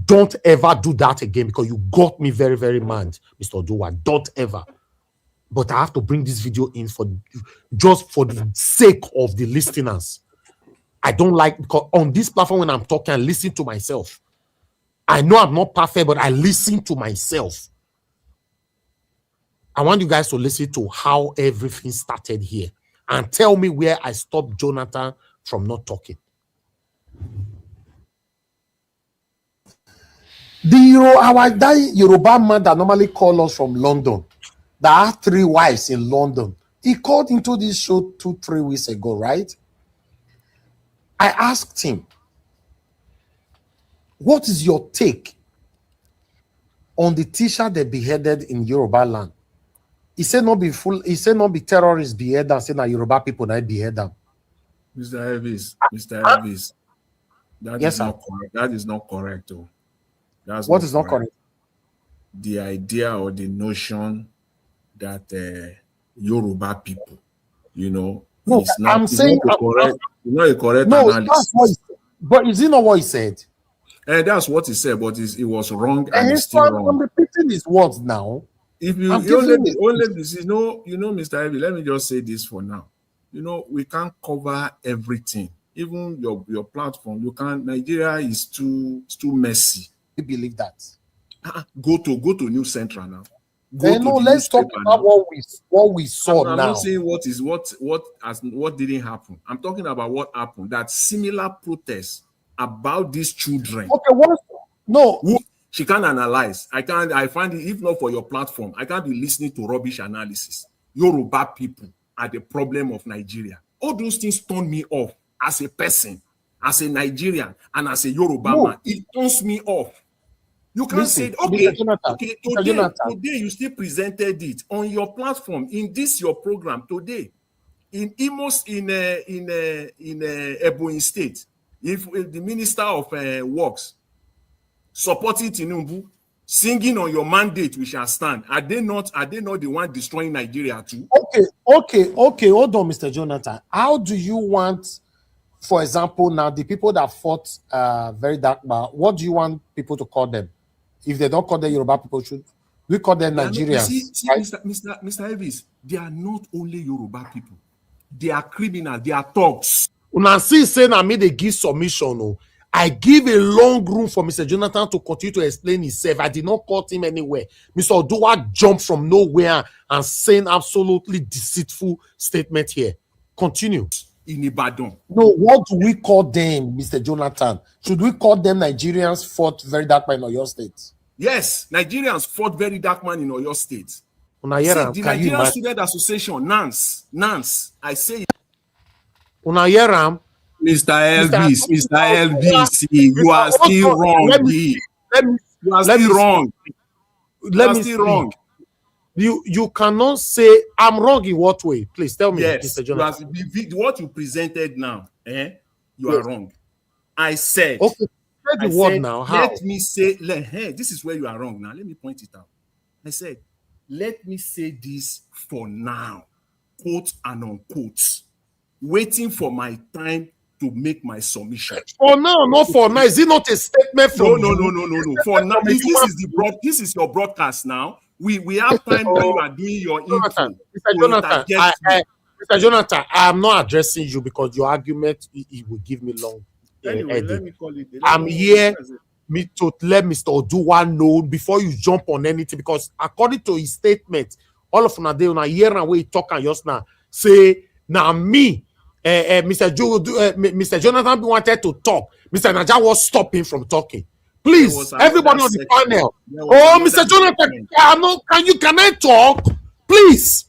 Don't ever do that again because you got me very, very mad, Mr. Oduwa. Don't ever. But I have to bring this video in for just for the sake of the listeners. I don't like, because on this platform when I'm talking, I listen to myself. I know I'm not perfect, but I listen to myself. I want you guys to listen to how everything started here and tell me where I stopped Jonathan from not talking. That Yoruba man that normally call us from London, that have 3 wives in London, he called into this show 2-3 weeks ago, right? I asked him, what is your take on the teacher they beheaded in Yoruba land? He said not be terrorists behead and say na Yoruba people that behead them. Mr. Elvis, that Yes, is sir. not correct. That is not correct. Oh. That's What not is not correct. correct? The idea or the notion that Yoruba people, No, it's not I'm saying a correct no, analysis. that's what he said. But is it not what he said? And that's what he said, but it was wrong and And it's so still I'm wrong. repeating his words now. If I'm you giving only this is Mr. Ivy, let me just say this for now. We can't cover everything. Even your platform, you can't. Nigeria is too messy. We believe that. Go to New Central now. Go to No, the let's talk newspaper about now. what we saw I'm now. not saying what didn't happen. I'm talking about what happened. That similar protests about these children. Okay, what? No, she can't analyze. I find it, if not for your platform, I can't be listening to rubbish analysis. Yoruba people are the problem of Nigeria. All those things turn me off as a person, as a Nigerian, and as a Yoruba man. It turns me off. You can't say, okay, today you still presented it on your platform, in this your program today, in Ebonyi State, if the Minister of Works supporting Tinubu, singing on your mandate we shall stand. Are they not the one destroying Nigeria too? Okay. Hold on, Mr. Jonathan. How do you want, for example, now the people that fought very dark, what do you want people to call them? If they don't call them Yoruba people, should we call them Nigerians? Right? Mr. Elvis, they are not only Yoruba people. They are criminals. They are thugs. Una see saying I made a give submission. Oh. I give a long room for Mr. Jonathan to continue to explain himself. I did not cut him anywhere. Mr. Oduwa jumped from nowhere and saying absolutely deceitful statement here. Continue. In Ibadan. No, what do we call them, Mr. Jonathan? Should we call them Nigerians fought very dark man in Oyo State? Yes, Nigerians fought very dark man in Oyo State. See, the Nigerian Student Association, NANS, I say it. Unayeram, Mr. Elvis, you are still wrong. You are still wrong. You cannot say I'm wrong in what way? Please tell me, Yes, Mr. Jonathan. what you presented now, you Yes. are wrong. I said, okay, the word now. How? Let me say, this is where you are wrong now. Let me point it out. I said, let me say this for now, quote and unquote, waiting for my time to make my submission. For now, not for now. Is it not a statement from no, you? No. For now, this is your broadcast now. We have time when you are doing your intro. Mr. Jonathan, I am not addressing you because your argument it will give me long. Anyway, let me call it. I'm here to let Mr. Oduwa know before you jump on anything, because according to his statement, all of them on a year and we talk and just now say now me. Mr. Jonathan wanted to talk. Mr. Naja was stopping from talking. Please, everybody on the panel. Oh, Mr. Jonathan, can I talk? Please.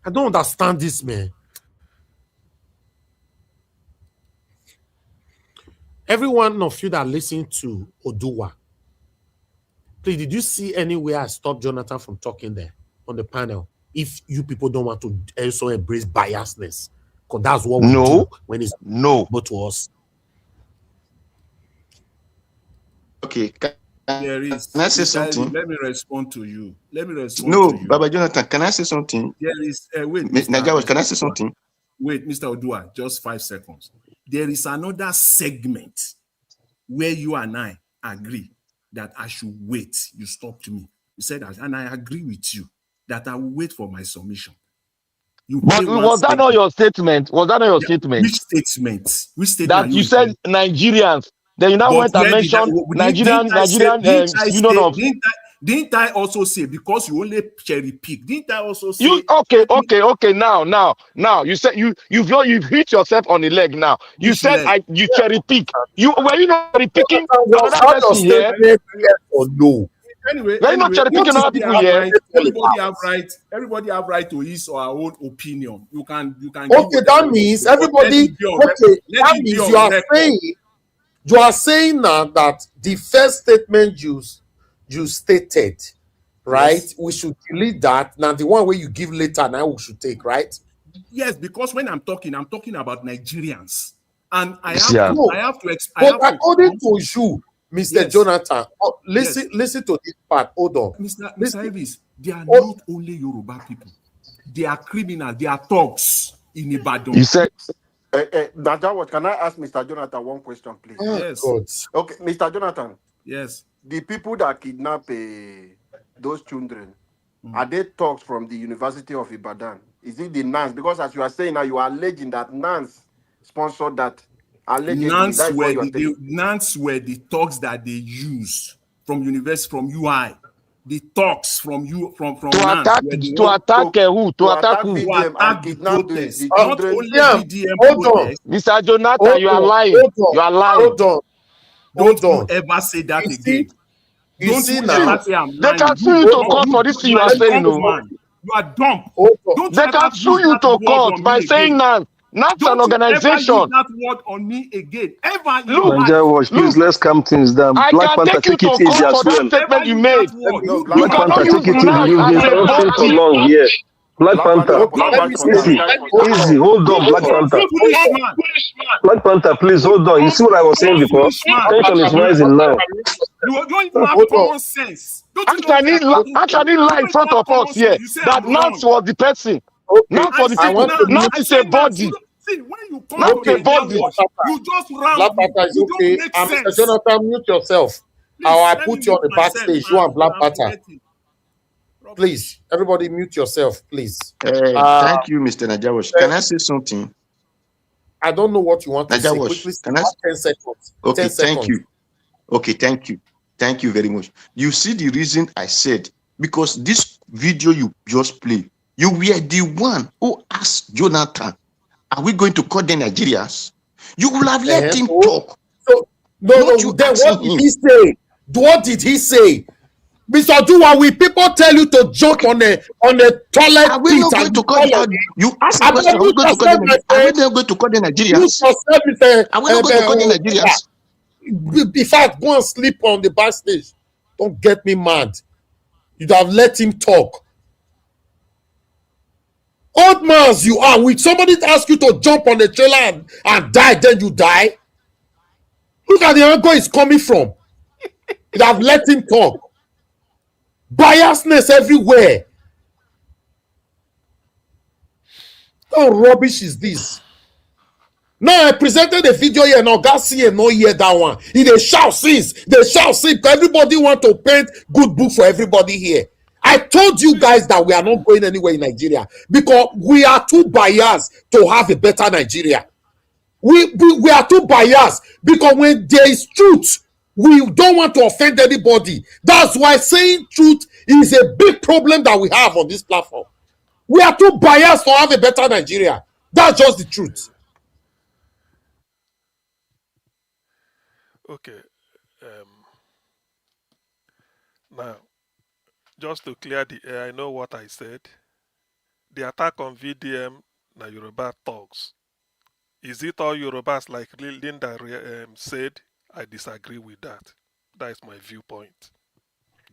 I don't understand this, man. Every one of you that listen to Oduwa, please, did you see anywhere I stopped Jonathan from talking there on the panel? If you people don't want to also embrace biasness, because that's what we do when it's but to us. Okay, can I say something? Let me respond to you. No, Baba Jonathan, can I say something? There is wait, Nigerians, can I say something? Wait, Mr. Odua, just 5 seconds. There is another segment where you and I agree that I should wait. You stopped me. You said that, and I agree with you that I will wait for my submission. But was that not your statement? Was that not your statement? Which statement? That you said Nigerians. Then you now went and mentioned Nigerian Union of. Didn't I also say, because you only cherry pick? Didn't I also say? Okay. Now you said you've hit yourself on the leg. Now you said you cherry pick. Were you not cherry picking another person here? Or no? Anyway, not cherry picking other people here. Everybody have right to his or her own opinion. You can. Okay, that means everybody. Okay, that means you are saying now that the first statement you stated, right? Yes. We should delete that. Now the one where you give later, now we should take, right? Yes, because when I'm talking about Nigerians, and I have to explain. But according to you, Mr. Jonathan, listen to this part. Hold on, Mr. Elvis, they are not only Yoruba people; they are criminals. They are thugs in Ibadan. You said. Can I ask Mr. Jonathan one question, please? Yes. Okay, Mr. Jonathan. Yes. The people that kidnap those children, are they thugs from the University of Ibadan? Is it the NANS? Because as you are saying now, you are alleging that NANS sponsored that. NANS were the thugs that they use from UI. The talks from NANS to attack who? To attack who? To attack the protest. Not only BDM protest. Mr. Jonathan, you are lying. You are lying. Don't you ever say that again. Don't you ever say I'm lying. They can sue you to court for this thing you are saying. You are dumb. They can sue you to court by saying NANS. Not an organization. Don't ever use that word on me again. Ever. Look, please, let's calm things down. I Black can Panther, take you take it easy as well. Statement you made. Black Panther, take it easy. You've been talking too long here. Black Panther, easy. Hold on, Black Panther. Black Panther, please hold on. You see what I was saying before? Tension is rising now. You don't even have common sense. Actually, lie in front of us here. That NANS was the person. Not for the people. Not is a body. See, when you come to a body, you just Black Panther is okay. Mr. Jonathan, mute yourself. I put you on the backstage. You and Black Panther. Please, everybody mute yourself, please. Thank you, Mr. Najawash. Can I say something? I don't know what you want to say. Quickly, can I? 10 seconds. Okay, 10 seconds. Thank you. Okay, thank you. Thank you very much. You see the reason I said, because this video you just played, you were the one who asked Jonathan, are we going to call them Nigerians? You will have let him talk. No. Then what did he say? What did he say? Mr. Dua, will people tell you to jump on a toilet Are we pit not going and to you call fall on the, it? you ask a I question, beg are we you going to call yourself, them, my are we friend. not going to call the You Nigerians? yourself is Are we not going to call the Nigerians? in fact, go and sleep on the backstage. Don't get me mad. You'd have let him talk. Old man as you are, will somebody ask you to jump on the trailer and die, then you die? Look at the angle he's coming from. You'd have let him talk. Biasness everywhere. What rubbish is this? Now I presented a video here, now God see and not hear that one. He dey shout since, they shout since. Everybody want to paint good book for everybody here. I told you guys that we are not going anywhere in Nigeria because we are too biased to have a better Nigeria. We are too biased because when there is truth, we don't want to offend anybody. That's why saying truth is a big problem that we have on this platform. We are too biased to have a better Nigeria. That's just the truth. Okay. Now, just to clear the air, I know what I said. The attack on VDM na Yoruba talks. Is it all Yorubas like Linda said? I disagree with that. That is my viewpoint.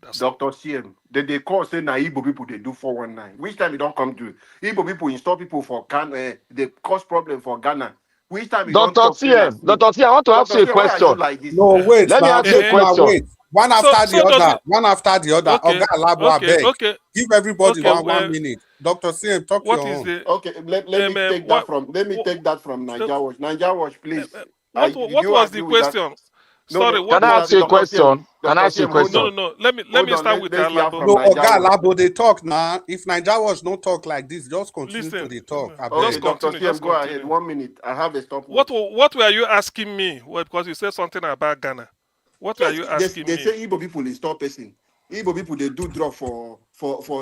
That's all. Dr. CM, they call say na Igbo people they do 419. Which time you don't come to Igbo people install people for Ghana, they cause problem for Ghana. Which time you don't Dr. talk say na TM, so? Dr. TM, I want to ask Dr. you a CM, why are you question. like this? No, wait Let me now, ask you a wait now, question. wait. One after the So does other. it? One after the other. Okay, Oga Alabo, I okay, beg. okay, Give everybody okay. one minute. Dr. CM, talk What your is own. the Okay, let me take that what from uh, Niger Watch. Niger Watch, please. Did what you was the agree with that? question? No, Sorry, no, Can what I was ask you the a Dr. CM, question? Can I Dr. ask you a CM, hold no question? no on. no let Hold me on, start with let's hear Alabo. from No, Niger Oga Watch. Alabo, they talk now. If Niger was no talk like this, just continue Listen, to the talk. I Okay, just beg. Dr. continue, CM, just go ahead. continue. 1 minute. I have a What stopwatch. what were you asking me? Well, because you said something about Ghana. What were Yes, you asking they me? say Igbo people is stop person. Igbo people they do drug for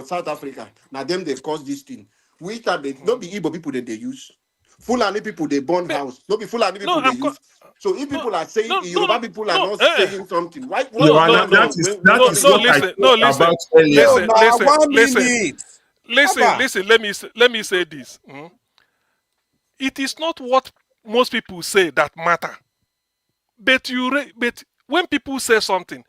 South Africa. Now them they cause this thing. Which time they not be Igbo people that they use. Fulani people they burn Me- house. Not be Fulani No, people they use. So if no people are saying Yoruba people are no. not saying something, why what Your No, is no, Honor, going no, that on is when that no, is coming no. to what I this? Listen, spoke no, listen, about earlier. No, listen, now listen, 1 minute. Abba. listen. Let me say this. It is not what most people say that matter, but when people say something,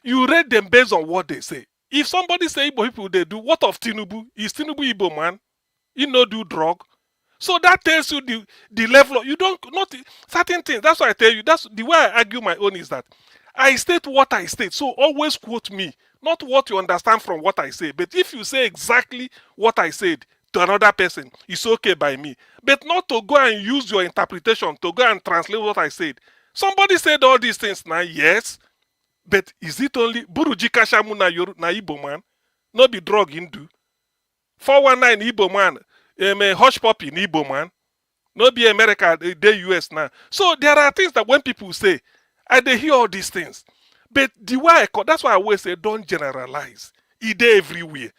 you rate them based on what they say. If somebody say Igbo people they do, what of Tinubu? Is Tinubu Igbo man? He no do drug. So that tells you the level of you don't not certain things. That's why I tell you. That's the way I argue my own is that I state what I state. So always quote me, not what you understand from what I say. But if you say exactly what I said to another person, it's okay by me. But not to go and use your interpretation to go and translate what I said. Somebody said all these things now, yes. But is it only Buruji Kashamu na Igbo man? Not be drug Hindu. 419 Igbo man. Hush puppy in Igbo man. No be America, they US now. So there are things that when people say, I they hear all these things. But the way that's why I always say don't generalize. It dey everywhere.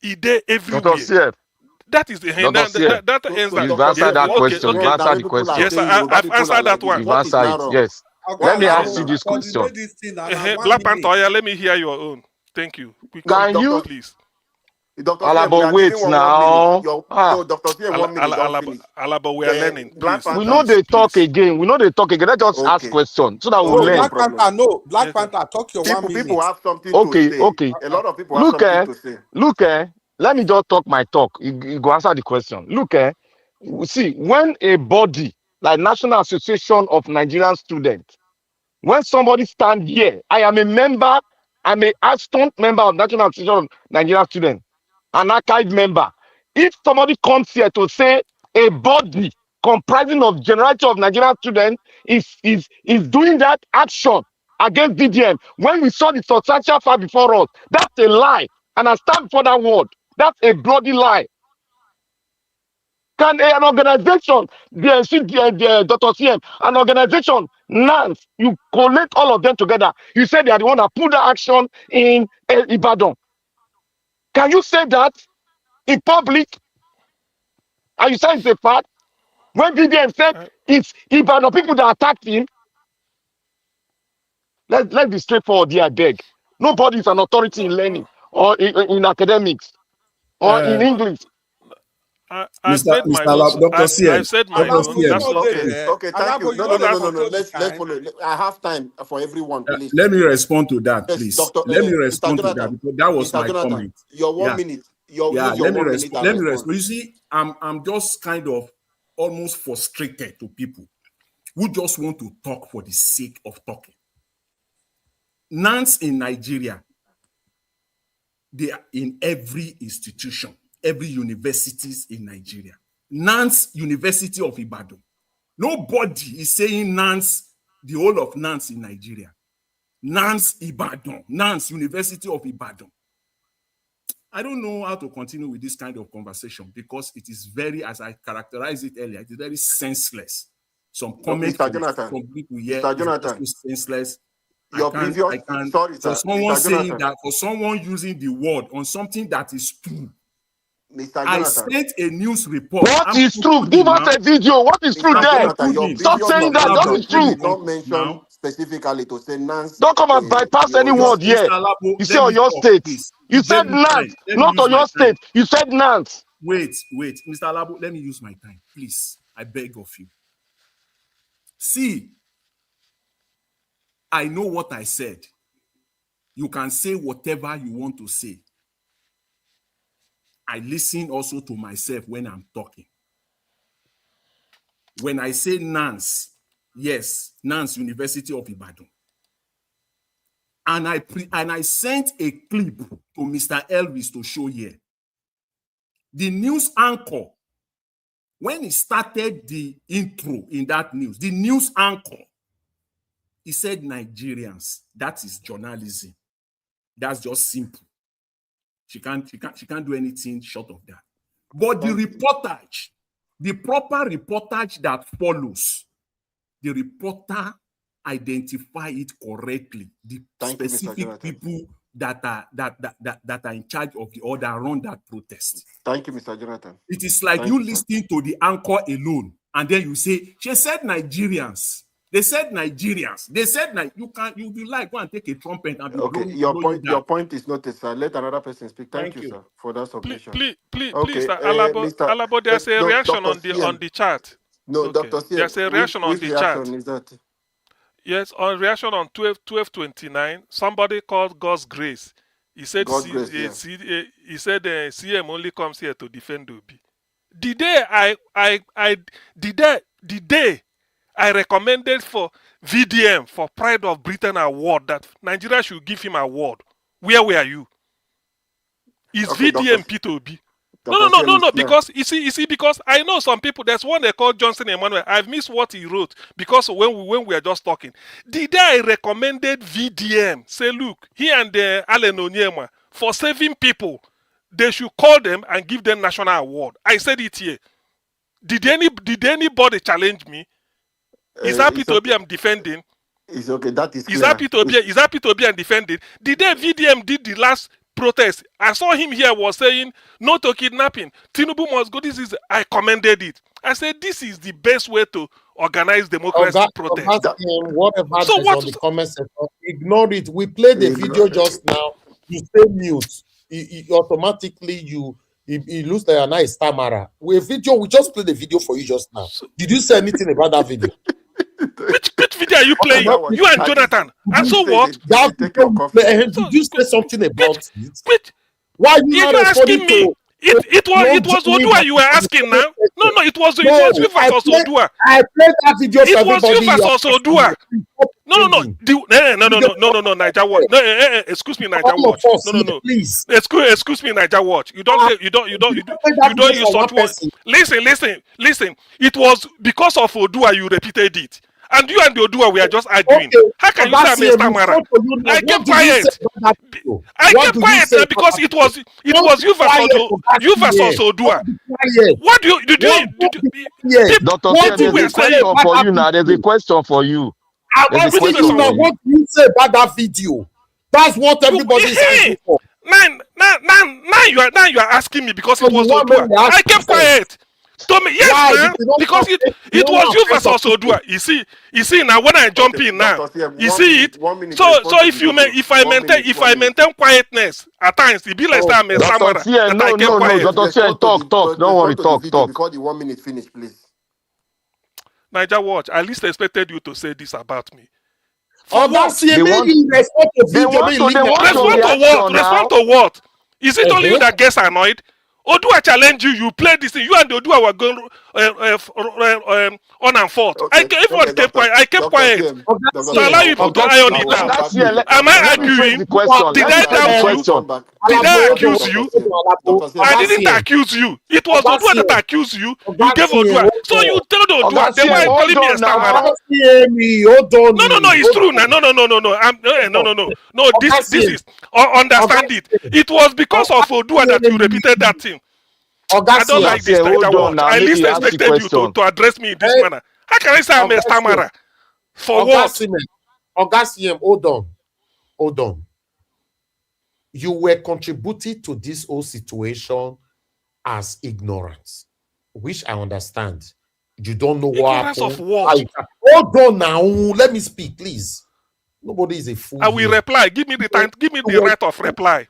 It dey Dr. everywhere. CM, That is the Dr. CM, that So, ends so that. you've Dr. Yeah, answered CM, that what okay, is question. You've okay. wrong that answered when the people are question. Yes, saying Yoruba I've people are answered like that this? one. You've What is answered now it. wrong? Yes. What Let is me Oga now ask wrong you Alabo, now? this question. coordinate this thing and Black 1 minute. Panther, let me hear your own. Thank you. Quickly, Can you, Dr. please. Dr. CM, we Alaba, are giving wait one minute. now? Your Ah, no, Dr. CM, 1 minute, don't finish. Alaba, we are learning. Black Please, we Panther. know please, they talk please. again. We know they talk again. Let's just ask Okay. questions so that we'll No, Okay, no learn. Black problem. Panther, no. Black Okay. Panther, talk your People 1 people minute. have something to Okay, say. okay. A lot of people have Look, something to say. look, let me just talk my talk. You go answer the question. Look, see, when a body like National Association of Nigerian Students, when somebody stand here, I am a member, I'm a Aston member of National Association of Nigerian Students, an archive member. If somebody comes here to say a body comprising of generality of Nigerian students is doing that action against DDM, when we saw the substantial fact before us, that's a lie. And I stand for that word. That's a bloody lie. Can an organization, Dr. CM, an organization, NANS, you collect all of them together. You say they are the one that put the action in Ibadan. Can you say that in public? And you say it's a fact? When BDM said Uh, it's Ibadan people that attacked him, let's be straightforward here, I beg. Nobody is an authority in learning or in academics or in English. I've made my own. Dr. CM, I've said my Dr. own. CM. That's Okay, okay. okay, thank you. No, no, no, no, no, no. Let's That's follow. I have time for everyone, please. Let me respond to that, Yes, please. Doctor. Let me Mr. respond to that Jonathan. because that was Mr. my Jonathan, comment. your 1 minute. Use your 1 minute and Let me respond. respond. You see, I'm just kind of almost frustrated to people who just want to talk for the sake of talking. Nuns in Nigeria, they are in every institution, every universities in Nigeria. Nuns University of Ibadan. Nobody is saying Nuns, the whole of Nuns in Nigeria. Nuns Ibadan, Nuns University of Ibadan. I don't know how to continue with this kind of conversation because it is very, as I characterized it earlier, it is very senseless. Some comments Mr. Jonathan. from people here Mr. is Jonathan. also senseless. Your previous. Sorry, For sir. someone Mr. saying Jonathan. that, for someone using the word on something that is true, Mr. I Jonathan. sent a news report. What is true? Give us a video. What is true Mr. there? Jonathan, your Stop previous saying that. What submission, is you true? did not mention specifically to say Nance. Don't come and bypass any word here. Mr. Alabo, You say let me Oyo talk, State. please. You You gave said me time. Nance, Let me not use my Oyo time. State. You said Nance. Wait, Mr. Alabo, let me use my time, please. I beg of you. See, I know what I said. You can say whatever you want to say. I listen also to myself when I'm talking. When I say Nance, yes, Nance University of Ibadan. And I sent a clip to Mr. Elvis to show here. The news anchor, when he started the intro in that news, the news anchor, he said Nigerians. That is journalism. That's just simple. She can't do anything short of that. But the reportage, the proper reportage that follows, the reporter identify it correctly. The specific people that are in charge of the or that run that protest. Thank you, Mr. Jonathan. It is like you listening to the anchor alone, and then you say, she said Nigerians. They said Nigerians. They said you like go and take a trumpet and be blowing Your point is noted, sir. Let another person speak. Thank you, sir, for that submission. Please, sir, Alabo, there's a reaction on the chat. No, okay. Dr. CM, There's a reaction on the chat. Is that? Yes, on reaction on 12:29, somebody called God's Grace. He said he said CM only comes here to defend Obi. The day I recommended for VDM for Pride of Britain award that Nigeria should give him award. Where were you? Is VDM P2B? No. Because you see, because I know some people. There's one they call Johnson Emmanuel. I've missed what he wrote because when we are just talking, the day I recommended VDM, say look, he and Allen Onyema for saving people, they should call them and give them national award. I said it here. Did anybody challenge me? Is that P2B I'm defending? It's okay. That is clear. Is that P2B I'm defending? The day VDM did the last protest, I saw him here was saying no to kidnapping. Tinubu must go. I commended it. I said this is the best way to organize democracy protest. Whatever is on the comment section, ignore it. We played the video just now. You stay mute. Automatically he looks like a nice stammerer. We just played the video for you just now. Did you say anything about that video? Which video are you playing? You and Jonathan. And so what? Did you say something about it? Why you not asking me? It was Odua you were asking now. No, it was you versus Odua. I played that video. It was you versus Odua. No, Naija Watch. No, excuse me, Naija Watch. No. Please. Excuse me, Naija Watch. You don't use such words. Listen. It was because of Odua you repeated it. And you and the Odua we are just arguing. Okay. How can you say I'm a stammerer? I kept quiet. I kept quiet because it was you versus Odua. What do you Dr. There's a question for you now. There's a question for you. I'm asking you now, what do you say about that video? That's what everybody is asking for. Now you are asking me because it was Odua. I kept quiet. To me, yes, Why? now, because it was you versus Odua. You see now when I jump Okay, in now, Dr. CM, you see it. 1 minute, So respond to if this you video. if I 1 maintain minute, 1 minute. quietness at times, it be like Oh, I'm a Dr. stammerer Tien, that I no, kept no, no. quiet. Dr. Tien, respond to talk, talk. the Don't worry, respond to the talk, video talk. because the 1 minute finish, please. Niger Watch, I least expected you to say this about me. For Oh, that's what? the They want, maybe respond to they video, want maybe to, leave they want to Respond Nigeria. to what? reaction Respond now. to what? Is it only you Uh-huh. that gets annoyed? Odua challenge you. You play this thing. You and the Odua were going on and forth. Okay, Everyone okay, kept quiet. I kept Dr. quiet CM, Oh, Dr. that's to here. allow CM, you I'll to Oh, come back. that's eye on here. it I'll out. come Oga back to Tien, you. Am Dr. I let me CM, phrase arguing? the question. Did Let me I phrase the doubt I'll you? question. come back. Did Alabo I Odo, accuse Dr. you? CM, Alabo, Dr. CM, I didn't Ogasie, accuse you. It was Odua that Ogasie, accused you. You gave Ogasie, Odua. So you Odo, told Oga Odua. Then why are Tien, you hold calling me a on now. stammerer? Ogasie me, Odo No, no, no. ni, It's true. No, Odo, no, no, no, no, no. No, Odo, no, no, no. This Ogasie, is understand it. Ogasie, It was because of Odua that Ogasie you me, repeated that thing. I don't Ogasie, Oga like this Tien, Niger hold on watch. now. I Make least he ask the expected you question. to address me in this eh, manner. How can I say I'm a Ogasie, stammerer? For what? Ogasie, Ogasie, hold on. You were contributing to this whole situation as ignorance, which I understand. You don't know what Ignorance of happened. what? Hold on now. Let me speak, please. Nobody is a fool I will here. reply. Give me the time. Give me You the were, right of reply.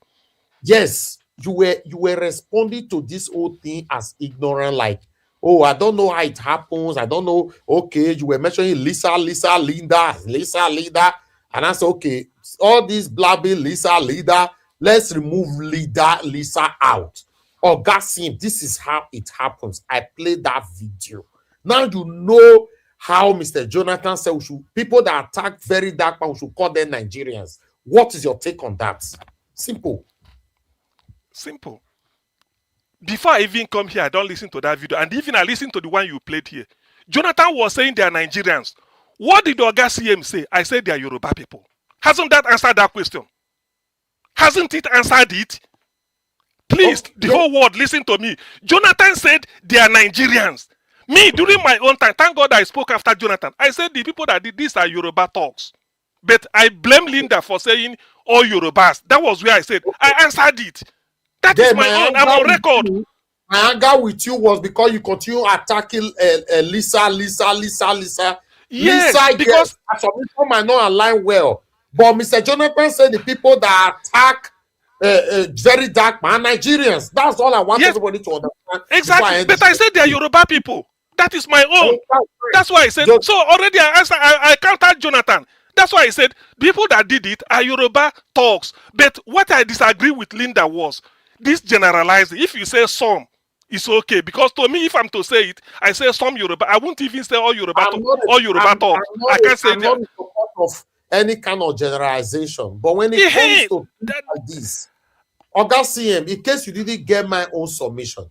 yes, you were responding to this whole thing as ignorant, like, oh, I don't know how it happens. I don't know. Okay, you were mentioning Lisa, Linda, and I said, okay, all these blabbing Lisa, leader, let's remove leader Lisa out. Oh, Gassim, this is how it happens. I played that video. Now you know how Mr. Jonathan said we should, people that attack very dark man, we should call them Nigerians. What is your take on that? Simple. Simple. Before I even come here, I don't listen to that video. And even I listen to the one you played here. Jonathan was saying they are Nigerians. What did Oga CM say? I said they are Yoruba people. Hasn't that answered that question? Hasn't it answered it? Please, the whole world, listen to me. Jonathan said they are Nigerians. Me, during my own time, thank God I spoke after Jonathan. I said the people that did this are Yoruba talks. But I blame Linda for saying all Yorubas. That was where I said, I answered it. That is Then my own. I'm on record. My anger with you was because you continue attacking Lisa. Yes, Lisa, because yes, some people might not align well. But Mr. Jonathan said the people that attack very dark man Nigerians. That's all I want yes, everybody to understand. exactly. But I said they are Yoruba people. That is my own. That's why I said. So already I answered. I countered Jonathan. That's why I said people that did it are Yoruba talks. But what I disagree with Linda was this generalizing. If you say some, it's okay. Because to me, if I'm to say it, I say some Yoruba. I won't even say all Yoruba talks. I can't say I'm not in support of any kind of generalization. But when it comes to things like this, Oga CM, in case you didn't get my own submission,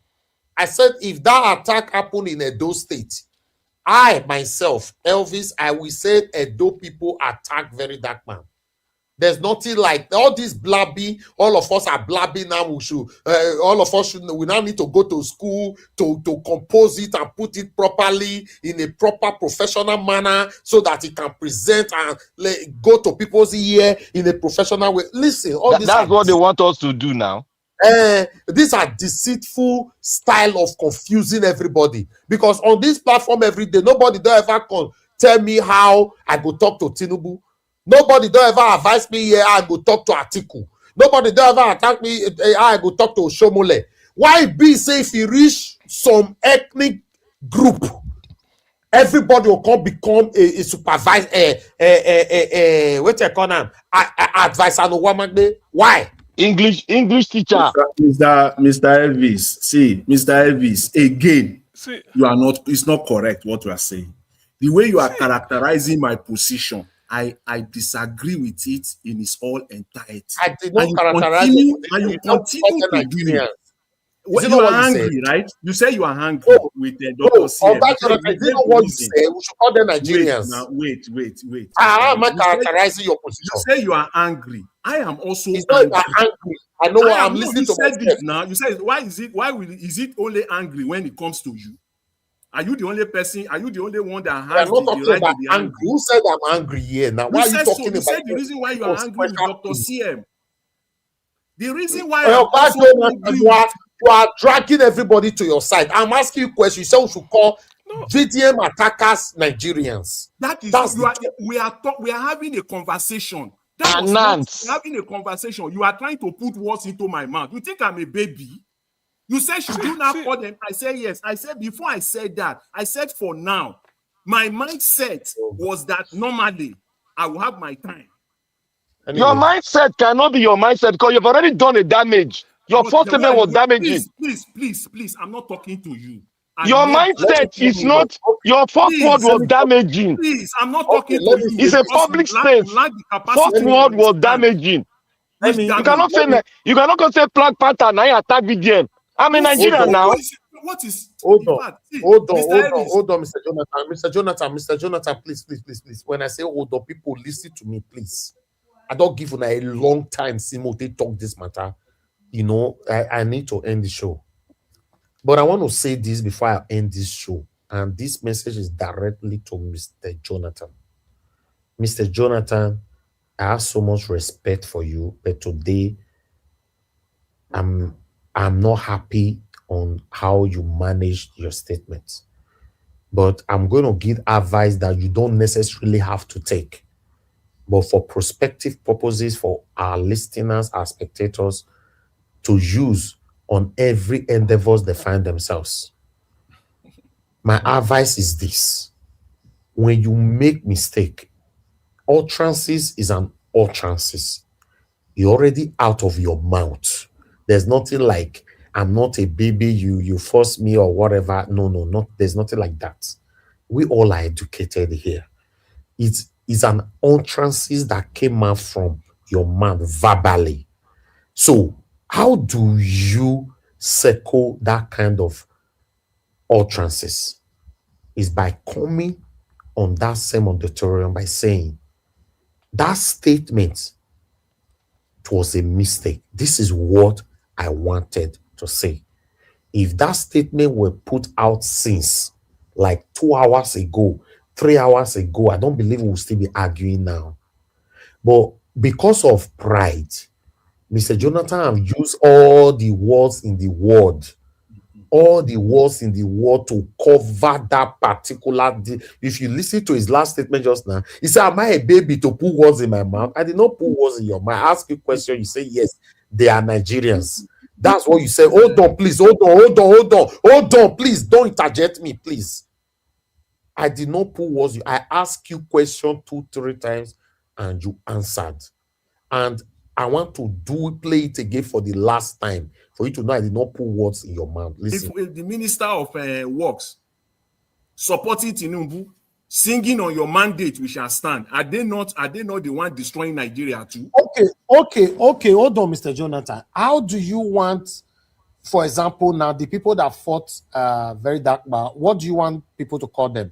I said if that attack happened in Edo State, I myself, Elvis, I will say Edo people attack very dark man. There's nothing like all this blabby. All of us are blabby now. We should, all of us should. We now need to go to school to compose it and put it properly in a proper professional manner so that it can present and go to people's ear in a professional way. Listen, all these That's what they want us to do now. These are deceitful style of confusing everybody, because on this platform every day nobody don't ever come tell me how I go talk to Tinubu. Nobody don't ever advise me here I go talk to Atiku. Nobody don't ever attack me how I go talk to Shomole. Why be say if you reach some ethnic group, everybody will come become a supervisor, what you call them, advisor no one. Why? English teacher. Mr. Elvis, see, Mr. Elvis, again, see, you are not, it's not correct what you are saying. The way you are characterizing my position, I disagree with it in its all entirety. I did not and you characterize continue, it. and you continue to do it. Is it You not are what you angry, said? right? You say you are angry with Dr. CM. Is it not what you say? We should call them Nigerians. Wait. How am I characterizing your position? You say you are angry. I am also it's not angry. Angry. I know what I'm listening to. You said it now. You said, is it only angry when it comes to you? Are you the only person? Are you the only one that has the right to be angry? Who said I'm angry here now? Why are you talking about? You said the reason why you are angry with Dr. CM. The reason why I'm also angry with You are dragging everybody to your side. I'm asking you a question. You say we should call VDM attackers Nigerians. That is That's we are having a conversation. That was not Announce. having a conversation. You are trying to put words into my mouth. You think I'm a baby? You said, should you not call them? I said, yes. I said, before I said that, I said, for now, my mindset was that normally I will have my time. Anyway. Your mindset cannot be your mindset because you've already done a damage. Your first statement was damaging. Please, I'm not talking to you. Your mindset is not, your first word was damaging. Please, I'm not talking to you. It's a public space. First word was damaging. You cannot say that. You cannot go say Black Panther now you attack VDM. I'm in Nigeria now. What is hold on, Mr. Jonathan, please. When I say hold on, people listen to me, please. I don't give a long time Simote talk this matter. You know, I need to end the show. But I want to say this before I end this show. And this message is directly to Mr. Jonathan. Mr. Jonathan, I have so much respect for you, but today I'm not happy on how you managed your statements. But I'm going to give advice that you don't necessarily have to take. But for prospective purposes, for our listeners, our spectators, to use on every endeavors they find themselves. My advice is this. When you make mistake, utterances is an utterances. You're already out of your mouth. There's nothing like, I'm not a baby, you force me or whatever. No, there's nothing like that. We all are educated here. It's an utterances that came out from your mouth verbally. So how do you circle that kind of utterances? Is by coming on that same auditorium by saying, that statement was a mistake. This is what I wanted to say. If that statement were put out since like 2 hours ago, 3 hours ago, I don't believe we'll still be arguing now. But because of pride, Mr. Jonathan have used all the words in the word to cover that particular. If you listen to his last statement just now, he said, am I a baby to put words in my mouth? I did not put words in your mouth. I ask you a question, you say, yes, they are Nigerians. That's what you say. Hold on, please. Hold on, please. Don't interject me, please. I did not put words. I asked you question 2-3 times and you answered. And I want to play it again for the last time for you to know I did not put words in your mouth. Listen. If the Minister of Works supporting Tinubu, singing on your mandate, we shall stand. Are they not the one destroying Nigeria too? Okay. Hold on, Mr. Jonathan. How do you want, for example, now the people that fought Very Dark Bar, what do you want people to call them?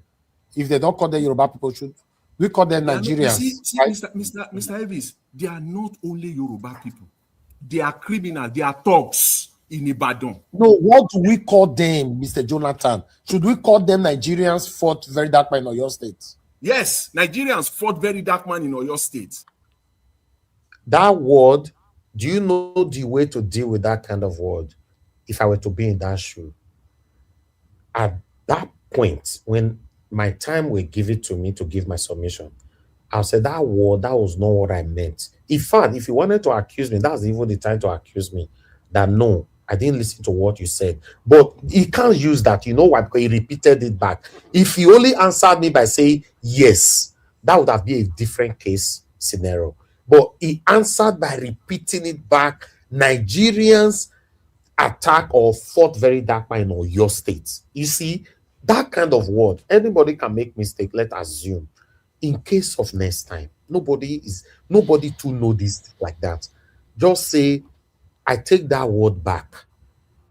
If they don't call them Yoruba people, should we call them Nigerians? See, right? Mr. Elvis, they are not only Yoruba people. They are criminals. They are thugs in Ibadan. No, what do we call them, Mr. Jonathan? Should we call them Nigerians fought Very Dark Man in Oyo State? Yes, Nigerians fought Very Dark Man in Oyo State. That word, do you know the way to deal with that kind of word? If I were to be in that shoe, at that point, when my time will give it to me to give my submission, I'll say that word, that was not what I meant. In fact, if you wanted to accuse me, that's even the time to accuse me. That no, I didn't listen to what you said. But he can't use that. You know why? Because he repeated it back. If he only answered me by saying yes, that would have been a different case scenario. But he answered by repeating it back. Nigerians attack or fought Very Dark Man in Oyo State. You see, that kind of word, anybody can make mistake, let's assume. In case of next time, nobody to know this like that. Just say, I take that word back.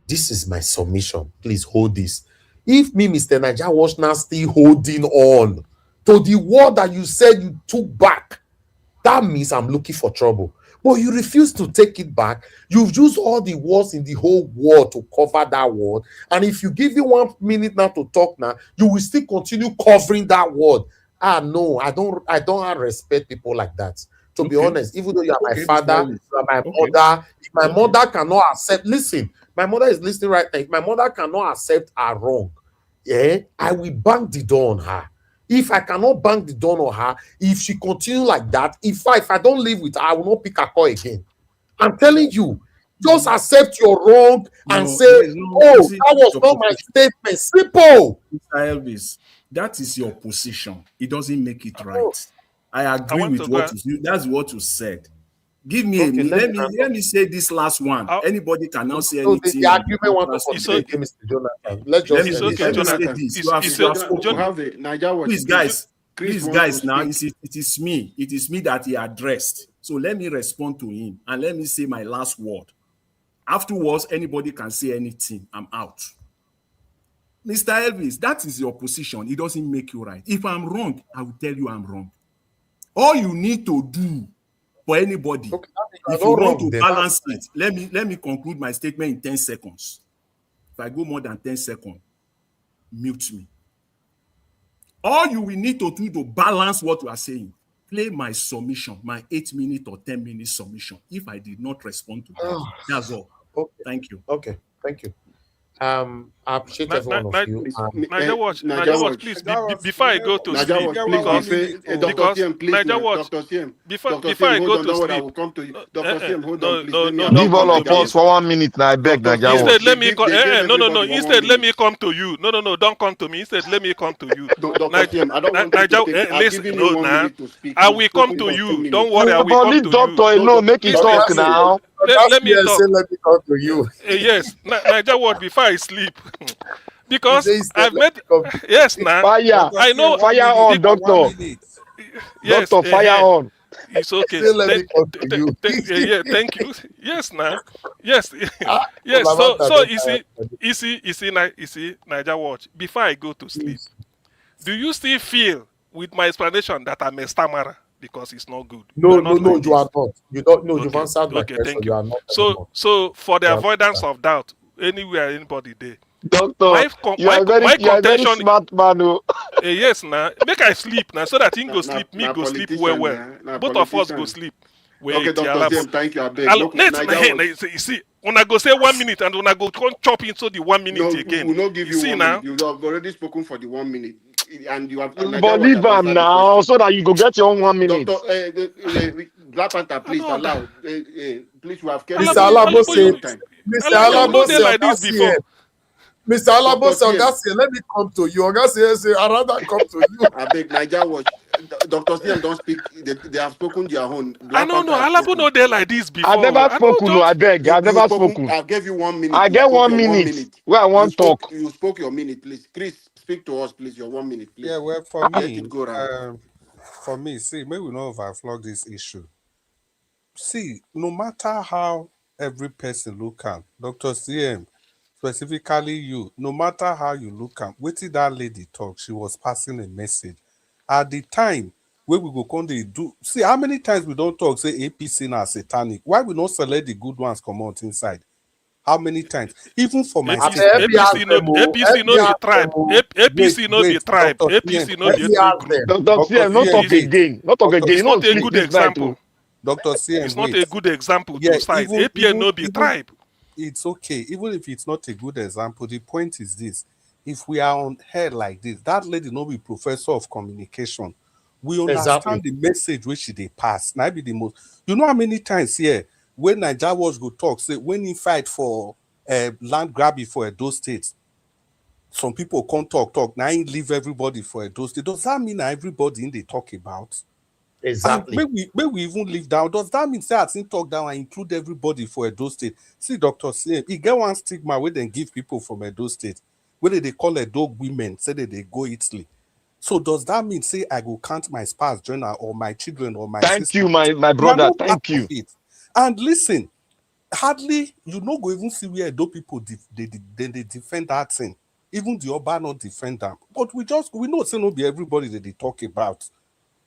This is my submission. Please hold this. If me, Mr. Niger, was now still holding on to the word that you said you took back, that means I'm looking for trouble. But you refuse to take it back. You've used all the words in the whole word to cover that word. And if you give you 1 minute now to talk now, you will still continue covering that word. No, I don't respect people like that. To be honest, even though you are my father, you are my mother, if my mother cannot accept, listen, My mother is listening right now. If my mother cannot accept her wrong, yeah, I will bang the door on her. If I cannot bang the door on her, if she continue like that, if I don't live with her, I will not pick her call again. I'm telling you, just accept your wrong and No, say, there's no, you oh, see, that was your not my position. statement. Simple. Mr. Elvis, that is your position. It doesn't make it Oh, right. I I agree want with to go. what you that's what you said. Give me a okay, minute. let me Let me say this last one. I, Anybody can now say so the anything on argument the want to platform it's continue o- again. again, Mr. Jonathan. Let's Let just me it's end okay, this. let me say Jonathan. Jonathan. this. It's You have We spoken. have a Niger Watch. Please, guys, Chris please, wants to guys, now speak. it is me. It is me that he addressed. So let me respond to him and let me say my last word. Afterwards, anybody can say anything. I'm out. Mr. Elvis, that is your position. It doesn't make you right. If I'm wrong, I will tell you I'm wrong. All you need to do for anybody, Okay, you if are you not want wrong to then. That's balance fine. it, let me conclude my statement in 10 seconds. If I go more than 10 seconds, mute me. All you will need to do to balance what you are saying, play my submission, my 8-minute or 10-minute submission. If I did not respond to that, that's all. Okay, Thank you. okay, thank you. I appreciate Ni- every Ni- one of Ni- you. Niger Niger Watch, Watch. please. That was Before I go to you Niger sleep, Watch, get please, 1 because minute. Dr. Oh. CM, please, Niger man. Watch, Dr. CM. before Dr. before CM, I hold go on. to Don't worry, I sleep, will come to you. Dr. CM, hold on, no, please. no, Let me no, have don't Give one come all to of minute. me. us for 1 minute now. I beg Dr. Naija CM, Instead, Watch. let me come. they gave No, no, no. everybody one Instead, let minute. me come to you. No, no, no. Don't come to me. Instead, let me come to you. Dr. CM, I don't want you to Niger, take, I've listen. given you No, 1 nah. minute to speak. I You've will come spoken to for 10 you. Don't minutes. worry. I Yeah, will but come leave to you. doctor No, alone. Make it Please talk That's let it. now. let me That's talk. say let me come to you. Yes, Niger word before I sleep, He because says instead I've let made me come to yes now. Fire. Dr. I Sia, know one Fire minute on, the now, 1 doctor. minute. yes. Doctor, fire on. It's okay. say let me come to you. Yeah, thank you. Yes, now. Yes, Ah, yes. Olamata So don't tire. you see, Niger watch. Before I go to sleep, do you still feel with my explanation that I'm a stammerer because it's not good? You No, are no, not no, like you are this. not. You don't know. You've Okay, answered my okay. question. Thank You you. are not So, anymore. for the You are avoidance not. of doubt, anywhere anybody there, Doctor, you are a very contention. smart man. Oh. Yes, now make I sleep now so that him na, go na, sleep, me na go sleep well, politician, well. na Both of us go politician. sleep. Okay, Wait, Dr. Alabo. CM, thank you, I beg. Look, Net na Niger hand. Watch. You see, when I go say 1 minute and when I go come chop into the 1 minute No, we again. will not give You you see 1 minute. now? You have already spoken for the 1 minute, and you have Niger But Watch leave has am answered the now question. so that you go get your own 1 minute. Doctor, Black Panther, I please know that. allow. Please, we have kept Mr. you Alabo, here for a Alabo Alabo, very say, long you, time. Mr. Alabo, Niger you know Alabo Watch. they say, like Oga this before. CM. Mr. Alabo Dr. say, Oga CM, CM, let me come to you. Oga CM say, I rather come to you. I beg Niger Watch. Dr. CM don't speak. They have spoken their own. I Black know, Panther no, has Alabo spoken. know they like this I before. never I know, spoken, no, I just beg. I You never spoken. spoken. I gave you 1 minute. I You get spoke 1 your one minute minute. where I want talk. You spoke your minute, please. Chris, speak to us, please. Your 1 minute, Yeah, please. well, for Let it me, go round. see, maybe we know if I flog this issue. See, no matter how every person look at Dr. CM, specifically you, no matter how you look at, wait till that lady talk, she was passing a message. At the time, where we go come dey do, see how many times we don't talk, say APC na satanic. Why we not select the good ones come out inside? How many times? Even for my I APC, beg, sister. help me ask APC no, them, oh. APC Help no me be ask them, tribe. oh. APC no be Wait, tribe. Dr. CM, APC no Help be wait, me ethnic ask group. them. Dr. Dr. CM, not CM, talk It's, wait, again. Not talk Dr. again. You it's know, not a sleep good this night. example. Oh. Dr. CM, It's not wait. a good example Yeah, to cite. APN no be even tribe. it's okay. Even if it's not a good example, the point is this: if we are on air like this, that lady no be professor of communication. We Exactly. understand the message which they pass. Now be the most. You know how many times here when Nigeria was go talk, say when he fight for land grabbing for Edo State, some people can't talk. Now he leave everybody for Edo State. Does that mean that everybody in they talk about? And Exactly. maybe we even leave down. Does that mean say I think talk down and include everybody for Edo State? See, Dr. CM, he get one stigma where they give people from Edo State, whether they call Edo women, say that they go Italy. So does that mean say I go count my spouse journal or my children or my Thank sister? you, my We are brother. not part Thank of you. it. And listen, hardly you no go even see where Edo people they defend that thing. Even the Oba not defend them. But we know say no be everybody that they talk about.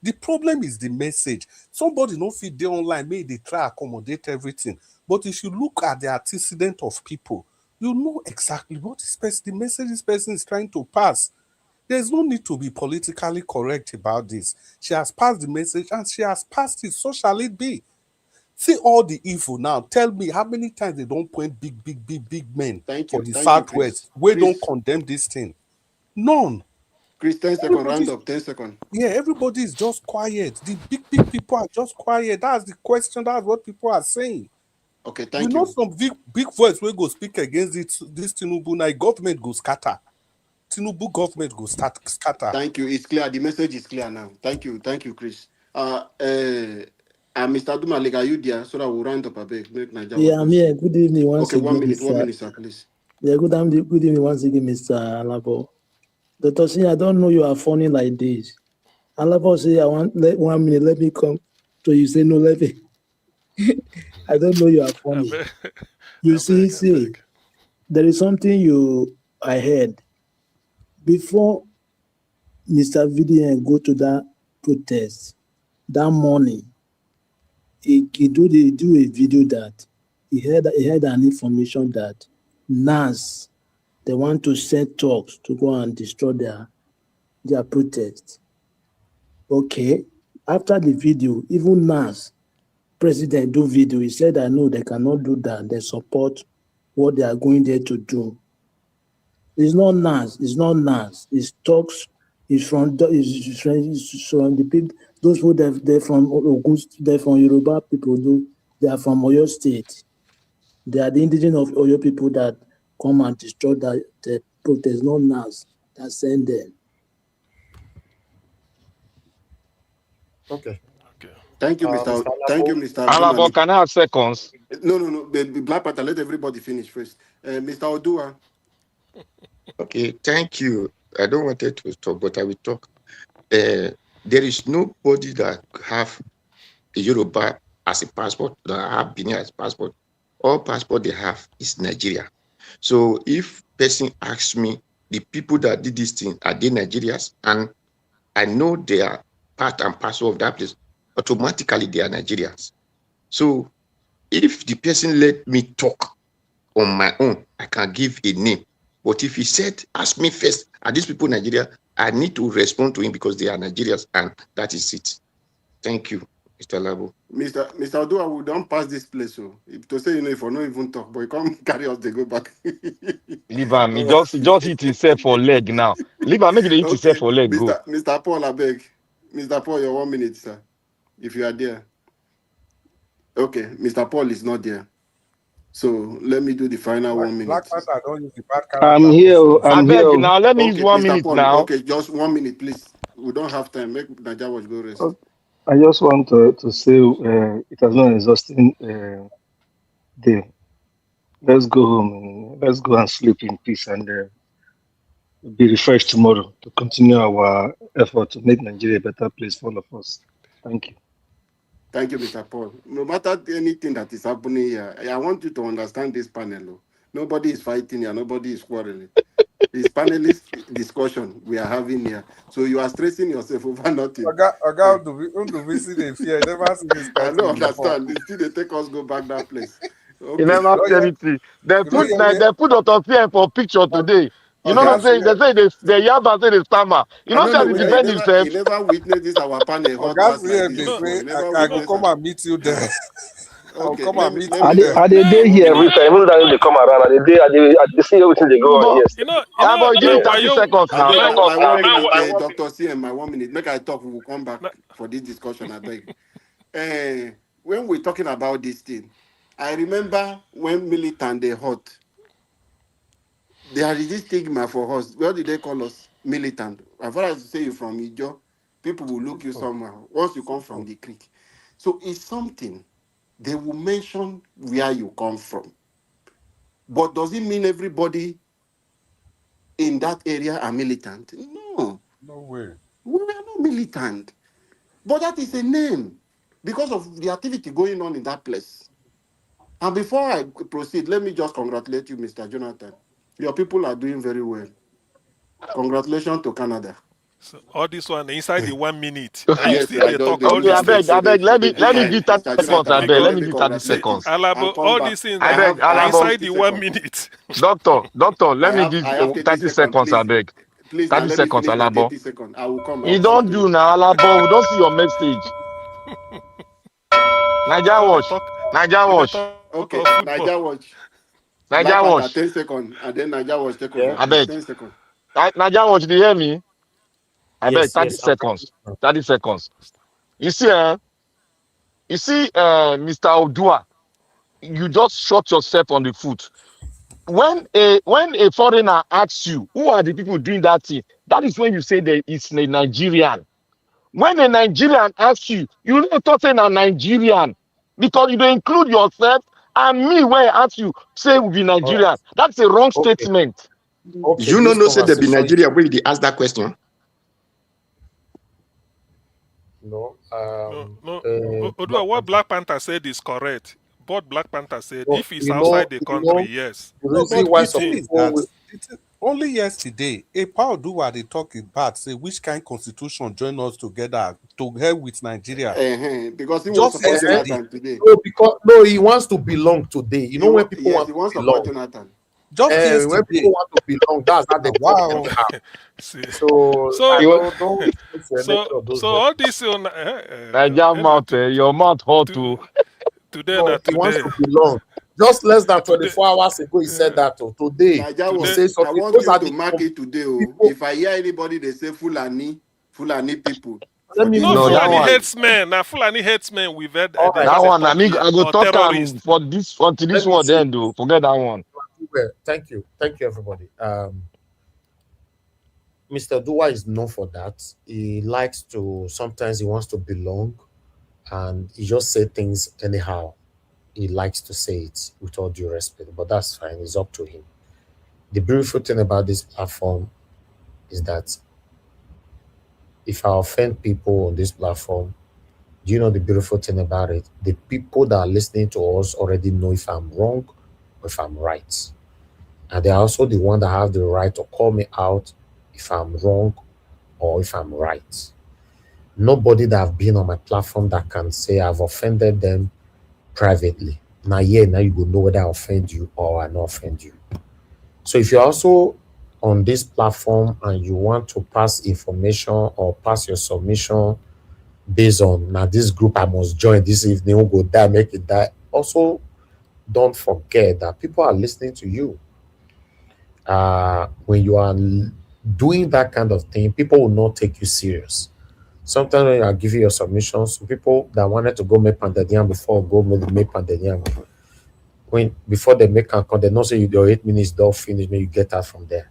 The problem is the message. Somebody no fit dey online, make they try accommodate everything. But if you look at the antecedent of people, you know exactly what the message this person is trying to pass. There's no need to be politically correct about this. She has passed the message and she has passed it. So shall it be. See all the evil now. Tell me how many times they don't point big men Thank for you. the Thank you, Southwest. Chris. We don't Chris, condemn this thing. None. Chris, 10 second, round Everybody's up, 10 second. yeah, everybody is just quiet. The big people are just quiet. That's the question. That's what people are saying. Okay, We thank know you. some big voice will go speak against this Tinubu. Now government go scatter. Tinubu government go scatter. Thank you. It's clear. The message is clear now. Thank you. Thank you, Chris. Mr. Dumalik, are you there? So that we'll round up a bit. Make Nigeria Yeah, work I'm and here. sleep. Good evening once Okay, again, 1 minute. 1 Mr. minute, sir, please. Yeah, good evening once again, Mr. Alabo. Dr. Singh, I don't know you are funny like this. Alabo say, I want 1 minute, let me come. So you say, no, let me. I don't know you are I funny. beg, You I beg, I see, beg. there is something I heard. Before Mr. VDN go to that protest, that morning, he do a video that he had an information that NAS, they want to send talks to go and destroy their protest. Okay. After the video, even NAS president do video, he said, I know they cannot do that. They support what they are going there to do. It's not NAS. It's talks. It's from the people. Those who they're from Ogun, they're from Yoruba people. They are from Oyo State. They are the indigenous of Oyo people that come and destroy the protest. Not NAS that send them. Okay. Okay. Thank you, Mr. Mr. Thank you, Labo. Mr. Alabo, Dumalik. can I have seconds? No. The Black Panther, let everybody finish first. Mr. Odua. Okay, thank you. I don't want to talk, but I will talk. There is nobody that have a Yoruba as a passport, that have Benin as a passport. All passport they have is Nigeria. So if person asks me, the people that did this thing, are they Nigerians? And I know they are part and parcel of that place, automatically they are Nigerians. So if the person let me talk on my own, I can give a name. But if he said, ask me first, are these people Nigeria? I need to respond to him because they are Nigerians, and that is it. Thank you, Mr. Labo. Mr. Odua, we don't pass this place. So to say, if I not even talk, but you come carry us, they go back. Leave him. He just hit himself for leg now. Leave him, make it hit himself Okay, for leg, go. Mr. Paul, I beg. Mr. Paul, your 1 minute, sir. If you are there. Okay, Mr. Paul is not there. So let me do the final 1 minute. Black Panther don't use the bad I'm character for here. front. I I'm beg here. now. Let me use Okay, 1 Mr. minute Paul. now. Okay, just 1 minute, please. We don't have time. Make Naija Watch go rest. I just want to say it has been an exhausting day. Let's go home. Let's go and sleep in peace and be refreshed tomorrow to continue our effort to make Nigeria a better place for all of us. Thank you. Thank you, Mr. Paul. No matter anything that is happening here, I want you to understand this panel. Nobody is fighting here. Nobody is quarreling. It's panelist discussion we are having here. So you are stressing yourself over nothing. Oga, do we see the fear? I never see this I kind of don't thing before. understand. Still, they take us go back that place. You Okay. never see anything. They You don't put hear me? Dr. Fear for picture today. You know Oga, what see, they say they yab and say they stammer. You I know don't say know they whether defend he himself. never witnessed this our panel hot Oga, pass see, like they this You know, before. say, He never I go witnessed come it. and meet you there. I'll Okay, come and meet let you me there. just Are they no, here you every know, time? Even though they come around, are they see everything they go on? But Yes. give me now, 30 Wayo, seconds I now. beg now, my 1 minute, Dr. CM, my 1 minute. Make I talk, we will come back now, for this discussion. I beg. When we're talking about this thing, I remember when militant they hot, there is this stigma for us. What did they call us? Militant. As far as you say you're from Ijo, people will look you somehow once you come from the creek. So it's something they will mention where you come from. But does it mean everybody in that area are militant? No, No way. we are not militant. But that is a name because of the activity going on in that place. And before I proceed, let me just congratulate you, Mr. Jonathan. Your people are doing very well. Congratulations to Canada. so all this one inside the 1 minute. Now you Yes, still I they don't talk they all Okay, these I do beg, things. I beg. Let they me do let me fine. give 30 Mr. seconds. Jonathan, I I beg. can Let me already give 30 See, congratulate seconds. you and Alabo, come all back. these things I I beg, have I now have Alabo. inside 50 the 1 seconds. minute. Doctor, let me I give have 30 30 seconds. seconds. I Now beg. let me 30 seconds, finish my Alabo. 30 seconds. I will come You don't after do you. now, Alabo. We don't see your message. Naija They watch. talk. Naija They watch. talk Okay, of football. Niger watch. Naija Black Panther, watch. 10 seconds, and then Niger watch take Yeah. over. I beg. 10 seconds. Naija watch. Do you hear me? I beg. Yes, 30 yes. I'm seconds. 30 seconds. You see, Mr. Odua, you just shot yourself on the foot. When a foreigner asks you, who are the people doing that thing? That is when you say that it's a Nigerian. When a Nigerian asks you, you not talk saying a Nigerian because you don't include yourself and me when I ask you, say we be all right. Nigerian. That's a wrong Okay. statement. Okay. You This know, say they be conversation, Nigeria when they ask that question. no, No. Odua, what Black Panther said is correct. But Black Panther said no, if it's outside the country, yes. the No, reason but why the some thing is people that only yesterday, a power do what they talk about, say which kind constitution join us together to help with Nigeria. Because he wants Just support yesterday. Jonathan today. no, because no, he wants to belong today. You know, when people Yes, want he to wants support belong, Jonathan. Just when yesterday. people want to belong, that's how they talk Wow. anyhow. See. So I So, don't listen any of those so voices. all this Naija anyway, mouth, your mouth hot too. today No, na he wants today. to belong. Just less than Today 24 hours ago, he said that. Today, Niger he was, today says I something. want Those you are to the mark it today. Oh. people. If I hear anybody, they say Fulani people Let for me this no No, mute that Fulani them. one, headsmen. Now Fulani headsmen we've heard All they right. that just a one, I talk mean, here I go or talk terrorist. for this until this Let me one say then do. Forget that one. well. Thank you. Thank you, everybody. Mr. Dua is known for that. He likes to, sometimes he wants to belong and he just say things anyhow. He likes to say it with all due respect, but that's fine. It's up to him. The beautiful thing about this platform is that if I offend people on this platform, do you know the beautiful thing about it? The people that are listening to us already know if I'm wrong or if I'm right. And they're also the one that have the right to call me out if I'm wrong or if I'm right. Nobody that have been on my platform that can say I've offended them privately. Now, now you will know whether I offend you or I not offend you. So if you're also on this platform and you want to pass information or pass your submission based on now this group I must join this evening, who go die, make it die. Also, don't forget that people are listening to you. When you are doing that kind of thing, people will not take you serious. Sometimes when you are giving your submissions, people that wanted to go make pandemic before go make pandemic, when before they make and they not say your 8 minutes don't finish, when you get out from there.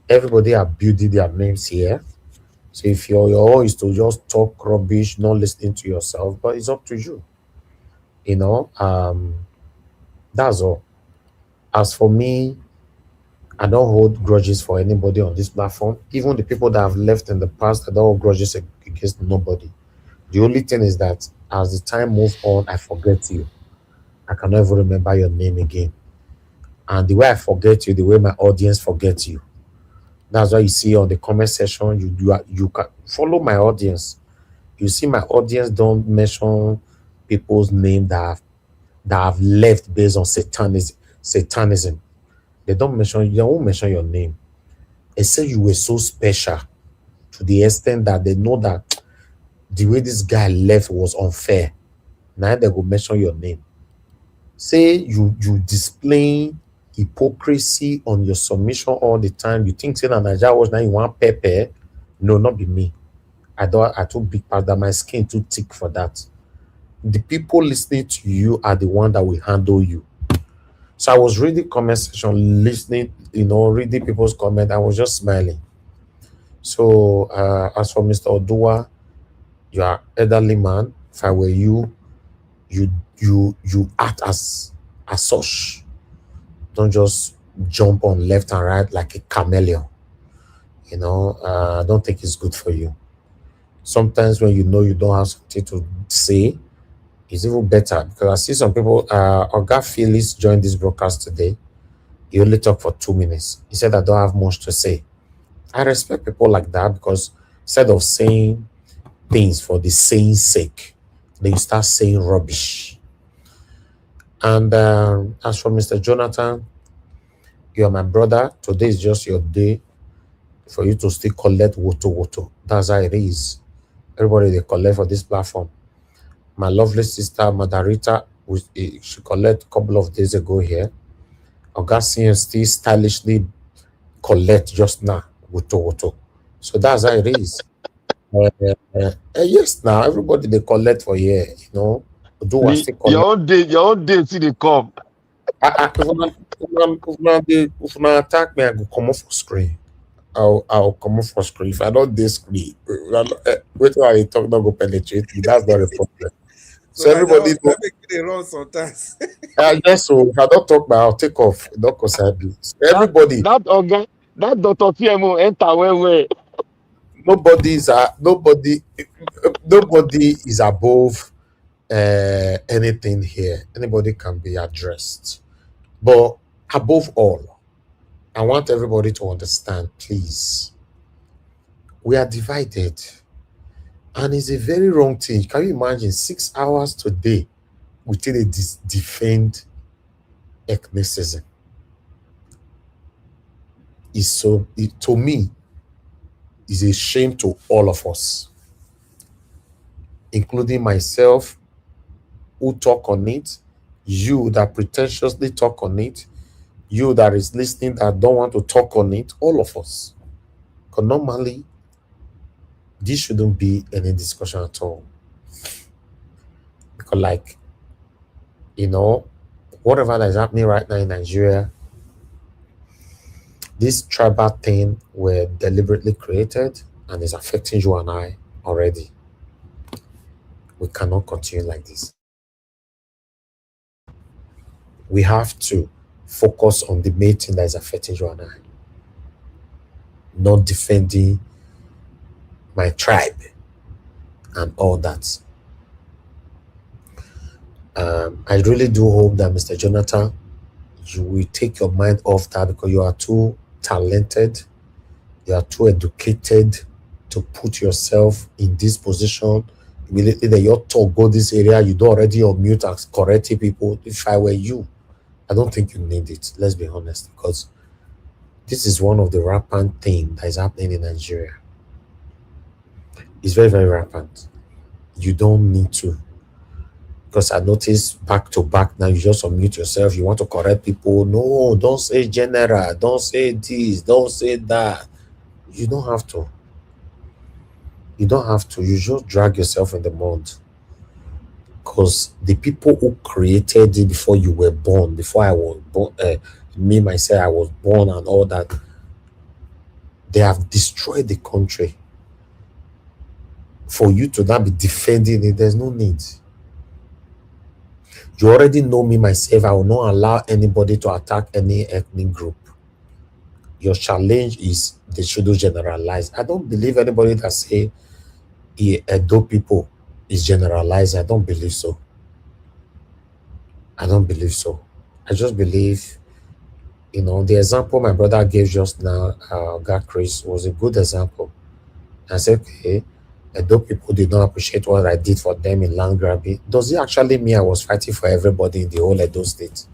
Everybody are building their names here. So if your own is to just talk rubbish, not listening to yourself, but it's up to you. You know, that's all. As for me, I don't hold grudges for anybody on this platform. Even the people that have left in the past, I don't hold grudges against nobody. The only thing is that as the time move on, I forget you. I cannot even remember your name again. And the way I forget you, the way my audience forgets you. That's why you see on the comment section, you can follow my audience. You see my audience don't mention people's name that have left based on satanism. They won't mention your name. They say you were so special to the extent that they know that the way this guy left was unfair. Now they will mention your name. Say you displaying hypocrisy on your submission all the time. You think say that Nigeria was now you want pepper. No, not be me. I too big part that my skin too thick for that. The people listening to you are the one that will handle you. So I was reading comment section, listening, reading people's comment. I was just smiling. So as for Mr. Odua, you are elderly man. If I were you, you act as such. Don't just jump on left and right like a chameleon. I don't think it's good for you. Sometimes when you know you don't have something to say, it's even better because I see some people. Oga Phyllis joined this broadcast today. He only talked for 2 minutes. He said, I don't have much to say. I respect people like that because instead of saying things for the saying sake, then you start saying rubbish. And as for Mr. Jonathan, you are my brother. Today is just your day for you to still collect woto. That's how it is. Everybody they collect for this platform. My lovely sister, Madarita, she collect a couple of days ago here. Augustine still stylishly collect just now. Woto. So that's how it is. Yes, now everybody they collect for here, you know. Do I still collect? Your own day till they come. If una attack me, I go come off for screen. I'll come off for screen. If I don't disagree, wait till I talk not go penetrate me. That's not a problem. So So I everybody don't know. make it run sometimes. I guess so. If I don't talk, I'll take off. Don't concern me. So everybody, That Dr. TMO enter where. nobody is above anything here. Anybody can be addressed, but above all, I want everybody to understand, please. We are divided, and it's a very wrong thing. Can you imagine 6 hours today within a defend ethnicism? Is so to me is a shame to all of us, including myself, who talk on it, you that pretentiously talk on it, you that is listening that don't want to talk on it, all of us. Because normally, this shouldn't be any discussion at all. Because, like, you know, whatever that is happening right now in Nigeria, this tribal thing were deliberately created and is affecting you and I already. We cannot continue like this. We have to focus on the main thing that is affecting you and I, not defending my tribe and all that. I really do hope that Mr. Jonathan, you will take your mind off that, because you are too talented, you are too educated to put yourself in this position. Immediately that your talk go this area, you don't already unmute and correct people. If I were you, I don't think you need it. Let's be honest, because this is one of the rampant things that is happening in Nigeria. It's very, very rampant. You don't need to. Because I noticed back to back now, you just unmute yourself. You want to correct people. No, don't say general. Don't say this. Don't say that. You don't have to. You don't have to. You just drag yourself in the mud. Because the people who created it before you were born, before I was born, me, myself, I was born and all that, they have destroyed the country. For you to not be defending it, there's no need. You already know me, myself. I will not allow anybody to attack any ethnic group. Your challenge is they shouldn't generalize. I don't believe anybody that say Edo people is generalized. I don't believe so. I don't believe so. I just believe, you know, the example my brother gave just now, God Chris, was a good example. I said, okay, Edo people did not appreciate what I did for them in land grabbing. Does it actually mean I was fighting for everybody in the whole Edo state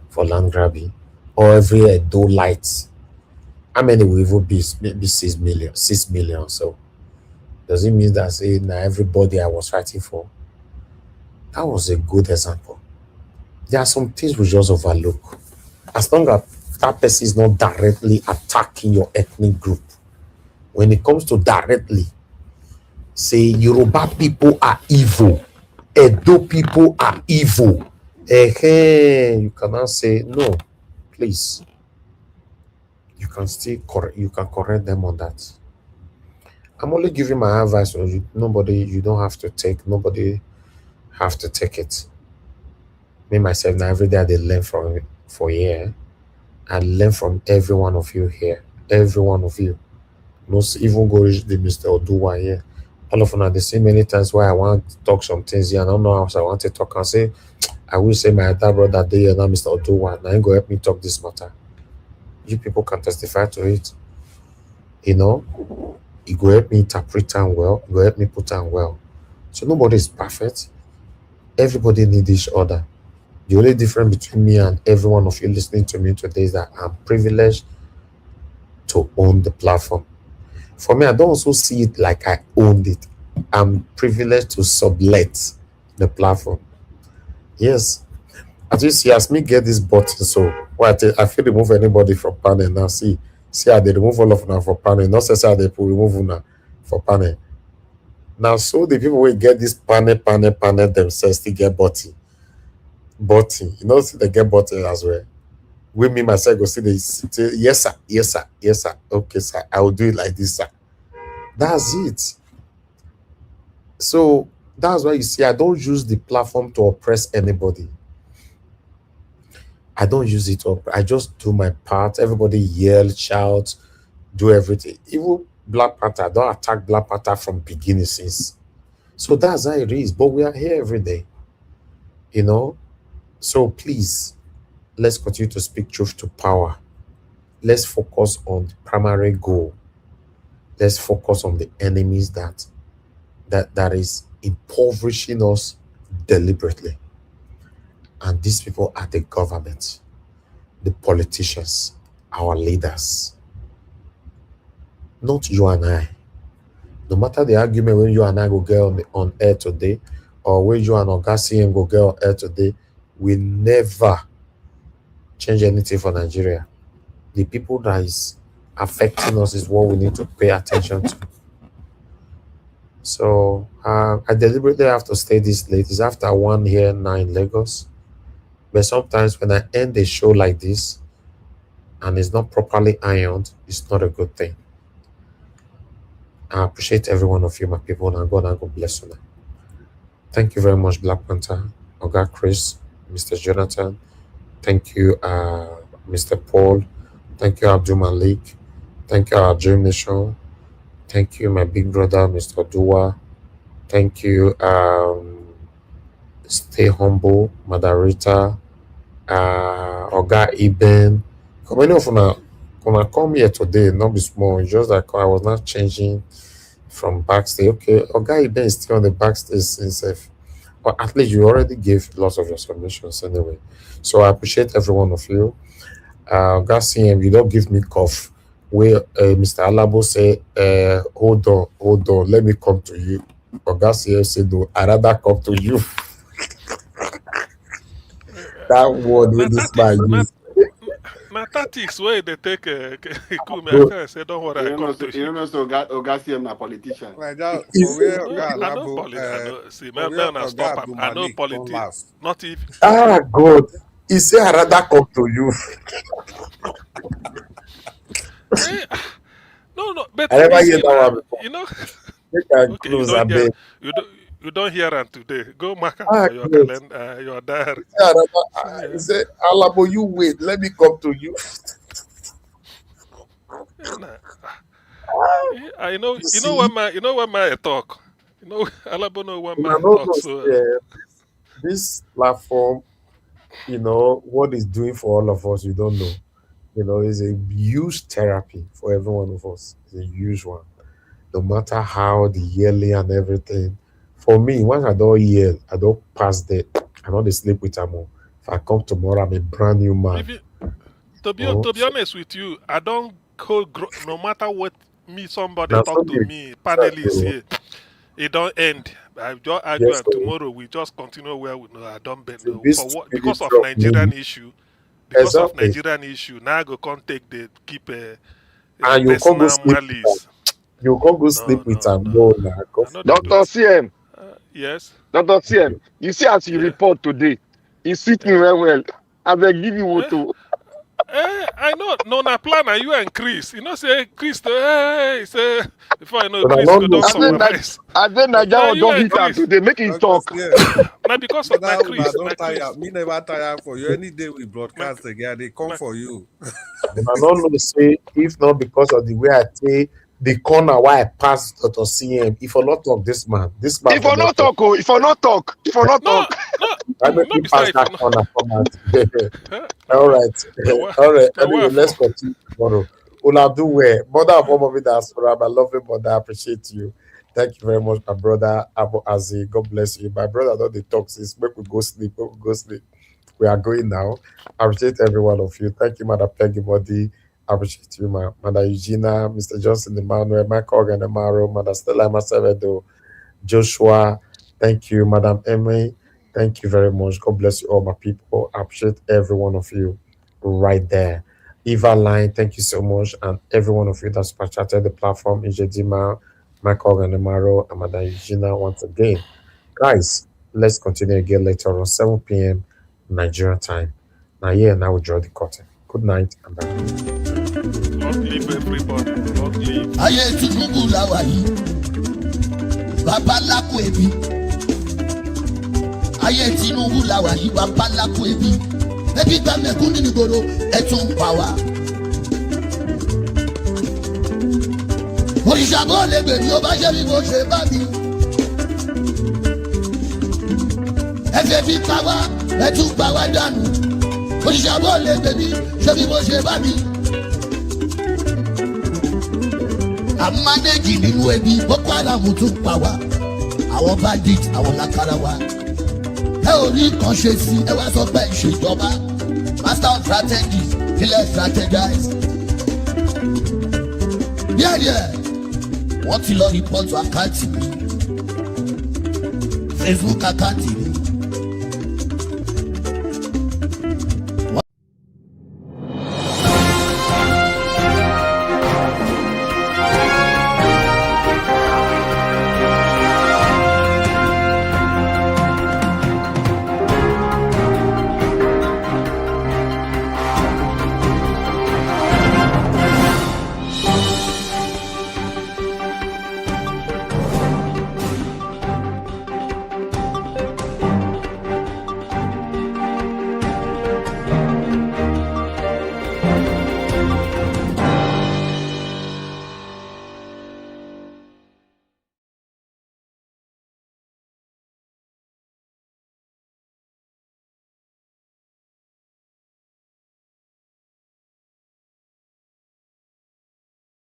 for land grabbing? Or every Edo light? How many will even be? Maybe 6 million, 6 million. So does it mean that say now everybody I was fighting for? That was a good example. There are some things we just overlook. As long as that person is not directly attacking your ethnic group, when it comes to directly, say Yoruba people are evil, Edo people are evil, you cannot say no. Please, you can still correct. You can correct them on that. I'm only giving my advice. Or you don't have to take. Nobody have to take it. Me myself now every day they learn from it for here. I learn from every one of you here. Every one of you. No, even go reach the Mr. Oduwa here. All of them, they say many times why I want to talk some things here. I don't know how I want to talk and say, I will say my other brother day and now Mr. Oduwa. Now you go help me talk this matter. You people can testify to it. You know, you go help me interpret them well, you go help me put them well. So nobody is perfect. Everybody needs each other. The only difference between me and every one of you listening to me today is that I'm privileged to own the platform. For me, I don't also see it like I owned it. I'm privileged to sublet the platform. Yes. As you see, as me get this button, so what I feel remove anybody from panel now. See how they remove all of them for panel. Not say how they put remove una for panel. Now, so the people will get this panel themselves still get button. You know, see they get button as well. We me myself go see they say, yes sir, yes sir, yes sir. Okay, sir, I will do it like this, sir. That's it. So that's why you see I don't use the platform to oppress anybody. I don't use it up. I just do my part. Everybody yell, shout, do everything. Even Black Panther, I don't attack Black Panther from beginning since. So that's how it is. But we are here every day, you know. So please, let's continue to speak truth to power. Let's focus on the primary goal. Let's focus on the enemies that is impoverishing us deliberately. And these people are the government, the politicians, our leaders, not you and I. No matter the argument when you and I go get on air today, or when you and Oga CM go get on air today, we never change anything for Nigeria. The people that is affecting us is what we need to pay attention to. So I deliberately have to stay this late. It's after 1 here now in Lagos. But sometimes when I end a show like this and it's not properly ironed, it's not a good thing. I appreciate every one of you, my people, and God bless you. Now. Thank you very much, Black Panther, Oga Chris, Mr. Jonathan. Thank you, Mr. Paul. Thank you, Abdul Malik. Thank you, our Dream Nation. Thank you, my big brother, Mr. Dua. Thank you, Stay Humble, Madarita, Oga Iben. Many of them, when I come here today, not be small, it's just like I was not changing from backstage. Okay, Oga Iben is still on the backstage since, but at least you already gave lots of your submissions anyway. So I appreciate every one of you. Oga CM, you don't give me cough. Where Mr. Alabo say, hold on, let me come to you. Oga CM said, no, I rather come to you. That word with this man use. Na tactics where they take Kume. I Bro, can say, don't worry, I You come know, to you you. know, so Oga a politician. Like that, for if, where No, Oga I know Labo, I know. See, for where man, I Oga stop him. Abdul I know Malik don't politics. laugh. Not even. God, he say I rather come to you. Eh, no. But I never you hear see that now, one before. you know. Make I Okay, close a bit. you don't hear him today. Go mark him for your God. calendar, your diary. He say, I rather, See, he say, Alabo, you wait, let me come to you. nah. You You know see, when my talk. You know, Alabo know when I my don't talk. know, So this platform, what it's doing for all of us, you don't know. It's a huge therapy for every one of us. It's a huge one. No matter how the yelling and everything. For me, once I don't yell, I don't pass that. I don't dey sleep with them. If I come tomorrow, I'm a brand new man. even to be So honest with you, I don't no matter what me somebody now so talk to the me, panelists here, it don't end. I just argue yes, and so tomorrow we just continue where we know I don't bet to no be for what because of spiritual of Nigerian me. issue. Because of Exactly. Nigerian issue, now I go can't take the keep a And you can't go personal sleep with them. malice. You can't go No, sleep with no, them. no. No, nah, God I know they do. forbid. Dr. CM, Yes. Dr. CM, you see as you Yeah. report today, it suit me Yeah. well. I beg give you Eh, to. I know. No, na plan. And you and Chris. You know, say Chris. Hey, say before I know But I Chris don't go know don't say, summarize. I said Now Nigeria you don't and hit am Chris. today, make him Dr. talk. CM, Now because of na whether una Chris, na don't tire, Chris, me never tire for you. Any day we na, broadcast again, they come na, for you. but I don't know say if not because of the way I take the corner why I passed Dr. CM, if I not talk this man If for I not not talk. talk, oh, if I not talk, if I not no, talk. no, I make no. him pass Besides, if that you know, corner come out. All na, right. na what, All right. na Anyway, what let's for? continue tomorrow. Una do well. Mother of all of it, that's my lovely mother. I appreciate you. Thank you very much, my brother Abu Azi. God bless you. My brother don't they talk since make we go sleep. Make we go sleep. We are going now. I appreciate every one of you. Thank you, Mother Peggy Body. I appreciate you, Mother Eugenia, Mr. Johnson Emmanuel, Michael Organ Amaro, Mother Stella Macevedo, Joshua. Thank you, Madam Emily. Thank you very much. God bless you all, my people. I appreciate every one of you right there. Eva Line, thank you so much. And every one of you that's chatted the platform, Ijedima, Michael Ganemaro, and Madam Eugenia once again. Guys, let's continue again later on 7 p.m. Nigerian time. Now, now we draw the curtain. Good night and bye. Not leave everybody. Not leave. Ayé Tinubu la wà yìí, bàbá lákò ebi. Ayé Tinubu la wà yìí, bàbá lákò ebi. Ebi gba mẹ̀kúnnù nígboro, ẹ tún pa wá. Òrìṣà bó lè gbè ní ó bá ṣe bí mo ṣe bá mi. Ẹ fẹ́ fi pa wá, ẹ tún pa wá dànù. Òrìṣà bó lè gbè ní ṣe bí mo ṣe bá mi. Àmánéjì nínú ebi Boko Haram tún pa wá. Àwọn bandit, àwọn lákàrà wa. Ẹ ò rí kan ṣe sí, ẹ wá sọ pé ìṣèjọba. Master of strategy, kílẹ̀ strategize. Díẹ̀díẹ̀, wọ́n ti lọ rìpọ́tù àkáǹtì mi. Facebook àkáǹtì mi.